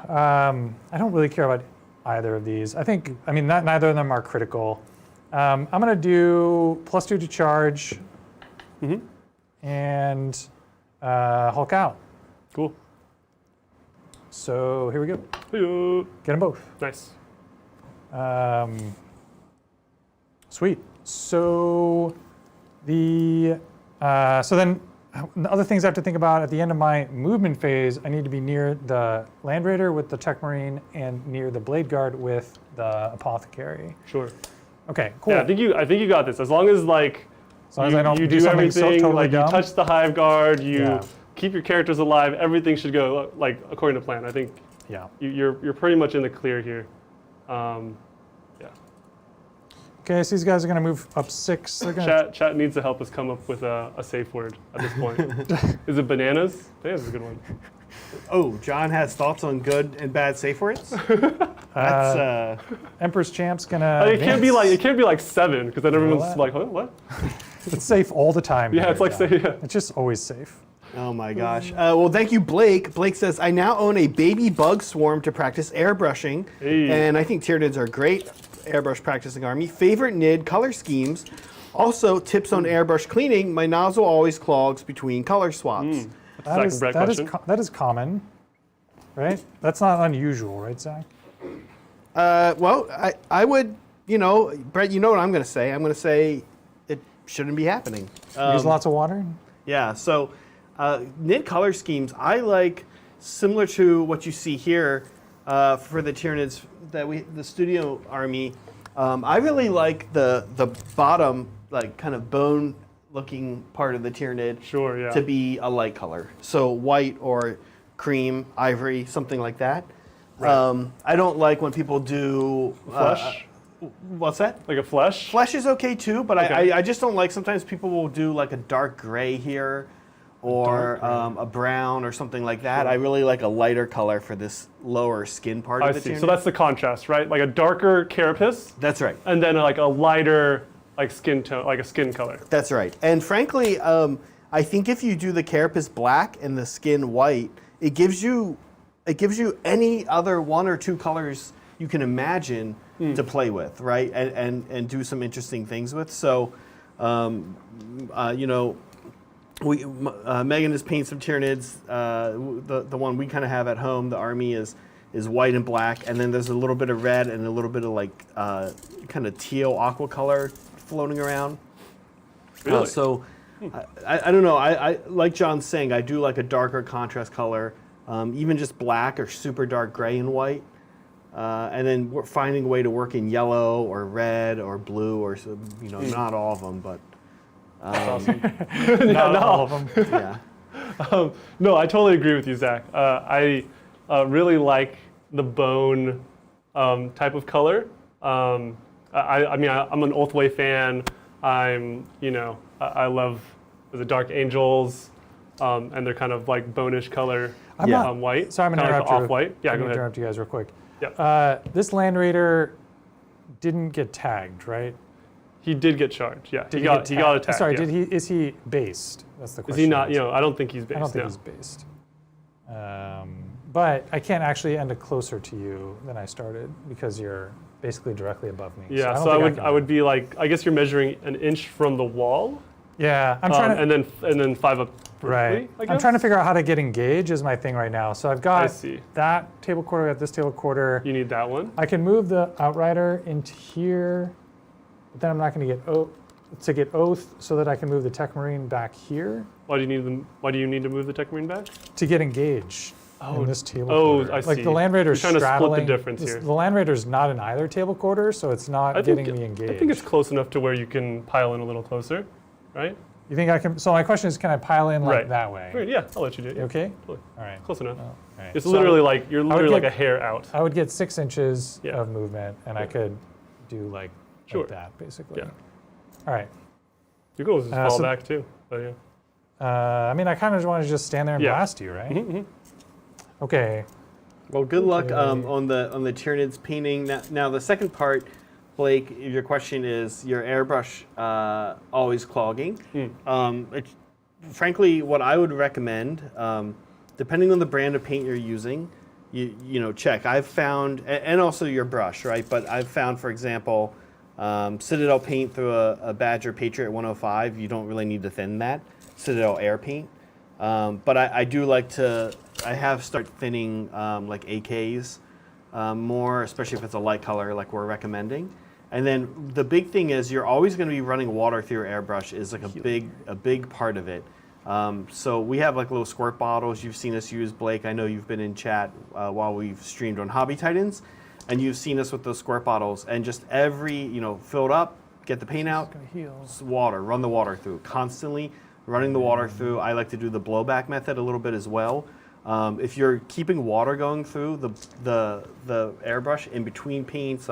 I don't really care about either of these. I mean, neither of them are critical. I'm gonna do +2 to charge. And Hulk out. Cool. So here we go. Hey-o. Get them both. Nice. Sweet. So the other things I have to think about at the end of my movement phase, I need to be near the Land Raider with the Tech Marine and near the Blade Guard with the Apothecary. Sure. Okay, cool. Yeah, I think you got this. As long as like as long as I don't you do do something so everything, totally like dumb. you touch the Hive Guard, you Yeah. keep your characters alive, everything should go like according to plan. I think Yeah. you're pretty much in the clear here. Yeah. Okay, so these guys are gonna move up 6. They're gonna Chat needs to help us come up with a safe word at this point. Is it bananas? Bananas is a good one. Oh, John has thoughts on good and bad safe words. That's Emperor's Champ's gonna. It can't be like 7 because then everyone's that? like, huh, what? It's safe all the time. Yeah, it's like Yeah. yeah. It's just always safe. Oh my gosh. Well, thank you, Blake. Blake says, I now own a baby bug swarm to practice airbrushing. Hey. And I think Tyranids are great airbrush practicing army. Favorite NID color schemes. Also, tips on airbrush cleaning. My nozzle always clogs between color swaps. Second Brett question. That is common, right? That's not unusual, right, Zach? Well, I would, Brett, you know what I'm going to say. I'm going to say it shouldn't be happening. Use lots of water? Yeah, so NID color schemes, I like, similar to what you see here for the Tyranids, the studio army, I really like the bottom, like kind of bone looking part of the Tyranid Sure, yeah. to be a light color. So white or cream, ivory, something like that. Right. I don't like when people do... Flesh? What's that? Like a flesh? Flesh is okay too, but Okay. I just don't like, sometimes people will do like a dark gray here or a brown or something like that. Sure. I really like a lighter color for this lower skin part I of the see. Tyranid. So that's the contrast, right? Like a darker carapace, That's right. and then like a lighter like skin tone, like a skin color. That's right. And frankly, I think if you do the carapace black and the skin white, it gives you any other one or two colors you can imagine to play with, right? And do some interesting things with. So, Megan has painted some Tyranids. The one we kind of have at home, the army is white and black, and then there's a little bit of red and a little bit of like kind of teal aqua color floating around. Really? I don't know. I like John's saying, I do like a darker contrast color, even just black or super dark gray and white. And then we're finding a way to work in yellow or red or blue or not all of them, but That's awesome. Not all of them. yeah. No, I totally agree with you, Zach. I really like the bone type of color. I'm an Oathway fan. I love the Dark Angels, and they're kind of like bonish color, white. Sorry, I'm going to kind of interrupt like you. off-white. Yeah, I'm go gonna ahead. interrupt you guys real quick. Yeah. This Land Raider didn't get tagged, right? He did get charged. Yeah, Did he got tagged? attacked. Sorry, yeah. is he based? That's the Is question. he not? I don't think he's based. I don't think no. he's based. But I can't actually end it closer to you than I started because you're basically directly above me. Yeah, don't so think I would be like, I guess you're measuring an inch from the wall, Yeah, I'm trying to. and then 5 up vertically, Right. I guess? I'm trying to figure out how to get engage is my thing right now. So I've I got see. that table quarter, I got this table quarter. You need that one. I can move the Outrider into here, but then I'm not going to get Oath so that I can move the Tech Marine back here Why do you need to move the Tech Marine back? to get engage in this table Oh, quarter. I Like see. the Land Raider's You're trying to split the straddling. difference here. The Land Raider's not in either table quarter, so it's not getting me engaged. I think it's close enough to where you can pile in a little closer, right? You think I can? So my question is, can I pile in like Right. that way? Right, yeah, I'll let you do it. You okay? Totally. All right. Close enough. All right. It's So literally like you're literally like get- a hair out. I would get 6 inches Yeah. of movement, and I could do like Sure. that basically. Yeah. All right. You can always just fall so- back too. But yeah. I mean, I kind of want to just stand there and Yeah. blast you, right? Mm-hmm. Okay. Well, good luck Okay. on the Tyranids painting. Now the second part, Blake, your question is your airbrush always clogging. Frankly, what I would recommend, depending on the brand of paint you're using, check. I've found, and also your brush, right? But I've found, for example, Citadel paint through a Badger Patriot 105. You don't really need to thin that. Citadel air paint. But I do like to. I have started thinning like AKs more, especially if it's a light color like we're recommending. And then the big thing is you're always going to be running water through your airbrush is like a big part of it. So we have like little squirt bottles you've seen us use, Blake. I know you've been in chat while we've streamed on Hobby Titans, and you've seen us with those squirt bottles. And just fill it up, get the paint out, water, run the water through constantly. Running the water through. I like to do the blowback method a little bit as well. If you're keeping water going through the airbrush in between paints,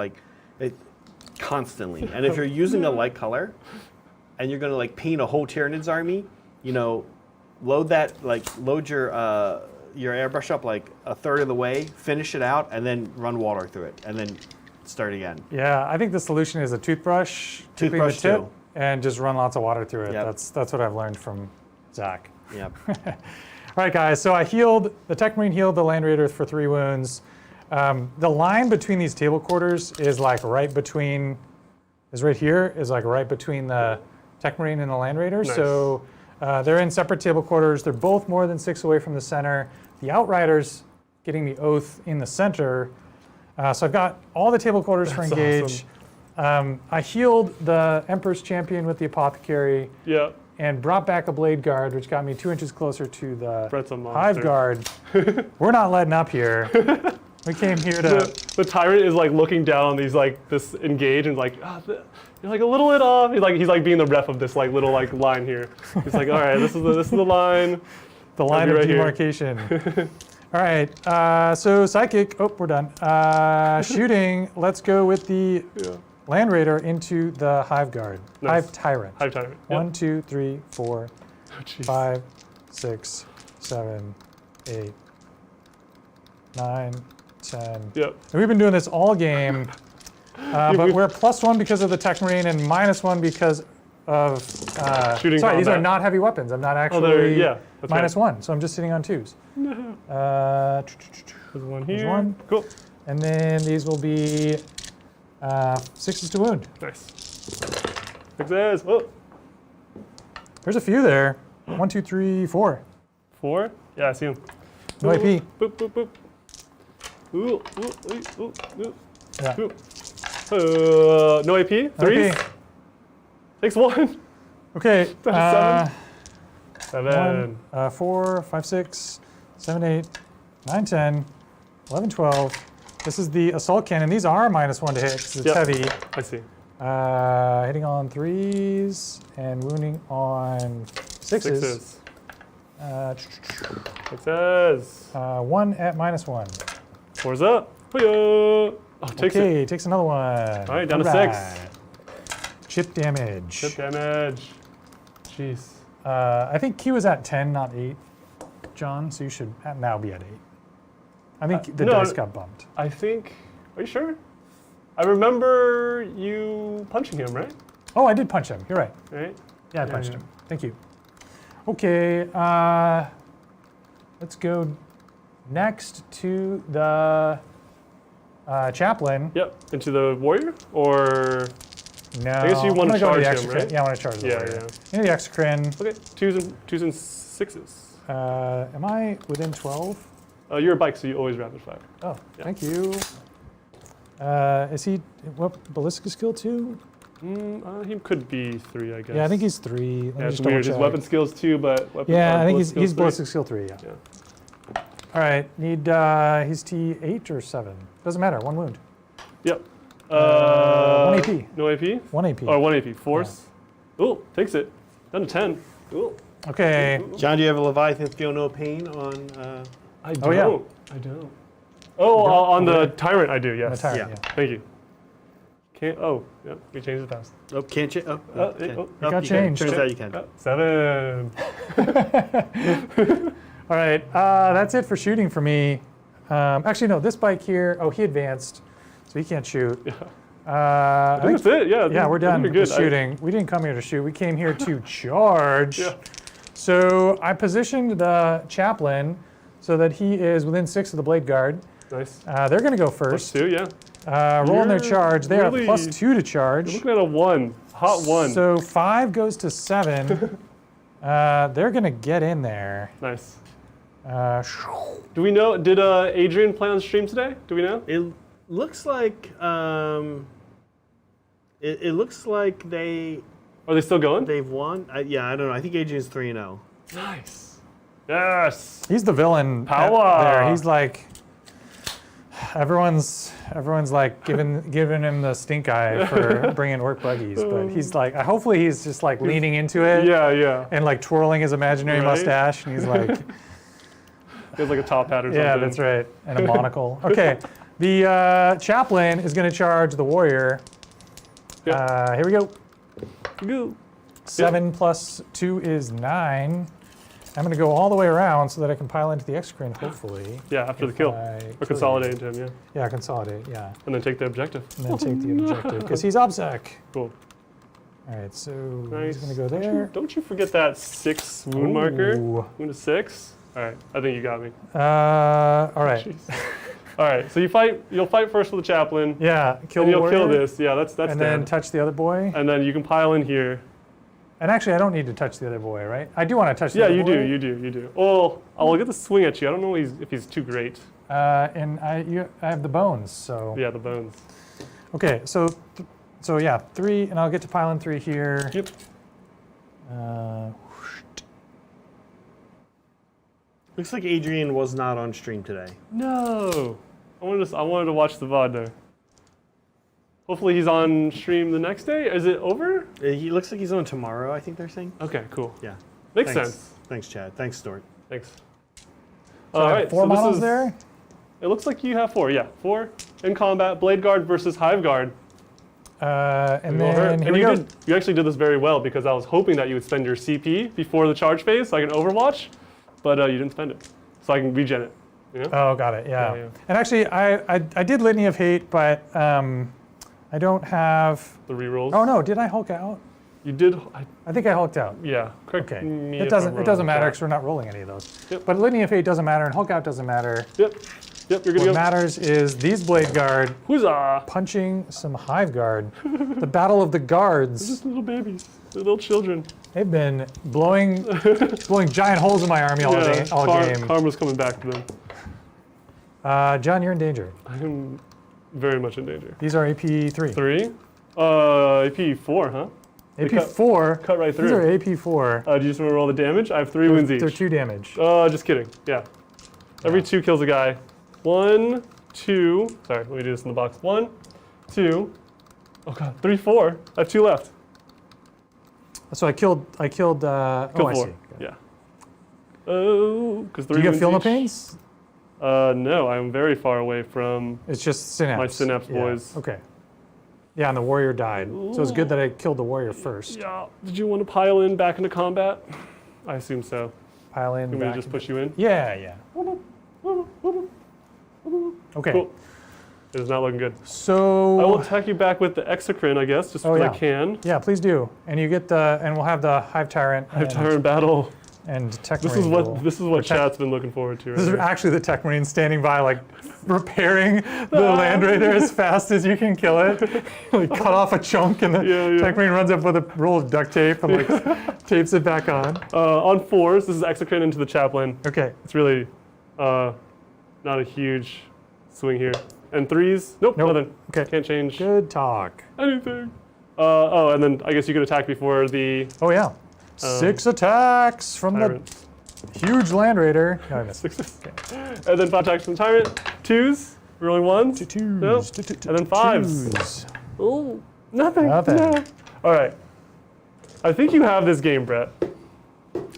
constantly. And if you're using a light color, and you're going to paint a whole Tyranids army, load your airbrush up like a third of the way, finish it out, and then run water through it, and then start again. Yeah, I think the solution is a toothbrush. Tipping the Toothbrush tip, too. and just run lots of water through it. Yep. That's what I've learned from Zach. Yep. All right, guys. So I healed the Tech Marine, healed the Land Raider for 3 wounds. The line between these table quarters is like right between. Is right here. Is like right between the Tech Marine and the Land Raider. Nice. So they're in separate table quarters. They're both more than 6 away from the center. The Outriders getting the Oath in the center. So I've got all the table quarters for That's engage. I healed the Emperor's Champion with the Apothecary. Yeah. And brought back a Blade Guard, which got me 2 inches closer to the Brett's a monster. Hive Guard. We're not letting up here. We came here to. The Tyrant is like looking down on these like this engage and like, you're like a little bit off. He's like being the ref of this like little like line here. He's like, all right, this is the line. The line of right here. demarcation. All right, so Psychic. Oh, we're done. Shooting. Let's go with the Land Raider into the Hive Guard. Nice. Hive Tyrant. Hive Tyrant. 1, 2, 3, 4, Oh, jeez. 5, 6, 7, 8, 9, 10. Yep. And we've been doing this all game, but we're +1 because of the Tech Marine and -1 because of Shooting sorry, these are combat. not heavy weapons. I'm not they're- actually yeah, that's right. -1, so I'm just sitting on 2s. There's one here. one. Cool. And then these will be 6s to wound. Nice. Success. Oh, There's a few there. 1, 2, 3, 4. 4. Yeah, I see him. No AP. Boop, boop, boop. Ooh, ooh, ooh, ooh, ooh. Yeah. Ooh. No AP? 3s? AP. Takes 1. Okay. 7. 4, 5, 6, 7, 8, 9, 10, 11, 12. This is the assault cannon. These are -1 to hit because it's Yep. heavy. I see. Hitting on 3s and wounding on 6s. 6s. Uh, 6s. 1 at -1. 4's up. Hoo-yah. Oh, takes it. Okay, takes another one. All right, down to 6. Chip damage. Chip damage. Jeez. I think Q is at 10, not 8, John, so you should now be at 8. I think the no, dice got bumped. I think. Are you sure? I remember you punching him, right? Oh, I did punch him. You're right. Right? Yeah, I punched him. Thank you. Okay, let's go next to the chaplain. Yep. Into the warrior? Or. No, I guess you I'm want to gonna go charge the him, exocrine. right? Yeah, I want to charge the Yeah, warrior. yeah. Into the exocrine. Okay. 2s and 6s. Am I within 12? You're a bike, so you always rapid fire. Oh, Yeah. thank you. Is he, what, ballistic skill 2? He could be 3, I guess. Yeah, I think he's 3. Let me Yeah, it's just weird. His double check. weapon skills 2, but weapon. Yeah, I think he's skills 3. ballistic skill 3, yeah. Yeah. All right, need, he's T8 or 7? Doesn't matter, 1 wound. Yep. 1 AP. No AP? 1 AP. Or 1 AP. Force. Oh, takes it. Down to 10. Ooh. Okay, John, do you have a Leviathan feel no pain on? I don't. Oh, yeah. I don't. Oh, on the Tyrant, I do, yes. the tyrant, Yeah. yeah. Thank you. Can't. Oh, yep. We changed the past. Oh, can't you? Oh, it okay. got you can. changed. Turns out you can. 7. All right, that's it for shooting for me. Actually, no, this bike here, oh, he advanced, so he can't shoot. I think that's it. Yeah. Yeah, we're done You're with good. shooting. We didn't come here to shoot. We came here to charge. Yeah. So I positioned the chaplain so that he is within 6 of the blade guard. Nice. They're going to go first. +2, yeah. Rolling their You're charge. They really- are +2 to charge. You're looking at a 1. Hot 1. So 5 goes to 7. They're going to get in there. Nice. Do we know? Did Adrian play on stream today? Do we know? It looks like it looks like Are they still going? they've won. Yeah, I don't know. I think Adrian's 3-0. Nice. Yes. He's the villain Power. there. He's like everyone's like giving him the stink eye for bringing work buggies, but he's like hopefully he's just like leaning into it Yeah, yeah. and like twirling his imaginary Right? mustache, and he's like, He has like a top hat or something. yeah, that's right, and a monocle. Okay, the chaplain is going to charge the warrior. Yeah. Here we go. Go. 7 plus 2 is 9. I'm going to go all the way around so that I can pile into the exocrine, hopefully. Yeah, after the If kill. I Or kill consolidate into him, yeah. Yeah, consolidate, yeah. And then take the objective. And then take the objective, because he's OBSEC. Cool. All right, so Nice. he's going to go there. Don't you forget that 6 wound marker. Ooh. Wound to 6. All right, I think you got me. All right. Jeez. All right, so you'll fight first with the chaplain. Yeah, kill And the you'll kill warrior, this. Yeah, that's and dead. then touch the other boy. And then you can pile in here. And actually, I don't need to touch the other boy, right? I do want to touch the Yeah, other you boy. do, you do. Well, I'll get the swing at you. I don't know if he's too great. And I have the bones, so. Yeah, the bones. Okay, so yeah, 3, and I'll get to pile in 3 here. Yep. Looks like Adrian was not on stream today. No. I wanted to watch the VOD there. Hopefully he's on stream the next day. Is it over? He looks like he's on tomorrow, I think they're saying. Okay, cool. Yeah. Makes Thanks. sense. Thanks, Chad. Thanks, Stuart. Thanks. So I All have right, 4 so this models is- there. It looks like you have 4. Yeah, 4 in combat. Blade Guard versus Hive Guard. And Go over. then And here we go. you actually did this very well because I was hoping that you would spend your CP before the charge phase so I can Overwatch, but you didn't spend it, so I can regen it. You know? Oh, got it. Yeah. Yeah. And actually, I did Litany of Hate, but I don't have. The rerolls. Oh no, did I Hulk out? You did. I think I Hulked out. Yeah. Correct Okay. me It if doesn't. I'm It wrong doesn't with matter that. because we're not rolling any of those. Yep. But Litany of Hate doesn't matter, and Hulk out doesn't matter. Yep. Yep. You're good What to go. matters is these Blade Guard Huzzah! punching some Hive Guard. The Battle of the Guards. Just little babies, they're little children. They've been blowing giant holes in my army all game. Karma's coming back to them. John, you're in danger. I am very much in danger. These are AP 3. 3. AP 4, huh? They AP 4. Cut right These through. are AP 4. Do you just want to roll the damage? I have 3 wounds each. They're 2 damage. Just kidding. Yeah. Every 2 kills a guy. 1, 2. Sorry, let me do this in the box. 1, 2. Oh god, 3, 4. I have 2 left. So I killed. Kill I 4. see. Yeah. Oh, because 3 Do you wounds get Feel No each. Pains? No, I'm very far away from It's just Synapse. my Synapse Yeah. boys. Okay. Yeah, and the warrior died. So it's good that I killed the warrior first. Yeah. Did you want to pile in back into combat? I assume so. Pile in Can we back. just push you in? Yeah, yeah. Okay. Cool. It is not looking good. So. I will attack you back with the Exocrine, I guess, just because yeah. I can. Yeah, please do. And you get and we'll have the Hive Tyrant. I have Tyrant battle. And Tech This Marine is duel. what chat's been looking forward to. Right This is here. actually the Tech Marine standing by, like repairing the Land Raider as fast as you can kill it. Like cut off a chunk, and the Yeah. Tech Marine runs up with a roll of duct tape and like tapes it back on. On 4s, this is Exocrine into the Chaplain. Okay. It's really not a huge swing here. And 3s, nope, Nope. nothing. Okay. Can't change Good talk. anything. And then I guess you could attack before the Oh yeah. 6 attacks from Tyrant. the huge Land Raider. No, I missed. 6s. And then 5 attacks from the Tyrant. 2s, rolling 1s. Twos. Nope. And then 5s. Twos. Ooh, nothing. Nothing. No. All right. I think you have this game, Brett.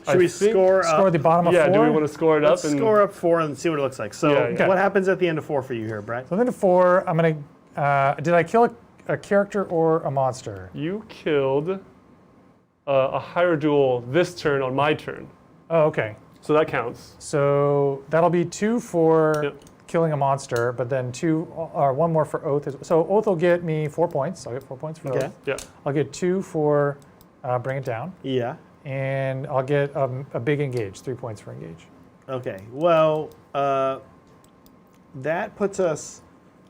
Should we score up? Score the bottom of Yeah, 4. do we want to score it Let's up? And score up 4 and see what it looks like. So, Yeah, yeah. what happens at the end of 4 for you here, Brett? So then to 4, I'm gonna. Did I kill a character or a monster? You killed a Hierodule this turn on my turn. Oh, okay. So that counts. So that'll be 2 for Yep. killing a monster, but then 2 or 1 more for Oath. So Oath will get me 4 points. I'll get 4 points for Okay. Oath. Yeah. I'll get 2 for Bring It Down, Yeah. and I'll get a big Engage, 3 points for Engage. Okay. Well, that puts us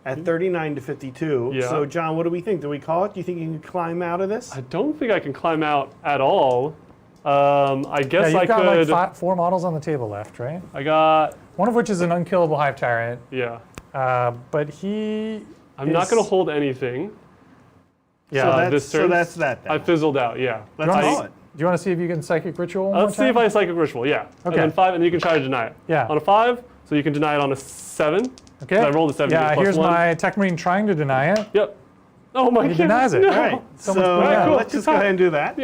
at 39 to 52. Yeah. So, John, what do we think? Do we call it? Do you think you can climb out of this? I don't think I can climb out at all. I guess Yeah, I you've got could. like 4 models on the table left, right? I got. One of which is an unkillable Hive Tyrant, Yeah. but he. I'm not going to hold anything. Yeah. this so turn? that's that then. I fizzled out. Yeah. Let's I- call it. Do you want to see if you can Psychic Ritual? one more Let's see if time? I psychic ritual. Yeah. And Okay. then 5, and you can try to deny it. Yeah. On a 5, so you can deny it on a 7. Okay. I rolled a 7. Yeah, plus here's 1. my Tech Marine trying to deny it. Yep. Oh my god. He denies it. No. All right. So So, much fun. Alright, cool. let's just go ahead and do that.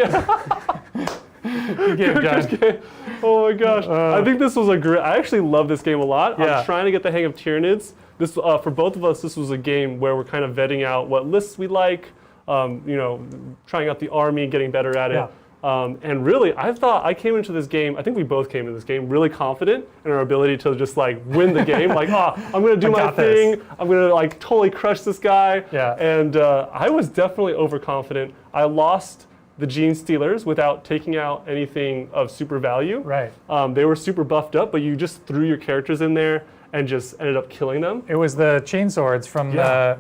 Good game, John. Oh my gosh. I think this was a great. I actually love this game a lot. Yeah. I'm trying to get the hang of Tyranids. This for both of us. This was a game where we're kind of vetting out what lists we like. Trying out the army, getting better at it. Yeah. And really, I came into this game. I think we both came into this game really confident in our ability to just like win the game. Like, I'm gonna do my got this. thing. I'm gonna like totally crush this guy. Yeah. And I was definitely overconfident. I lost the Gene Stealers without taking out anything of super value. Right. They were super buffed up, but you just threw your characters in there and just ended up killing them. It was the chainswords from the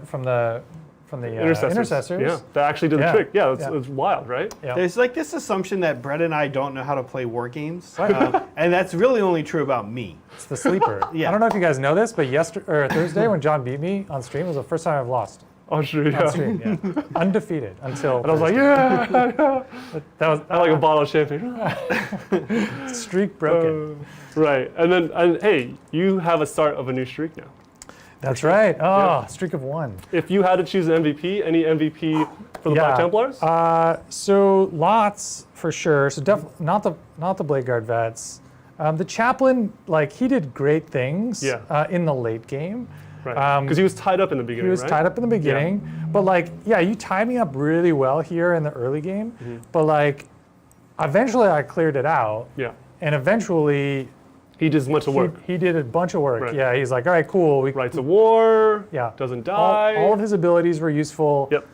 intercessors. Yeah, that actually did the Yeah. trick. Yeah, Yeah. it's wild, right? Yeah. There's like this assumption that Brett and I don't know how to play war games, and that's really only true about me. It's the sleeper. Yeah. I don't know if you guys know this, but Thursday when John beat me on stream was the first time I've lost Oh, sure, on yeah. stream. Yeah. Undefeated until. And I was like, yeah, that was I like a bottle of champagne. streak broken. Right, and hey, you have a start of a new streak now. That's right. Oh, Yeah. streak of 1. If you had to choose an MVP, any MVP for the Black Templars? So lots for sure. So not the Blade Guard vets. The chaplain, like he did great things in the late game. Right, because he was tied up in the beginning, He was right? tied up in the beginning, but like, you tied me up really well here in the early game, but like, eventually I cleared it out, Yeah, and eventually he did as much of work. he did a bunch of work. Right. Yeah, he's like, all right, cool. Rights of War, Yeah. doesn't die. All of his abilities were useful. Yep.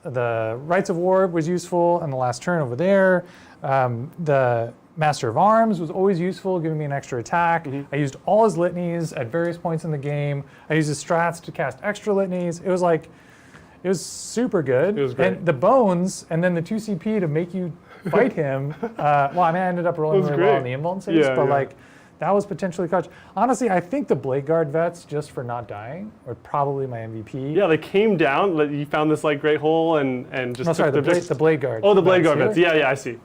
The Rights of War was useful on the last turn over there. The Master of Arms was always useful, giving me an extra attack. I used all his litanies at various points in the game. I used his strats to cast extra litanies. It was super good. It was great. And the bones, and then the 2 CP to make you fight him. Well, I mean, I ended up rolling was really well great. on the invuln saves, Yeah, but yeah. like, that was potentially clutch. Honestly, I think the Blade Guard vets, just for not dying, are probably my MVP. Yeah, they came down. You found this like great hole and just. No, sorry, took the Blade Guard. Oh, the Blade Guard here. vets. Yeah, I see.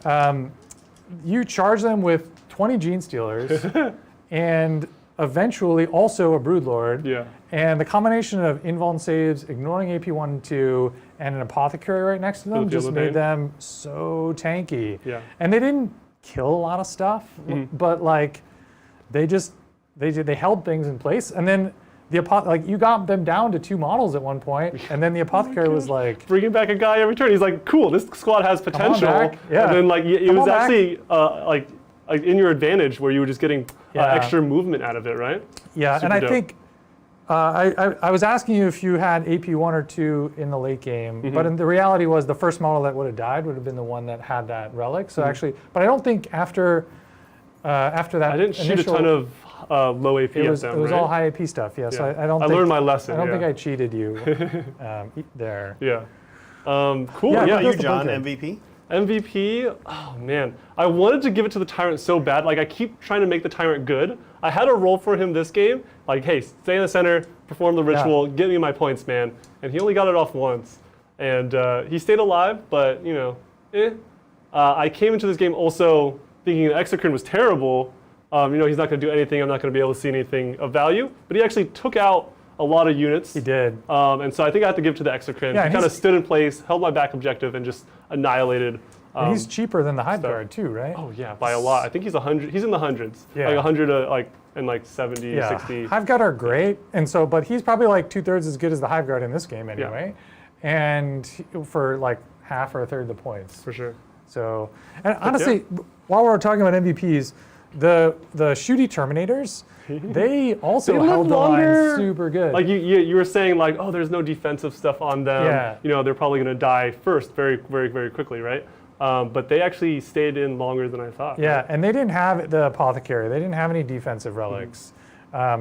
You charge them with 20 Gene Stealers, and eventually also a Broodlord. Yeah. And the combination of invuln saves, ignoring AP 1 and 2, and an Apothecary right next to them the just Field of made Pain. them so tanky. Yeah. And they didn't kill a lot of stuff, but like they held things in place. And then you got them down to 2 models at one point, and then the Apothecary was like, Bringing back a guy every turn. He's like, cool, this squad has potential. back. Yeah. And then like it Come was on back. actually like in your advantage where you were just getting Yeah. extra movement out of it, right? yeah. Super And I dope. think I was asking you if you had AP 1 or 2 in the late game, but the reality was the first model that would have died would have been the one that had that relic. So actually, but I don't think after that, I didn't shoot a ton of low AP It at was them, was right? all high AP stuff. Yeah. So Yeah. I don't. I think, learned my lesson. I don't yeah. think I cheated you there. Yeah. Cool. Yeah, Yeah. How about you, the John? bunker. MVP? MVP, oh man. I wanted to give it to the Tyrant so bad. Like I keep trying to make the Tyrant good. I had a role for him this game. Like, hey, stay in the center, perform the ritual, get me my points, man. And he only got it off once. And he stayed alive, but I came into this game also thinking the Exocrine was terrible. He's not going to do anything. I'm not going to be able to see anything of value. But he actually took out a lot of units. He did. And so I think I have to give it to the Exocrine. Yeah, He kind of stood in place, held my back objective, and just annihilated. And he's cheaper than the Hive stuff. Guard too, right? Oh yeah, by a lot. I think he's 100. He's in the hundreds. Yeah. Like 100 and like 70, Yeah. 60. Hive Guard are great, and so but he's probably like 2/3 as good as the Hive Guard in this game anyway, and for like half or a third the points. For sure. So, and honestly, while we're talking about MVPs, the Shooty Terminators, they also They live held the line longer. super good. Like you were saying, like, oh, there's no defensive stuff on them. Yeah. They're probably going to die first, very, very, very quickly, right? But they actually stayed in longer than I thought. Yeah, and they didn't have the Apothecary. They didn't have any defensive relics.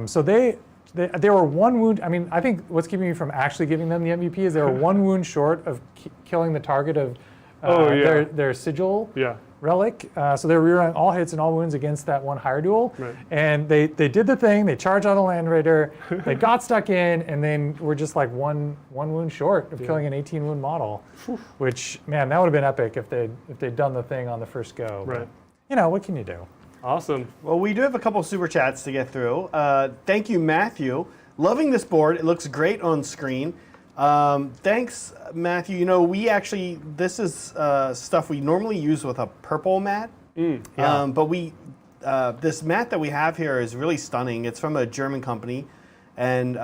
So they were 1 wound. I mean, I think what's keeping me from actually giving them the MVP is they were 1 wound short of killing the target of their sigil Yeah. relic. So they were rerunning all hits and all wounds against that one higher duel. Right. And they did the thing. They charged out a Land Raider. They got stuck in, and then were just like one wound short of killing an 18 wound model. Which, man, that would have been epic if they'd done the thing on the first go. Right. But, what can you do? Awesome. Well, we do have a couple super chats to get through. Thank you, Matthew. Loving this board. It looks great on screen. Thanks, Matthew. This is stuff we normally use with a purple mat. Yeah. But this mat that we have here is really stunning. It's from a German company. And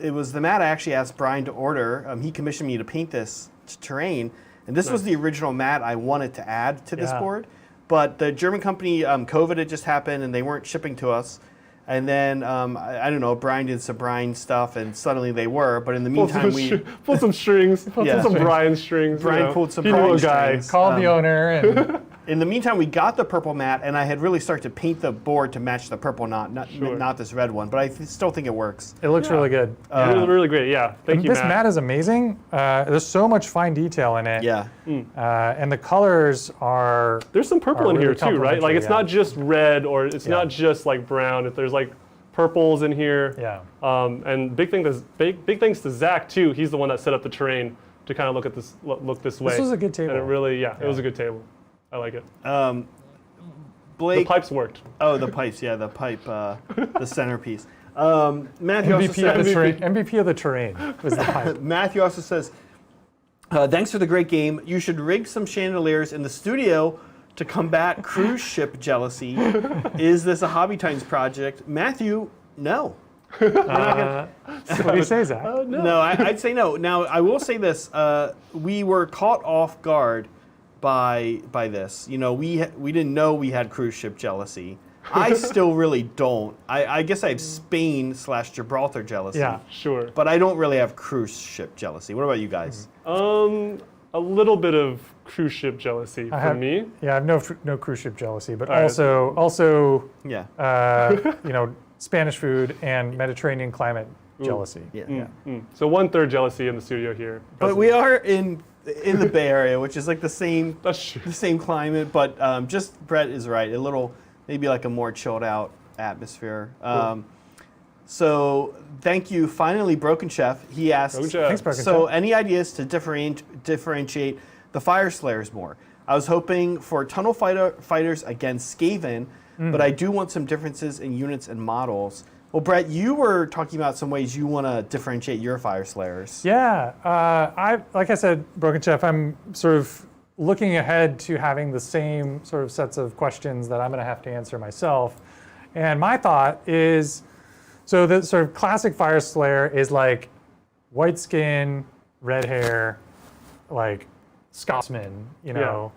it was the mat I actually asked Brian to order. He commissioned me to paint this terrain. And this was the original mat I wanted to add to this board. But the German company, COVID had just happened and they weren't shipping to us. And then, I don't know, Brian did some Brian stuff, and suddenly they were. But in the meantime, pulled some strings, pulled Yeah. some Brian strings. Brian pulled some he knew Brian a guy. strings. Called the owner and In the meantime, we got the purple mat, and I had really started to paint the board to match the purple, not this red one. But I still think it works. it looks really good. It was really great. Yeah, thank you, This Matt. mat is amazing. There's so much fine detail in it. Yeah. And the colors are. There's some purple are in here really too, right? Like it's complementary, not just red or it's not just like brown. If there's like purples in here. Yeah. And big thanks to Zach too. He's the one that set up the terrain to kind of look this way. This was a good table. And it really, it was a good table. I like it. Blake. The pipes worked. Oh, the pipes. Yeah, the pipe, the centerpiece. Matthew also MVP of the terrain was the pipe. Matthew also says, thanks for the great game. You should rig some chandeliers in the studio to combat cruise ship jealousy. Is this a Hobby Times project? Matthew, no. What do you say, Zach? No, I'd say no. Now, I will say this. We were caught off guard by this. You know, we didn't know we had cruise ship jealousy. I still really don't. I guess I have Spain/Gibraltar jealousy. Yeah. Sure. But I don't really have cruise ship jealousy. What about you guys? A little bit of cruise ship jealousy for me. Yeah, I have no cruise ship jealousy, but right. also Yeah. Spanish food and Mediterranean climate jealousy. Yeah. So 1/3 jealousy in the studio here. But we are in the Bay Area, which is like the same That's true. the same climate, but just Brett is right. A little, maybe like a more chilled out atmosphere. So thank you. Finally, Broken Chef. He asked, Broken Chef. Thanks, Broken so Chef. any ideas to differentiate the Fire Slayers more? I was hoping for Tunnel Fighters against Skaven, but I do want some differences in units and models. Well, Brett, you were talking about some ways you want to differentiate your Fire Slayers. Yeah, like I said, Broken Chef, I'm sort of looking ahead to having the same sort of sets of questions that I'm going to have to answer myself. And my thought is, so the sort of classic Fire Slayer is like white skin, red hair, like Scotsman, you know.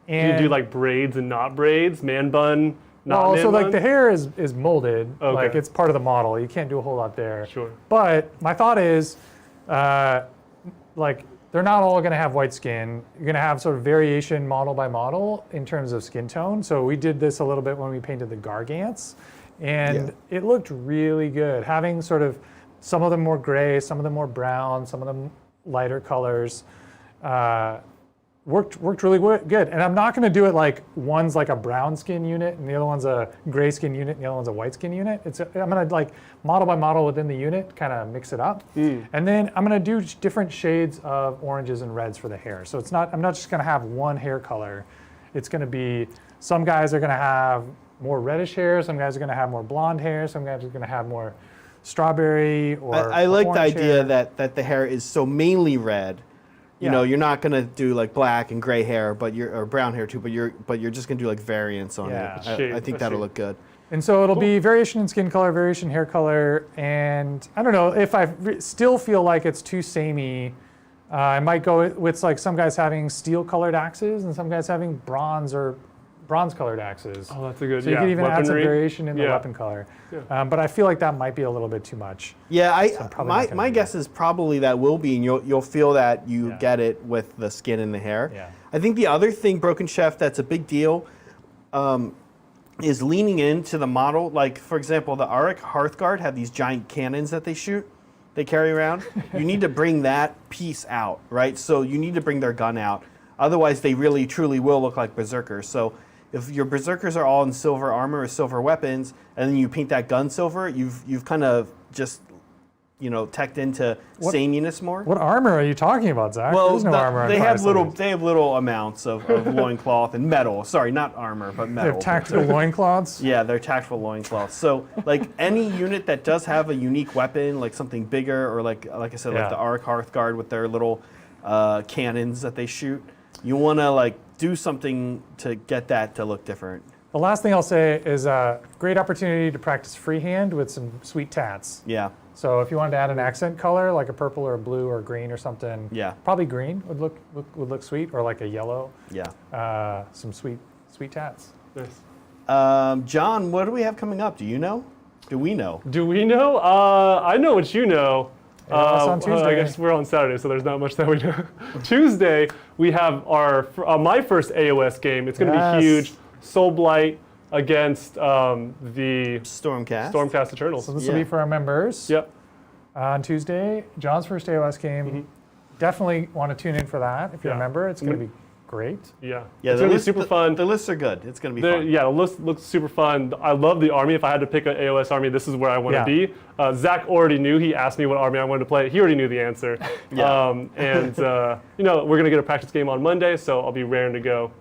You do like braids and not braids, man bun, not man so bun? like the hair is molded, Okay. like it's part of the model. You can't do a whole lot there. Sure. But my thought is, like they're not all going to have white skin. You're going to have sort of variation model by model in terms of skin tone. So we did this a little bit when we painted the Gargants, and it looked really good. Having sort of some of them more gray, some of them more brown, some of them lighter colors. Worked really good. And I'm not going to do it like one's like a brown skin unit and the other one's a gray skin unit and the other one's a white skin unit. I'm going to like model by model within the unit, kind of mix it up. And then I'm going to do different shades of oranges and reds for the hair. So I'm not just going to have one hair color. It's going to be, some guys are going to have more reddish hair, some guys are going to have more blonde hair, some guys are going to have more strawberry or I like the orange idea hair. that the hair is so mainly red. You know, you're not gonna do like black and gray hair, or brown hair too, but you're just gonna do like variants on it. I think that'll look good. And so it'll be variation in skin color, variation hair color, and I don't know if I still feel like it's too samey. I might go with like some guys having steel colored axes and some guys having bronze or bronze colored axes. Oh, that's a good. So you could even add some weaponry. variation in the weapon color. But I feel like that might be a little bit too much. Yeah, probably not gonna my do guess is probably that will be, and you'll feel that you get it with the skin and the hair. Yeah. I think the other thing, Broken Chef, that's a big deal, is leaning into the model. Like for example, the Auric Hearthguard have these giant cannons that they carry around. You need to bring that piece out, right? So you need to bring their gun out. Otherwise, they really truly will look like berserkers. So if your berserkers are all in silver armor or silver weapons, and then you paint that gun silver, you've kind of just teched into sameness more. What armor are you talking about, Zach? Well, There's no armor on they Fire have Slayers. they have little amounts of loincloth and metal. Sorry, not armor, but They metal. have tactical loincloths. Yeah, they're tactical loincloths. So, like any unit that does have a unique weapon, like something bigger, or like I said, like the Auric Hearthguard with their little cannons that they shoot, you want to like do something to get that to look different. The last thing I'll say is a great opportunity to practice freehand with some sweet tats. Yeah. So if you wanted to add an accent color, like a purple or a blue or a green or something, probably green would look sweet, or like a yellow. Yeah. Some sweet tats. Nice. John, what do we have coming up? Do you know? Do we know? Do we know? I know what you know. it's on I Tuesday. guess we're on Saturday, so there's not much that we know. Tuesday, we have my first AOS game. It's going to Yes. be huge. Soul Blight against the Stormcast. Stormcast Eternals. So this will be for our members. Yep. On Tuesday, John's first AOS game. Definitely want to tune in for that if you're a Yeah. member. It's going to be great. Yeah. Yeah, It's the going to be list- super fun. The lists are good. It's going to be fun. Yeah, the list looks super fun. I love the army. If I had to pick an AOS army, this is where I want to Yeah. be. Zach already knew. He asked me what army I wanted to play. He already knew the answer. Yeah. And we're going to get a practice game on Monday, so I'll be raring to go.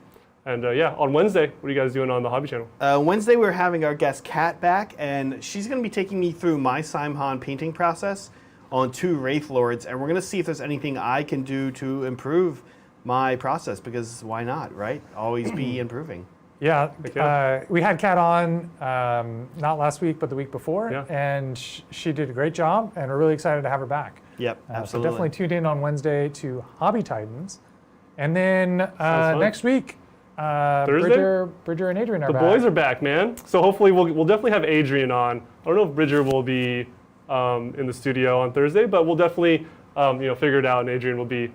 And on Wednesday, what are you guys doing on the hobby channel? Wednesday, we're having our guest Kat back, and she's going to be taking me through my Simhan painting process on 2 Wraith Lords, and we're going to see if there's anything I can do to improve my process, because why not, right? Always be improving. Yeah, Okay. we had Kat on not last week, but the week before, Yeah. and she did a great job, and we're really excited to have her back. Yep, So absolutely. definitely tune in on Wednesday to Hobby Titans, and then fun. next week, Thursday? Bridger and Adrian are The back. boys are back, man. So hopefully we'll definitely have Adrian on. I don't know if Bridger will be in the studio on Thursday, but we'll definitely figure it out, and Adrian will be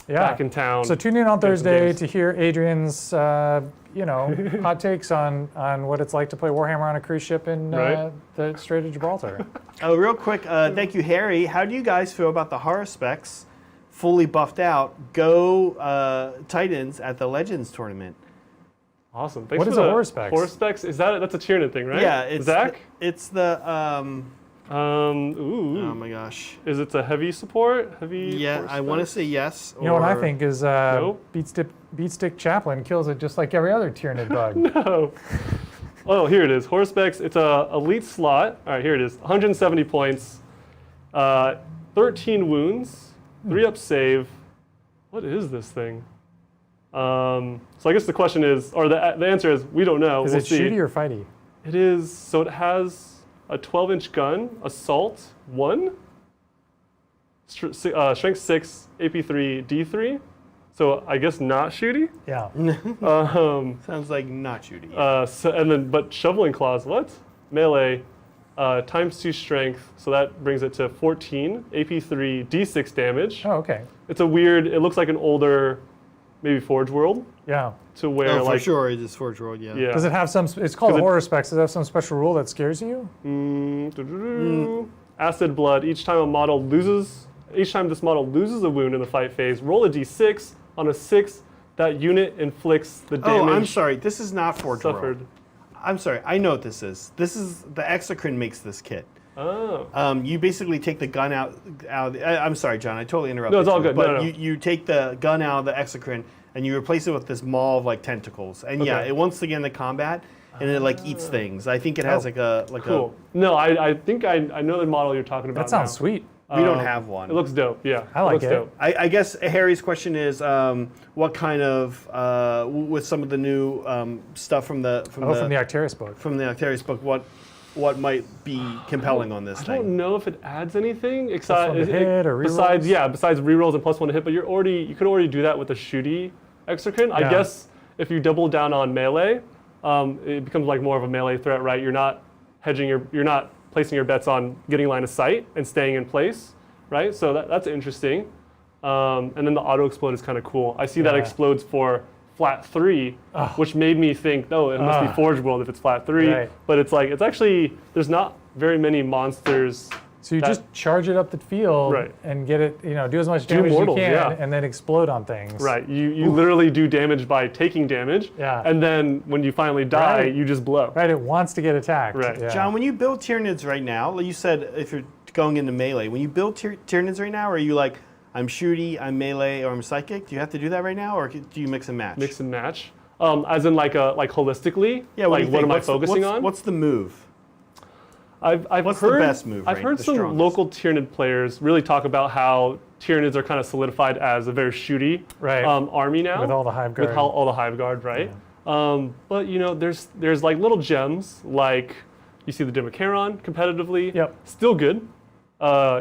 back in town. So tune in on Play some Thursday games. to hear Adrian's, hot takes on what it's like to play Warhammer on a cruise ship in Right. the Strait of Gibraltar. Oh, real quick, thank you, Harry. How do you guys feel about the horror specs, fully buffed out, go Titans at the Legends tournament? Awesome. Thanks What for is the a horror specs? Horror specs? That's a Tyranid thing, right? Yeah, it's Zach? it's the Ooh. oh my gosh. Is it a heavy support? Heavy. Yeah, horror I want to specs? say yes. You know what I or- think is Beatstick Chaplain kills it just like every other Tyranid bug. Oh. Oh, here it is. Horror specs. It's a elite slot. All right, here it is. 170 points, 13 wounds, 3 up save. What is this thing? So I guess the question is, or the answer is, we don't know. Is We'll it see. shooty or fighty? It is. So it has a 12-inch gun, assault 1, strength 6, AP3, D3. So I guess not shooty. Yeah. Sounds like not shooting. But shoveling claws, what? Melee, times 2 strength, so that brings it to 14, AP3, D6 damage. Oh, okay. It's a weird, it looks like an older, maybe Forge World, Yeah. to where for like, sure, it is Forge World. Yeah. yeah. Does it have some? It's called Does it- horror specs. Does it have some special rule that scares you? Acid blood, each time this model loses a wound in the fight phase, roll a D6. On a 6, that unit inflicts the damage Oh, I'm sorry. This is not Forge suffered. World. I'm sorry. I know what this is. This is the Exocrine makes this kit. Oh. You basically take the gun out. I'm sorry, John. I totally interrupted. No, it's all you, good. But No. You take the gun out of the Exocrine and you replace it with this maul of like tentacles. And yeah, Okay. it wants to get into combat and it like eats things. I think it has like a Cool. No, I think I know the model you're talking about That sounds now. sweet. We don't have one. It looks dope, yeah. I like looks it. Dope. I guess Harry's question is, what kind of with some of the new stuff from the From the Octarius book. from the Octarius book, what might be compelling on this I thing? don't know if it adds anything Plus one to besides hit or besides rerolls? besides rerolls and +1 to hit. But you could already do that with the shooty Exocrine. I Yeah. guess if you double down on melee, it becomes like more of a melee threat, right? You're not you're not placing your bets on getting line of sight and staying in place, right? So that's interesting. And then the auto explode is kind of cool. I see that Yeah. explodes for flat 3, which made me think, oh, it must be Forge World if it's flat 3. Right. But it's like, it's actually, there's not very many monsters. So you that- just charge it up the field Right. and get it, do as much damage mortals, as you can, yeah. and then explode on things. Right, you literally do damage by taking damage, Yeah. and then when you finally die, Right. you just blow. Right. It wants to get attacked. Right. Yeah. John, when you build Tyranids right now, like you said, if you're going into melee, when you build Tyranids right now, are you like, I'm shooty, I'm melee, or I'm psychic? Do you have to do that right now, or do you mix and match? Mix and match. As in like holistically, Yeah. What do like you what think? am I What's the- focusing what's- on? What's the move? I've what's the heard, best move, I've right? heard The some strongest? local Tyranid players really talk about how Tyranids are kind of solidified as a very shooty Right. army now. With all the hive guard. With all the hive guard, right? But there's like little gems, like you see the Demicaron competitively. Yep. Still good.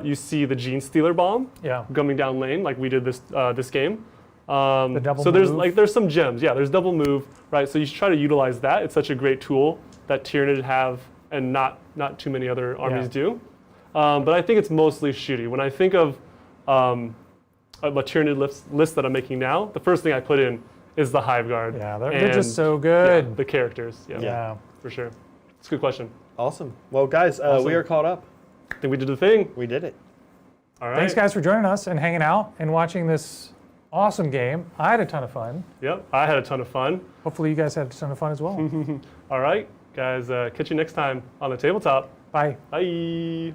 You see the Gene Stealer bomb Yeah. coming down lane like we did this game. The double so there's move. there's some gems. Yeah, there's double move, right? So you should try to utilize that. It's such a great tool that Tyranid have, and not too many other armies do. But I think it's mostly shooty. When I think of a Tyranid list that I'm making now, the first thing I put in is the Hive Guard. Yeah, they're just so Yeah, good. the characters. Yeah, Yeah. for sure. It's a good question. Awesome. Well, guys, we are caught up. I think we did the thing. We did it. All right. Thanks, guys, for joining us and hanging out and watching this awesome game. I had a ton of fun. Yep, I had a ton of fun. Hopefully, you guys had a ton of fun as well. All right, guys, catch you next time on the tabletop. Bye. Bye.